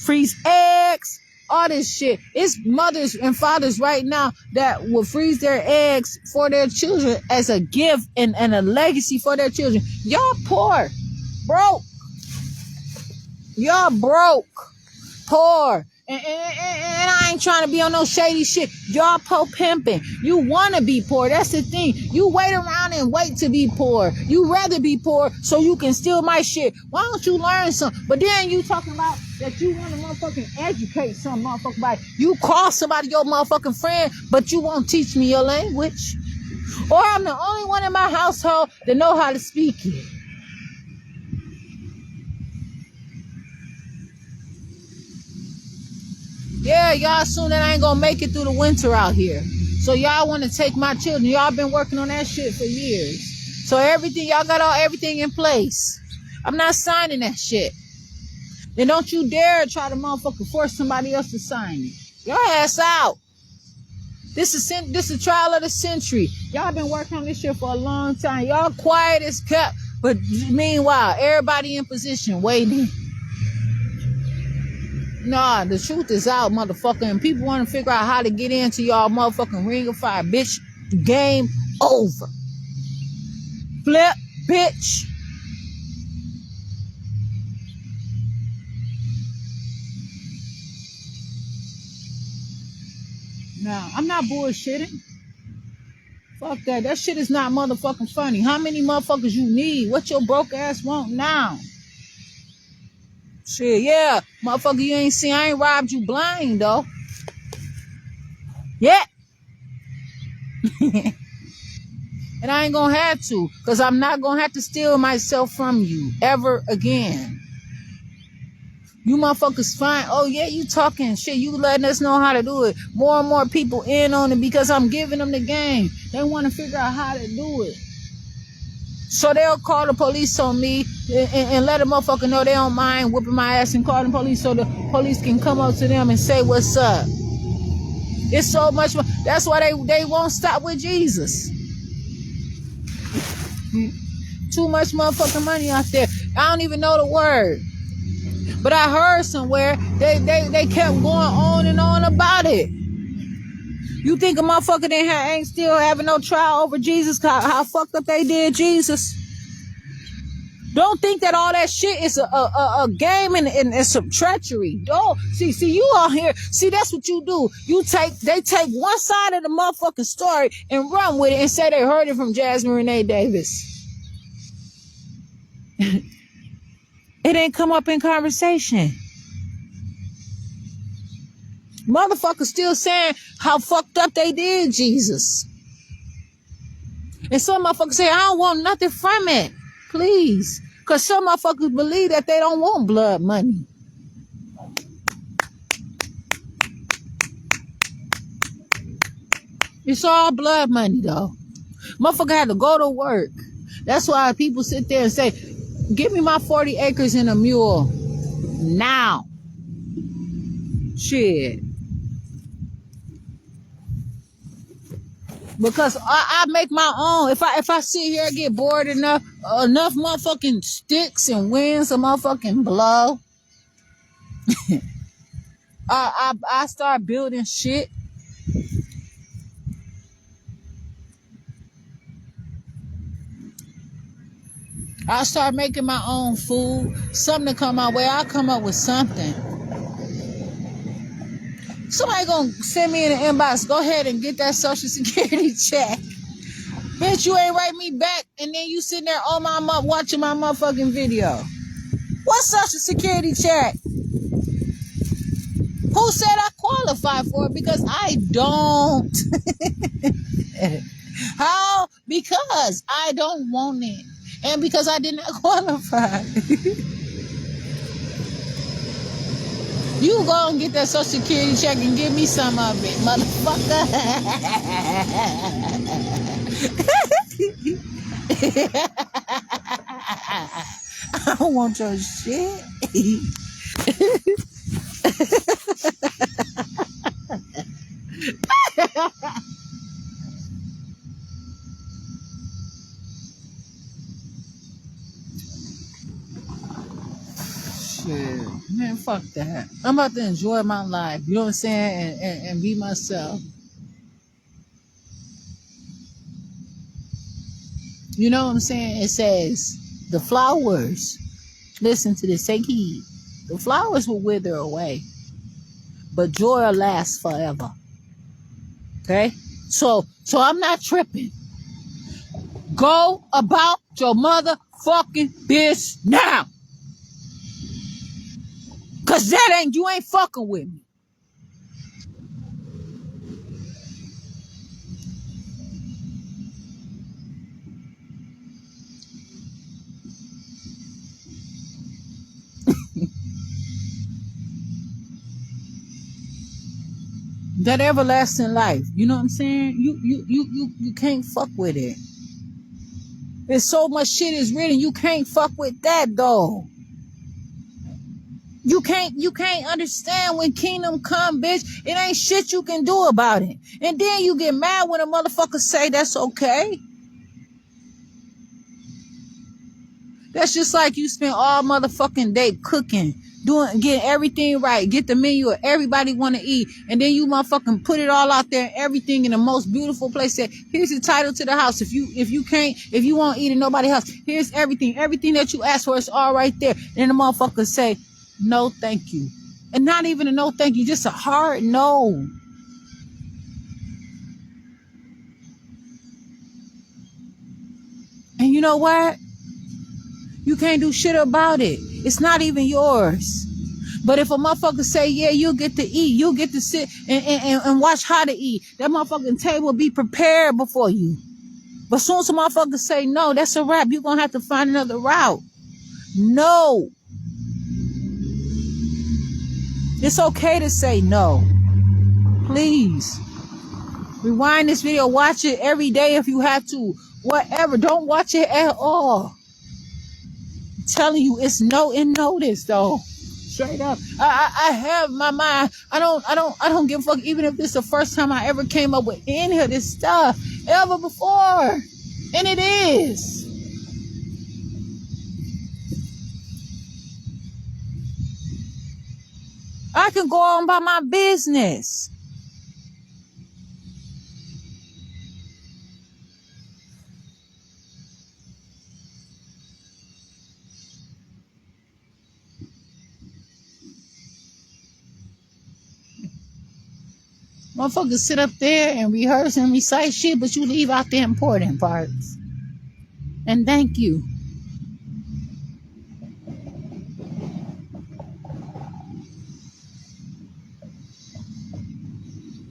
freeze eggs, all this shit. It's mothers and fathers right now that will freeze their eggs for their children as a gift and a legacy for their children. Y'all poor, broke. Y'all broke, poor. And I ain't trying to be on no shady shit. Y'all pimping. You want to be poor. That's the thing. You wait around and wait to be poor. You rather be poor so you can steal my shit. Why don't you learn something? But then you talking about that you want to motherfucking educate some motherfucker about it. You call somebody your motherfucking friend, but you won't teach me your language. Or I'm the only one in my household that know how to speak it. Yeah, y'all assume that I ain't gonna make it through the winter out here. So y'all want to take my children. Y'all been working on that shit for years. So everything, y'all got everything in place. I'm not signing that shit. Then don't you dare try to motherfucker force somebody else to sign it. Your ass out. This is a trial of the century. Y'all been working on this shit for a long time. Y'all quiet as kept, but meanwhile, everybody in position waiting. Nah, the truth is out, motherfucker, and people want to figure out how to get into y'all motherfucking Ring of Fire. Bitch, game over. Flip, bitch. Nah, I'm not bullshitting. Fuck that. That shit is not motherfucking funny. How many motherfuckers you need? What your broke ass want now? Shit, yeah. Motherfucker, you ain't seen, I ain't robbed you blind, though. Yeah. And I ain't gonna have to, because I'm not gonna have to steal myself from you ever again. You motherfuckers fine. Oh, yeah, you talking shit. You letting us know how to do it. More and more people in on it because I'm giving them the game. They want to figure out how to do it. So they'll call the police on me and let a motherfucker know they don't mind whipping my ass and call the police so the police can come up to them and say what's up. It's so much. That's why they won't stop with Jesus. Too much motherfucking money out there. I don't even know the word. But I heard somewhere they kept going on and on about it. You think a motherfucker ain't still having no trial over Jesus? How fucked up they did Jesus? Don't think that all that shit is a game and some treachery. Don't see you all here. See, that's what you do. They take one side of the motherfucking story and run with it and say they heard it from Jasmine Renee Davis. It ain't come up in conversation. Motherfuckers still saying how fucked up they did Jesus. And some motherfuckers say, I don't want nothing from it. Please. Because some motherfuckers believe that they don't want blood money. It's all blood money, though. Motherfucker had to go to work. That's why people sit there and say, give me my 40 acres and a mule. Now. Shit. Because I make my own. If I sit here and get bored enough motherfucking sticks and winds a motherfucking blow, I start building shit. I start making my own food. Something to come my way. I'll come up with something. Somebody gonna send me in the inbox. Go ahead and get that social security check. Bitch, you ain't write me back, and then you sitting there on my watching my motherfucking video. What social security check? Who said I qualify for it? Because I don't. How? Because I don't want it. And because I did not qualify. You go and get that social security check and give me some of it, motherfucker. I don't want your shit. Shit. Man, fuck that. I'm about to enjoy my life, you know what I'm saying? And be myself. You know what I'm saying? It says, the flowers, listen to this, take heed. The flowers will wither away, but joy will last forever. Okay? So I'm not tripping. Go about your motherfucking business now. Cause you ain't fucking with me. That everlasting life, you know what I'm saying? You can't fuck with it. There's so much shit is written, you can't fuck with that though. You can't understand when kingdom come, bitch. It ain't shit you can do about it. And then you get mad when a motherfucker say that's okay. That's just like you spend all motherfucking day cooking, getting everything right, get the menu of everybody want to eat, and then you motherfucking put it all out there, everything in the most beautiful place. That here's the title to the house. If you won't eat in nobody's house, here's everything that you asked for is all right there. And then the motherfucker say, no, thank you, and not even a no, thank you, just a hard no. And you know what? You can't do shit about it. It's not even yours. But if a motherfucker say, yeah, you'll get to eat, you'll get to sit and watch how to eat, that motherfucking table will be prepared before you. But as soon as a motherfucker say no, that's a wrap. You're going to have to find another route. No. It's okay to say no. Please. Rewind this video. Watch it every day if you have to. Whatever. Don't watch it at all. I'm telling you, it's no in notice though. Straight up. I have my mind. I don't give a fuck even if this is the first time I ever came up with any of this stuff ever before. And it is. I can go on by my business. Motherfuckers sit up there and rehearse and recite shit, but you leave out the important parts. And thank you.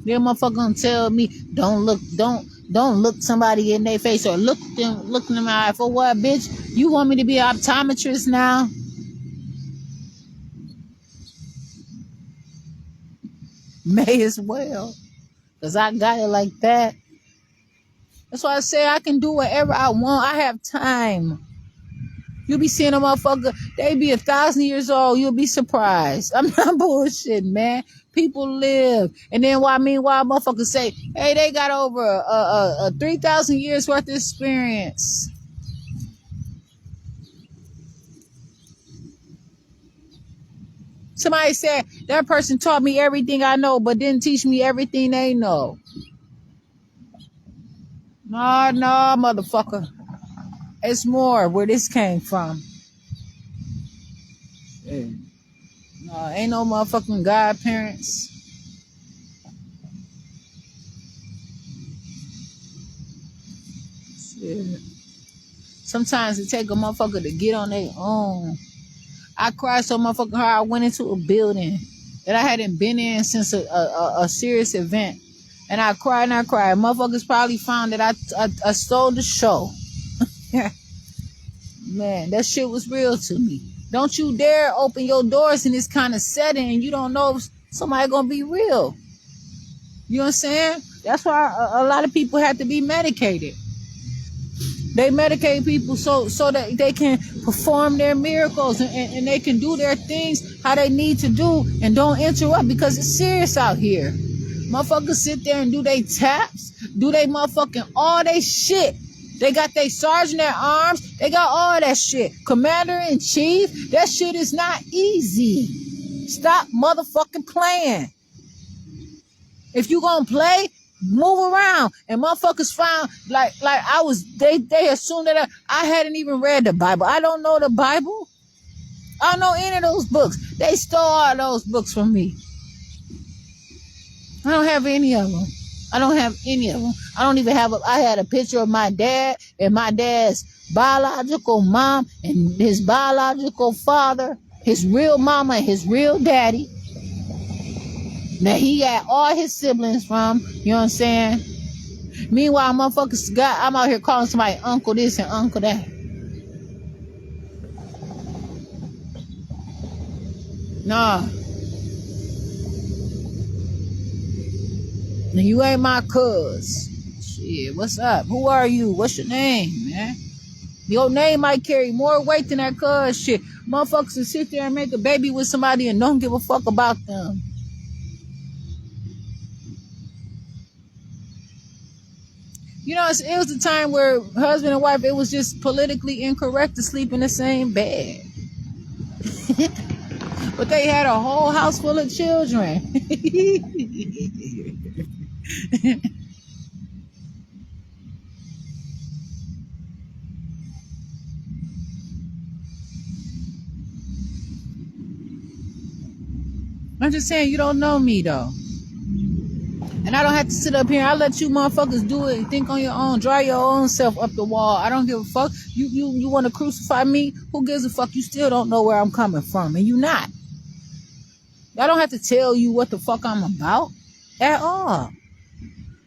Then motherfucker gonna tell me, don't look somebody in their face or look them in the eye. For what, bitch? You want me to be an optometrist now? May as well. Cause I got it like that. That's why I say I can do whatever I want. I have time. You'll be seeing a motherfucker, they be 1,000 years old. You'll be surprised. I'm not bullshitting, man. People live. And then meanwhile, motherfuckers say, hey, they got over a 3,000 years worth of experience. Somebody said that person taught me everything I know, but didn't teach me everything they know. No, motherfucker. It's more where this came from. Yeah. No, ain't no motherfucking godparents. Shit. Sometimes it take a motherfucker to get on their own. I cried so motherfucking hard. I went into a building that I hadn't been in since a serious event. And I cried and I cried. Motherfuckers probably found that I stole the show. Man, that shit was real to me. Don't you dare open your doors in this kind of setting and you don't know if somebody gonna be real. You know what I'm saying? That's why a lot of people have to be medicated. They medicate people so that they can perform their miracles and they can do their things how they need to do and don't interrupt because it's serious out here. Motherfuckers sit there and do they taps, do they motherfucking all they shit. They got their sergeant at arms, they got all that shit. Commander-in-chief, that shit is not easy. Stop motherfucking playing. If you gonna play, move around. And motherfuckers found like I was they assumed that I hadn't even read the Bible. I don't know the Bible. I don't know any of those books. They stole all those books from me. I don't have any of them. I don't have any of them. I don't even have I had a picture of my dad and my dad's biological mom and his biological father, his real mama and his real daddy. Now he got all his siblings from, you know what I'm saying? Meanwhile, motherfuckers I'm out here calling somebody uncle this and uncle that. Nah. Now you ain't my cuz. Shit, what's up? Who are you? What's your name, man? Your name might carry more weight than that cuz shit. Motherfuckers will sit there and make a baby with somebody and don't give a fuck about them. You know, it was a time where husband and wife, it was just politically incorrect to sleep in the same bed. But they had a whole house full of children. I'm just saying, you don't know me, though. And I don't have to sit up here. I let you motherfuckers do it and think on your own. Draw your own self up the wall. I don't give a fuck. You want to crucify me? Who gives a fuck? You still don't know where I'm coming from. And you not. I don't have to tell you what the fuck I'm about at all.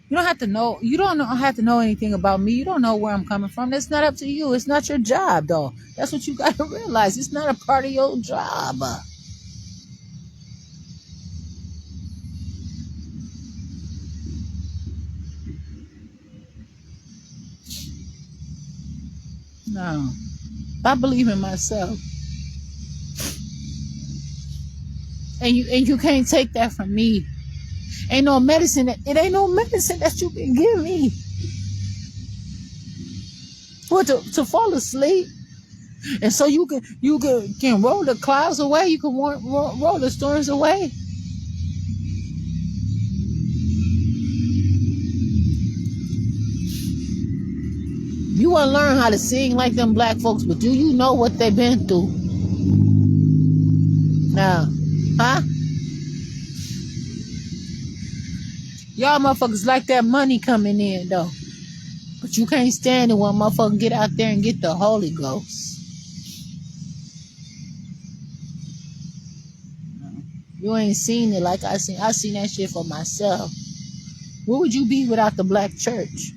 You don't have to know. You don't have to know anything about me. You don't know where I'm coming from. That's not up to you. It's not your job, though. That's what you got to realize. It's not a part of your job. No. I believe in myself. And you can't take that from me. Ain't no medicine. It ain't no medicine that you can give me. What, to fall asleep? And so you can roll the clouds away. You can roll the storms away. You want to learn how to sing like them black folks, but do you know what they've been through? Now, huh? Y'all motherfuckers like that money coming in, though. But you can't stand it when motherfuckers get out there and get the Holy Ghost. You ain't seen it like I seen. I seen that shit for myself. Where would you be without the black church?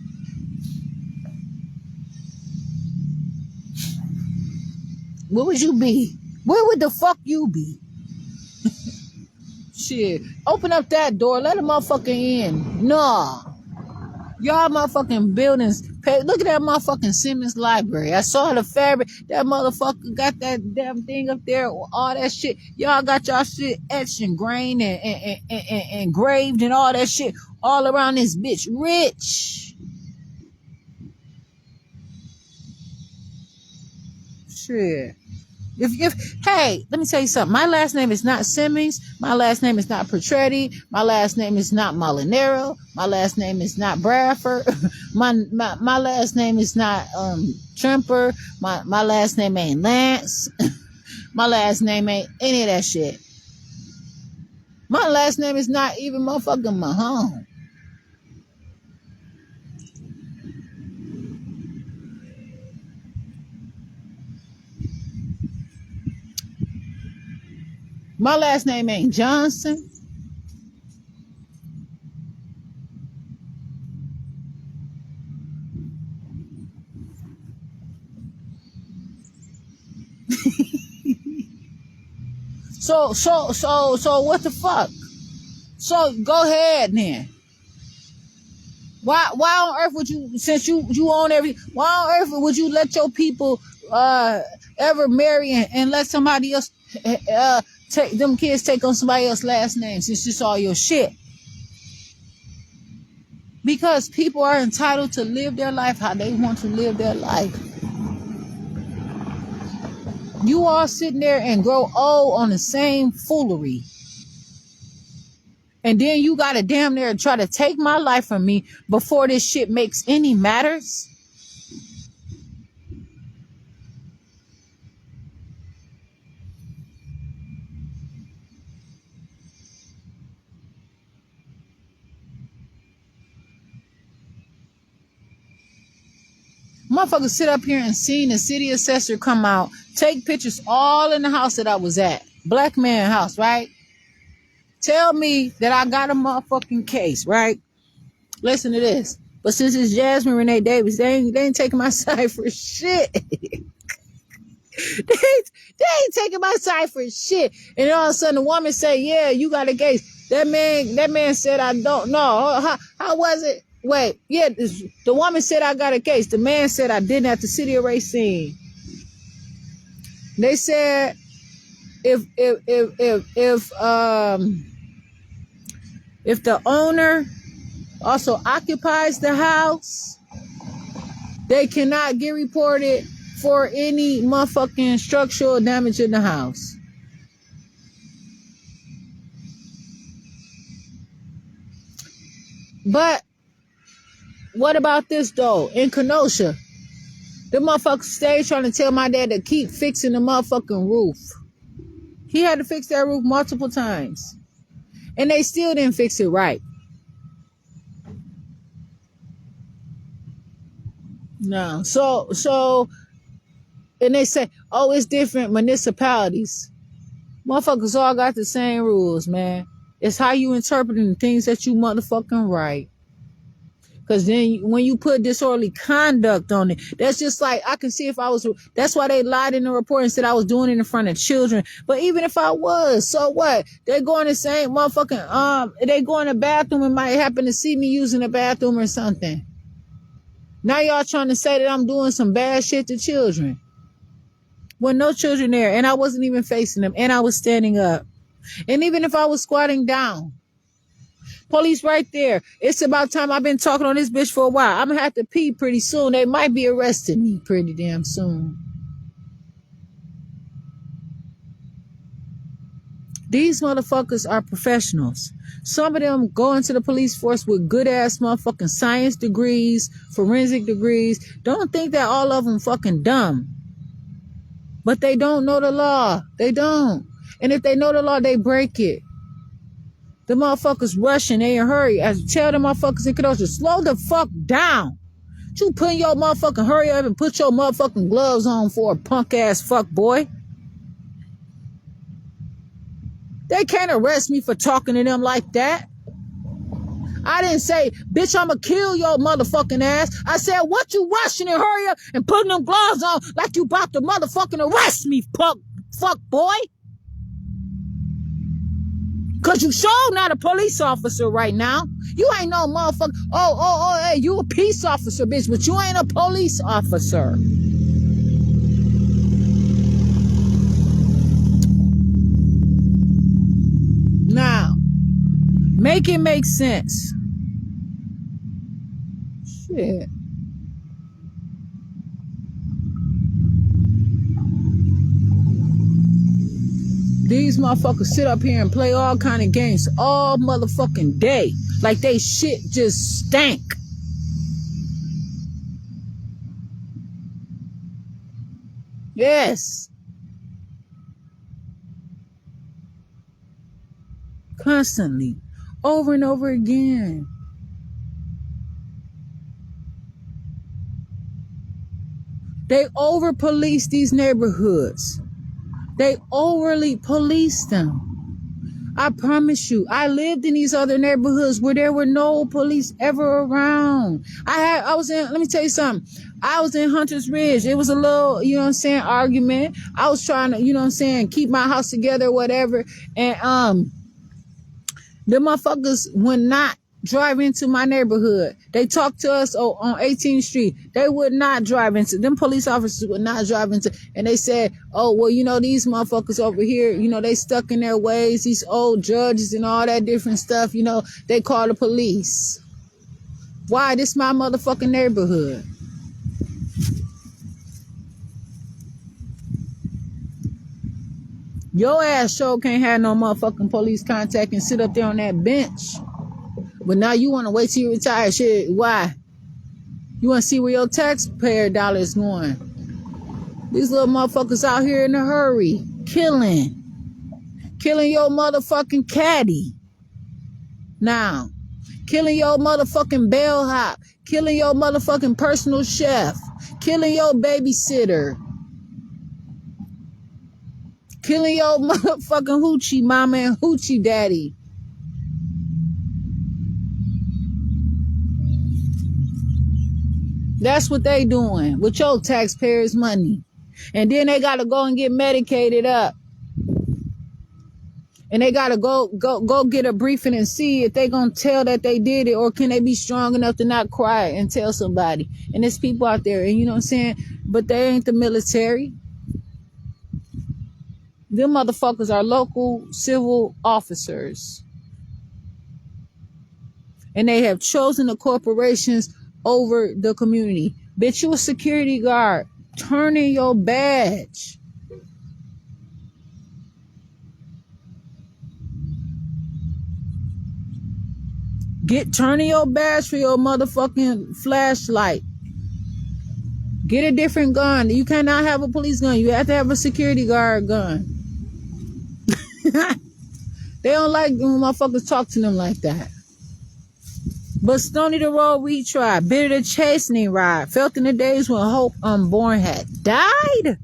Where would you be? Where would the fuck you be? Shit. Open up that door. Let a motherfucker in. Nah. Y'all motherfucking buildings. Look at that motherfucking Simmons Library. I saw the fabric. That motherfucker got that damn thing up there. All that shit. Y'all got y'all shit etched and grained and engraved and all that shit all around this bitch. Rich. Shit. Hey, let me tell you something. My last name is not Simmons. My last name is not Petretti. My last name is not Molinaro. My last name is not Bradford. My last name is not Tremper. My last name ain't Lance. My last name ain't any of that shit. My last name is not even motherfucking Mahone. My last name ain't Johnson. So what the fuck? So go ahead then. Why on earth would you, since you own why on earth would you let your people ever marry and let somebody else take them kids take on somebody else's last name since it's all your shit? Because people are entitled to live their life how they want to live their life. You all sitting there and grow old on the same foolery. And then you gotta damn near try to take my life from me before this shit makes any matters. Motherfuckers sit up here and seen the city assessor come out, take pictures all in the house that I was at. Black man house, right? Tell me that I got a motherfucking case, right? Listen to this. But since it's Jasmine Renee Davis, they ain't taking my side for shit. they ain't taking my side for shit. And all of a sudden the woman say, yeah, you got a case. That man said, I don't know. How was it? Wait, yeah, the woman said I got a case. The man said I didn't at the City of Racine. They said if the owner also occupies the house, they cannot get reported for any motherfucking structural damage in the house. But what about this though? In Kenosha, the motherfucker stayed trying to tell my dad to keep fixing the motherfucking roof. He had to fix that roof multiple times. And they still didn't fix it right. No. So, and they say, oh, it's different municipalities. Motherfuckers all got the same rules, man. It's how you interpreting the things that you motherfucking write. Because then when you put disorderly conduct on it, that's just like, I can see if I was, that's why they lied in the report and said I was doing it in front of children. But even if I was, so what? They go in the same motherfucking, they go in the bathroom and might happen to see me using the bathroom or something. Now y'all trying to say that I'm doing some bad shit to children. When no children there, and I wasn't even facing them, and I was standing up. And even if I was squatting down, police right there. It's about time. I've been talking on this bitch for a while. I'm gonna have to pee pretty soon. They might be arresting me pretty damn soon. These motherfuckers are professionals. Some of them go into the police force with good ass motherfucking science degrees, forensic degrees. Don't think that all of them fucking dumb. But they don't know the law. They don't. And if they know the law, they break it. The motherfuckers rushing, they in a hurry. I tell the motherfuckers in Kenosha, slow the fuck down. You putting your motherfucking hurry up and put your motherfucking gloves on for a punk ass fuck boy. They can't arrest me for talking to them like that. I didn't say, bitch, I'ma kill your motherfucking ass. I said, what you rushing and hurry up and putting them gloves on like you about to motherfucking arrest me, fuck boy? Cause you sure not a police officer right now. You ain't no motherfucker. Hey, you a peace officer, bitch, but you ain't a police officer. Now, make it make sense. Shit. These motherfuckers sit up here and play all kind of games all motherfucking day. Like they shit just stank. Yes. Constantly. Over and over again. They over police these neighborhoods. They overly police them. I promise you, I lived in these other neighborhoods where there were no police ever around. Let me tell you something. I was in Hunter's Ridge. It was a little, you know what I'm saying, argument. I was trying to, you know what I'm saying, keep my house together or whatever. And, the motherfuckers would not drive into my neighborhood. They talked to us on 18th Street. They would not drive into, them police officers would not drive into, and they said, oh, well, you know, these motherfuckers over here, you know, they stuck in their ways, these old judges and all that different stuff, you know, they call the police. Why? This my motherfucking neighborhood. Your ass sure can't have no motherfucking police contact and sit up there on that bench. But now you want to wait till you retire. Shit, why? You want to see where your taxpayer dollars going. These little motherfuckers out here in a hurry. Killing your motherfucking caddy. Now, killing your motherfucking bellhop. Killing your motherfucking personal chef. Killing your babysitter. Killing your motherfucking hoochie mama and hoochie daddy. That's what they doing with your taxpayers' money. And then they got to go and get medicated up. And they got to go get a briefing and see if they going to tell that they did it, or can they be strong enough to not cry and tell somebody. And there's people out there, and you know what I'm saying? But they ain't the military. Them motherfuckers are local civil officers. And they have chosen the corporations over the community. Bitch, you a security guard. Turn in your badge. Turn in your badge for your motherfucking flashlight. Get a different gun. You cannot have a police gun. You have to have a security guard gun. They don't like when motherfuckers talk to them like that. But stony the road we tried, bitter the chastening ride, felt in the days when hope unborn had died.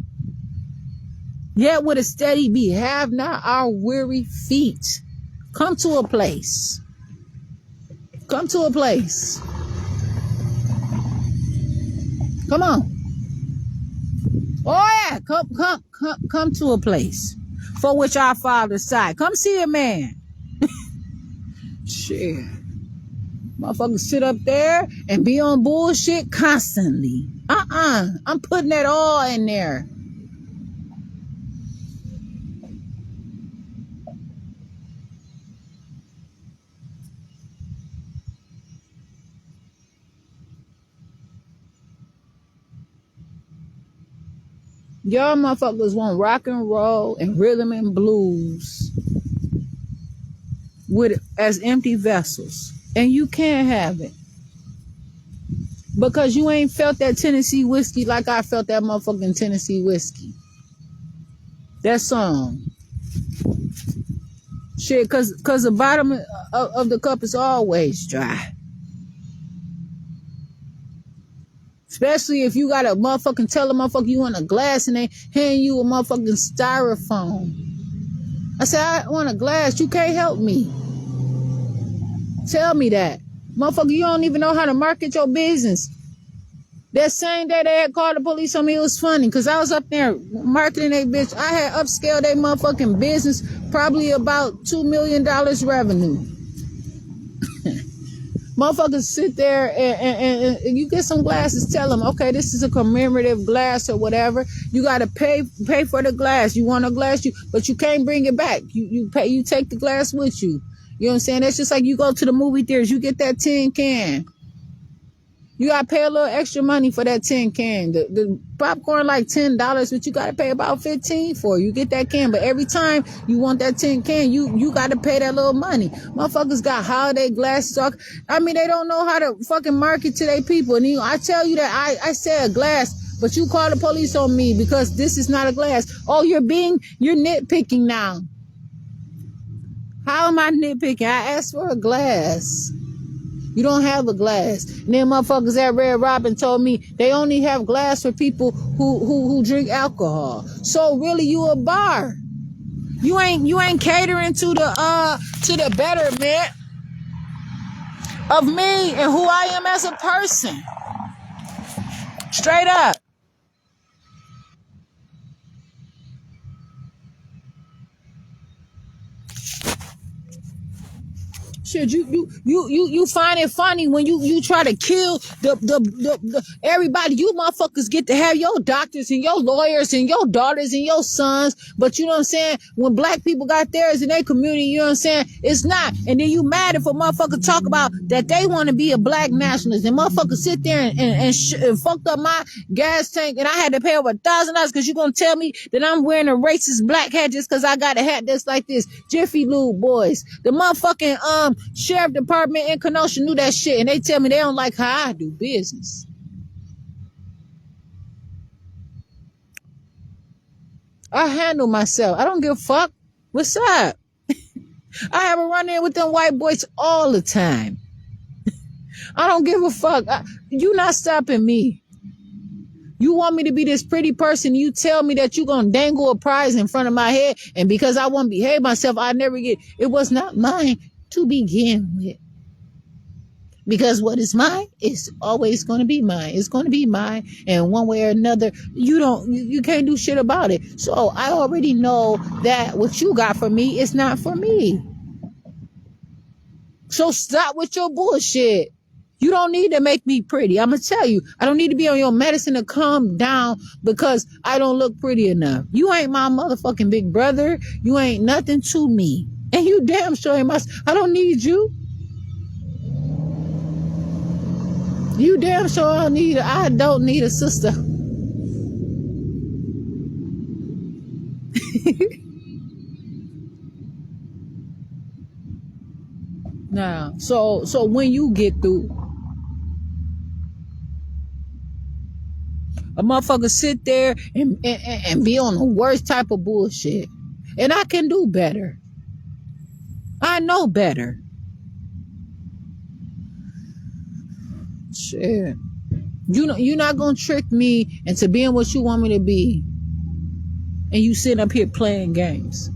Yet with a steady beat, have not our weary feet come to a place. Come to a place. Come on. Oh yeah, come to a place for which our Father sighed. Come see a man. Shit. Motherfuckers sit up there and be on bullshit constantly. I'm putting that all in there. Y'all motherfuckers want rock and roll and rhythm and blues as empty vessels. And you can't have it. Because you ain't felt that Tennessee whiskey like I felt that motherfucking Tennessee whiskey. That song. Shit, cause the bottom of the cup is always dry. Especially if you got a motherfucking tell a motherfucker you want a glass and they hand you a motherfucking styrofoam. I said, I want a glass. You can't help me. Tell me that. Motherfucker, you don't even know how to market your business. That same day they had called the police on me, it was funny because I was up there marketing that bitch. I had upscaled their motherfucking business, probably about $2 million revenue. Motherfuckers sit there and you get some glasses, tell them, okay, this is a commemorative glass or whatever. You got to pay for the glass. You want a glass, but you can't bring it back. You take the glass with you. You know what I'm saying? That's just like you go to the movie theaters, you get that tin can. You gotta pay a little extra money for that 10 can. The popcorn like $10, but you gotta pay about 15 for it. You get that can, but every time you want that 10 can, you gotta pay that little money. Motherfuckers got holiday glasses. I mean, they don't know how to fucking market to their people. And I tell you that I say a glass, but you call the police on me because this is not a glass. Oh, you're nitpicking now. How am I nitpicking? I asked for a glass. You don't have a glass. And then motherfuckers at Red Robin told me they only have glass for people who drink alcohol. So really you a bar. You ain't catering to the betterment of me and who I am as a person. Straight up. Shit, you find it funny when you try to kill the everybody. You motherfuckers get to have your doctors and your lawyers and your daughters and your sons, but you know what I'm saying? When black people got theirs in their community, you know what I'm saying? It's not. And then you mad if a motherfucker talk about that they want to be a black nationalist, and motherfucker sit there and fucked up my gas tank, and I had to pay over $1,000 because you gonna tell me that I'm wearing a racist black hat just because I got a hat that's like this. Jiffy Lube boys, the motherfucking sheriff department in Kenosha knew that shit, and they tell me they don't like how I do business. I handle myself. I don't give a fuck. What's up? I have a run-in with them white boys all the time. I don't give a fuck. You not stopping me. You want me to be this pretty person, you tell me that you gonna dangle a prize in front of my head, and because I won't behave myself, I never get. It was not mine to begin with. Because what is mine is always going to be mine. It's going to be mine, and one way or another, you can't do shit about it. So I already know that what you got for me is not for me. So stop with your bullshit. You don't need to make me pretty. I'm going to tell you, I don't need to be on your medicine to calm down because I don't look pretty enough. You ain't my motherfucking big brother. You ain't nothing to me. And you damn sure ain't I don't need you. You damn sure I don't need a sister. Now, so when you get through, a motherfucker sit there and be on the worst type of bullshit. And I can do better. I know better. Shit. You're not gonna trick me into being what you want me to be. And you sitting up here playing games.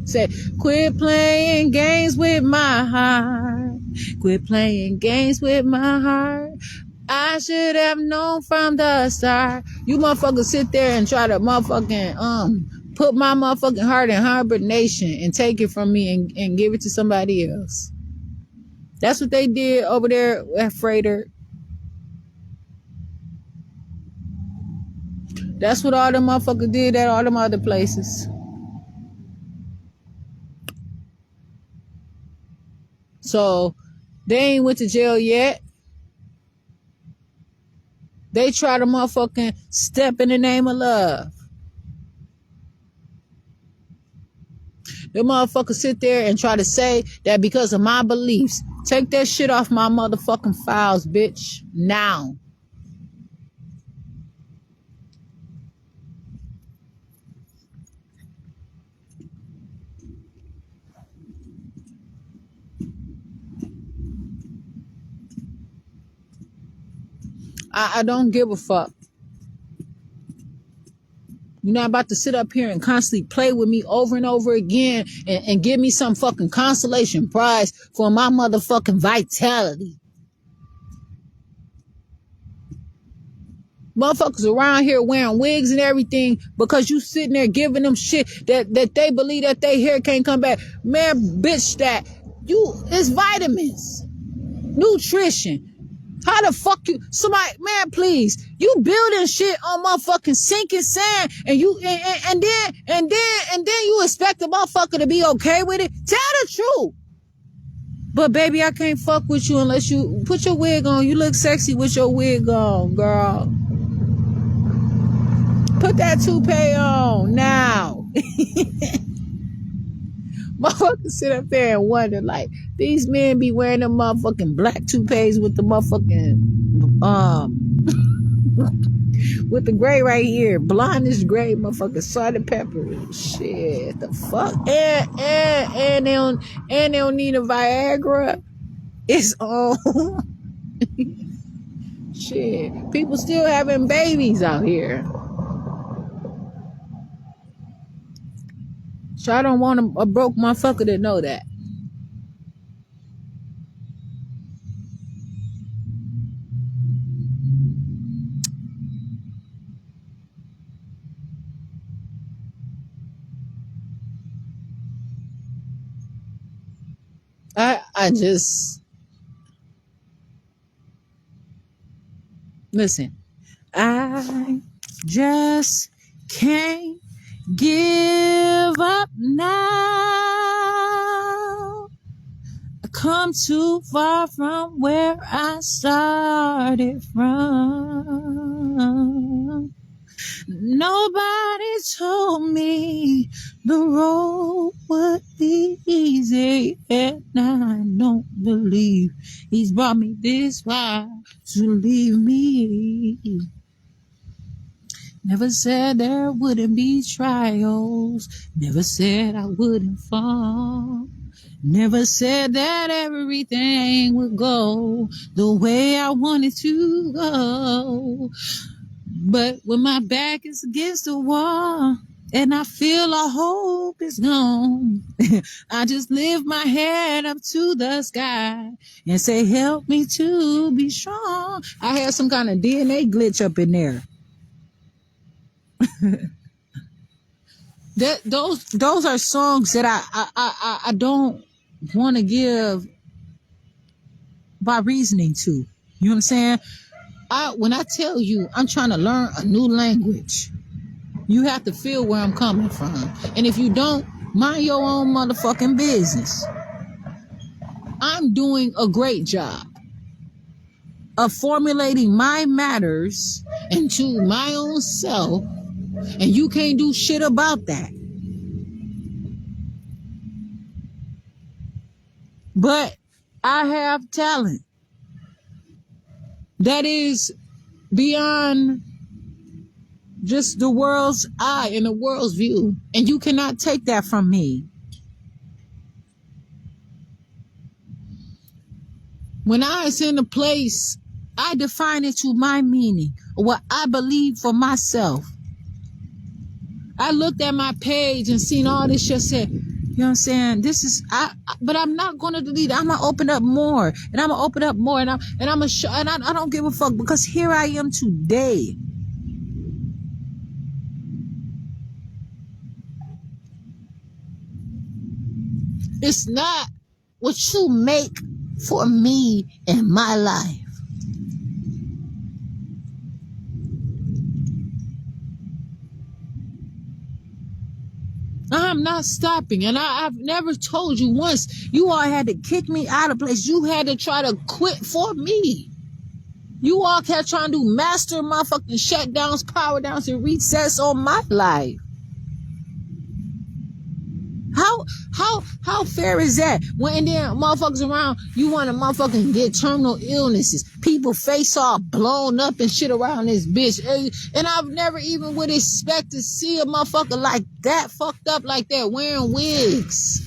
Say, quit playing games with my heart. Quit playing games with my heart. I should have known from the start. You motherfuckers sit there and try to motherfucking put my motherfucking heart in hibernation and take it from me and give it to somebody else. That's what they did over there at Freighter. That's what all them motherfuckers did at all them other places. So they ain't went to jail yet. They try to motherfucking step in the name of love. The motherfuckers sit there and try to say that because of my beliefs. Take that shit off my motherfucking files, bitch. Now. I don't give a fuck. You're not about to sit up here and constantly play with me over and over again and give me some fucking consolation prize for my motherfucking vitality. Motherfuckers around here wearing wigs and everything because you sitting there giving them shit that they believe that their hair can't come back. Man, bitch, it's vitamins, nutrition. How the fuck you, somebody, man, please, you building shit on motherfucking sinking sand and then you expect the motherfucker to be okay with it? Tell the truth. But baby, I can't fuck with you unless you put your wig on. You look sexy with your wig on, girl. Put that toupee on now. Motherfuckers sit up there and wonder, like, these men be wearing them motherfucking black toupees with the motherfucking with the gray right here, blondish gray, motherfucking salt and pepper. Shit, the fuck, and they don't need a Viagra. It's on. Shit, people still having babies out here. So I don't want a broke motherfucker to know that. I just listen. I just can't give up now. I come too far from where I started from. Nobody told me the road would be easy, and I don't believe he's brought me this far to leave me. Never said there wouldn't be trials. Never said I wouldn't fall. Never said that everything would go the way I wanted to go. But when my back is against the wall and I feel all hope is gone, I just lift my head up to the sky and say, help me to be strong. I had some kind of DNA glitch up in there. Those are songs that I don't want to give by reasoning to. You know what I'm saying? When I tell you I'm trying to learn a new language, you have to feel where I'm coming from. And if you don't, mind your own motherfucking business. I'm doing a great job of formulating my matters into my own self, and you can't do shit about that. But I have talent that is beyond just the world's eye and the world's view, and you cannot take that from me. When I is in a place, I define it to my meaning, or what I believe for myself. I looked at my page and seen all this shit, said, you know what I'm saying? This is but I'm not gonna delete it. I'm gonna open up more, and I'm gonna open up more, and I'm gonna show, and I don't give a fuck, because here I am today. It's not what you make for me in my life. I'm not stopping, and I've never told you once. You all had to kick me out of place. You had to try to quit for me. You all kept trying to do master motherfucking shutdowns, power downs, and resets on my life. How fair is that? When then motherfuckers around, you want to motherfucking get terminal illnesses. People face all blown up and shit around this bitch. And I've never even would expect to see a motherfucker like that, fucked up like that, wearing wigs.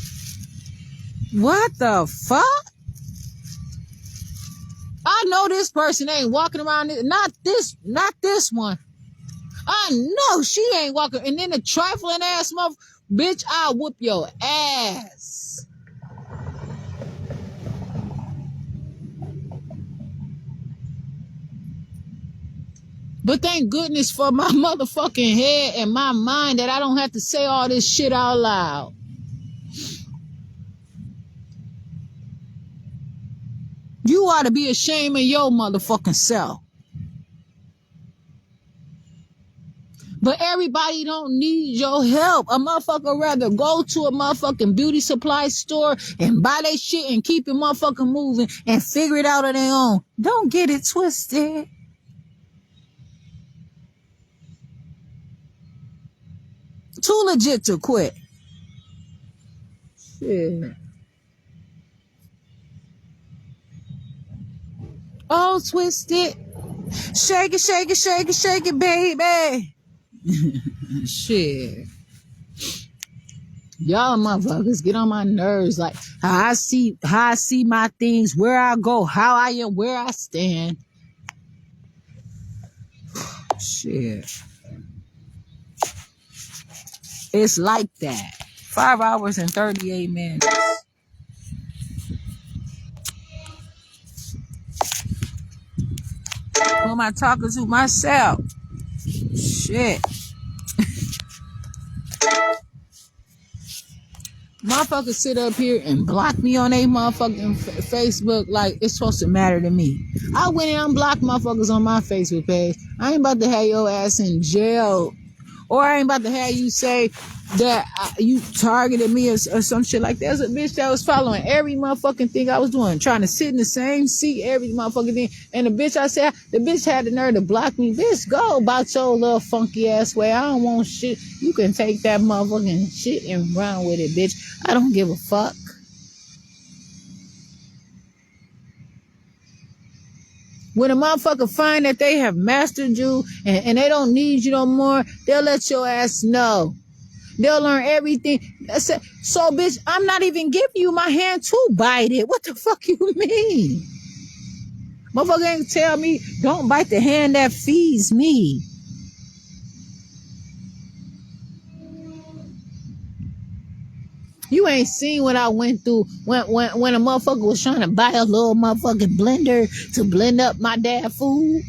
What the fuck? I know this person ain't walking around, not this one. I know she ain't walking. And then the trifling ass motherfucker, bitch, I'll whoop your ass. But thank goodness for my motherfucking head and my mind that I don't have to say all this shit out loud. You ought to be ashamed of your motherfucking self. But everybody don't need your help. A motherfucker rather go to a motherfucking beauty supply store and buy their shit and keep it motherfucking moving and figure it out on their own. Don't get it twisted. Too legit to quit. Shit. Oh, twisted. Shake it, shake it, shake it, shake it, baby. Shit. Y'all motherfuckers get on my nerves. Like how I see my things, where I go, how I am, where I stand. Shit. It's like that. 5 hours and 38 minutes. Who am I talking to? Myself. Shit. Motherfuckers sit up here and block me on a motherfucking Facebook like it's supposed to matter to me. I went and unblocked motherfuckers on my Facebook page. I ain't about to have your ass in jail. Or I ain't about to have you say that you targeted me or some shit like that. There's a bitch that was following every motherfucking thing I was doing, trying to sit in the same seat every motherfucking thing. And the bitch the bitch had the nerve to block me. Bitch, go about your little funky ass way. I don't want shit. You can take that motherfucking shit and run with it, bitch. I don't give a fuck. When a motherfucker find that they have mastered you and they don't need you no more, they'll let your ass know. They'll learn everything. That's it. So, bitch, I'm not even giving you my hand to bite it. What the fuck you mean? Motherfucker ain't tell me, don't bite the hand that feeds me. You ain't seen what I went through when a motherfucker was trying to buy a little motherfucking blender to blend up my damn food.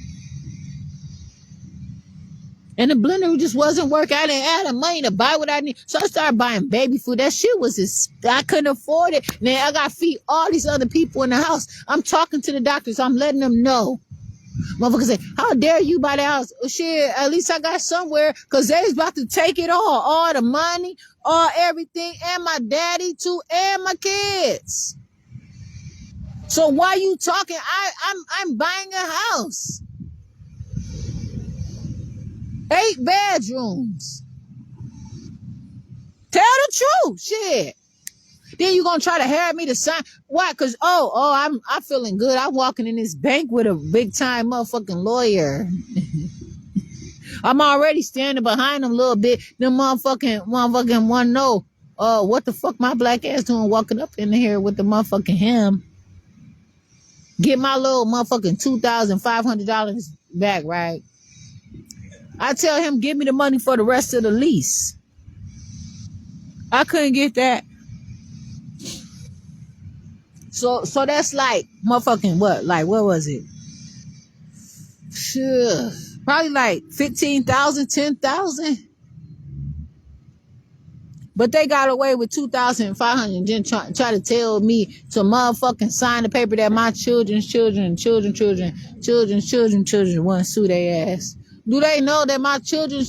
And the blender just wasn't working. I didn't have the money to buy what I need. So I started buying baby food. That shit was I couldn't afford it. Then I got to feed all these other people in the house. I'm talking to the doctors. I'm letting them know. Motherfucker say, how dare you buy the house? Oh, shit, at least I got somewhere, because they was about to take it all the money, all everything, and my daddy too, and my kids. So why you talking? I'm buying a house. 8 bedrooms. Tell the truth, shit. Then you gonna try to have me to sign? Why? Cause I'm feeling good. I'm walking in this bank with a big time motherfucking lawyer. I'm already standing behind them a little bit. Them motherfucking wanna know what the fuck my black ass doing walking up in here with the motherfucking him. Get my little motherfucking $2,500 back, right? I tell him, give me the money for the rest of the lease. I couldn't get that. So that's like motherfucking what? Like, what was it? Sure. Probably like 15,000, 10,000. But they got away with 2,500. Then try to tell me to motherfucking sign the paper that my children wouldn't sue their ass. Do they know that my children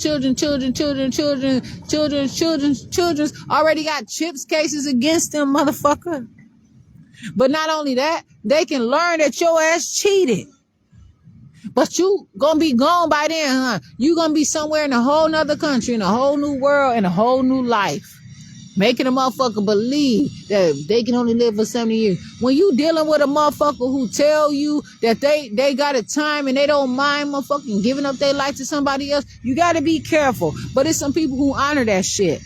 already got chips cases against them, motherfucker? But not only that, they can learn that your ass cheated. But you gonna be gone by then, huh? You gonna be somewhere in a whole nother country, in a whole new world, in a whole new life. Making a motherfucker believe that they can only live for 70 years. When you dealing with a motherfucker who tell you that they got a time and they don't mind motherfucking giving up their life to somebody else, you gotta be careful. But it's some people who honor that shit.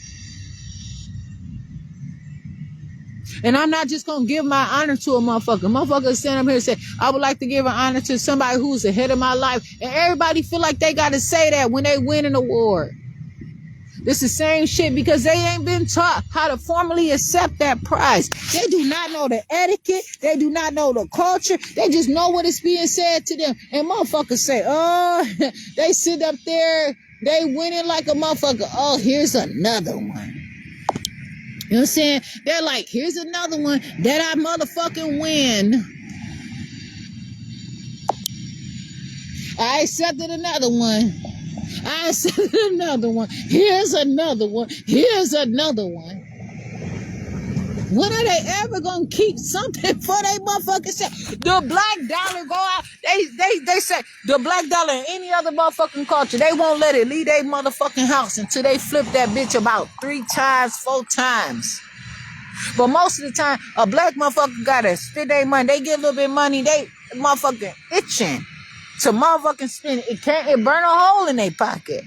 And I'm not just gonna give my honor to a motherfucker. Motherfucker stand up here and say, I would like to give an honor to somebody who's ahead of my life. And everybody feel like they gotta say that when they win an award. It's the same shit because they ain't been taught how to formally accept that prize. They do not know the etiquette. They do not know the culture. They just know what is being said to them. And motherfuckers say, they sit up there, they winning like a motherfucker. Oh, here's another one. You know what I'm saying? They're like, here's another one that I motherfucking win. I accepted another one. I said another one. Here's another one. Here's another one. When are they ever gonna keep something for they motherfucking self? The black dollar go out. They say the black dollar in any other motherfucking culture, they won't let it leave their motherfucking house until they flip that bitch about 3 times, 4 times. But most of the time, a black motherfucker gotta spend their money. They get a little bit of money, they motherfucking itching to motherfucking spend it. It burn a hole in their pocket.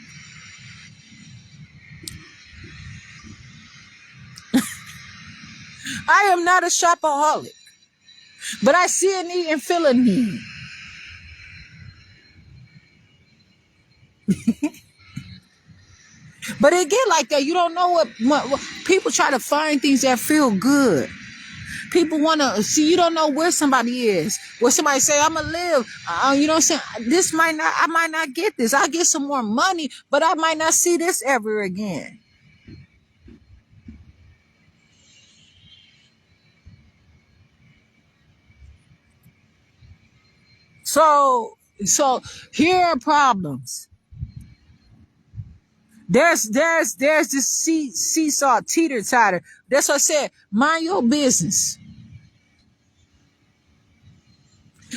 I am not a shopaholic, but I see a need and feel a need. But it get like that. You don't know what people try to find things that feel good. People want to see. You don't know where somebody is. Where somebody say, I'm going to live. You know what I'm saying? I might not get this. I get some more money, but I might not see this ever again. So here are problems. There's this seesaw teeter-totter. That's what I said. Mind your business.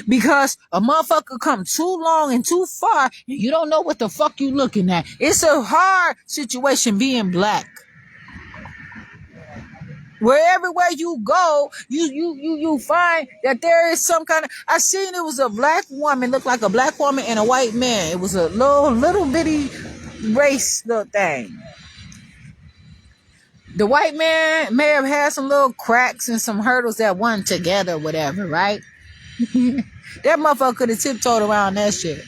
Because a motherfucker come too long and too far, and you don't know what the fuck you looking at. It's a hard situation being black. Where everywhere you go, you find that there is some kind of. I seen it was a black woman, looked like a black woman and a white man. It was a little bitty race little thing. The white man may have had some little cracks and some hurdles that went together, whatever, right? That motherfucker could have tiptoed around that shit.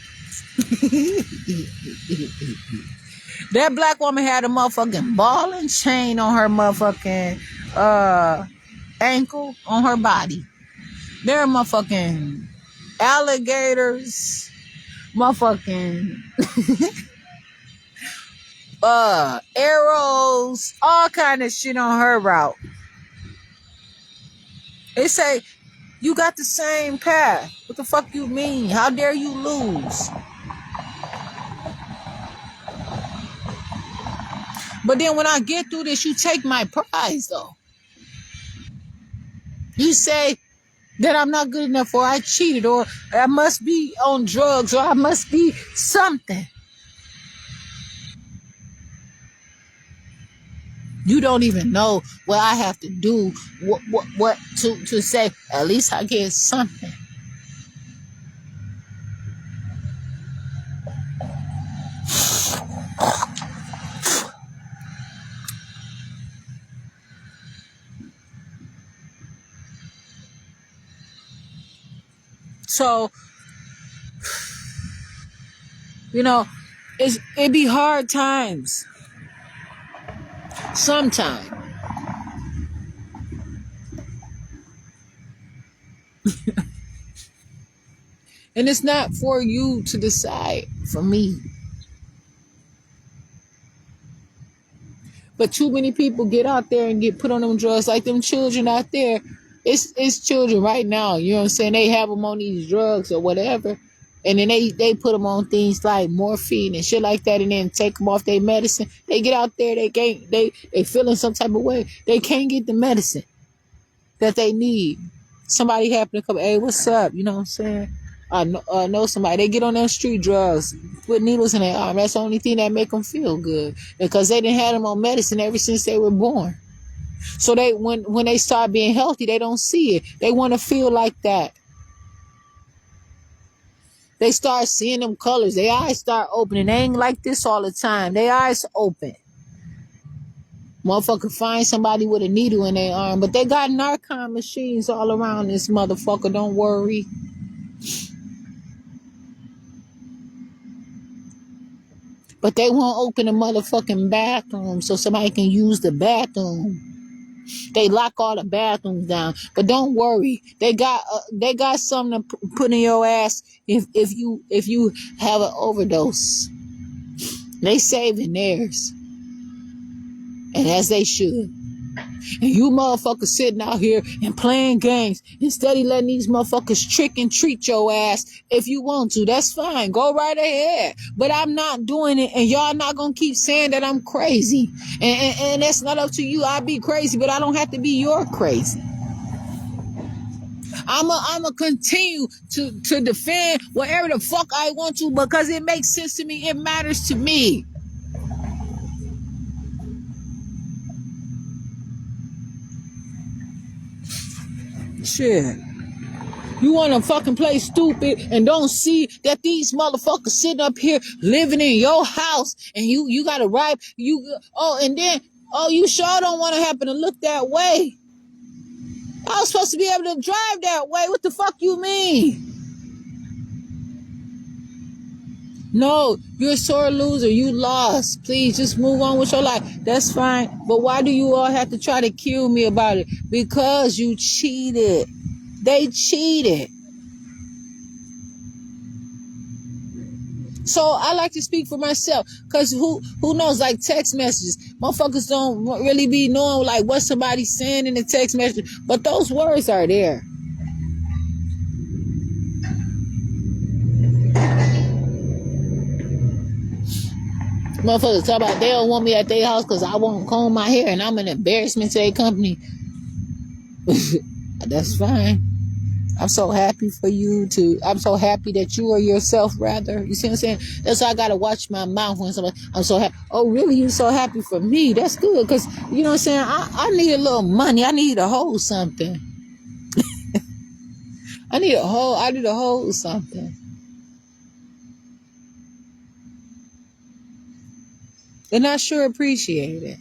That black woman had a motherfucking ball and chain on her motherfucking ankle, on her body. There are motherfucking alligators, motherfucking arrows, all kind of shit on her route. They say, you got the same path. What the fuck you mean? How dare you lose? But then when I get through this, you take my prize, though. You say that I'm not good enough, or I cheated, or I must be on drugs, or I must be something. You don't even know what I have to do, what to say. At least I get something. So, you know, it be hard times. Sometimes. And it's not for you to decide, for me. But too many people get out there and get put on them drugs, like them children out there. It's children right now, you know what I'm saying? They have them on these drugs or whatever. And then they put them on things like morphine and shit like that, and then take them off their medicine. They get out there, they feeling some type of way. They can't get the medicine that they need. Somebody happen to come, hey, what's up? You know what I'm saying? I know somebody. They get on them street drugs, put needles in their arm. That's the only thing that make them feel good, because they didn't have them on medicine ever since they were born. So they when they start being healthy, they don't see it. They want to feel like that. They start seeing them colors. Their eyes start opening. They ain't like this all the time. Their eyes open. Motherfucker find somebody with a needle in their arm, but they got Narcan machines all around this motherfucker. Don't worry. But they won't open the motherfucking bathroom so somebody can use the bathroom. They lock all the bathrooms down. But don't worry, they got something to put in your ass if you have an overdose. They saving theirs, and as they should. And you motherfuckers sitting out here and playing games instead of letting these motherfuckers trick and treat your ass. If you want to, that's fine. Go right ahead. But I'm not doing it, and y'all not gonna keep saying that I'm crazy. And that's not up to you. I be crazy, but I don't have to be your crazy. I'ma continue to defend whatever the fuck I want to because it makes sense to me. It matters to me. Shit. You want to fucking play stupid and don't see that these motherfuckers sitting up here living in your house and you got to ride. And then, you sure don't want to happen to look that way. I was supposed to be able to drive that way. What the fuck you mean? No, you're a sore loser. You lost. Please just move on with your life. That's fine. But why do you all have to try to kill me about it? Because you cheated. They cheated. So I like to speak for myself, because who knows, like text messages, motherfuckers don't really be knowing like what somebody's saying in the text message, but those words are there. Motherfuckers talk about they don't want me at their house because I won't comb my hair and I'm an embarrassment to their company. That's fine. I'm so happy for you I'm so happy that you are yourself, rather. You see what I'm saying? That's why I got to watch my mouth when somebody, I'm so happy. Oh, really? You so happy for me? That's good. Because, you know what I'm saying? I need a little money. I need to hold something. I need to hold something. And I sure appreciate it.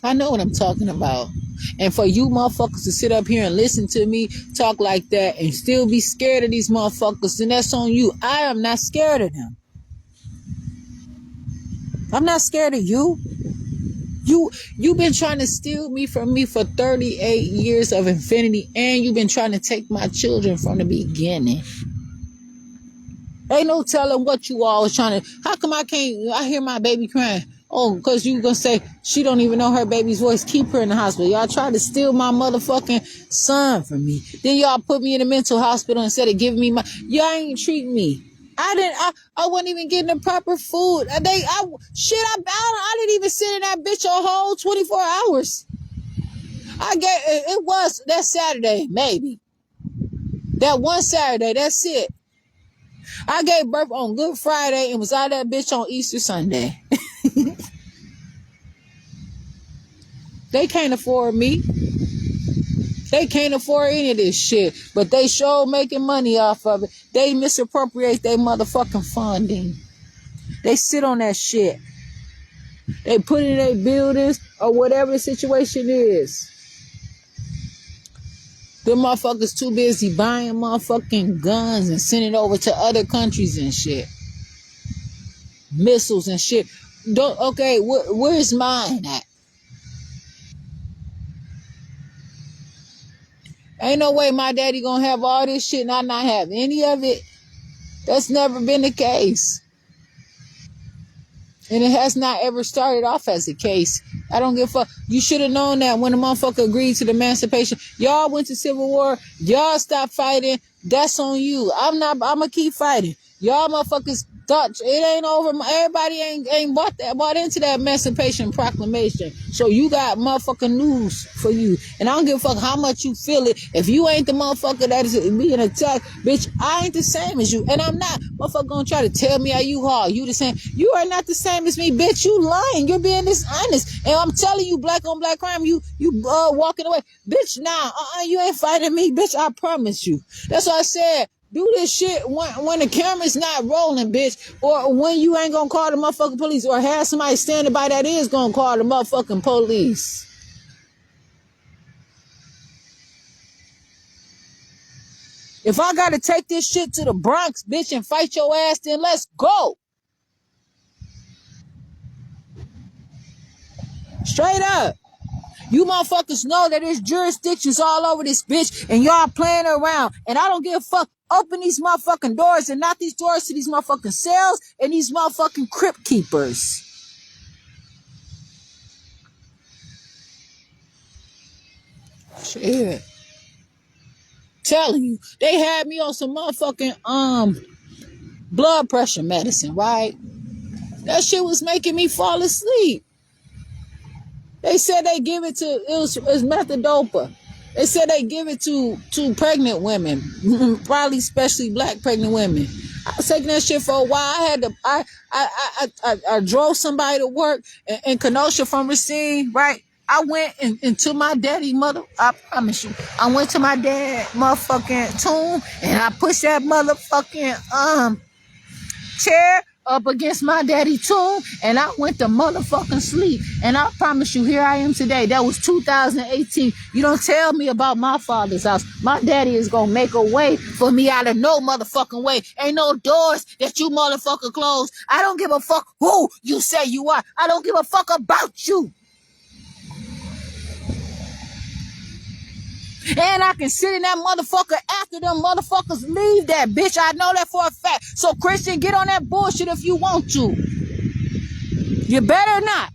I know what I'm talking about. And for you motherfuckers to sit up here and listen to me talk like that and still be scared of these motherfuckers, then that's on you. I am not scared of them. I'm not scared of you. You've been trying to steal me from me for 38 years of infinity, and you've been trying to take my children from the beginning. Ain't no telling what you all was trying to. How come I hear my baby crying? Oh, because you gonna say she don't even know her baby's voice. Keep her in the hospital. Y'all tried to steal my motherfucking son from me. Then y'all put me in a mental hospital instead of giving me y'all ain't treat me. I wasn't even getting the proper food. I didn't even sit in that bitch a whole 24 hours. It was that Saturday, maybe. That one Saturday, that's it. I gave birth on Good Friday and was out of that bitch on Easter Sunday. They can't afford me. They can't afford any of this shit. But they sure making money off of it. They misappropriate their motherfucking funding. They sit on that shit. They put it in their buildings or whatever the situation is. Them motherfuckers too busy buying motherfucking guns and sending it over to other countries and shit. Missiles and shit. Where's mine at? Ain't no way my daddy gonna have all this shit and I not have any of it. That's never been the case. And it has not ever started off as a case. I don't give a fuck. You should have known that when the motherfucker agreed to the emancipation. Y'all went to Civil War. Y'all stopped fighting. That's on you. I'ma keep fighting. Y'all motherfuckers thought it ain't over. Everybody ain't bought into that Emancipation Proclamation. So you got motherfucking news for you. And I don't give a fuck how much you feel it. If you ain't the motherfucker that is being attacked, bitch, I ain't the same as you. And I'm not. Motherfucker gonna try to tell me how you are. You the same. You are not the same as me, bitch. You lying. You're being dishonest. And I'm telling you, black on black crime, you walking away. Bitch, nah, you ain't fighting me, bitch. I promise you. That's what I said. Do this shit when the camera's not rolling, bitch. Or when you ain't gonna call the motherfucking police. Or have somebody standing by that is gonna call the motherfucking police. If I gotta take this shit to the Bronx, bitch, and fight your ass, then let's go. Straight up. You motherfuckers know that there's jurisdictions all over this bitch and y'all playing around. And I don't give a fuck open these motherfucking doors and knock these doors to these motherfucking cells and these motherfucking crypt keepers. Shit. Telling you, they had me on some motherfucking blood pressure medicine, right? That shit was making me fall asleep. They said they give it to, it was methadopa. They said they give it to pregnant women, probably especially black pregnant women. I was taking that shit for a while. I drove somebody to work in Kenosha from Racine, right? I went into my daddy mother, I promise you, I went to my dad motherfucking tomb and I pushed that motherfucking chair up against my daddy tomb and I went to motherfucking sleep. And I promise you, here I am today. That was 2018. You don't tell me about my father's house. My daddy is gonna make a way for me out of no motherfucking way. Ain't no doors that you motherfucker close. I don't give a fuck who you say you are. I don't give a fuck about you. And I can sit in that motherfucker after them motherfuckers leave that bitch. I know that for a fact. So Christian, get on that bullshit if you want to. You better not.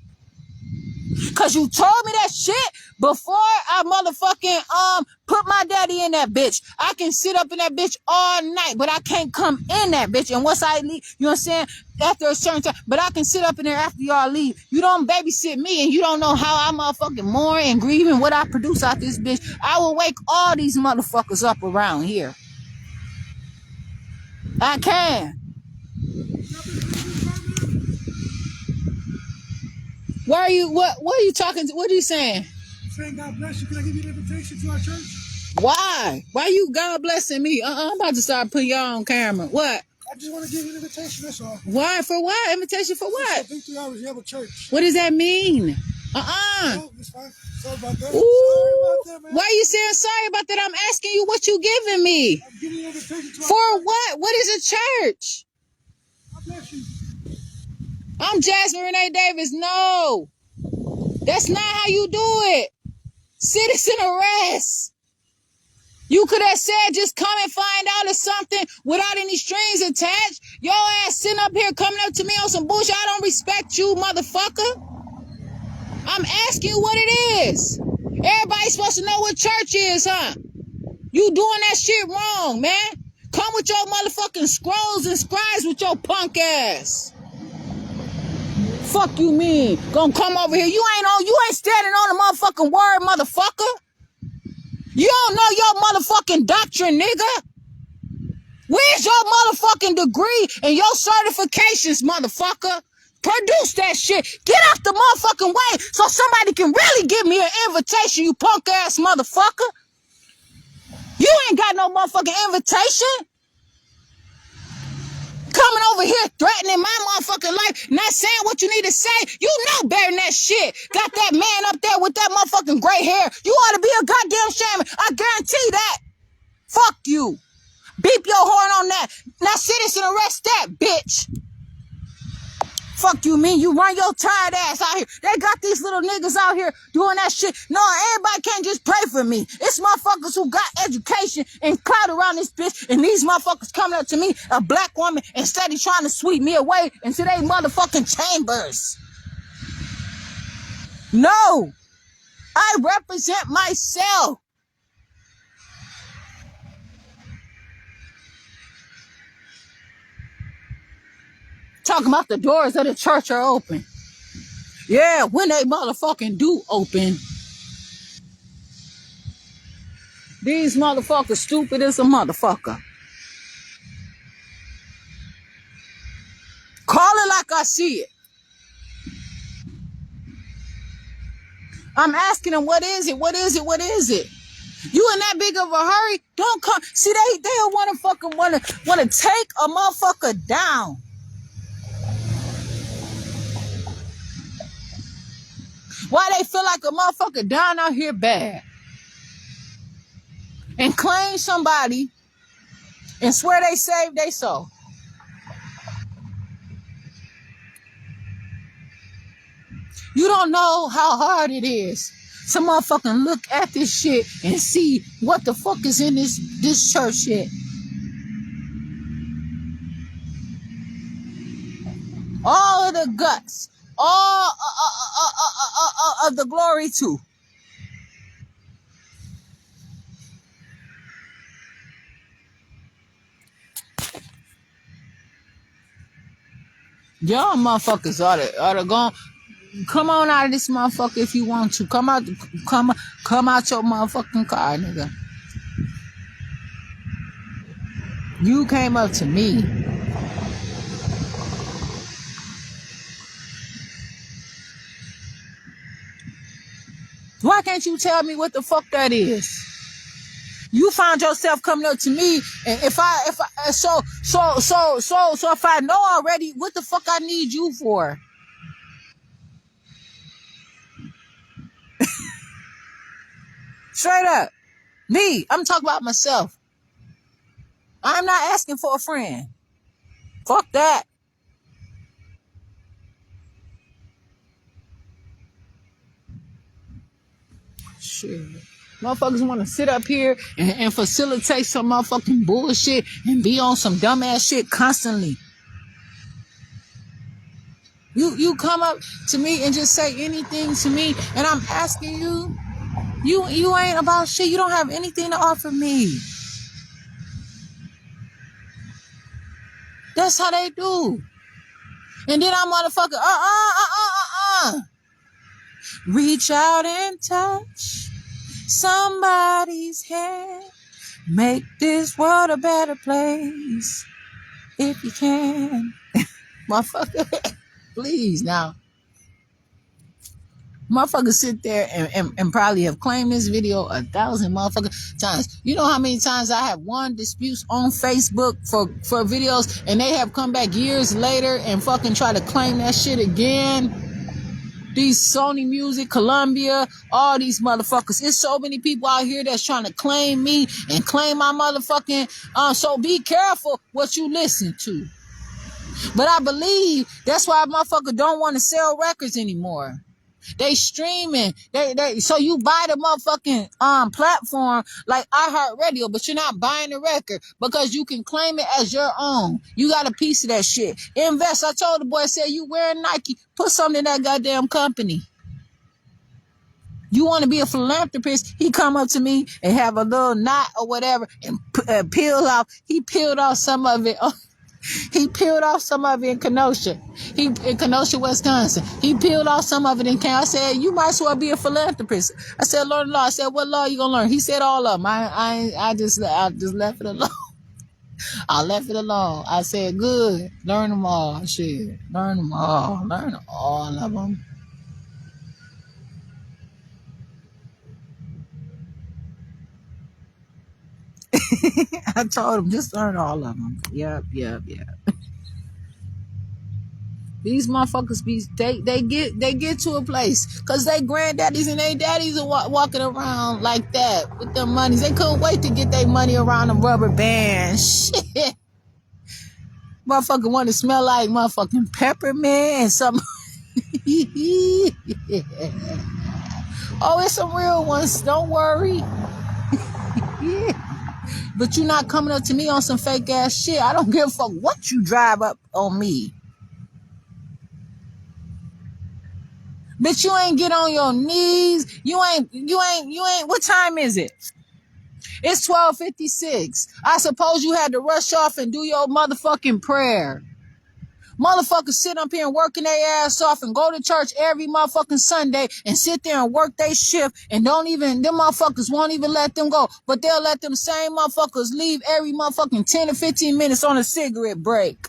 Cause you told me that shit before I motherfucking put my daddy in that bitch. I can sit up in that bitch all night, but I can't come in that bitch. And once I leave, you know what I'm saying? After a certain time, but I can sit up in there after y'all leave. You don't babysit me and you don't know how I motherfucking mourn and grieve and what I produce out this bitch. I will wake all these motherfuckers up around here. I can. Why are you, what are you talking to? What are you saying? Saying God bless you. Can I give you an invitation to our church? Why? Why you God blessing me? I'm about to start putting y'all on camera. What? I just want to give you an invitation, that's all. Why? For what? Invitation for what? 3 hours, you have a church. What does that mean? No, it's fine. Sorry about that. Ooh, Sorry about that, man. why are you saying sorry about that? I'm asking you what you giving me. I'm giving you an invitation to our For church. what? What is a church? God bless you. I'm Jasmine Renee Davis. No. That's not how you do it. Citizen arrest. You could have said just come and find out or something without any strings attached. Your ass sitting up here coming up to me on some bullshit. I don't respect you, motherfucker. I'm asking you what it is. Everybody's supposed to know what church is, huh? You doing that shit wrong, man. Come with your motherfucking scrolls and scribes with your punk ass. Fuck you mean? Gonna come over here. You ain't standing on the motherfucking word, motherfucker. You don't know your motherfucking doctrine, nigga. Where's your motherfucking degree and your certifications, motherfucker? Produce that shit. Get out the motherfucking way so somebody can really give me an invitation, you punk ass motherfucker. You ain't got no motherfucking invitation. Coming over here threatening my motherfucking life, not saying what you need to say. You know better than that shit. Got that man up there with that motherfucking gray hair. You ought to be a goddamn shaman. I guarantee that. Fuck you. Beep your horn on that. Now citizen arrest that, bitch. Fuck you mean? You run your tired ass out here. They got these little niggas out here doing that shit. No, everybody can't just pray for me. It's motherfuckers who got education and clout around this bitch, and these motherfuckers coming up to me, a black woman, and steady trying to sweep me away into their motherfucking chambers. No, I represent myself. Talking about the doors of the church are open. Yeah, when they motherfucking do open. These motherfuckers stupid as a motherfucker. Call it like I see it. I'm asking them, what is it? What is it? What is it? You in that big of a hurry? Don't come. See, they don't want to fucking want to take a motherfucker down. Why they feel like a motherfucker down out here bad? And claim somebody and swear they saved they soul. You don't know how hard it is. Some motherfucking look at this shit and see what the fuck is in this church shit. the guts, all of the glory to. Y'all motherfuckers ought to go. Come on out of this motherfucker if you want to. Come out your motherfucking car, nigga. You came up to me. Why can't you tell me what the fuck that is? You found yourself coming up to me, and if I know already, what the fuck I need you for? Straight up. Me, I'm talking about myself. I'm not asking for a friend. Fuck that. Shit. Motherfuckers want to sit up here and facilitate some motherfucking bullshit and be on some dumbass shit constantly. You come up to me and just say anything to me, and I'm asking you, you ain't about shit. You don't have anything to offer me. That's how they do. And then I'm motherfucker, reach out and touch somebody's hand. Make this world a better place if you can. Motherfucker, please now. Motherfuckers sit there and probably have claimed this video 1,000 motherfucking times. You know how many times I have won disputes on Facebook for videos, and they have come back years later and fucking try to claim that shit again? These Sony Music, Columbia, all these motherfuckers. It's so many people out here that's trying to claim me and claim my motherfucking... so be careful what you listen to. But I believe that's why motherfuckers don't want to sell records anymore. They streaming. So you buy the motherfucking platform like iHeartRadio, but you're not buying the record because you can claim it as your own. You got a piece of that shit. Invest. I told the boy, I said, you wearing Nike, put something in that goddamn company. You want to be a philanthropist? He come up to me and have a little knot or whatever and peel off. He peeled off some of it. He peeled off some of it in Kenosha. In Kenosha, Wisconsin. He peeled off some of it in Canada. I said, you might as well be a philanthropist. I said, learn law. I said, what law you gonna learn? He said all of them. I just left it alone. I left it alone. I said, good. Learn them all. Shit. Learn them all. Learn all of them. I told him, just learn all of them. Yep. These motherfuckers they get to a place because they granddaddies and they daddies are walking around like that with their monies. They couldn't wait to get their money around them rubber bands. Shit. Motherfucker want to smell like motherfucking peppermint and something. Oh, it's some real ones. Don't worry. But you not coming up to me on some fake ass shit. I don't give a fuck what you drive up on me. Bitch, you ain't get on your knees. You ain't, what time is it? It's 12:56. I suppose you had to rush off and do your motherfucking prayer. Motherfuckers sit up here and working their ass off and go to church every motherfucking Sunday and sit there and work their shift and them motherfuckers won't even let them go. But they'll let them same motherfuckers leave every motherfucking 10 to 15 minutes on a cigarette break.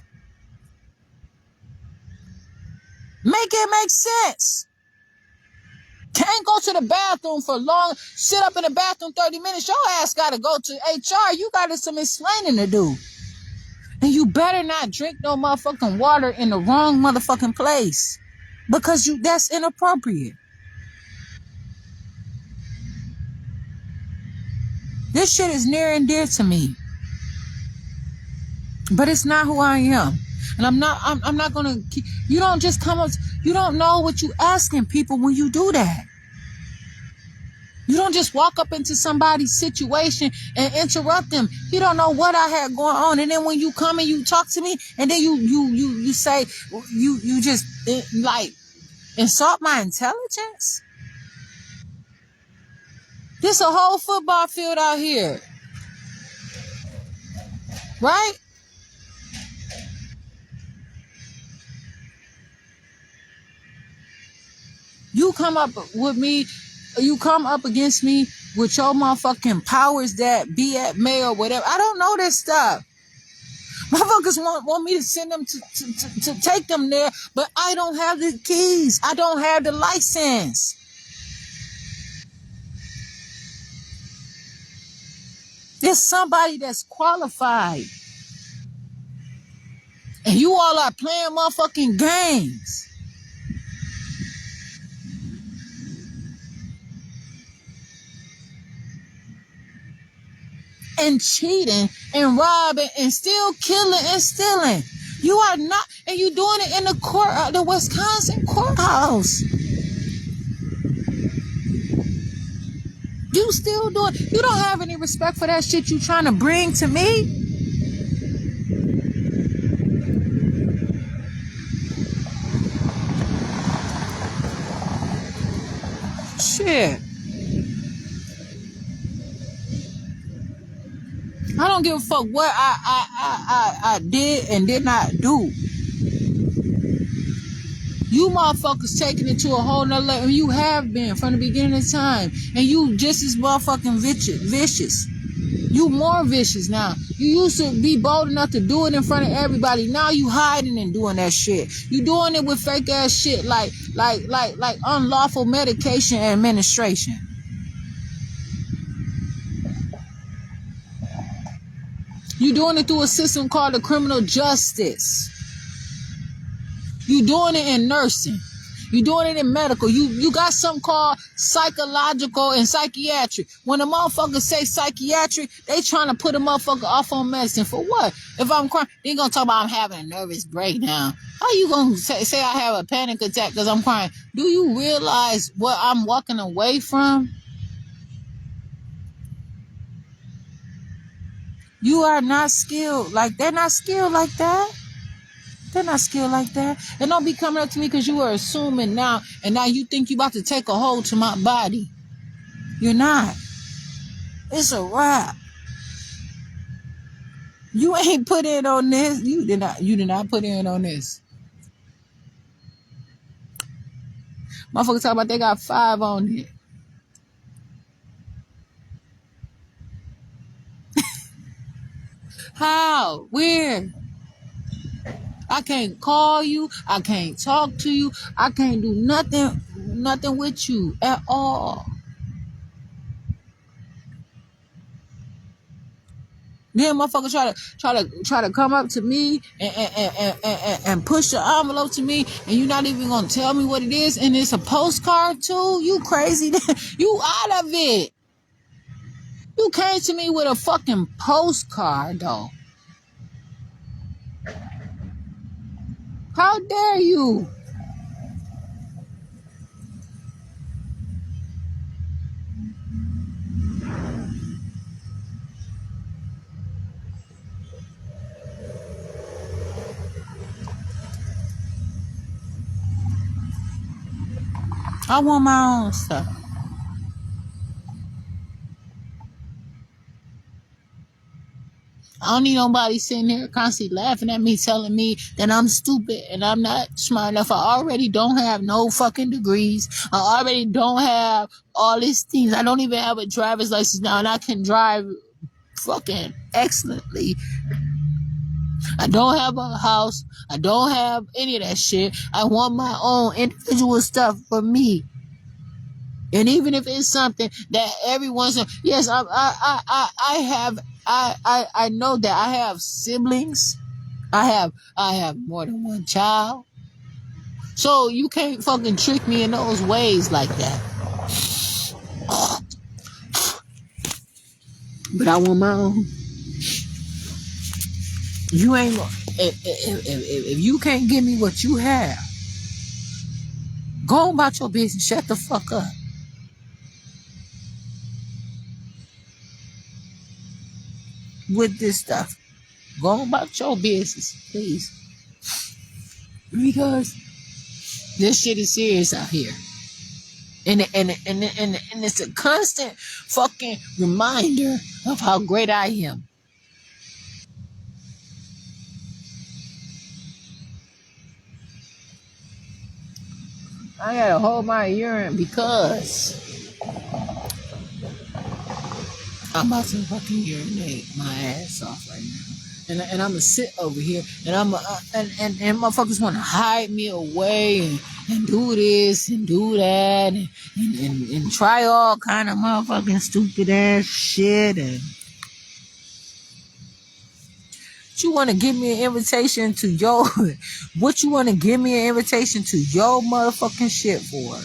Make it make sense. Can't go to the bathroom for long, sit up in the bathroom 30 minutes. Your ass gotta go to HR. You got some explaining to do. And you better not drink no motherfucking water in the wrong motherfucking place. Because that's inappropriate. This shit is near and dear to me. But it's not who I am. And I'm not gonna you don't just come up, you don't know what you asking people when you do that. You don't just walk up into somebody's situation and interrupt them. You don't know what I had going on, and then when you come and you talk to me, and then you say you just like insult my intelligence. This a whole football field out here, right? You come up with me, you come up against me with your motherfucking powers that be at May or whatever. I don't know this stuff. Motherfuckers want me to send them to take them there, but I don't have the keys. I don't have the license. There's somebody that's qualified. And you all are playing motherfucking games. And cheating and robbing and still killing and stealing. You are not, and you doing it in the court, the Wisconsin courthouse. You still doing, you don't have any respect for that shit you trying to bring to me? Shit. I don't give a fuck what I did and did not do. You motherfuckers taking it to a whole nother level. You have been from the beginning of time. And you just as motherfucking vicious. You more vicious now. You used to be bold enough to do it in front of everybody. Now you hiding and doing that shit. You doing it with fake ass shit like unlawful medication administration. You doing it through a system called the criminal justice. You doing it in nursing. You doing it in medical. You got something called psychological and psychiatric. When the motherfuckers say psychiatric, they trying to put a motherfucker off on medicine. For what? If I'm crying, they gonna talk about I'm having a nervous breakdown. How you gonna say I have a panic attack because I'm crying? Do you realize what I'm walking away from? You are not skilled. Like, they're not skilled like that. They're not skilled like that. And don't be coming up to me because you are assuming now, and now you think you about to take a hold to my body. You're not. It's a wrap. You ain't put in on this. You did not put in on this. Motherfuckers talk about they got 5 on it. How? Where? I can't call you. I can't talk to you. I can't do nothing with you at all. Then motherfuckers try to come up to me and push the envelope to me, and you're not even gonna tell me what it is, and it's a postcard too. You crazy? You out of it. You came to me with a fucking postcard though. How dare you? I want my own stuff. I don't need nobody sitting there constantly laughing at me, telling me that I'm stupid and I'm not smart enough. I already don't have no fucking degrees. I already don't have all these things. I don't even have a driver's license now, and I can drive fucking excellently. I don't have a house. I don't have any of that shit. I want my own individual stuff for me. And even if it's something that everyone's, yes, I know that I have siblings. I have more than one child. So you can't fucking trick me in those ways like that. But I want my own. You ain't, if you can't give me what you have, go on about your business. Shut the fuck up. with this stuff. Go about your business, please. Because this shit is serious out here. And it's a constant fucking reminder of how great I am. I gotta hold my urine because I'm about to fucking urinate my ass off right now. And I'm gonna sit over here and and motherfuckers wanna hide me away and do this and do that and try all kind of motherfucking stupid ass shit. And you want to give me an invitation to your what you want to give me an invitation to your motherfucking shit for?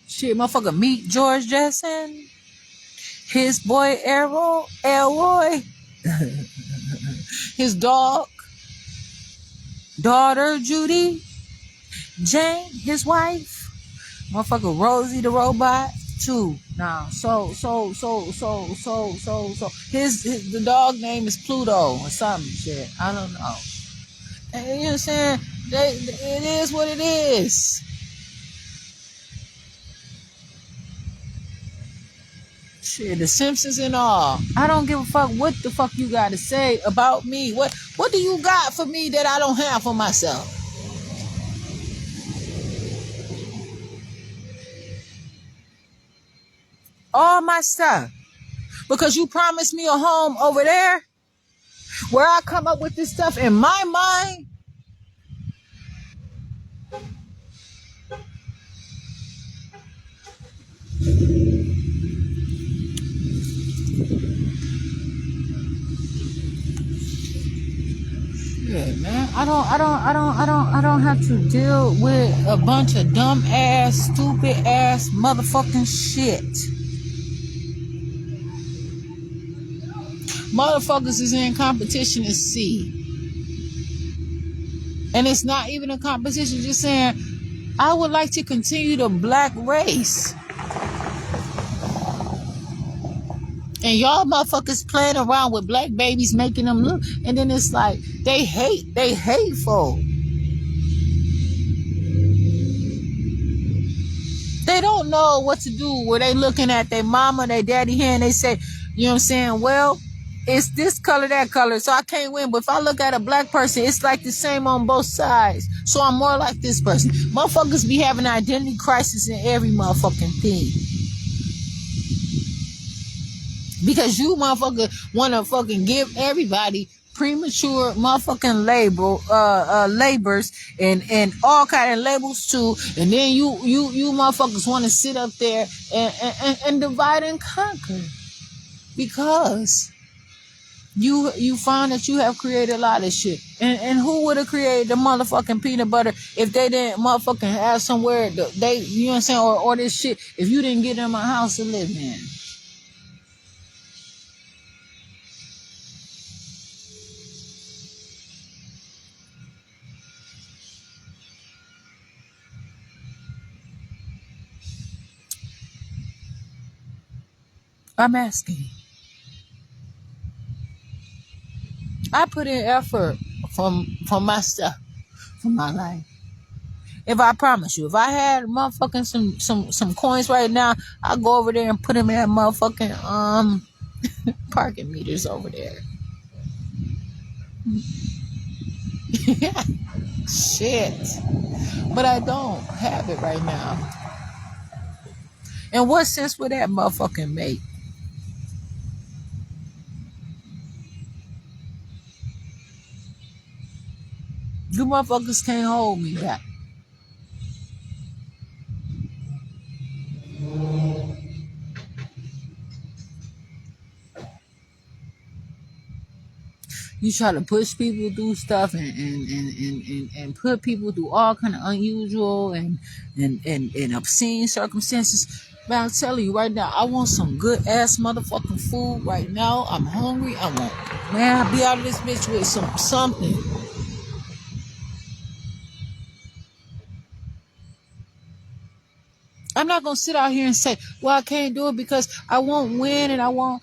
Shit, motherfucker, meet George Jetson, his boy Elroy, his dog, daughter Judy, Jane, his wife, motherfucker Rosie the robot too. Now, so his the dog name is Pluto or something shit. I don't know. And you know what I'm saying? It is what it is. Shit, the Simpsons and all. I don't give a fuck what the fuck you got to say about me. What do you got for me that I don't have for myself? All my stuff. Because you promised me a home over there where I come up with this stuff in my mind. Yeah, man. I don't have to deal with a bunch of dumb ass, stupid ass motherfucking shit. Motherfuckers is in competition to see. And it's not even a competition, just saying, I would like to continue the black race. And y'all motherfuckers playing around with black babies, making them look. And then it's like, they hateful. They don't know what to do where they looking at their mama, their daddy here, and they say, you know what I'm saying, well, it's this color, that color, so I can't win. But if I look at a black person, it's like the same on both sides. So I'm more like this person. Motherfuckers be having an identity crisis in every motherfucking thing. Because you motherfucker want to fucking give everybody premature motherfucking labors and all kind of labels too. And then you motherfuckers want to sit up there and divide and conquer. Because you find that you have created a lot of shit. And who would have created the motherfucking peanut butter if they didn't motherfucking have somewhere they, you know what I'm saying, or this shit if you didn't get them a house to live in? I'm asking. I put in effort from my stuff, from my life. If I promise you, if I had motherfucking some coins right now, I'll go over there and put them in that motherfucking parking meters over there. Shit. But I don't have it right now. And what sense would that motherfucking make? You motherfuckers can't hold me back. You try to push people through stuff and put people through all kind of unusual and obscene circumstances. Man, I'm telling you right now, I want some good ass motherfucking food right now. I'm hungry. I want, man, I'll be out of this bitch with something. I'm not gonna sit out here and say, well, I can't do it because I won't win and I won't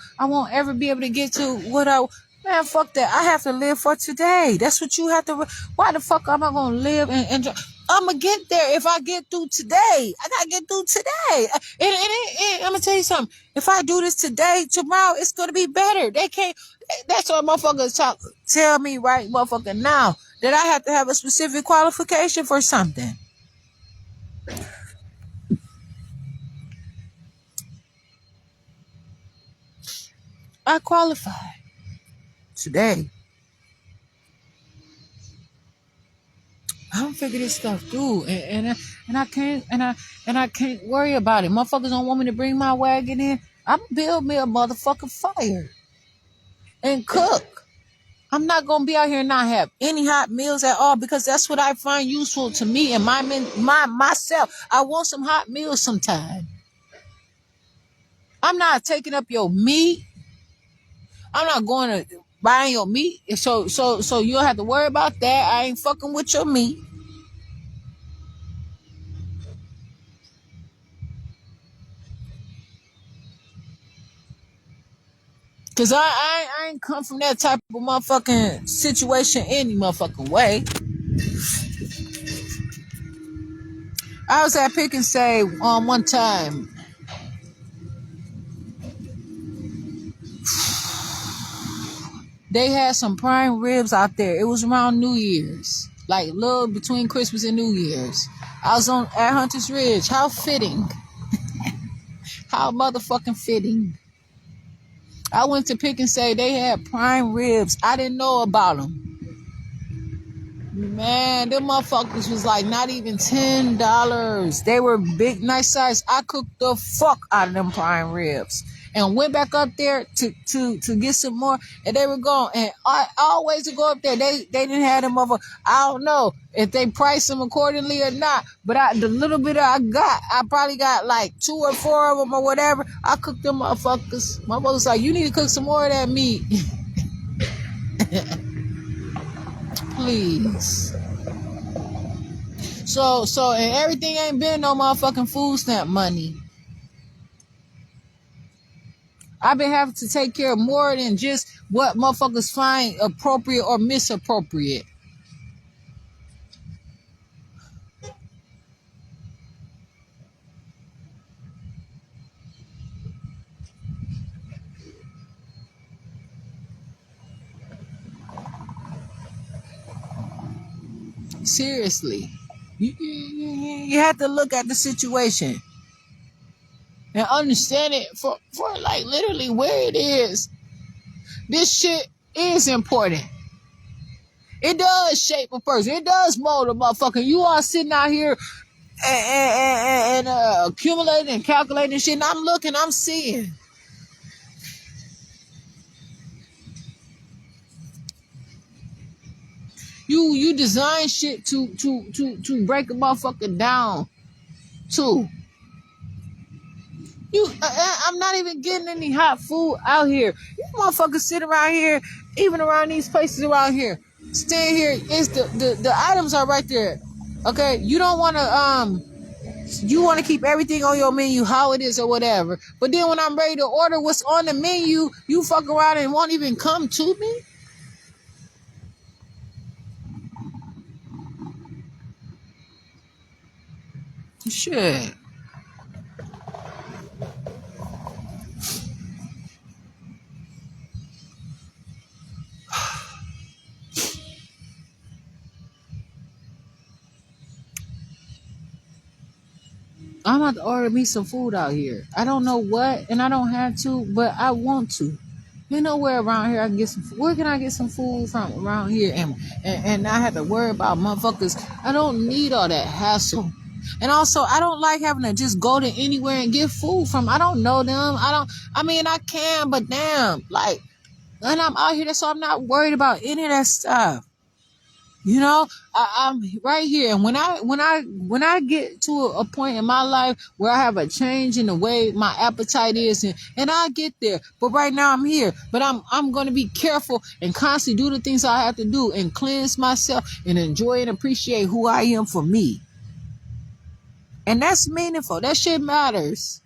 ever be able to get to what I. Man, fuck that. I have to live for today. That's what you have to. Why the fuck am I gonna live and I'm gonna get there if I get through today. I gotta get through today. And I'm gonna tell you something. If I do this today, tomorrow it's gonna be better. They can't. That's what motherfuckers tell me right, motherfucker. Now that I have to have a specific qualification for something. I qualify today. I don't figure this stuff through, and I can't worry about it. Motherfuckers don't want me to bring my wagon in. I'm build me a motherfucking fire and cook. I'm not gonna be out here and not have any hot meals at all because that's what I find useful to me and myself. I want some hot meals sometime. I'm not taking up your meat. I'm not going to buying your meat. So you don't have to worry about that. I ain't fucking with your meat. Cause I ain't come from that type of motherfucking situation any motherfucking way. I was at Pick and Save one time. They had some prime ribs out there. It was around New Year's. Like little between Christmas and New Year's. I was at Hunter's Ridge. How fitting. How motherfucking fitting. I went to Pick and Save. They had prime ribs. I didn't know about them. Man, them motherfuckers was like not even $10. They were big, nice size. I cooked the fuck out of them prime ribs. And went back up there to get some more, and they were gone. And I always to go up there, they didn't have them over. I don't know if they priced them accordingly or not, but the little bit I got, I probably got like 2 or 4 of them or whatever. I cooked them motherfuckers. My mother's like, you need to cook some more of that meat. Please. So and everything ain't been no motherfucking food stamp money. I've been having to take care of more than just what motherfuckers find appropriate or misappropriate. Seriously. You have to look at the situation and understand it for like literally where it is. This shit is important. It does shape a person. It does mold a motherfucker. You are sitting out here and accumulating and calculating shit. And I'm looking, I'm seeing. You design shit to break a motherfucker down too. I'm not even getting any hot food out here. You motherfuckers sit around here, even around these places around here. Stay here. It's the items are right there. Okay, you don't want to you want to keep everything on your menu how it is or whatever. But then when I'm ready to order what's on the menu, you fuck around and won't even come to me. Shit. I'm about to order me some food out here. I don't know what, and I don't have to, but I want to. You know where around here I can get some food? Where can I get some food from around here and not have to worry about motherfuckers? I don't need all that hassle. And also, I don't like having to just go to anywhere and get food from. I don't know them. I mean, I can, but damn, like, and I'm out here, so I'm not worried about any of that stuff. You know, I'm right here. And when I get to a point in my life where I have a change in the way my appetite is, and I'll get there. But right now I'm here. But I'm going to be careful and constantly do the things I have to do and cleanse myself and enjoy and appreciate who I am for me. And that's meaningful. That shit matters.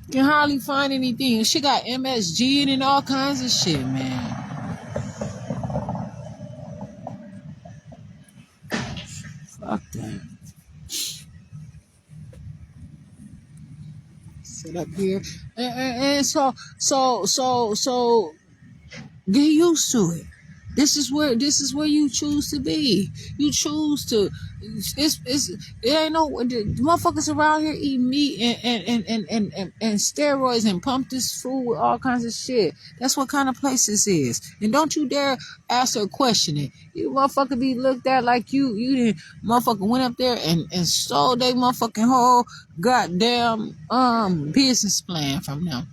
You can hardly find anything. She got MSG in it and all kinds of shit, man. Fuck that. Sit up here. And so get used to it. This is where you choose to be. You choose to. It ain't no the motherfuckers around here eat meat and steroids and pump this food with all kinds of shit. That's what kind of place this is. And don't you dare ask or question it. You motherfucker be looked at like you didn't motherfucker went up there and stole their motherfucking whole goddamn business plan from them.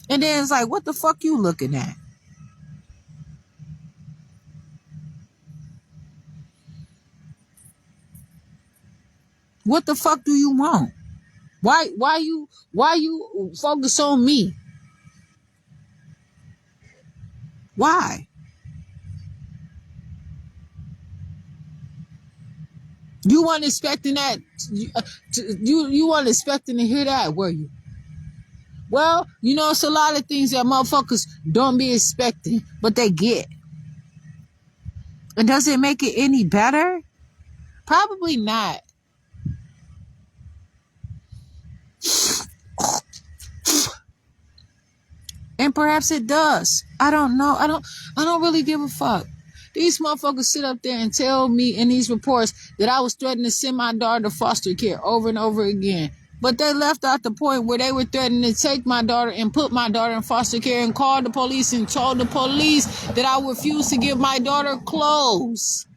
And then it's like, what the fuck you looking at? What the fuck do you want? Why you focus on me? Why? You weren't expecting that. You weren't expecting to hear that, were you? Well, you know, it's a lot of things that motherfuckers don't be expecting, but they get. And does it make it any better? Probably not. And perhaps it does. I don't know. I don't really give a fuck. These motherfuckers sit up there and tell me in these reports that I was threatening to send my daughter to foster care over and over again. But they left out the point where they were threatening to take my daughter and put my daughter in foster care and called the police and told the police that I refused to give my daughter clothes.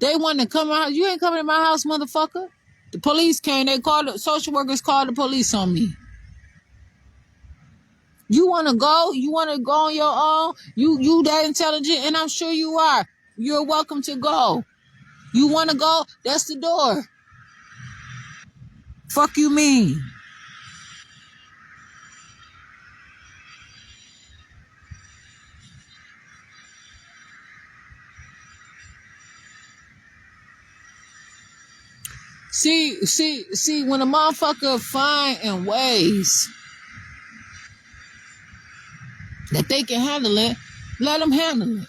They wanted to come out. You ain't coming to my house, motherfucker. The police came. They called the social workers called the police on me. You want to go? You want to go on your own? You that intelligent, and I'm sure you are. You're welcome to go. You want to go? That's the door. Fuck you mean? See, when a motherfucker find in ways that they can handle it, let them handle it.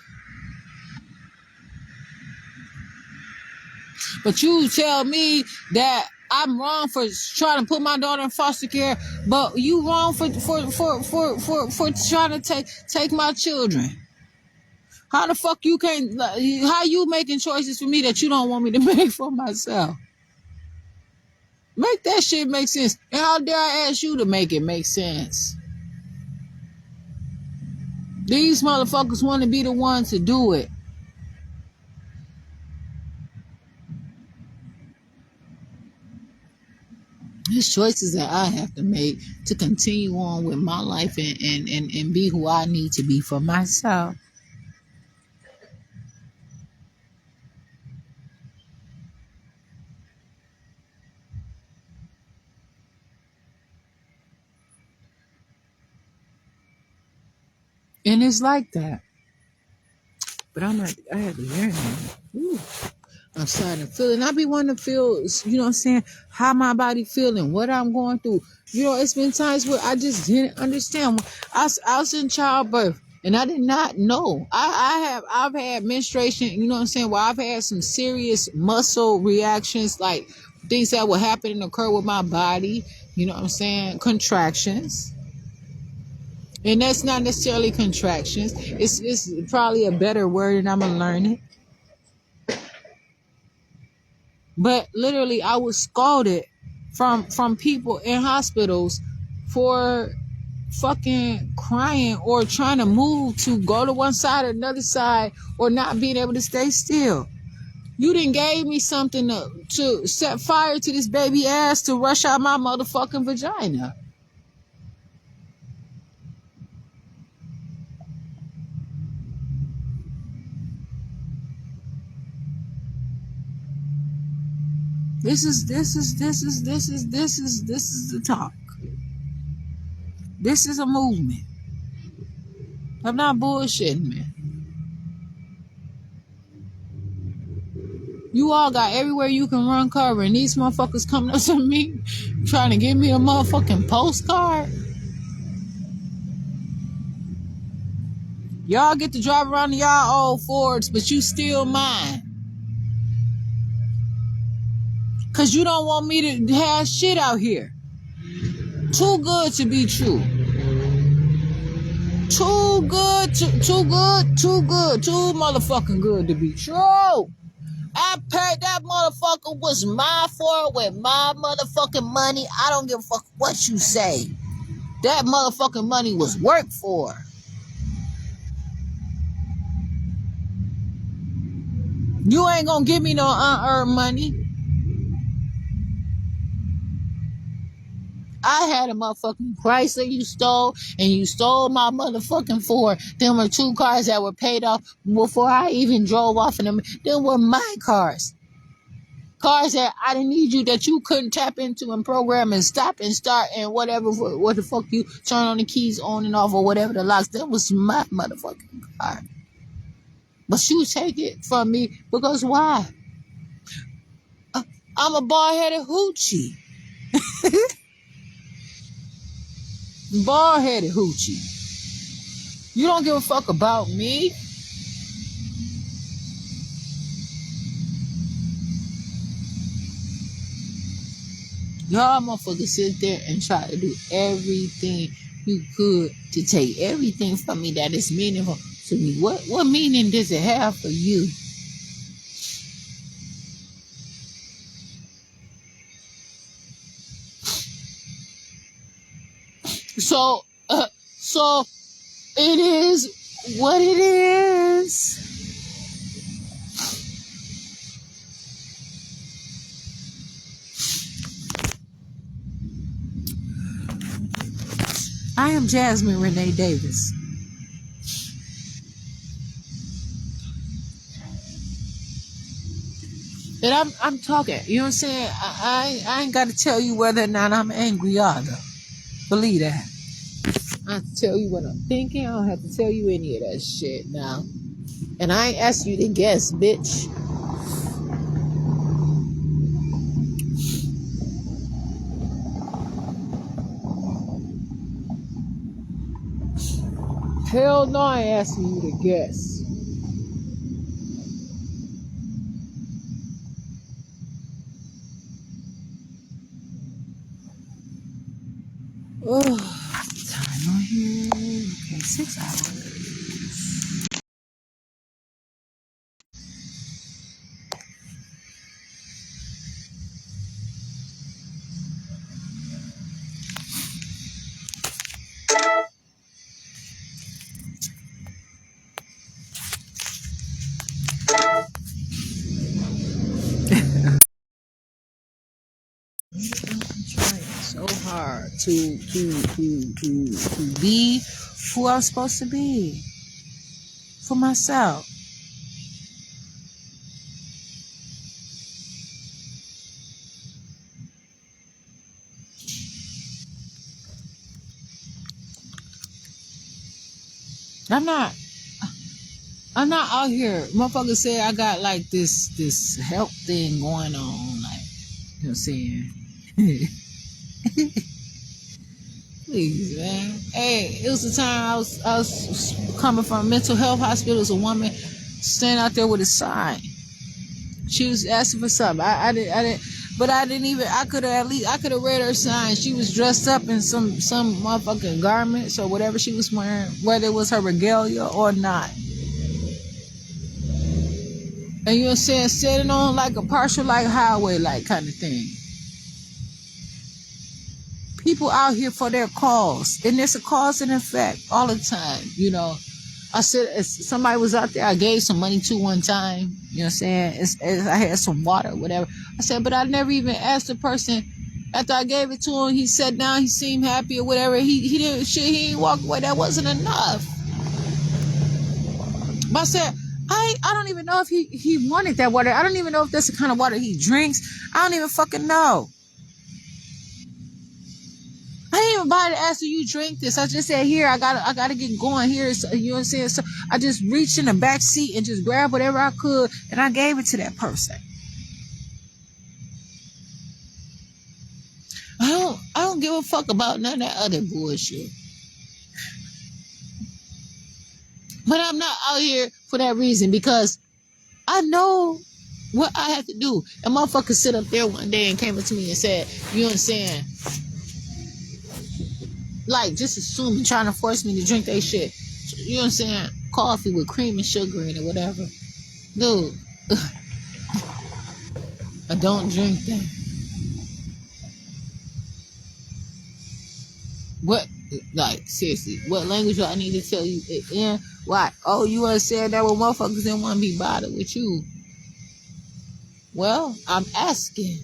But you tell me that I'm wrong for trying to put my daughter in foster care, but you wrong for trying to take my children. How the fuck you can't? How you making choices for me that you don't want me to make for myself? Make that shit make sense. And how dare I ask you to make it make sense? These motherfuckers want to be the ones to do it. There's choices that I have to make to continue on with my life and be who I need to be for myself. And it's like that. But I had to learn that. Ooh. I'm starting to feel it. And I be wanting to feel, you know what I'm saying, how my body feeling, what I'm going through. You know, it's been times where I just didn't understand. I was in childbirth and I did not know. I've had menstruation, you know what I'm saying, where I've had some serious muscle reactions, like things that will happen and occur with my body, you know what I'm saying, contractions. And that's not necessarily contractions. It's probably a better word and I'm going to learn it. But literally, I was scolded from people in hospitals for fucking crying or trying to move to go to one side or another side or not being able to stay still. You done gave me something to set fire to this baby ass to rush out my motherfucking vagina. This is the talk. This is a movement. I'm not bullshitting, man. You all got everywhere you can run cover, and these motherfuckers coming up to me trying to give me a motherfucking postcard. Y'all get to drive around in y'all old Fords, but you still mine. Cause you don't want me to have shit out here. Too good to be true. Too motherfucking good to be true. I paid that motherfucker was mine for it with my motherfucking money. I don't give a fuck what you say. That motherfucking money was worked for. You ain't gonna give me no unearned money. I had a motherfucking Chrysler you stole, and you stole my motherfucking Ford. Them were 2 cars that were paid off before I even drove off in them. Them were my cars. Cars that I didn't need you, that you couldn't tap into and program and stop and start and whatever, what the fuck you turn on the keys on and off or whatever the locks. That was my motherfucking car. But you take it from me because why? I'm a bald-headed hoochie. Bald-headed hoochie. You don't give a fuck about me. Y'all motherfuckers sit there and try to do everything you could to take everything from me that is meaningful to me. What meaning does it have for you? So it is what it is. I am Jasmine Renee Davis. And I'm talking, you know what I'm saying? I ain't got to tell you whether or not I'm angry either. Believe that. I have to tell you what I'm thinking. I don't have to tell you any of that shit now. And I ain't asked you to guess, bitch. Hell no, I ain't asking you to guess. Oh, time on here. Okay, 6 hours. I'm trying so hard to be who I'm supposed to be for myself. I'm not out here. Motherfuckers say I got like this health thing going on, like, you know what I'm saying? Please, man. Hey, it was the time I was coming from a mental health hospital. There was a woman standing out there with a sign. She was asking for something. I could have read her sign. She was dressed up in some motherfucking garments or whatever she was wearing, whether it was her regalia or not. And you know what I'm saying? Sitting on like a partial like highway like kind of thing. People out here for their cause. And there's a cause and effect all the time, you know. I said, if somebody was out there I gave some money to one time, you know what I'm saying? I had some water, whatever. I said, but I never even asked the person. After I gave it to him, he sat down, he seemed happy or whatever. He didn't walk away. That wasn't enough. But I said, I don't even know if he wanted that water. I don't even know if that's the kind of water he drinks. I don't even fucking know. I didn't even bother to ask, do you drink this? I just said, here, I gotta get going here. So, you know what I'm saying? So I just reached in the back seat and just grabbed whatever I could, and I gave it to that person. I don't give a fuck about none of that other bullshit. But I'm not out here for that reason, because I know what I have to do. And motherfucker sit up there one day and came up to me and said, you know what I'm saying? Like, just assuming, trying to force me to drink that shit. You know what I'm saying? Coffee with cream and sugar in it, whatever. Dude, I don't drink that. What, like, seriously, what language do I need to tell you it in? Why? Oh, you understand that when motherfuckers didn't want to be bothered with you? Well, I'm asking.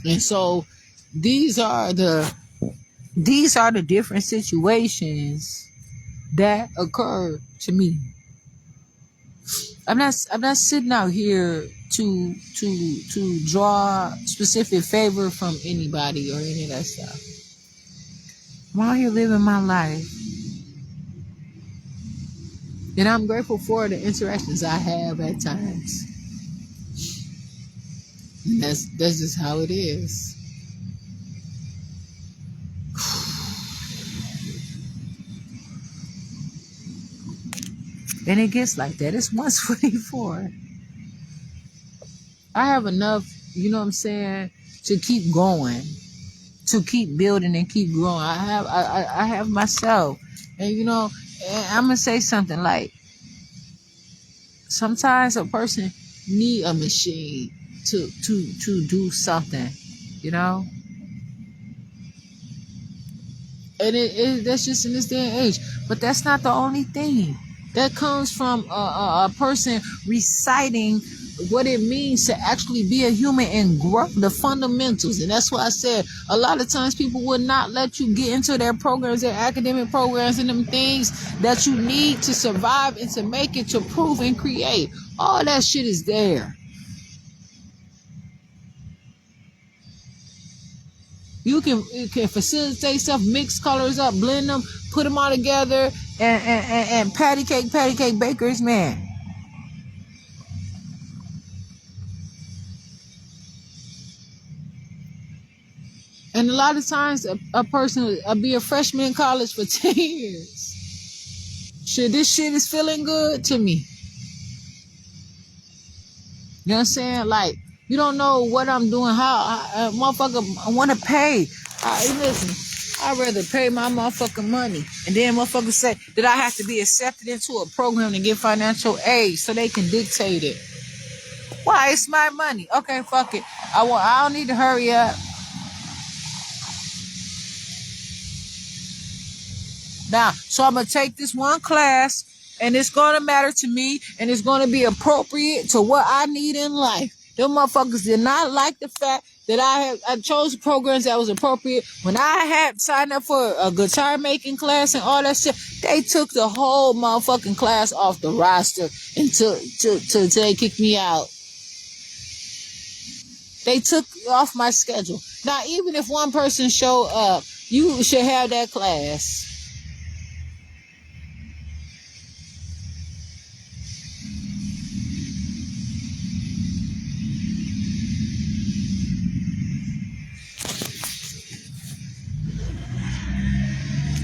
And so these are the different situations that occur to me. I'm not sitting out here to draw specific favor from anybody or any of that stuff. I'm out here living my life. And I'm grateful for the interactions I have at times. And that's just how it is. And it gets like that. It's 1:24. I have enough, you know what I'm saying, to keep going, to keep building and keep growing. I have myself. And you know, and I'm gonna say something like, sometimes a person need a machine to do something, you know? And that's just in this day and age. But that's not the only thing. That comes from a person reciting what it means to actually be a human and grow the fundamentals. And that's why I said a lot of times people would not let you get into their programs, their academic programs, and them things that you need to survive and to make it, to prove and create. All that shit is there. You can facilitate stuff, mix colors up, blend them, put them all together, and patty cake bakers, man. And a lot of times a person will be a freshman in college for 10 years. Shit, this shit is feeling good to me. You know what I'm saying? Like, you don't know what I'm doing, how, motherfucker, I want to pay. Listen, I'd rather pay my motherfucking money. And then motherfuckers say that I have to be accepted into a program to get financial aid so they can dictate it. Why? It's my money. Okay, fuck it. I don't need to hurry up. Now, so I'm going to take this one class, and it's going to matter to me, and it's going to be appropriate to what I need in life. Them motherfuckers did not like the fact that I chose programs that was appropriate. When I had signed up for a guitar making class and all that shit, they took the whole motherfucking class off the roster until they kicked me out. They took off my schedule. Now, even if one person show up, you should have that class.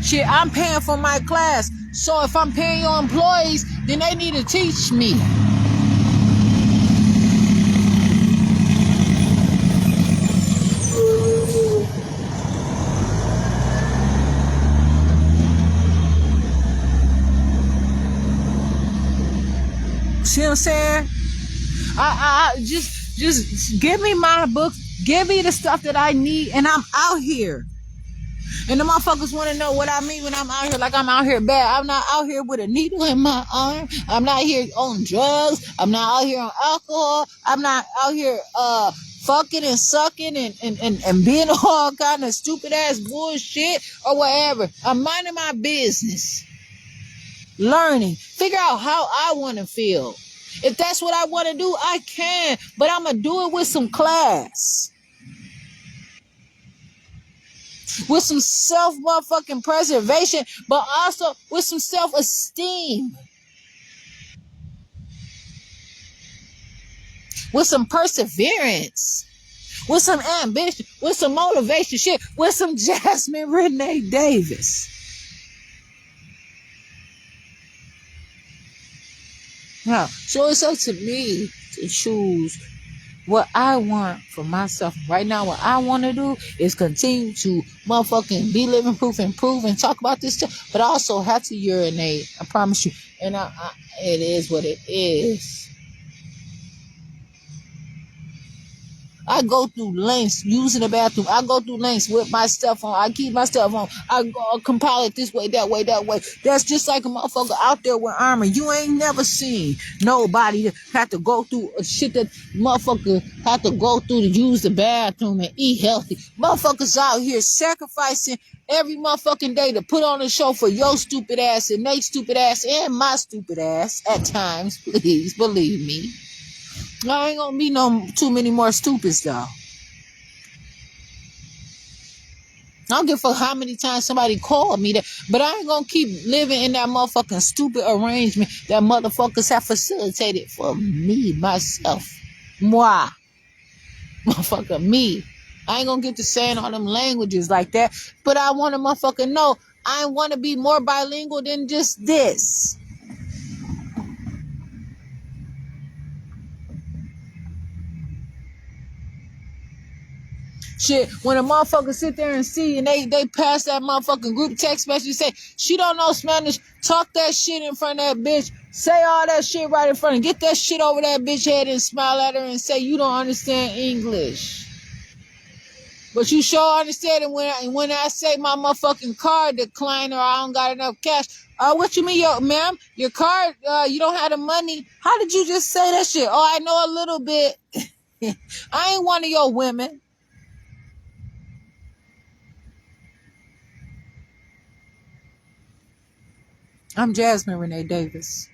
Shit, I'm paying for my class. So if I'm paying your employees, then they need to teach me. See what I'm saying? I just give me my book, give me the stuff that I need, and I'm out here. And the motherfuckers want to know what I mean when I'm out here, like I'm out here bad. I'm not out here with a needle in my arm. I'm not here on drugs. I'm not out here on alcohol. I'm not out here fucking and sucking and being all kind of stupid ass bullshit or whatever. I'm minding my business. Learning. Figure out how I want to feel. If that's what I want to do, I can. But I'm going to do it with some class. With some self motherfucking preservation, but also with some self-esteem. With some perseverance. With some ambition. With some motivation shit. With some Jasmine Renee Davis. Now, so it's up to me to choose what I want for myself. Right now, what I want to do is continue to motherfucking be living proof and prove and talk about this stuff, but I also have to urinate. I promise you. And it is what it is. I go through lengths using the bathroom. I go through lengths with my stuff on. I keep my stuff on. I compile it this way, that way, that way. That's just like a motherfucker out there with armor. You ain't never seen nobody that have to go through shit that motherfucker have to go through to use the bathroom and eat healthy. Motherfuckers out here sacrificing every motherfucking day to put on a show for your stupid ass and they stupid ass and my stupid ass at times. Please believe me. I ain't gonna be too many more stupids though. I don't give a fuck how many times somebody called me that, but I ain't gonna keep living in that motherfucking stupid arrangement that motherfuckers have facilitated for me, myself. Moi. Motherfucker, me. I ain't gonna get to saying all them languages like that, but I want to motherfucker know I want to be more bilingual than just this. Shit, when a motherfucker sit there and see and they pass that motherfucking group text message and say, she don't know Spanish, talk that shit in front of that bitch, say all that shit right in front of, get that shit over that bitch head and smile at her and say you don't understand English. But you sure understand it when I say my motherfucking card declined or I don't got enough cash. What you mean, ma'am? Your card, you don't have the money. How did you just say that shit? Oh, I know a little bit. I ain't one of your women. I'm Jasmine Renee Davis.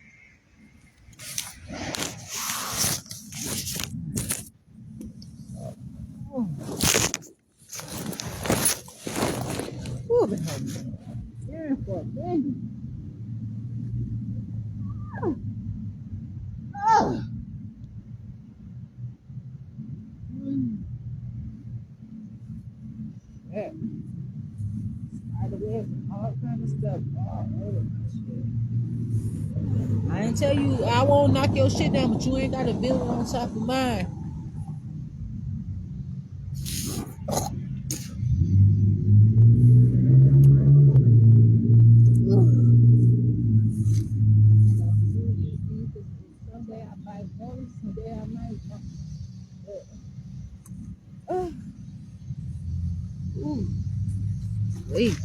Ooh, been hurting. Yeah, for a minute. Oh. Yeah. All kind of stuff. All over my shit. I ain't tell you I won't knock your shit down, but you ain't got to build it on top of mine. Someday I might notice, someday I might not. Ooh. Wait.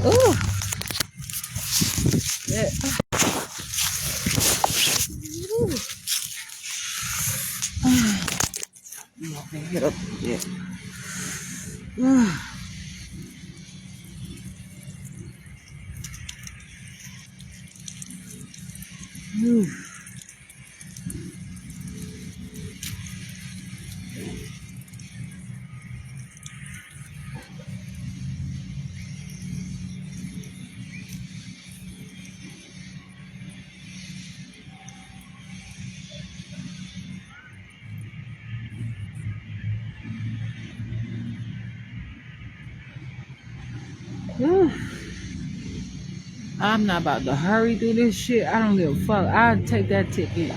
Ooh. Yeah. Ooh. Get up there. Ooh. Ooh. I'm not about to hurry through this shit. I don't give a fuck. I'll take that ticket.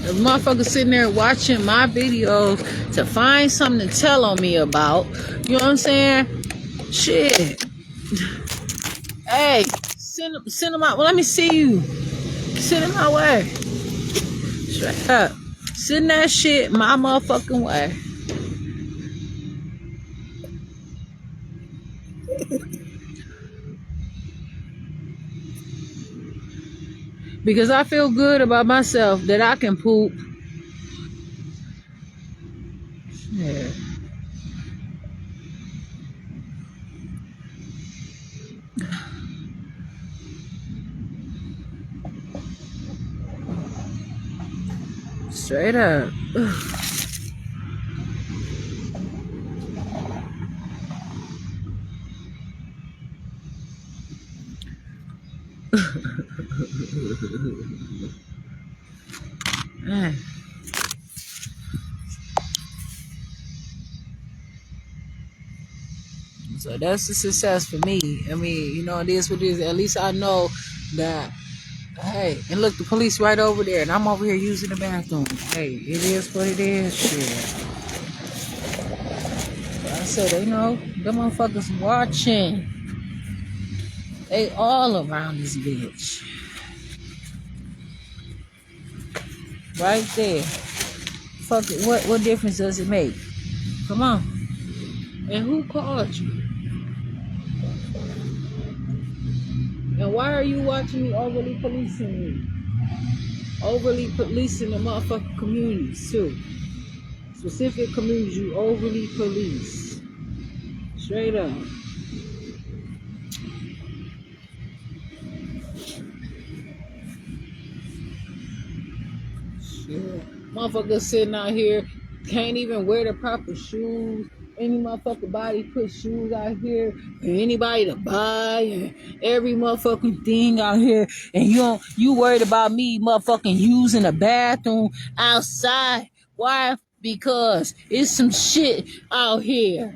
The motherfucker sitting there watching my videos to find something to tell on me about. You know what I'm saying? Shit. Hey, send them out. Well, let me see you. Send them my way. Straight up. Send that shit my motherfucking way. Because I feel good about myself that I can poop. Yeah. Straight up. Man. So that's a success for me. I mean, you know, it is what it is. At least I know that, hey, and look, the police right over there, and I'm over here using the bathroom. Hey, it is what it is. Shit. I said, they know, them motherfuckers watching. They all around this bitch. Right there. Fuck it. What difference does it make? Come on. And who called you? And why are you watching me overly policing me? Overly policing the motherfucking communities too. Specific communities you overly police. Straight up. Shit. Motherfuckers sitting out here can't even wear the proper shoes. Any motherfucking body put shoes out here for anybody to buy and every motherfucking thing out here, and you worried about me motherfucking using the bathroom outside. Why? Because it's some shit out here.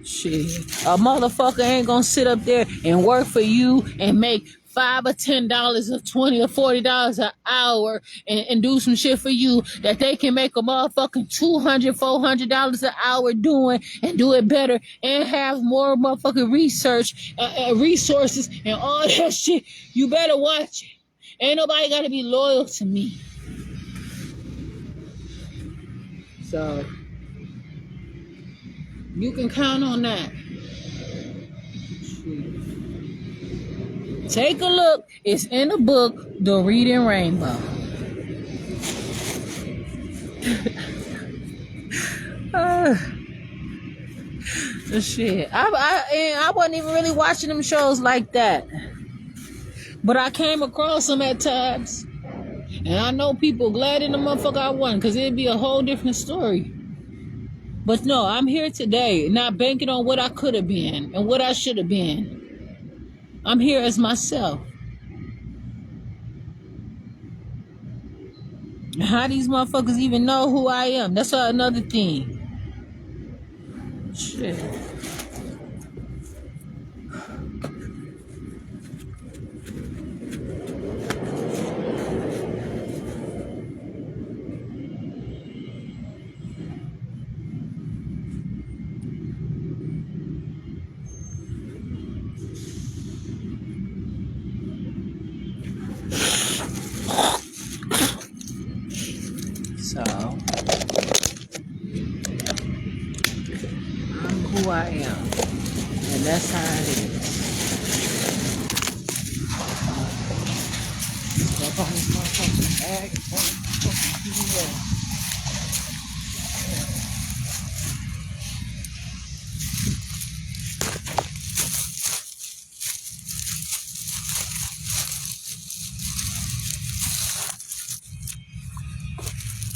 Shit. A motherfucker ain't gonna sit up there and work for you and make $5 or $10 or $20 or $40 an hour and do some shit for you that they can make a motherfucking $200, $400 an hour doing and do it better and have more motherfucking research, resources and all that shit. You better watch it. Ain't nobody gotta be loyal to me. So you can count on that. Take a look. It's in the book, The Reading Rainbow. Shit. I wasn't even really watching them shows like that. But I came across them at times. And I know people glad in the motherfucker I won, because it'd be a whole different story. But no, I'm here today, not banking on what I could have been and what I should have been. I'm here as myself. How these motherfuckers even know who I am? That's another thing. Shit. So, I'm who I am. And that's how it is. Step on this motherfucking bag.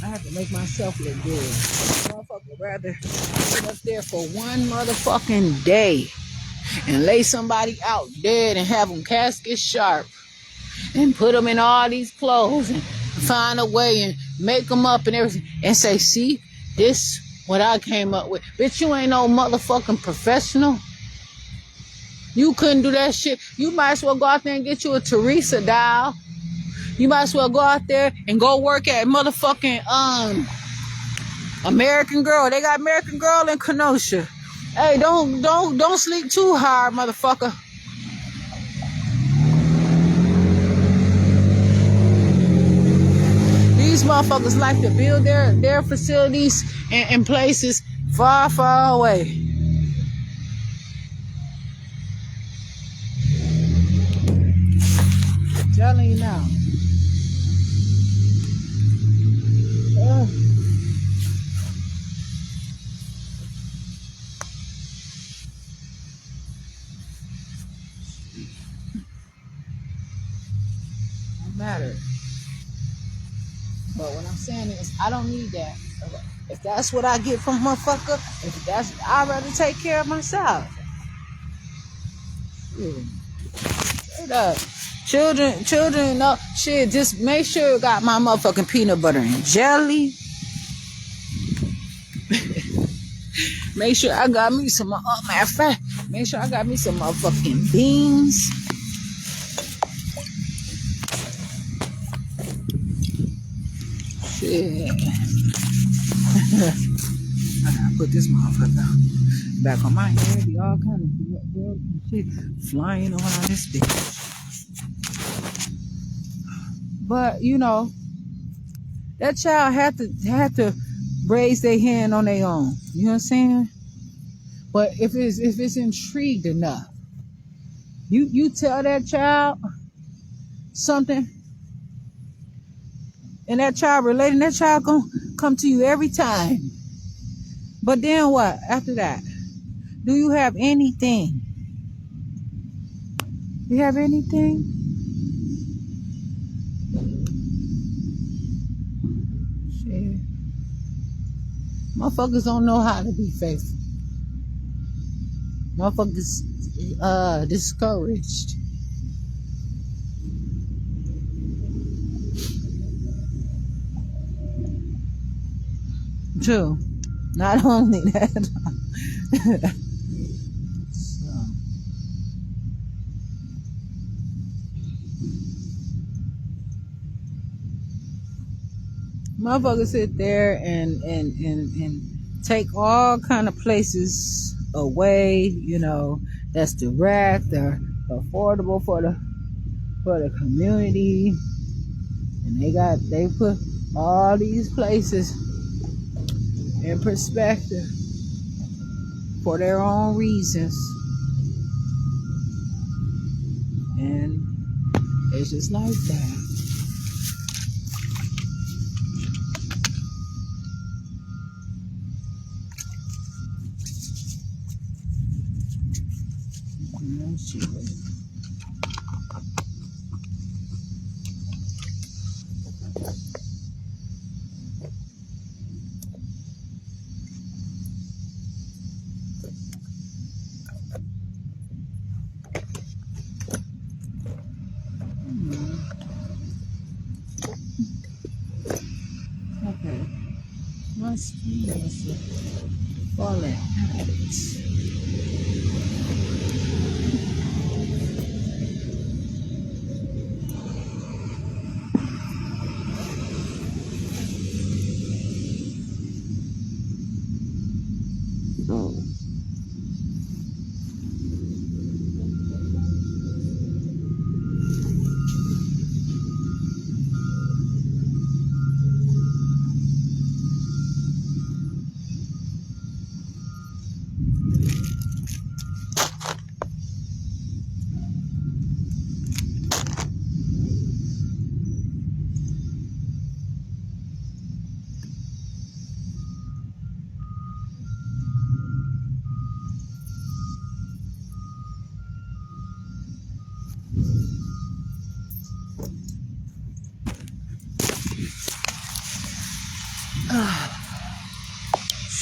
I have to make myself look good. Motherfucker rather sit up there for one motherfucking day and lay somebody out dead and have them casket sharp and put them in all these clothes and find a way and make them up and everything and say, see, this what I came up with. Bitch, you ain't no motherfucking professional. You couldn't do that shit. You might as well go out there and get you a Teresa doll You might as well go out there and go work at motherfucking American Girl. They got American Girl in Kenosha. Hey, don't sleep too hard, motherfucker. These motherfuckers like to build their facilities in places far, far away. I'm telling you now. Don't matter. But what I'm saying is, I don't need that. If that's what I get from motherfucker, I'd rather take care of myself. Yeah. Straight up. Children, no shit. Just make sure you got my motherfucking peanut butter and jelly. Make sure I got me some. Matter of fact, make sure I got me some motherfucking beans. Shit. I gotta put this motherfucker back on my head. Be all kind of shit flying around this bitch. But you know, that child had to raise their hand on their own. You know what I'm saying? But if it's intrigued enough, you tell that child something, and that child relating, that child gonna come to you every time. But then what? After that, do you have anything? You have anything? Shit. Motherfuckers don't know how to be faithful. Motherfuckers discouraged. True. Not only that. So. Motherfuckers sit there and take all kind of places away, you know, that's direct or affordable for the community, and they put all these places in perspective for their own reasons, and it's just like that. Okay. Must fall in habits.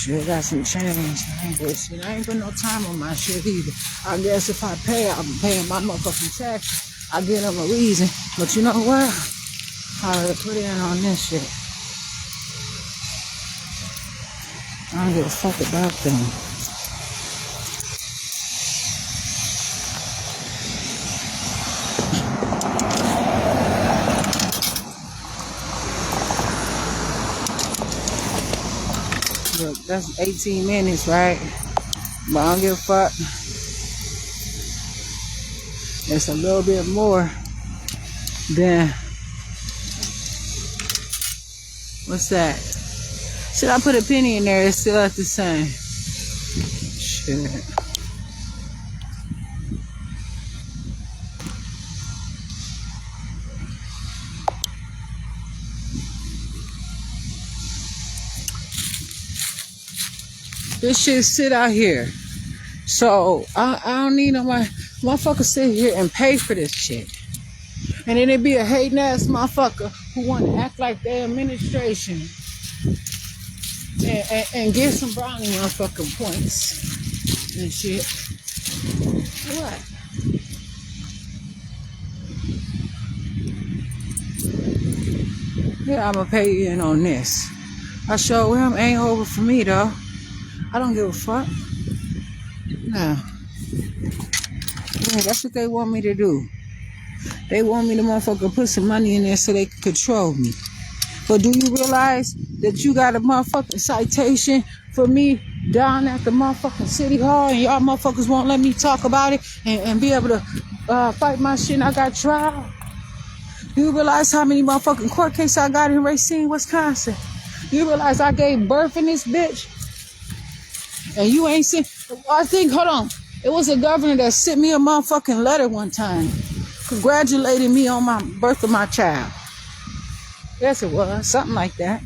Shit, got some change. I ain't put no time on my shit either. I guess if I pay, I'm paying my motherfucking taxes. I give them a reason. But you know what? I put in on this shit. I don't give a fuck about them. that's 18 minutes, right? But I don't give a fuck. It's a little bit more than, what's that? Should I put a penny in there? It's still at the same. Shit. This shit sit out here. So I don't need no motherfucker sit here and pay for this shit. And then it be a hating ass motherfucker who want to act like they administration and get some brownie motherfucking points and shit. What? Yeah, I'ma pay you in on this. I sure him ain't over for me though. I don't give a fuck. No. Yeah, that's what they want me to do. They want me to motherfucker put some money in there so they can control me. But do you realize that you got a motherfucking citation for me down at the motherfucking city hall and y'all motherfuckers won't let me talk about it and be able to fight my shit and I got trial? Do you realize how many motherfucking court cases I got in Racine, Wisconsin? You realize I gave birth in this bitch? And you ain't seen, I think, hold on. It was a governor that sent me a motherfucking letter one time congratulating me on my birth of my child. Yes, it was. Something like that.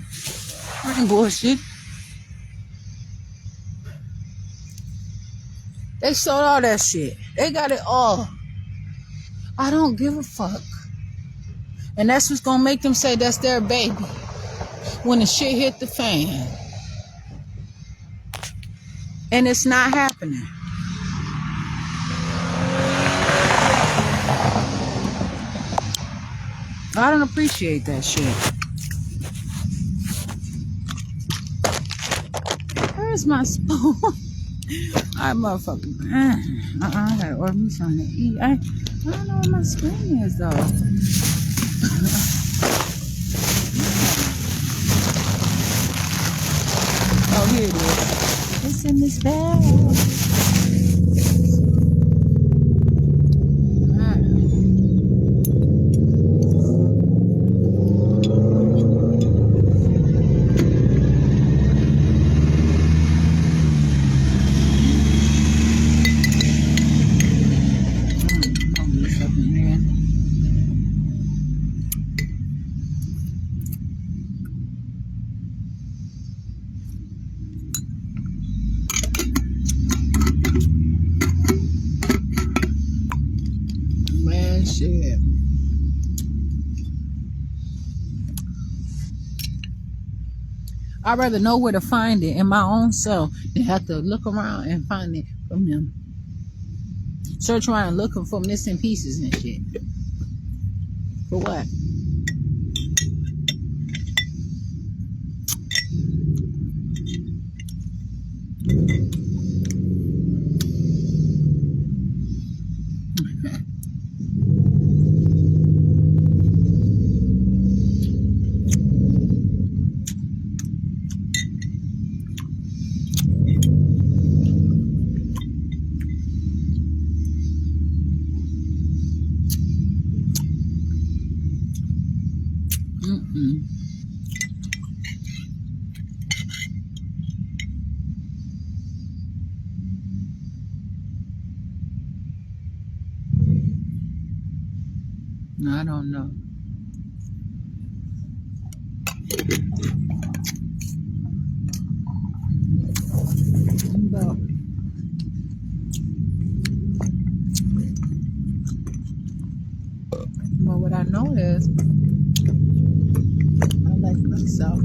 I ain't bullshit. They sold all that shit. They got it all. I don't give a fuck. And that's what's gonna make them say that's their baby when the shit hit the fan. And it's not happening. I don't appreciate that shit. Where's my spoon? I motherfucking. I gotta order me something to eat. I don't know where my spoon is though. Oh, here it is. It's in this bag. Shit. I'd rather know where to find it in my own self than have to look around and find it from them. Search around looking for missing pieces and shit. For what? I don't know. But what I know is I like myself.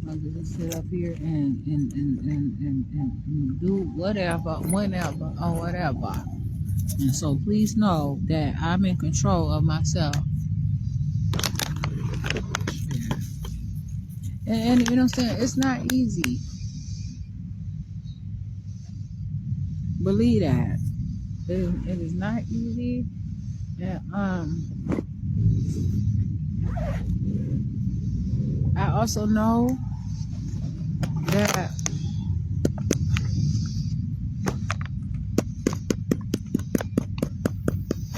motherfuckers that sit up here and do whatever, whenever, or whatever. And so please know that I'm in control of myself. And you know what I'm saying? It's not easy. Believe that. It is not easy. And I also know that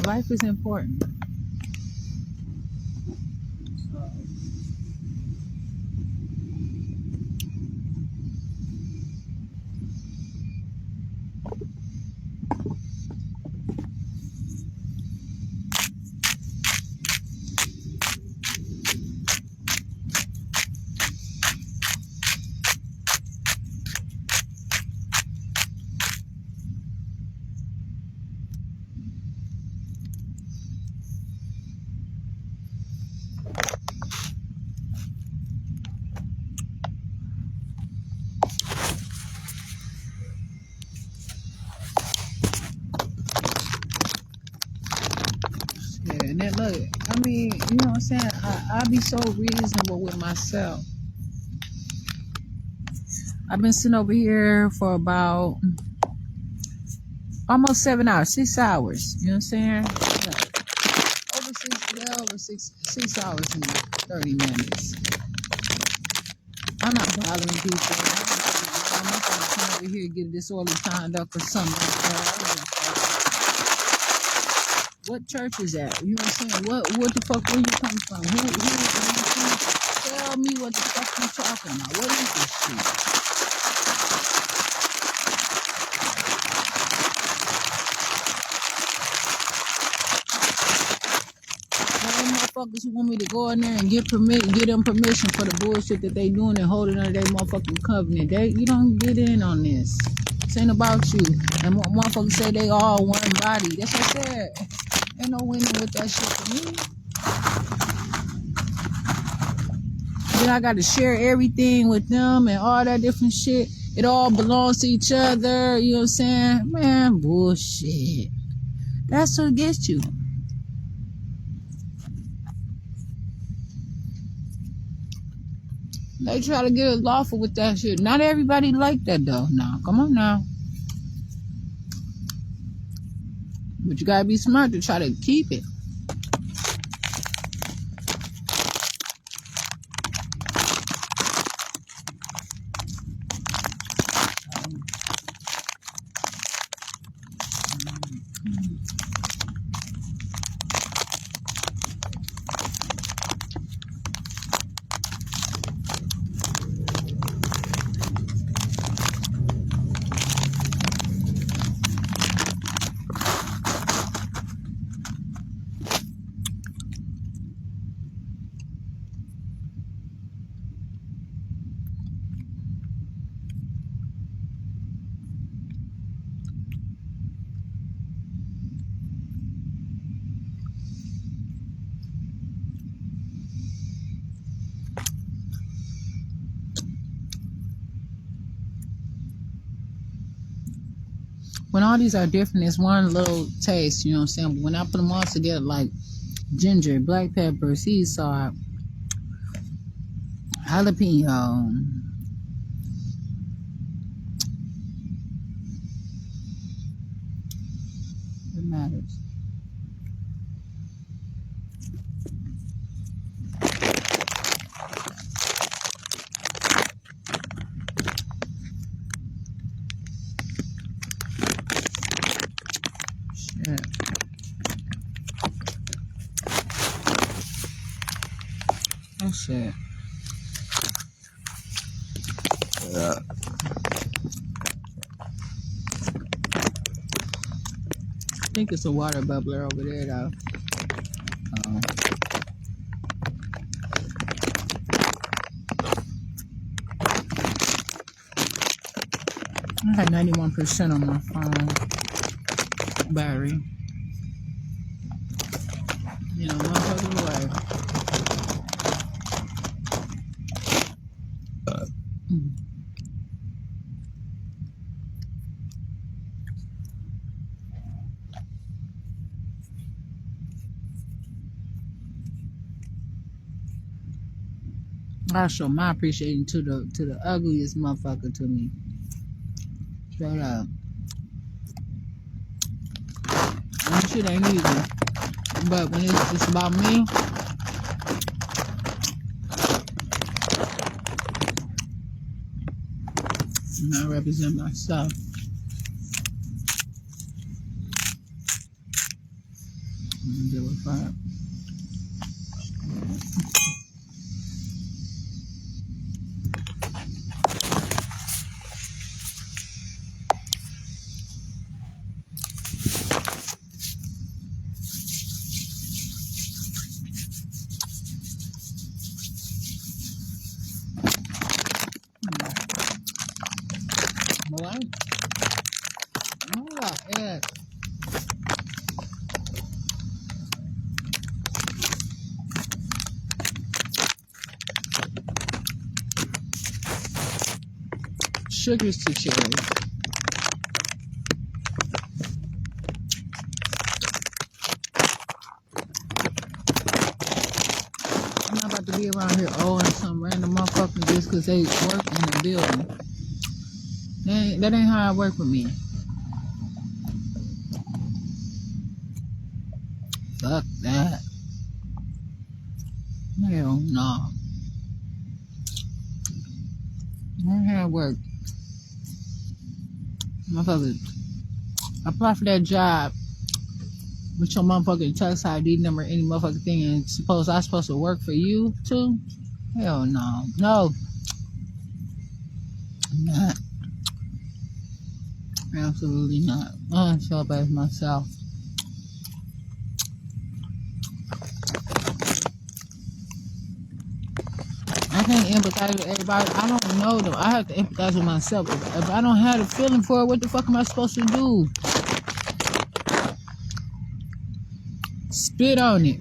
life is important. So, yeah, and then look, I mean, you know what I'm saying? I be so reasonable with myself. I've been sitting over here for about almost 7 hours, 6 hours. You know what I'm saying? Yeah. Over 6 hours and 30 minutes. I'm not bothering people. I'm not gonna come over here and get a disorderly conduct or something like that. What church is that? You know what I'm saying? What the fuck, where you come from? Who tell me what the fuck you talking about? What is this shit? Motherfuckers who want me to go in there and get them permission for the bullshit that they doing and holding under their motherfucking covenant. You don't get in on this. This ain't about you. And motherfuckers say they all one body. That's what I said. Ain't no winning with that shit for me. Then I got to share everything with them and all that different shit. It all belongs to each other. You know what I'm saying? Man, bullshit. That's what gets you. They try to get us lawful with that shit. Not everybody like that though. Now, come on now. But you gotta be smart to try to keep it. When all these are different, it's one little taste, you know what I'm saying? But when I put them all together, like ginger, black pepper, sea salt, jalapeno, it matters. Shit. Oh shit. I think it's a water bubbler over there though. I had 91% on my phone battery. You know, motherfucking way. I show my appreciation to the ugliest motherfucker to me. Straight up. And shit ain't easy. But when it's about me, and I represent myself. I don't give a fuck. Boy, oh, yeah. Sugars to cherries. I'm not about to be around here owing some random motherfucker just because they work in the building. That ain't how it work with me. Fuck that. Hell no. That ain't how it work. Motherfucker, apply for that job with your motherfucking tax ID number, any motherfucking thing, and suppose I supposed to work for you too? Hell no. No. Not. Absolutely not. I show up as myself. I can't empathize with everybody. I don't know them. I have to empathize with myself. If I don't have a feeling for it, what the fuck am I supposed to do? Spit on it.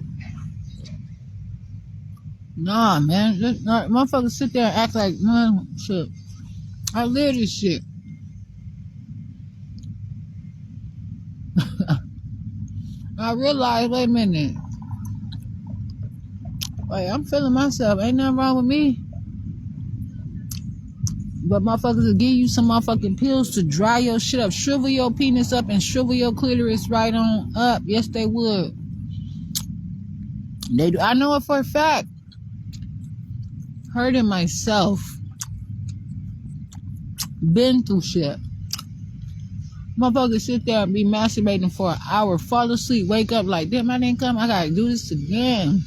Nah, man. Motherfuckers sit there and act like, man, shit. I live this shit. I realized, wait a minute. Wait, I'm feeling myself. Ain't nothing wrong with me. But motherfuckers will give you some motherfucking pills to dry your shit up, shrivel your penis up, and shrivel your clitoris right on up. Yes, they would. They do. I know it for a fact. Heard it myself. Been through shit. Motherfuckers sit there and be masturbating for an hour, fall asleep, wake up like, damn, I didn't come. I gotta do this again.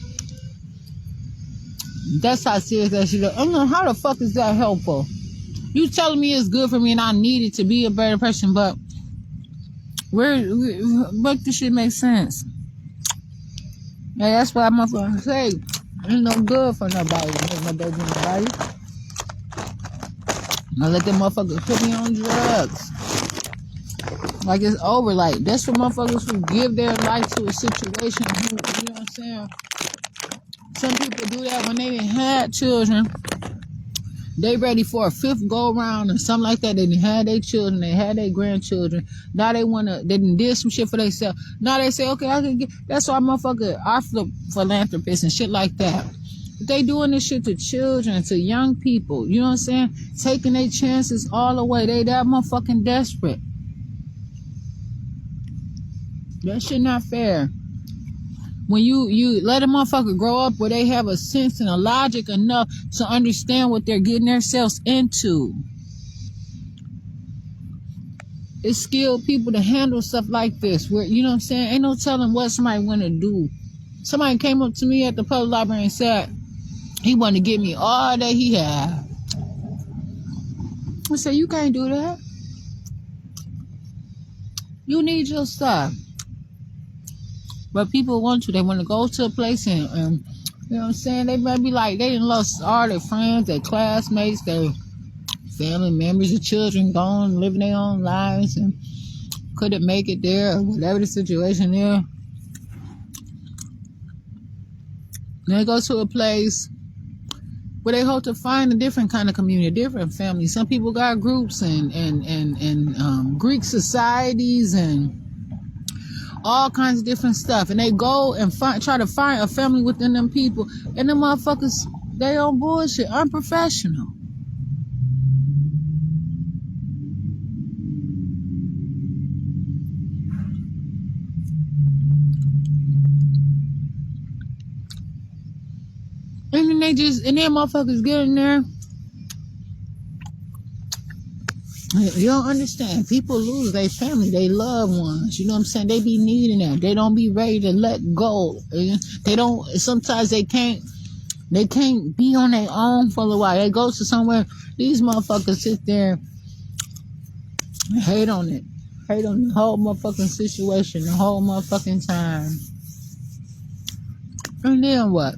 That's how serious that shit is. I don't know how the fuck is that helpful. You telling me it's good for me and I need it to be a better person, but make this shit make sense. Yeah, that's why my motherfuckers say ain't no good for nobody. Make no baby nobody. I let them motherfuckers put me on drugs. Like it's over. Like that's for motherfuckers who give their life to a situation. Who, you know what I'm saying? Some people do that when they didn't have children. They ready for a fifth go around or something like that. They didn't have their children. They had their grandchildren. Now they didn't did some shit for themselves. Now they say, okay, I can get. That's why motherfuckers are philanthropists and shit like that. But they doing this shit to children, to young people. You know what I'm saying? Taking their chances all the way. They that motherfucking desperate. That shit not fair. When you let a motherfucker grow up where they have a sense and a logic enough to understand what they're getting themselves into. It's skilled people to handle stuff like this. Where, you know what I'm saying? Ain't no telling what somebody want to do. Somebody came up to me at the public library and said he wanted to give me all that he had. I said, you can't do that. You need your stuff. But people want to. They want to go to a place and you know what I'm saying? They might be like, they done lost all their friends, their classmates, their family members, their children gone, living their own lives and couldn't make it there or whatever the situation is. And they go to a place where they hope to find a different kind of community, a different family. Some people got groups and Greek societies and all kinds of different stuff, and they go and try to find a family within them people, and them motherfuckers They on bullshit, unprofessional. And then motherfuckers get in there. You don't understand. People lose their family, they loved ones. You know what I'm saying? They be needing that. They don't be ready to let go. They don't. Sometimes they can't be on their own for a while. They go to somewhere. These motherfuckers sit there and hate on it. Hate on the whole motherfucking situation, the whole motherfucking time. And then what?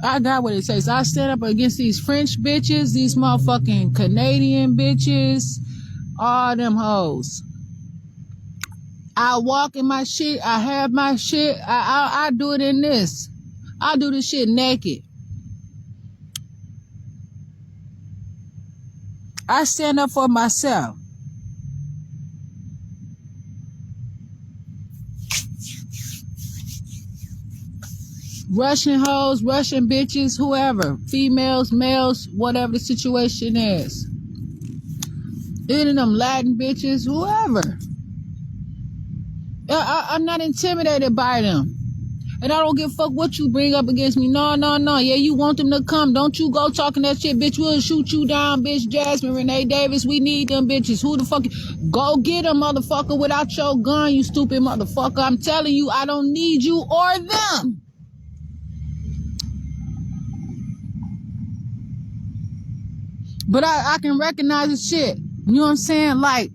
I got what it takes. I stand up against these French bitches, these motherfucking Canadian bitches, all them hoes. I walk in my shit. I have my shit. I do it in this. I do this shit naked. I stand up for myself. Russian hoes, Russian bitches, whoever, females, males, whatever the situation is. Any of them Latin bitches, whoever. I'm not intimidated by them. And I don't give a fuck what you bring up against me. No. Yeah, you want them to come. Don't you go talking that shit, bitch. We'll shoot you down, bitch. Jasmine, Renee Davis, we need them bitches. Who the fuck? Go get them, motherfucker, without your gun, you stupid motherfucker. I'm telling you, I don't need you or them. But I can recognize the shit. You know what I'm saying? Like,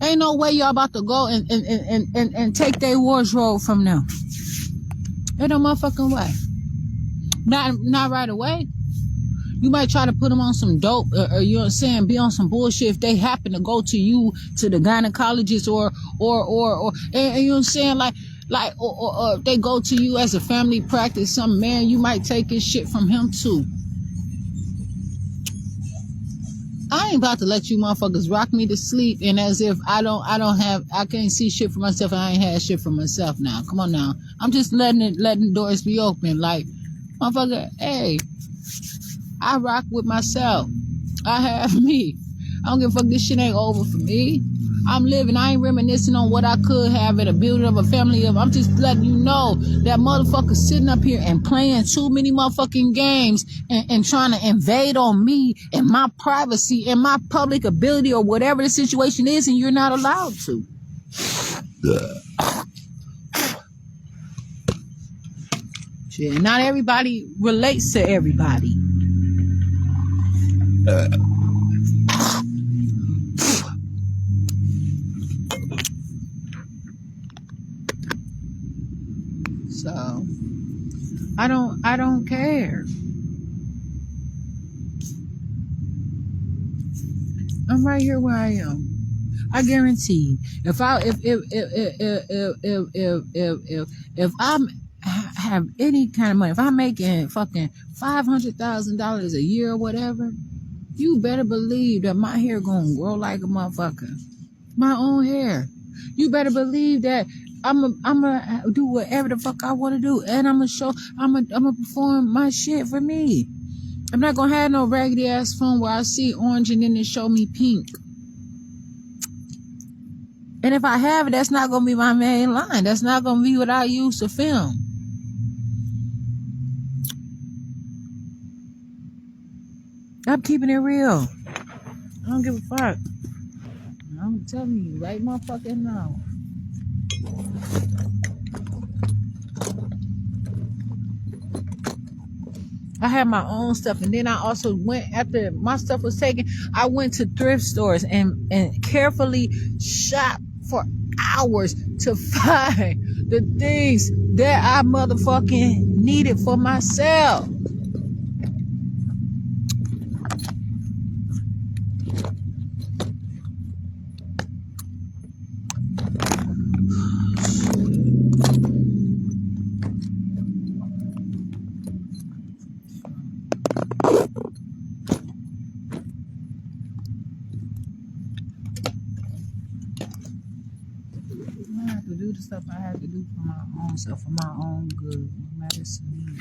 ain't no way y'all about to go and take their wardrobe from them. Ain't no motherfucking way. Not right away. You might try to put them on some dope, or you know what I'm saying, be on some bullshit if they happen to go to you, to the gynecologist, or and you know what I'm saying, like, or if they go to you as a family practice, some man, you might take his shit from him too. I ain't about to let you motherfuckers rock me to sleep, and as if I can't see shit for myself, and I ain't had shit for myself now. Come on now. I'm just letting doors be open. Like, motherfucker, hey, I rock with myself. I have me. I don't give a fuck, this shit ain't over for me. I'm living. I ain't reminiscing on what I could have at a building of a family of. I'm just letting you know that motherfucker sitting up here and playing too many motherfucking games and trying to invade on me and my privacy and my public ability or whatever the situation is, and you're not allowed to. Shit, not everybody relates to everybody. So I don't care. I'm right here where I am. I guarantee if I have any kind of money, if I'm making fucking $500,000 a year or whatever, you better believe that my hair gonna grow like a motherfucker. My own hair. You better believe that I'm gonna do whatever the fuck I want to do, and I'm gonna perform my shit for me. I'm not gonna have no raggedy ass phone where I see orange and then it show me pink. And if I have it, that's not gonna be my main line. That's not gonna be what I use to film. I'm keeping it real. I don't give a fuck. I'm telling you right motherfucking now. I had my own stuff, and then I also went, after my stuff was taken, I went to thrift stores and carefully shopped for hours to find the things that I motherfucking needed for myself. to do the stuff I have to do for my own self, for my own good. What matters to me.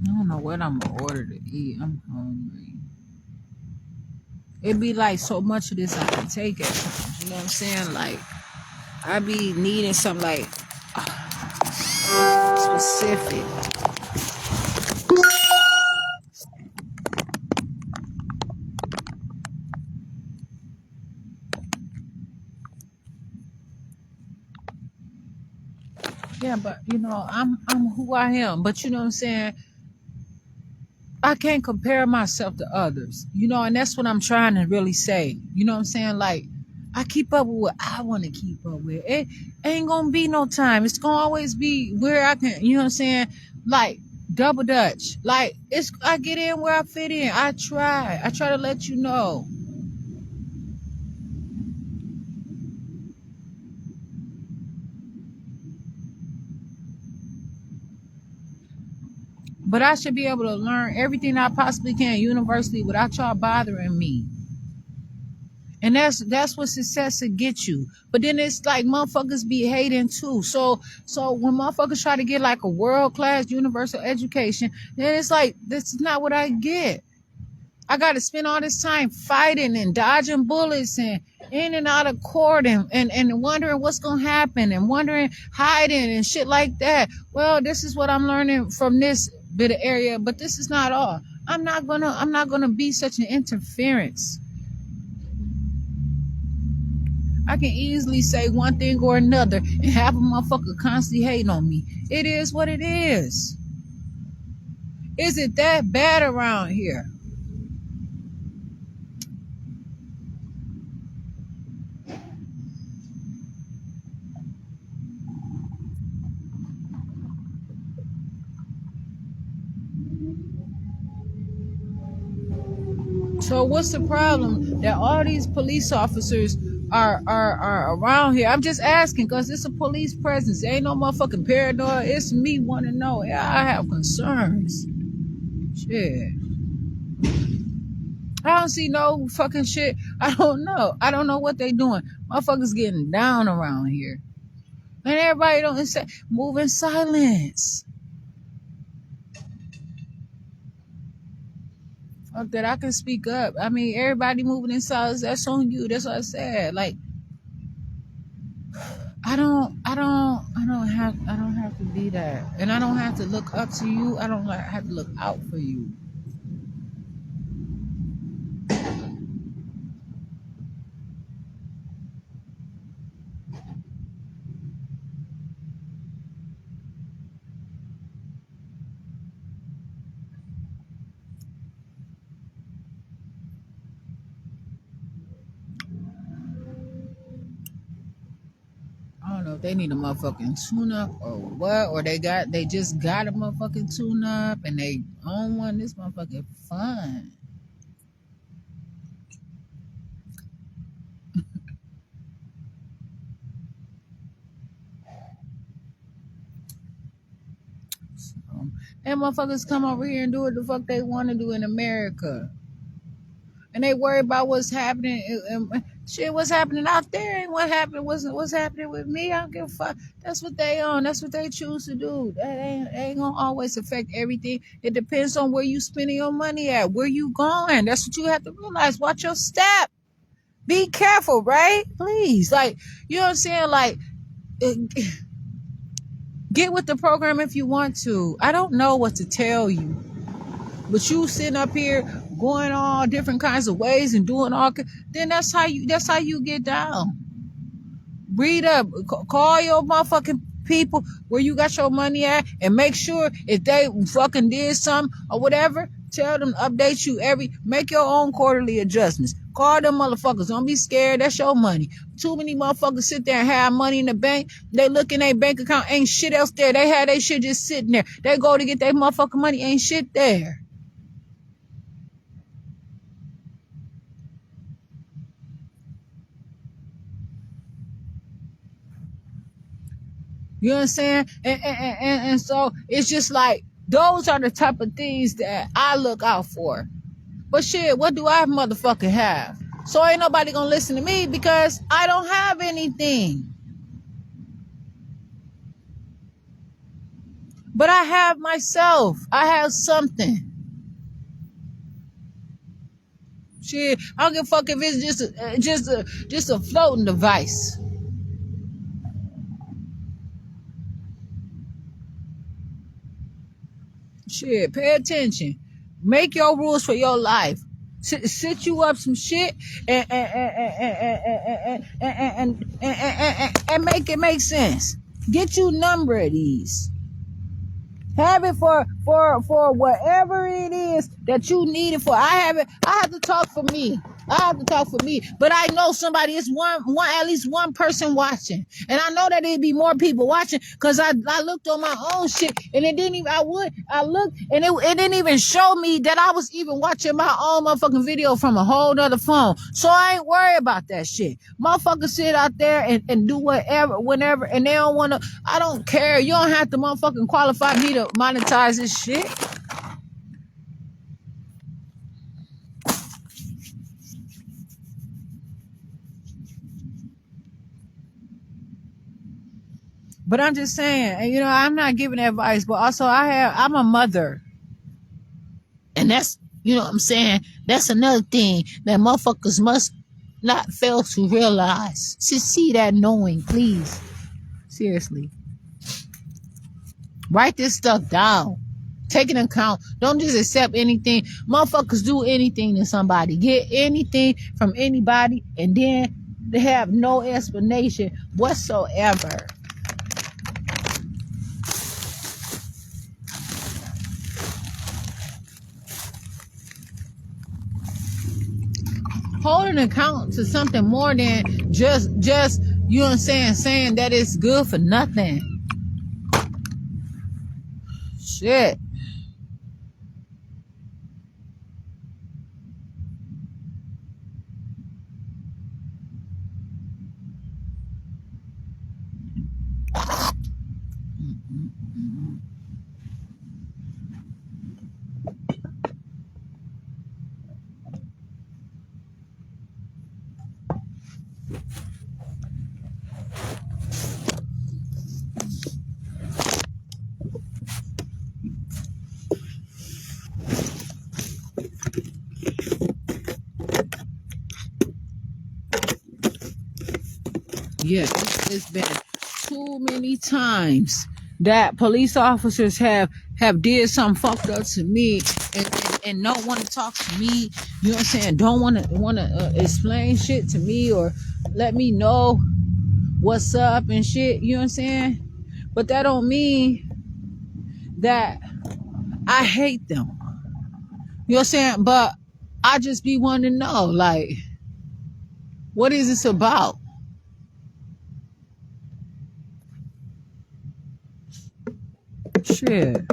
I don't know what I'm gonna order to eat. I'm hungry. It be like so much of this I can take at times. You know what I'm saying? Like I be needing something like specific. Yeah, but you know, I'm who I am. But you know what I'm saying? I can't compare myself to others. You know, and that's what I'm trying to really say. You know what I'm saying? Like I keep up with what I want to keep up with. It ain't gonna be no time. It's gonna always be where I can, you know what I'm saying? Like double dutch. Like I get in where I fit in. I try to let you know. But I should be able to learn everything I possibly can universally without y'all bothering me. And that's what success will get you. But then it's like motherfuckers be hating too. So when motherfuckers try to get like a world class universal education, then it's like this is not what I get. I got to spend all this time fighting and dodging bullets and in and out of court and wondering what's gonna happen and wondering hiding and shit like that. Well, this is what I'm learning from this bit of area, but this is not all. I'm not gonna be such an interference. I can easily say one thing or another and have a motherfucker constantly hating on me. It is what it is. Is it that bad around here? So what's the problem that all these police officers are around here? I'm just asking because it's a police presence. There ain't no motherfucking paranoia. It's me want to know. Yeah, I have concerns. Shit. I don't see no fucking shit. I don't know. I don't know what they doing. Motherfuckers getting down around here. And everybody don't say move in silence. Fuck that, I can speak up. I mean, everybody moving in silence, that's on you. That's what I said. Like, I don't have to be that. And I don't have to look up to you. I don't have to look out for you. I don't know if they need a motherfucking tune up or what, or they just got a motherfucking tune up and they own one. This motherfucking fun. So, and motherfuckers come over here and do what the fuck they want to do in America. And they worry about what's happening. Shit, what's happening out there ain't what's happening with me. I don't give a fuck. That's what they on. That's what they choose to do. That ain't gonna always affect everything. It depends on where you spending your money at, where you going. That's what you have to realize. Watch your step. Be careful, right? Please. Like, you know what I'm saying? Like, get with the program if you want to. I don't know what to tell you. But you sitting up here going all different kinds of ways and doing all, then that's how you get down. Read up, call your motherfucking people where you got your money at, and make sure if they fucking did something or whatever, tell them to update you make your own quarterly adjustments. Call them motherfuckers. Don't be scared. That's your money. Too many motherfuckers sit there and have money in the bank. They look in their bank account, ain't shit else there. They had their shit just sitting there. They go to get their motherfucking money, ain't shit there. You know what I'm saying? And so it's just like those are the type of things that I look out for. But shit, what do I motherfucking have? So ain't nobody gonna listen to me because I don't have anything. But I have myself. I have something. Shit, I don't give a fuck if it's just a floating device. Shit, pay attention. Make your rules for your life. Sit you up some shit and make it make sense. Get you a number of these. Have it for whatever it is that you need it for. I have to talk for me. But I know somebody is at least one person watching. And I know that there'd be more people watching because I looked on my own shit and it didn't even I looked and it didn't even show me that I was even watching my own motherfucking video from a whole nother phone. So I ain't worried about that shit. Motherfuckers sit out there and do whatever, whenever, and they don't wanna. I don't care. You don't have to motherfucking qualify me to monetize this shit. But I'm just saying, and I'm not giving advice, but also I'm a mother. And that's, what I'm saying, that's another thing that motherfuckers must not fail to realize. To see that knowing, please. Seriously. Write this stuff down. Take an account. Don't just accept anything. Motherfuckers do anything to somebody. Get anything from anybody, and then they have no explanation whatsoever. Hold an account to something more than just you know what I'm saying that it's good for nothing. Shit. Yeah, it's been too many times that police officers have did something fucked up to me and don't want to talk to me. You know what I'm saying? Don't want to explain shit to me or let me know what's up and shit. You know what I'm saying? But that don't mean that I hate them. You know what I'm saying? But I just be wanting to know, like, what is this about? Shit.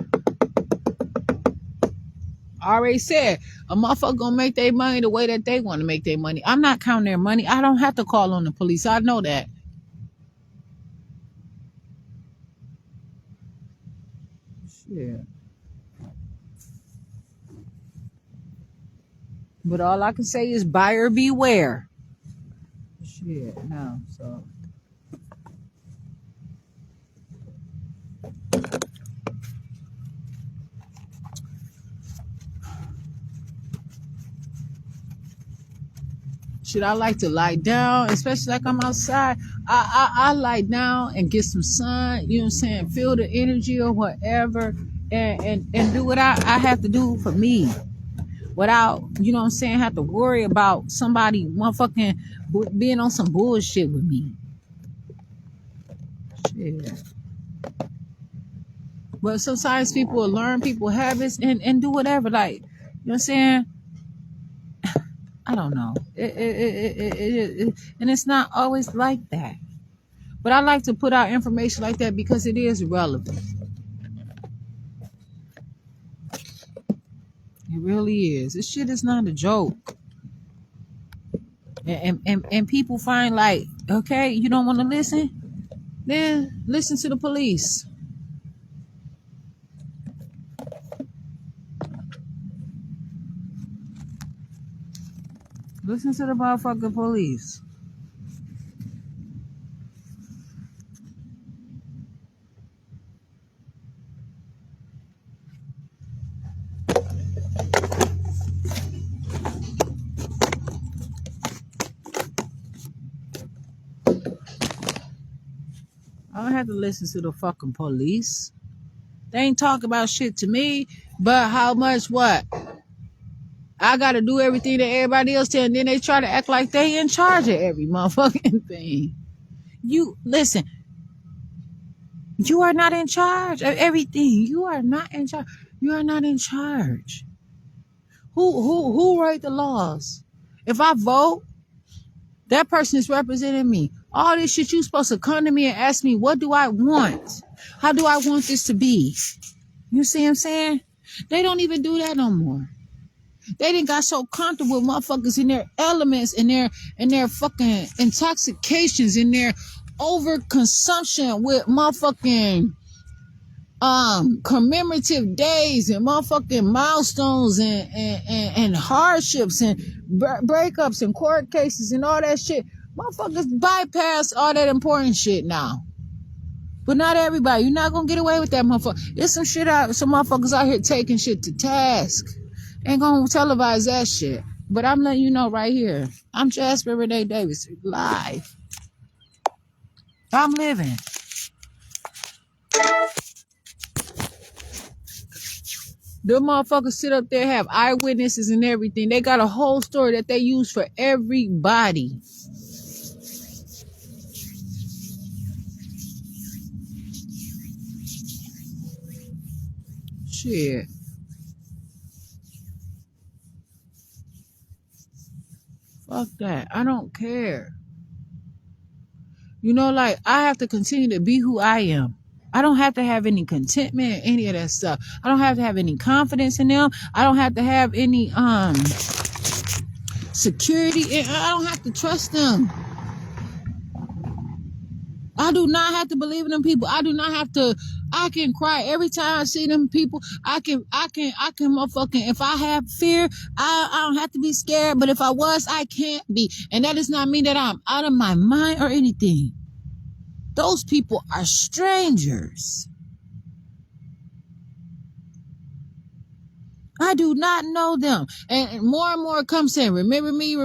I already said a motherfucker gonna make their money the way that they want to make their money. I'm not counting their money. I don't have to call on the police. I know that. Shit. But all I can say is buyer beware. Shit, no, so. Shit, I like to lie down, especially like I'm outside. I lie down and get some sun, you know what I'm saying? Feel the energy or whatever and do what I have to do for me. Without, you know what I'm saying, have to worry about somebody motherfucking being on some bullshit with me. Shit. But sometimes people will learn people's habits and do whatever. Like, you know what I'm saying? I don't know. And it's not always like that. But I like to put out information like that because it is relevant. It really is. This shit is not a joke. And people find like, okay, you don't want to listen? Then listen to the police. Listen to the motherfucking police. I don't have to listen to the fucking police. They ain't talk about shit to me, but how much what? I gotta do everything that everybody else tell, and then they try to act like they in charge of every motherfucking thing. You listen, you are not in charge of everything. You are not in charge. You are not in charge. Who write the laws? If I vote, that person is representing me. All this shit, you supposed to come to me and ask me, what do I want? How do I want this to be? You see what I'm saying? They don't even do that no more. They done got so comfortable with motherfuckers in their elements, in their fucking intoxications, in their overconsumption with motherfucking commemorative days and motherfucking milestones and hardships and breakups and court cases and all that shit. Motherfuckers bypass all that important shit now. But not everybody. You're not gonna get away with that, motherfucker. There's some motherfuckers out here taking shit to task. Ain't gonna televise that shit. But I'm letting you know right here. I'm Jasper Renee Davis, live. I'm living. The motherfuckers sit up there, have eyewitnesses and everything. They got a whole story that they use for everybody. Shit. Fuck that. I don't care. You know, like, I have to continue to be who I am. I don't have to have any contentment, any of that stuff. I don't have to have any confidence in them. I don't have to have any security. And I don't have to trust them. I do not have to believe in them people. I do not have to. I can cry every time I see them people. I can motherfucking, if I have fear, I don't have to be scared. But if I was, I can't be. And that does not mean that I'm out of my mind or anything. Those people are strangers. I do not know them. And more come saying, remember me?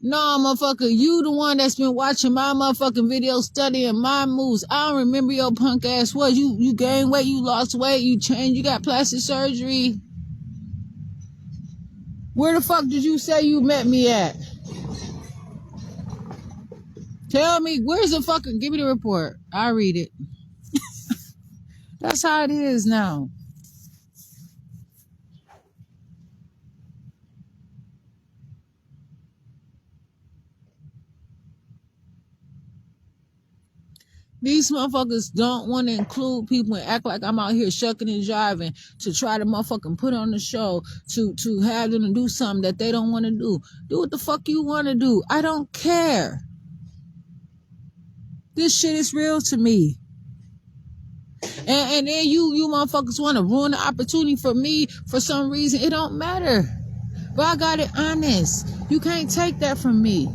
No, motherfucker, you the one that's been watching my motherfucking videos, studying my moves. I don't remember your punk ass. What? You gained weight, you lost weight, you changed, you got plastic surgery. Where the fuck did you say you met me at? Tell me, where's the fucking, give me the report. I'll read it. That's how it is now. These motherfuckers don't want to include people and act like I'm out here shucking and jiving to try to motherfucking put on the show to have them to do something that they don't want to do. Do what the fuck you want to do. I don't care. This shit is real to me. And then you motherfuckers want to ruin the opportunity for me for some reason. It don't matter. But I got it honest. You can't take that from me.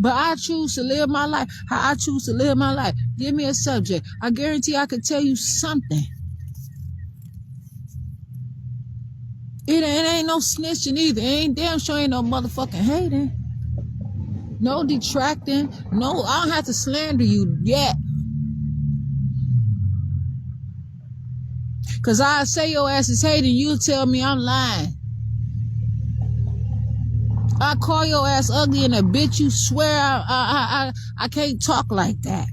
But I choose to live my life how I choose to live my life. Give me a subject. I guarantee I could tell you something. It ain't no snitching either. It ain't damn sure ain't no motherfucking hating. No detracting. No, I don't have to slander you yet. Because I say your ass is hating, you tell me I'm lying. I call your ass ugly and a bitch, you swear I can't talk like that.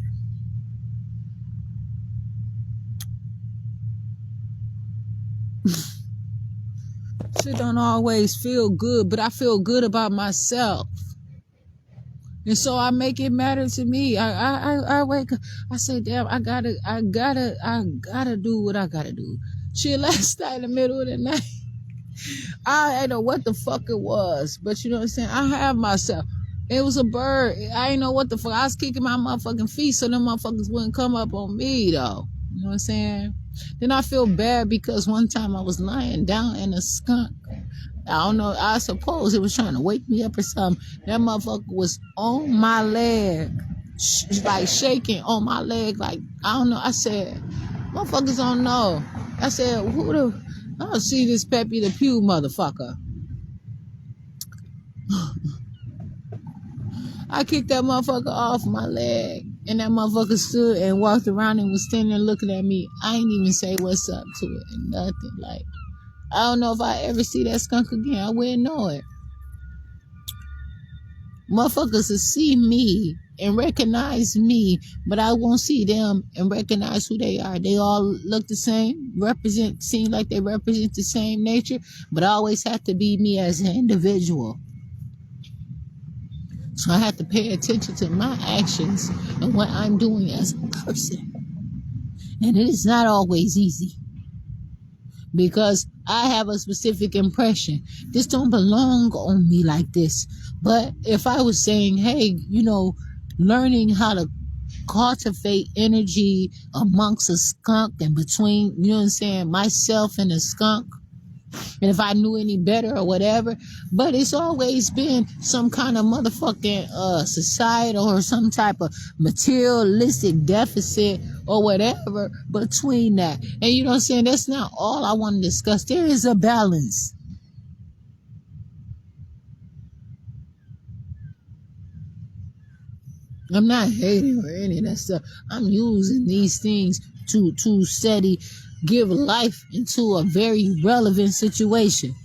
Shit don't always feel good, but I feel good about myself. And so I make it matter to me. I wake up, I say, damn, I gotta do what I gotta do. Shit, last night in the middle of the night, I don't know what the fuck it was, but you know what I'm saying? I have myself. It was a bird. I ain't know what the fuck. I was kicking my motherfucking feet so them motherfuckers wouldn't come up on me though. You know what I'm saying? Then I feel bad because one time I was lying down and a skunk, I don't know, I suppose it was trying to wake me up or something. That motherfucker was on my leg, like shaking on my leg, like, I don't know. I said, motherfuckers don't know. I said, who the, I don't see this Pepe the Pew motherfucker. I kicked that motherfucker off my leg, and that motherfucker stood and walked around and was standing there looking at me. I ain't even say what's up to it and nothing. Like, I don't know if I ever see that skunk again. I wouldn't know it. Motherfuckers will see me and recognize me, but I won't see them and recognize who they are. They all look the same, seem like they represent the same nature, but I always have to be me as an individual. So I have to pay attention to my actions and what I'm doing as a person. And it is not always easy because I have a specific impression. This don't belong on me like this. But if I was saying, hey, learning how to cultivate energy amongst a skunk and between, myself and a skunk, and if I knew any better or whatever, but it's always been some kind of motherfucking societal or some type of materialistic deficit or whatever between that. And you know what I'm saying? That's not all I want to discuss. There is a balance. I'm not hating or any of that stuff. I'm using these things to steady give life into a very relevant situation.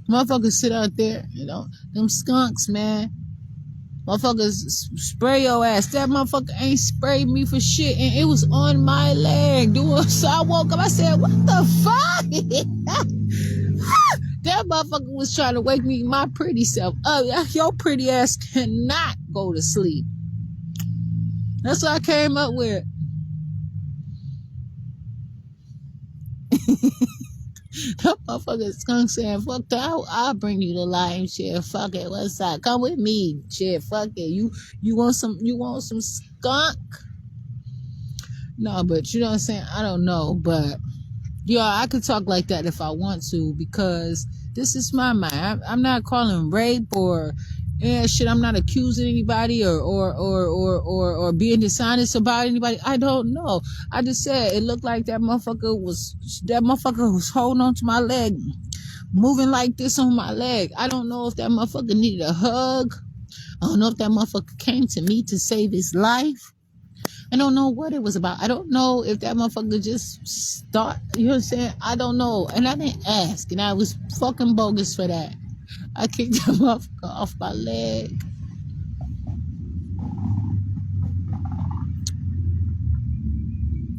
Motherfuckers sit out there, them skunks, man. Motherfuckers spray your ass. That motherfucker ain't sprayed me for shit, and it was on my leg. So I woke up, I said, what the fuck? That motherfucker was trying to wake me, my pretty self. Your pretty ass cannot go to sleep. That's what I came up with. That motherfucker skunk saying, fuck that, I'll bring you the lion shit. Fuck it, what's up? Come with me. Shit, fuck it. You want some skunk? No, but you know what I'm saying? I don't know, but yeah, I could talk like that if I want to because this is my mind. I'm not calling rape or shit. I'm not accusing anybody or being dishonest about anybody. I don't know. I just said it looked like that motherfucker was holding on to my leg, moving like this on my leg. I don't know if that motherfucker needed a hug. I don't know if that motherfucker came to me to save his life. I don't know what it was about. I don't know if that motherfucker just start, you know what I'm saying? I don't know. And I didn't ask, and I was fucking bogus for that. I kicked that motherfucker off my leg.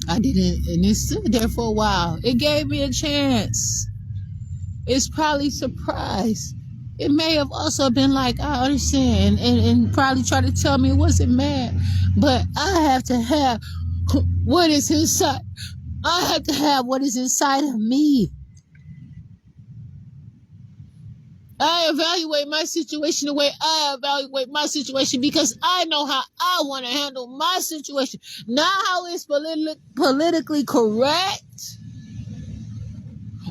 I didn't, and it stood there for a while. It gave me a chance. It's probably surprised. It may have also been like, I understand, and probably try to tell me it wasn't mad. But I have to have what is inside. I have to have what is inside of me. I evaluate my situation the way I evaluate my situation because I know how I want to handle my situation. Not how it's politically correct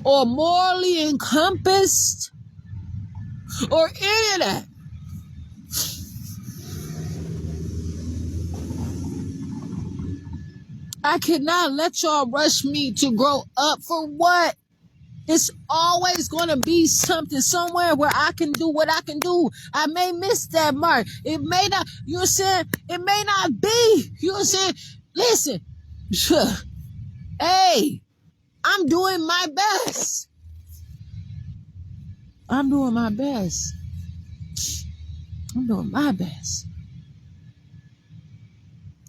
or morally encompassed or any of that. I cannot let y'all rush me to grow up for what? It's always going to be something somewhere where I can do what I can do. I may miss that mark. It may not, you know what I'm saying? It may not be, you know what I'm saying? Listen, hey, I'm doing my best. I'm doing my best. I'm doing my best.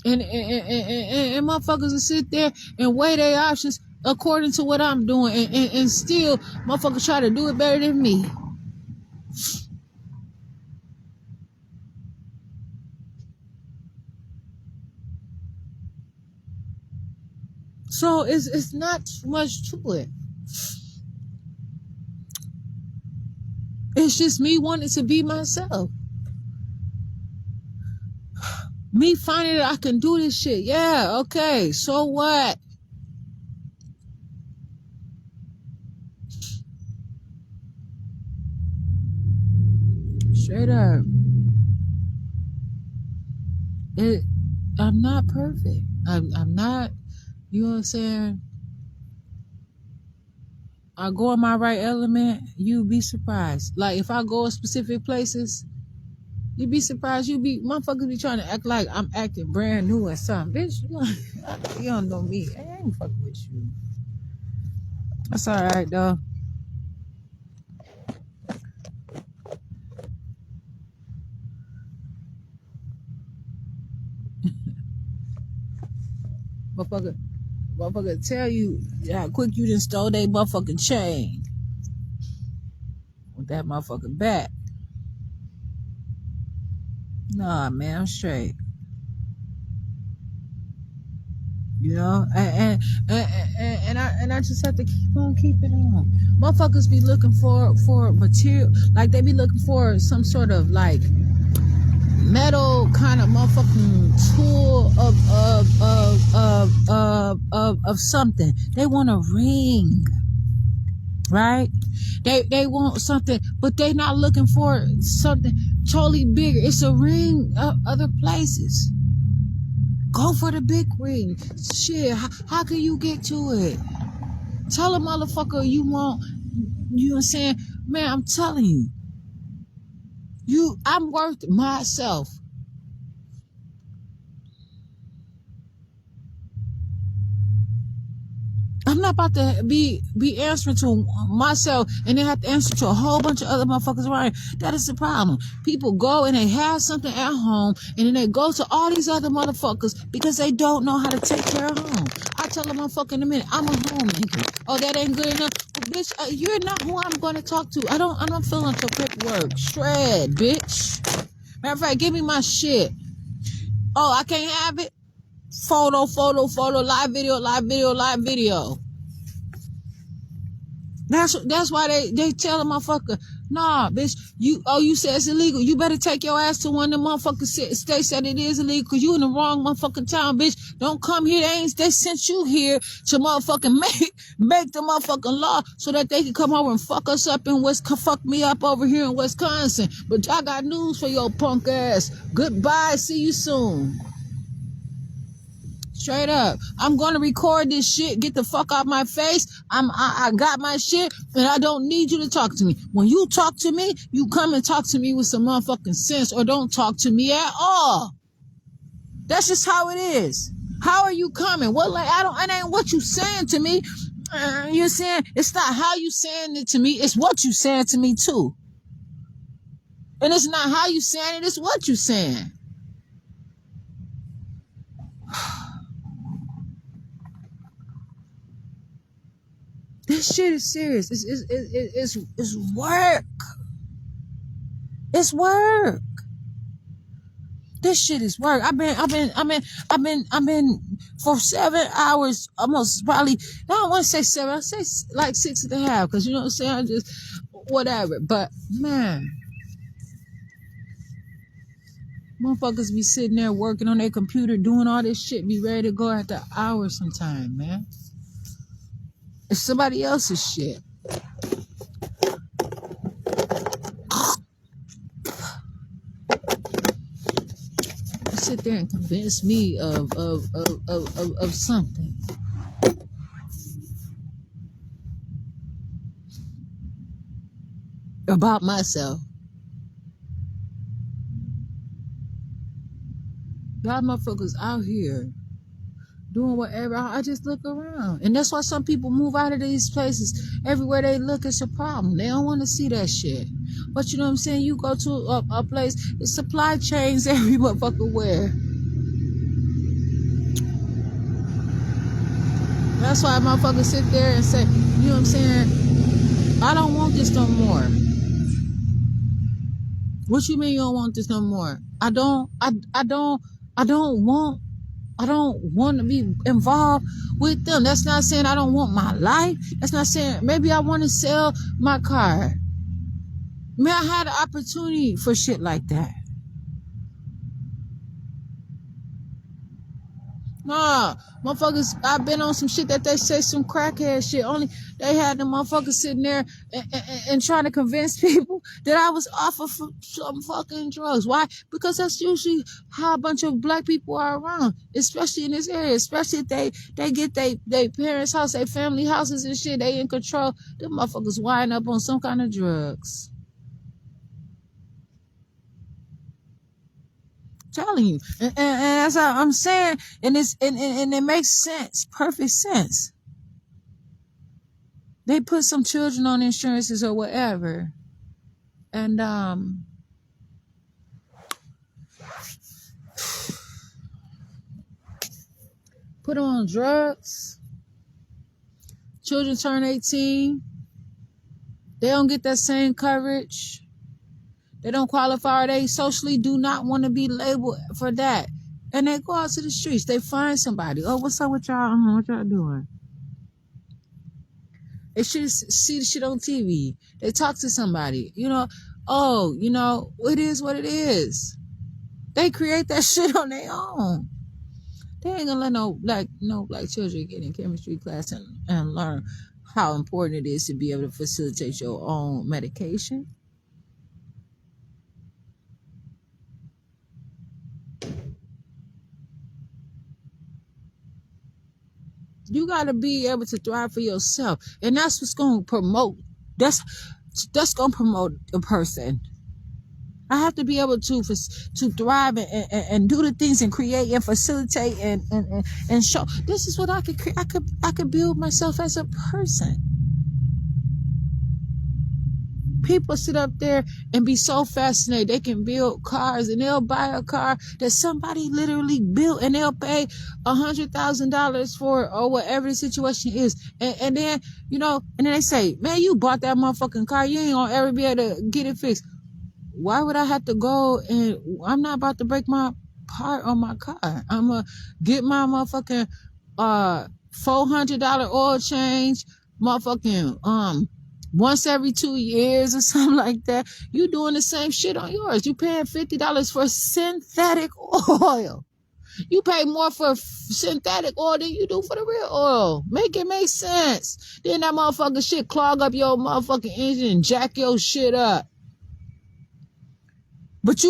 And motherfuckers will sit there and weigh their options according to what I'm doing. And still, motherfuckers try to do it better than me. So it's not too much to it. It's just me wanting to be myself. Me finding that I can do this shit. Yeah, okay. So what? Straight up. I'm not perfect. I'm not, you know what I'm saying? I go in my right element, you'd be surprised. Like if I go to specific places, you'd be surprised. Motherfuckers be trying to act like I'm acting brand new or something. Bitch, you don't know me. I ain't fucking with you. That's alright though. Motherfucker tell you how quick you done stole they motherfucking chain. With that motherfucking back. Nah, man, I'm straight. You know, and I just have to keep on keeping on. Motherfuckers be looking for material, like they be looking for some sort of like metal kind of motherfucking tool of something. They want a ring, right? They want something, but they not looking for something totally bigger. It's a ring of other places. Go for the big ring. Shit, how can you get to it? Tell a motherfucker you want, you know what I'm saying? Man, I'm telling you, I'm worth myself. I'm not about to be answering to myself and then have to answer to a whole bunch of other motherfuckers around. That is the problem. People go and they have something at home and then they go to all these other motherfuckers because they don't know how to take care of home. I tell a motherfucker in a minute, I'm a home nigga. Oh, that ain't good enough? Well, bitch, you're not who I'm going to talk to. I'm not feeling the paperwork. Shred, bitch. Matter of fact, give me my shit. Oh, I can't have it? Photo, live video. That's why they tell a motherfucker, nah, bitch, you said it's illegal. You better take your ass to one of the motherfucking states that it is illegal because you in the wrong motherfucking town, bitch. Don't come here. They sent you here to motherfucking make the motherfucking law so that they can come over and fuck us up in fuck me up over here in Wisconsin. But I got news for your punk ass. Goodbye. See you soon. Straight up. I'm gonna record this shit. Get the fuck out my face. I got my shit and I don't need you to talk to me. When you talk to me, you come and talk to me with some motherfucking sense or don't talk to me at all. That's just how it is. How are you coming? What, like, it ain't what you saying to me. You're saying it's not how you saying it to me. It's what you saying to me too. And it's not how you saying it. It's what you saying. This shit is serious. It's work. It's work. This shit is work. I've been for 7 hours, almost probably. I don't want to say 7. I say like 6.5, because you know what I'm saying. I just whatever. But man, motherfuckers be sitting there working on their computer, doing all this shit, be ready to go after hours sometime, man. It's somebody else's shit. Sit there and convince me of something. About myself. Y'all motherfuckers out here doing whatever. I just look around. And that's why some people move out of these places. Everywhere they look, it's a problem. They don't want to see that shit. But you know what I'm saying? You go to a place, it's supply chains every motherfucker where. That's why motherfuckers sit there and say, you know what I'm saying? I don't want this no more. What you mean you don't want this no more? I don't want I don't want to be involved with them. That's not saying I don't want my life. That's not saying maybe I want to sell my car. Man, I had an opportunity for shit like that. Nah, motherfuckers, I've been on some shit that they say some crackhead shit. Only they had the motherfuckers sitting there and trying to convince people that I was off of some fucking drugs. Why? Because that's usually how a bunch of black people are around, especially in this area. Especially if they get they parents' house, their family houses and shit. They in control. Them motherfuckers wind up on some kind of drugs. Telling you, and that's how I'm saying, and it makes sense, perfect sense. They put some children on insurances or whatever, and put them on drugs. Children turn 18, they don't get that same coverage. They don't qualify, or they socially do not want to be labeled for that. And they go out to the streets. They find somebody. Oh, what's up with y'all? What y'all doing? They should see the shit on TV. They talk to somebody. Oh, it is what it is. They create that shit on their own. They ain't gonna let no black children get in chemistry class and learn how important it is to be able to facilitate your own medication. You got to be able to thrive for yourself. And that's what's going to promote. That's going to promote a person. I have to be able to thrive and do the things and create and facilitate and show. This is what I could create. I could build myself as a person. People sit up there and be so fascinated. They can build cars and they'll buy a car that somebody literally built and they'll pay $100,000 for it or whatever the situation is. And then, and then they say, man, you bought that motherfucking car. You ain't gonna ever be able to get it fixed. Why would I have to go and I'm not about to break my part on my car. I'm gonna get my motherfucking $400 oil change, motherfucking once every 2 years or something like that. You doing the same shit on yours. You paying $50 for synthetic oil. You pay more for synthetic oil than you do for the real oil. Make it make sense. Then that motherfucking shit clog up your motherfucking engine and jack your shit up. But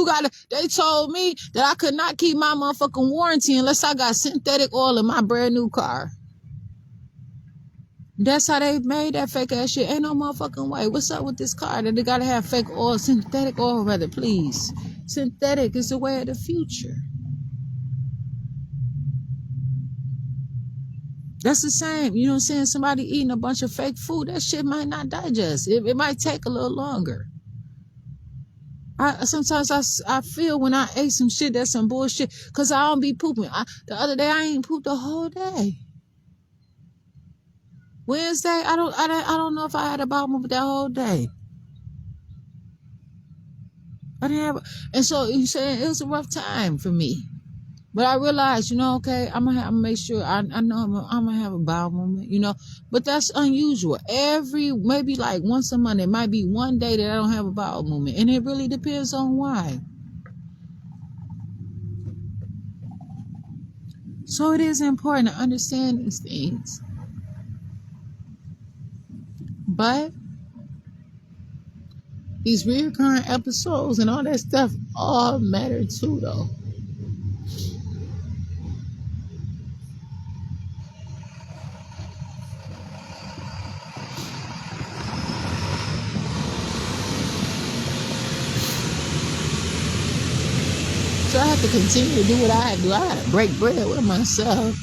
they told me that I could not keep my motherfucking warranty unless I got synthetic oil in my brand new car. That's how they made that fake ass shit. Ain't no motherfucking way. What's up with this car that they gotta have fake oil, synthetic oil rather, please. Synthetic is the way of the future. That's the same. You know what I'm saying? Somebody eating a bunch of fake food, that shit might not digest. It might take a little longer. Sometimes I feel when I ate some shit that's some bullshit because I don't be pooping. The other day I ain't pooped the whole day. Wednesday, I don't know if I had a bowel movement that whole day. I didn't have, and so you saying it was a rough time for me. But I realized, okay, I'm gonna make sure I know I'm gonna have a bowel movement, but that's unusual. Maybe like once a month, it might be one day that I don't have a bowel movement, and it really depends on why. So it is important to understand these things. But these recurring episodes and all that stuff all matter too, though. So I have to continue to do what I do. I gotta break bread with myself.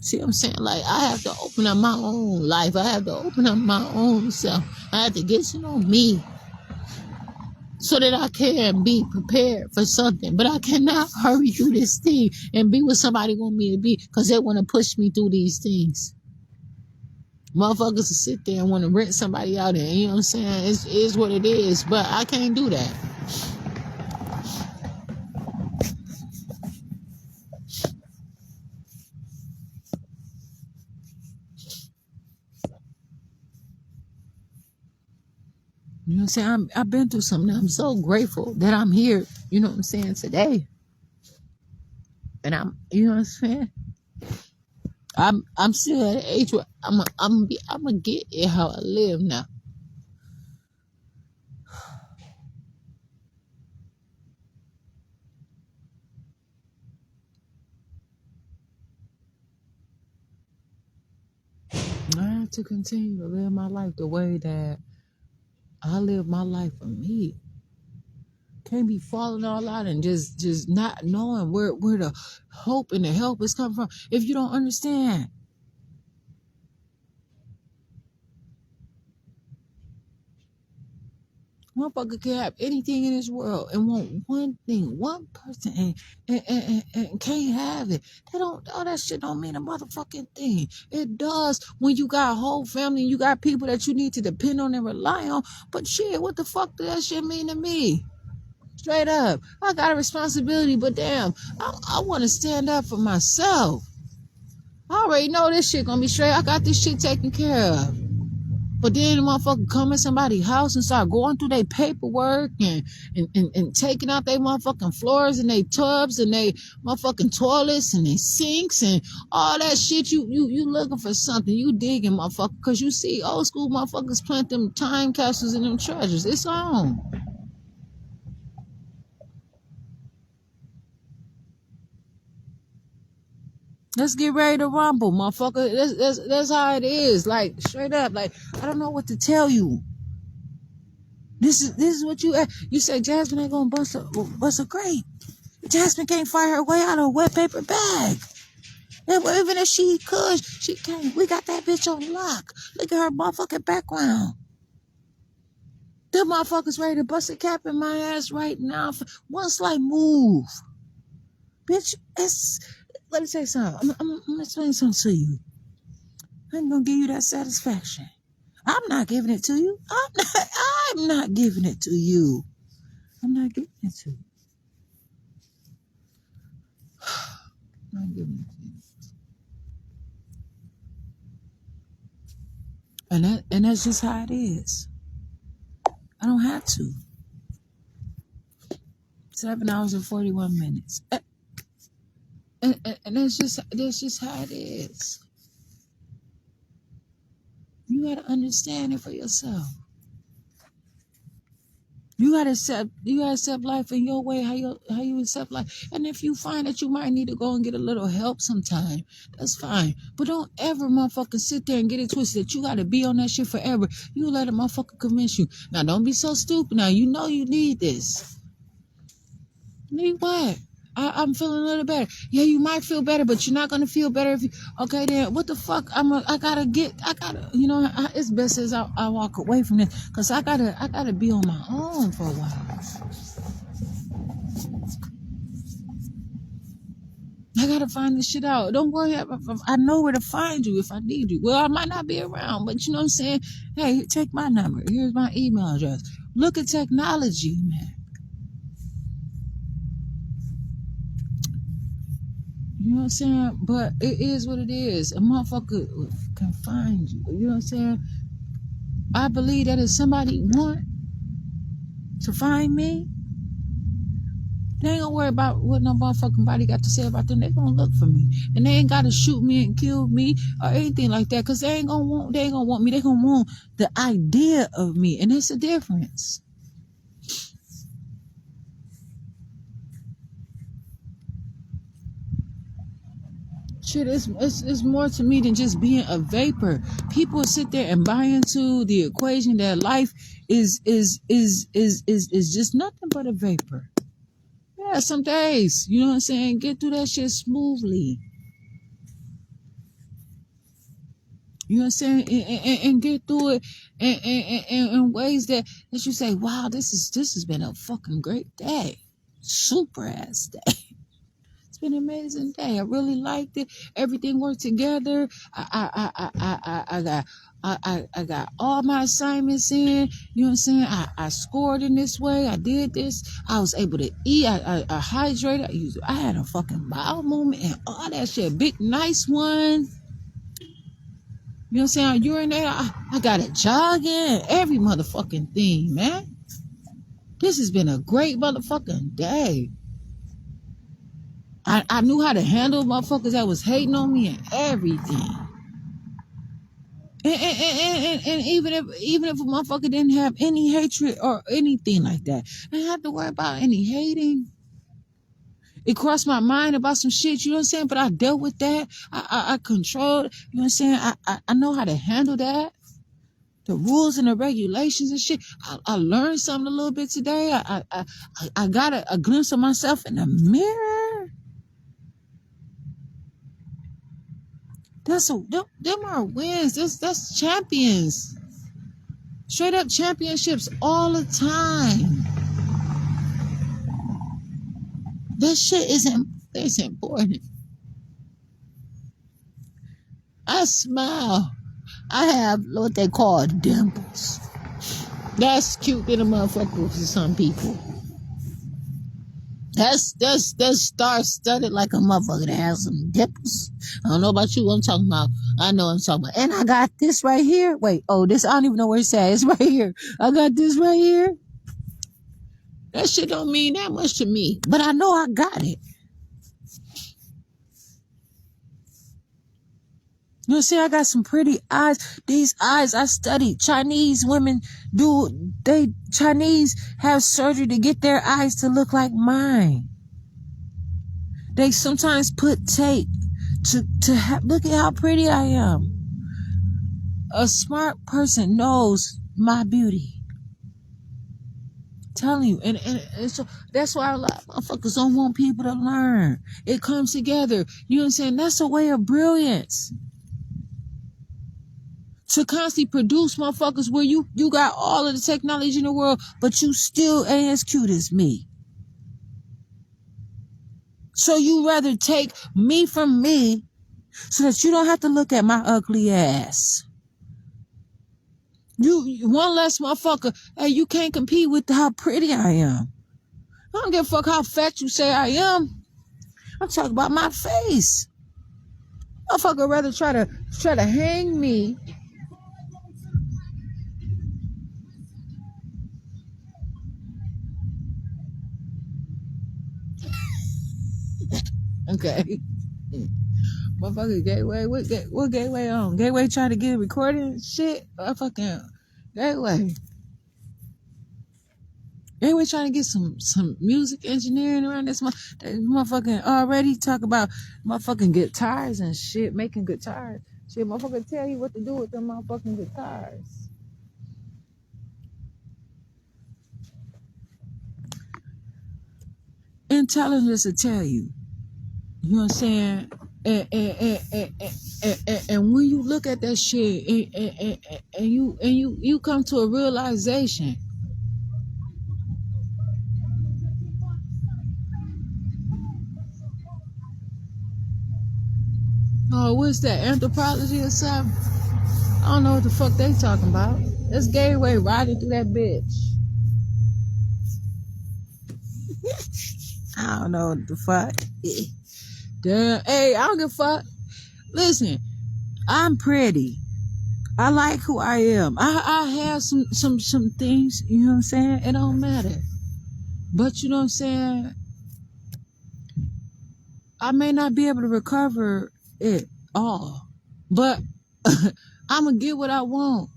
See what I'm saying? Like, I have to open up my own life. I have to open up my own self. I have to get to know me so that I can be prepared for something. But I cannot hurry through this thing and be what somebody want me to be because they want to push me through these things. Motherfuckers will sit there and want to rent somebody out there. You know what I'm saying? It is what it is. But I can't do that. You know what I'm saying? I've been through something. I'm so grateful that I'm here, you know what I'm saying, today. And you know what I'm saying? I'm still at an age where I'm gonna get it how I live now. I have to continue to live my life the way that I live my life for me. Can't be falling all out and just not knowing where the hope and the help is coming from if you don't understand. Motherfucker can have anything in this world and want one thing, one person, and can't have it. All that shit don't mean a motherfucking thing. It does when you got a whole family and you got people that you need to depend on and rely on. But shit, what the fuck does that shit mean to me? Straight up. I got a responsibility, but damn, I want to stand up for myself. I already know this shit gonna be straight. I got this shit taken care of. But then the motherfucker come in somebody's house and start going through their paperwork and taking out their motherfucking floors and their tubs and their motherfucking toilets and their sinks and all that shit. You looking for something. You digging, motherfucker, because you see old school motherfuckers plant them time capsules and them treasures. It's on. Let's get ready to rumble, motherfucker. That's how it is. Like, straight up. Like, I don't know what to tell you. This is what you say. Jasmine ain't gonna bust a grape. Jasmine can't fight her way out of a wet paper bag. And even if she could, she can't. We got that bitch on lock. Look at her motherfucking background. Them motherfuckers ready to bust a cap in my ass right now for one slight move. Bitch, let me say something. I'm gonna explain something to you. I ain't gonna give you that satisfaction. I'm not giving it to you. I'm not giving it to you. I'm not giving it to you. I'm not giving it to you. And that's just how it is. I don't have to. 7 hours and 41 minutes. And that's just how it is. You gotta understand it for yourself. You gotta accept life in your way, how you accept life. And if you find that you might need to go and get a little help sometime, that's fine. But don't ever motherfucking sit there and get it twisted that you gotta be on that shit forever. You let a motherfucker convince you. Now don't be so stupid now. You know you need this. Need what? I'm feeling a little better. Yeah, you might feel better, but you're not gonna feel better if you. Okay, then what the fuck? I gotta. You know, it's best as I walk away from this, cause I gotta be on my own for a while. I gotta find this shit out. Don't worry, I know where to find you if I need you. Well, I might not be around, but you know what I'm saying. Hey, take my number. Here's my email address. Look at technology, man. You know what I'm saying? But it is what it is. A motherfucker can find you. You know what I'm saying? I believe that if somebody want to find me, they ain't gonna worry about what no motherfucking body got to say about them. They gonna look for me. And they ain't gotta shoot me and kill me or anything like that. Cause they ain't gonna want me. They gonna want the idea of me. And it's a difference. Shit, it's more to me than just being a vapor. People sit there and buy into the equation that life is just nothing but a vapor. Yeah, some days, you know what I'm saying, get through that shit smoothly. You know what I'm saying, and get through it in ways that you say, wow, this has been a fucking great day, super ass day. It's been an amazing day. I really liked it. Everything worked together. I got all my assignments in. You know what I'm saying? I scored in this way. I did this. I was able to eat. I hydrated. I had a fucking bowel movement and all that shit. Big nice one. You know what I'm saying? I urinate. I got it jogging. Every motherfucking thing, man. This has been a great motherfucking day. I knew how to handle motherfuckers that was hating on me and everything. And even if a motherfucker didn't have any hatred or anything like that, I didn't have to worry about any hating. It crossed my mind about some shit, you know what I'm saying? But I dealt with that. I controlled, you know what I'm saying? I know how to handle that. The rules and the regulations and shit. I learned something a little bit today. I got a glimpse of myself in the mirror. Them are wins. That's champions. Straight up championships all the time. That shit it's important. I smile. I have what they call dimples. That's cute in a motherfucker for some people. That's star-studded like a motherfucker that has some dimples. I don't know about you. I'm talking about. I know what I'm talking about. And I got this right here. Wait, this I don't even know where it's at. It's right here. I got this right here. That shit don't mean that much to me, but I know I got it. You know, see, I got some pretty eyes. These eyes, I studied. Chinese women Chinese have surgery to get their eyes to look like mine. They sometimes put tape look at how pretty I am. A smart person knows my beauty. Telling you, and so that's why a lot of motherfuckers don't want people to learn. It comes together. You know what I'm saying? That's a way of brilliance. To constantly produce motherfuckers where you got all of the technology in the world, but you still ain't as cute as me. So you rather take me from me so that you don't have to look at my ugly ass. You one less motherfucker. Hey, you can't compete with how pretty I am. I don't give a fuck how fat you say I am. I'm talking about my face. Motherfucker rather try to hang me. Okay. Motherfucker Gateway. What Gateway on? Gateway trying to get recording shit? I fucking Gateway. Gateway trying to get some music engineering around this motherfucking already talk about motherfucking guitars and shit, making guitars. Shit, motherfucker tell you what to do with them motherfucking guitars. Intelligence will tell you. You know what I'm saying? And when you look at that shit and you come to a realization. Oh, what's that? Anthropology or something? I don't know what the fuck they talking about. That's Gateway riding through that bitch. I don't know what the fuck. Damn. Hey, I don't give a fuck. Listen, I'm pretty. I like who I am. I have some things, you know what I'm saying? It don't matter. But you know what I'm saying? I may not be able to recover it all. But I'm gonna get what I want.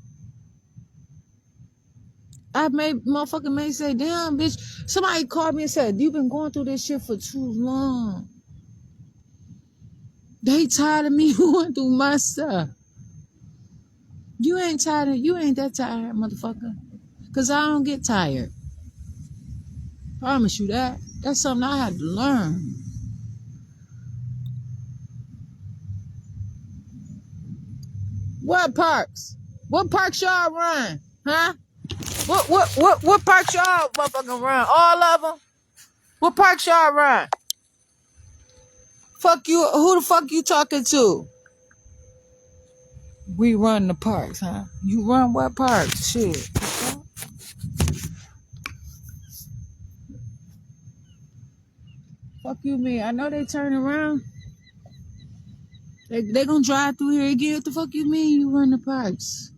Motherfucker may say, damn, bitch. Somebody called me and said, you've been going through this shit for too long. They tired of me going through my stuff. You ain't that tired, motherfucker. Cause I don't get tired. Promise you that. That's something I had to learn. What parks? What parks y'all run? Huh? What parks y'all motherfucking run? All of them? What parks y'all run? Fuck you. Who the fuck you talking to? We run the parks, huh? You run what parks? Shit. Fuck you, me. I know they turn around. They gonna drive through here again. What the fuck you mean you run the pipes?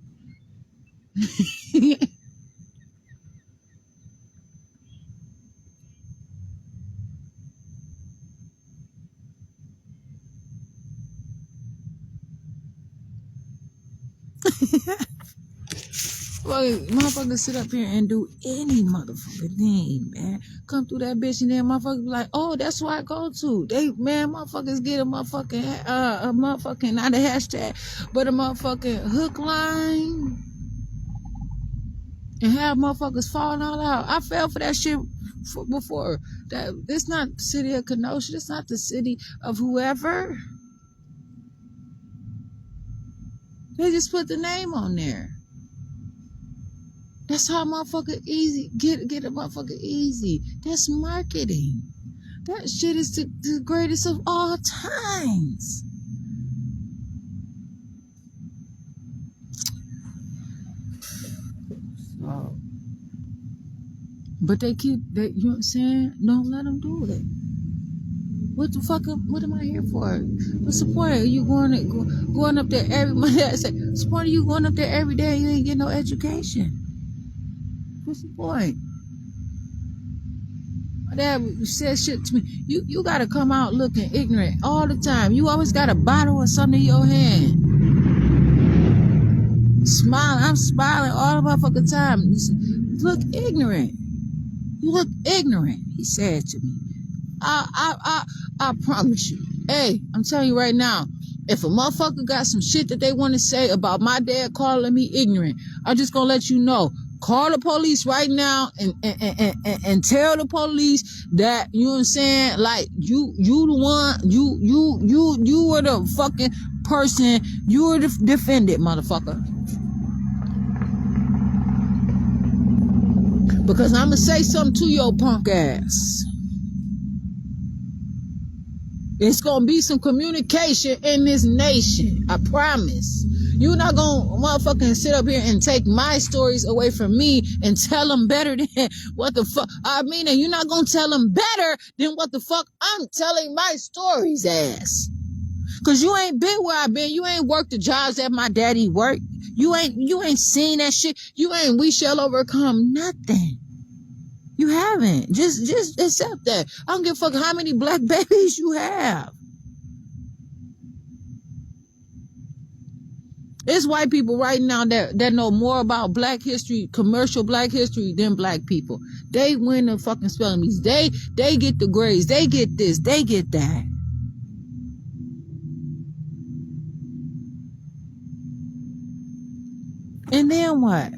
Well, motherfuckers sit up here and do any motherfucking thing, man. Come through that bitch and then motherfuckers be like, oh, that's where I go to. Motherfuckers get a motherfucking, not a hashtag, but a motherfucking hook line and have motherfuckers falling all out. I fell for that shit before. This not the city of Kenosha. This not the city of whoever. They just put the name on there. That's how motherfucker easy get a motherfucker easy. That's marketing. That shit is the greatest of all times. So, but you know what I'm saying? Don't let them do it. What the fuck? What am I here for? What's the point? Are you going up there every Monday? I say, what's the point of you going up there every day and you ain't getting no education? What's the point? My dad said shit to me. You gotta come out looking ignorant all the time. You always got a bottle or something in your hand. Smiling. I'm smiling all the motherfucking time. Look ignorant. You look ignorant, he said to me. I promise you. Hey, I'm telling you right now, if a motherfucker got some shit that they want to say about my dad calling me ignorant, I'm just gonna let you know. Call the police right now and tell the police that, you know what I'm saying, like you the one, you were the fucking person, you were the defendant, motherfucker. Because I'm gonna say something to your punk ass. It's gonna be some communication in this nation. I promise. You're not gonna motherfucking sit up here and take my stories away from me and tell them better than what the fuck. I mean, and you're not gonna tell them better than what the fuck I'm telling my stories ass. Cause you ain't been where I've been. You ain't worked the jobs that my daddy worked. You ain't seen that shit. You ain't We Shall Overcome nothing. You haven't. Just accept that. I don't give a fuck how many black babies you have. There's white people right now that know more about black history, commercial black history, than black people. They win the fucking spelling bees. They get the grades. They get this. They get that. And then what?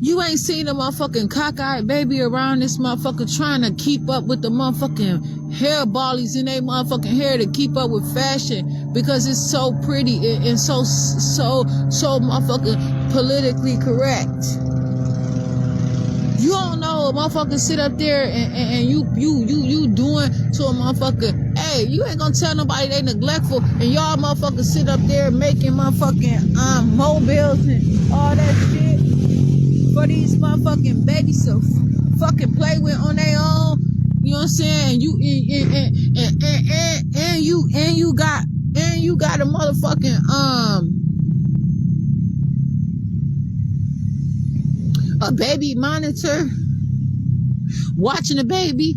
You ain't seen a motherfucking cockeyed baby around this motherfucker trying to keep up with the motherfucking hair ballies in their motherfucking hair to keep up with fashion because it's so pretty and so motherfucking politically correct. You don't know a motherfucker sit up there and you doing to a motherfucker. Hey, you ain't gonna tell nobody they neglectful and y'all motherfuckers sit up there making motherfucking mobiles and all that shit for these motherfucking babies to fucking play with on their own. You know what I'm saying? You got a motherfucking a baby monitor watching a baby.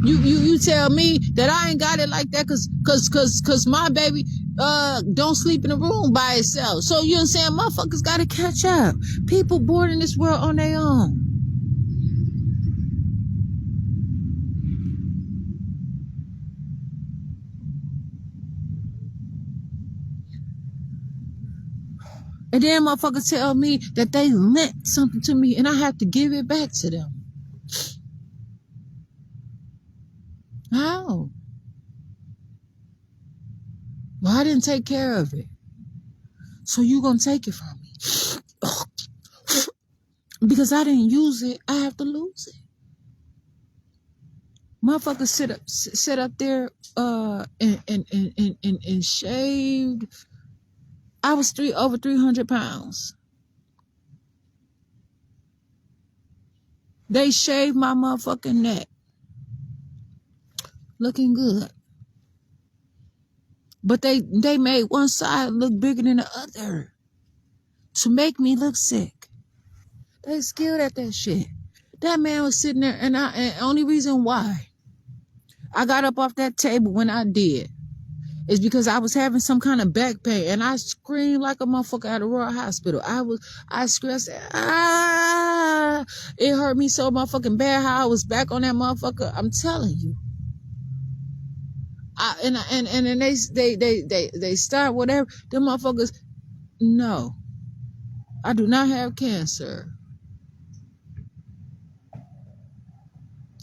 You tell me that I ain't got it like that cause my baby don't sleep in a room by itself. So you know what I'm saying? Motherfuckers gotta catch up. People born in this world on their own. And then motherfuckers tell me that they lent something to me and I have to give it back to them. How? Well, I didn't take care of it. So you gonna take it from me. Because I didn't use it, I have to lose it. Motherfuckers sit up there and shaved. I was over 300 pounds. They shaved my motherfucking neck. Looking good. But they made one side look bigger than the other to make me look sick. They skilled at that shit. That man was sitting there, and only reason why I got up off that table when I did is because I was having some kind of back pain, and I screamed like a motherfucker at a Royal Hospital. I screamed, I said, ah! It hurt me so motherfucking bad how I was back on that motherfucker. I'm telling you. And then they start whatever. Them motherfuckers, no. I do not have cancer.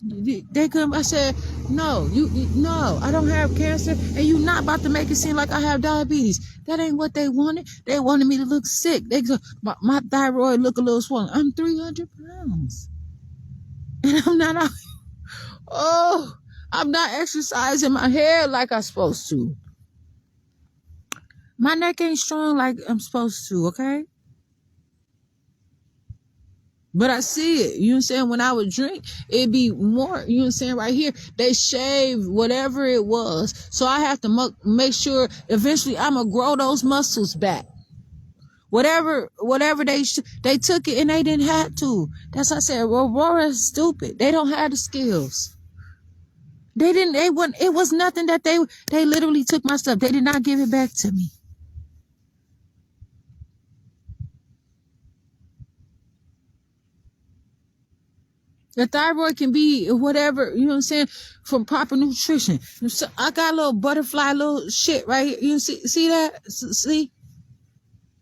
They come. I said, no, no, I don't have cancer, and you not about to make it seem like I have diabetes. That ain't what they wanted. They wanted me to look sick. They go, my thyroid look a little swollen. I'm 300 pounds, and I'm not. Oh, I'm not exercising my hair like I'm supposed to. My neck ain't strong like I'm supposed to. Okay. But I see it. You know what I'm saying? When I would drink, it'd be more, you know what I'm saying? Right here, they shave whatever it was. So I have to make sure eventually I'm going to grow those muscles back. Whatever they took it and they didn't have to. That's why I said, Aurora's stupid. They don't have the skills. It was nothing that they literally took my stuff. They did not give it back to me. The thyroid can be whatever, you know what I'm saying, from proper nutrition. So I got a little butterfly, little shit right here. You see that? See?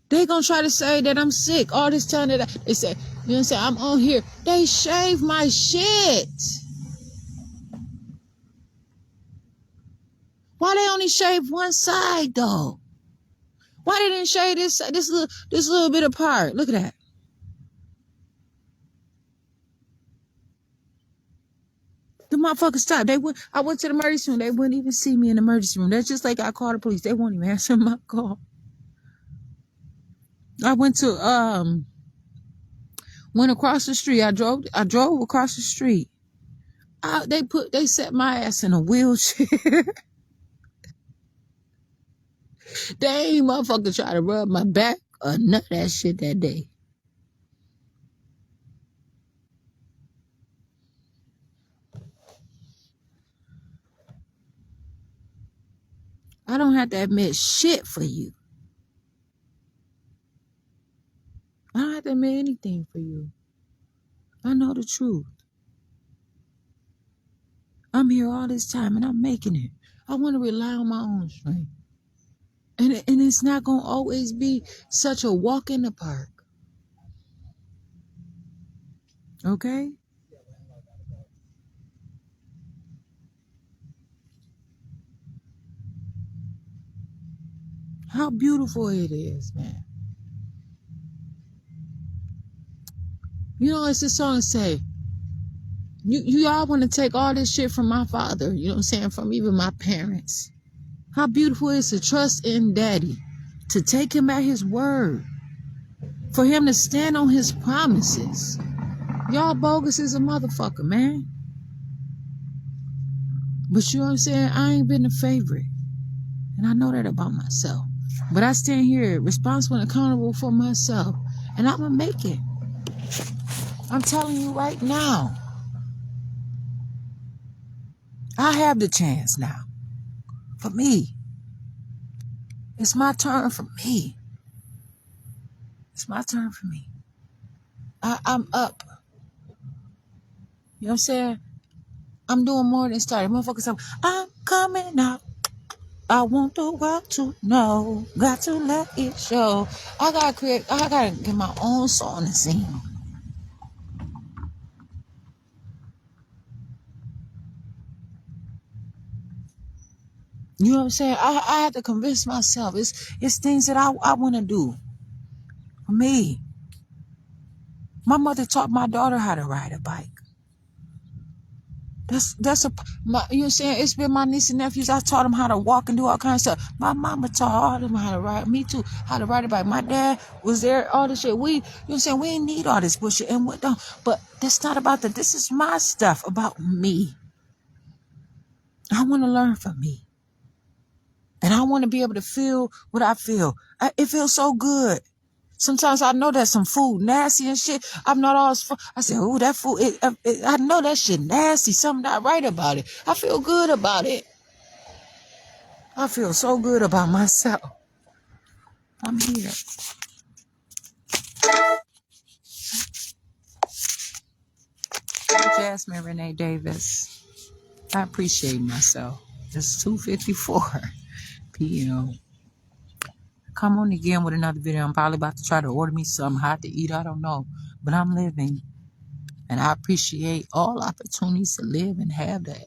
They gonna try to say that I'm sick all this time that they say, you know what I'm saying, I'm on here. They shave my shit. Why they only shave one side though? Why they didn't shave this little bit apart? Look at that. The motherfuckers stopped. I went to the emergency room. They wouldn't even see me in the emergency room. That's just like I called the police. They won't even answer my call. I went across the street. I drove across the street. They set my ass in a wheelchair. They ain't motherfucker try to rub my back or none of that shit that day. I don't have to admit shit for you. I don't have to admit anything for you. I know the truth. I'm here all this time and I'm making it. I want to rely on my own strength. And it's not going to always be such a walk in the park. Okay? How beautiful it is, man. You know, it's this song say, you all want to take all this shit from my father, you know what I'm saying, from even my parents. How beautiful it is to trust in daddy, to take him at his word, for him to stand on his promises. Y'all bogus as a motherfucker, man. But you know what I'm saying, I ain't been a favorite. And I know that about myself. But I stand here responsible and accountable for myself. And I'm going to make it. I'm telling you right now. I have the chance now. For me. It's my turn for me. It's my turn for me. I'm up. You know what I'm saying? I'm doing more than starting. Motherfuckers, I'm coming out. I want the world to know. Got to let it show. I gotta get my own song to sing. You know what I'm saying? I had to convince myself. It's things that I want to do. For me. My mother taught my daughter how to ride a bike. That's you know what I'm saying? It's been my niece and nephews. I taught them how to walk and do all kinds of stuff. My mama taught all them how to ride. Me too. How to ride a bike. My dad was there. All this shit. You know what I'm saying? We ain't need all this bullshit. And what don't. But that's not about that. This is my stuff about me. I want to learn from me. And I want to be able to feel what I feel. It feels so good. Sometimes I know that some food nasty and shit. I'm not always. I say, oh, that food. I know that shit nasty. Something not right about it. I feel good about it. I feel so good about myself. I'm here. Jasmine Renee Davis. I appreciate myself. It's 2:54 p.m. Come on again with another video. I'm probably about to try to order me something hot to eat. I don't know. But I'm living. And I appreciate all opportunities to live and have that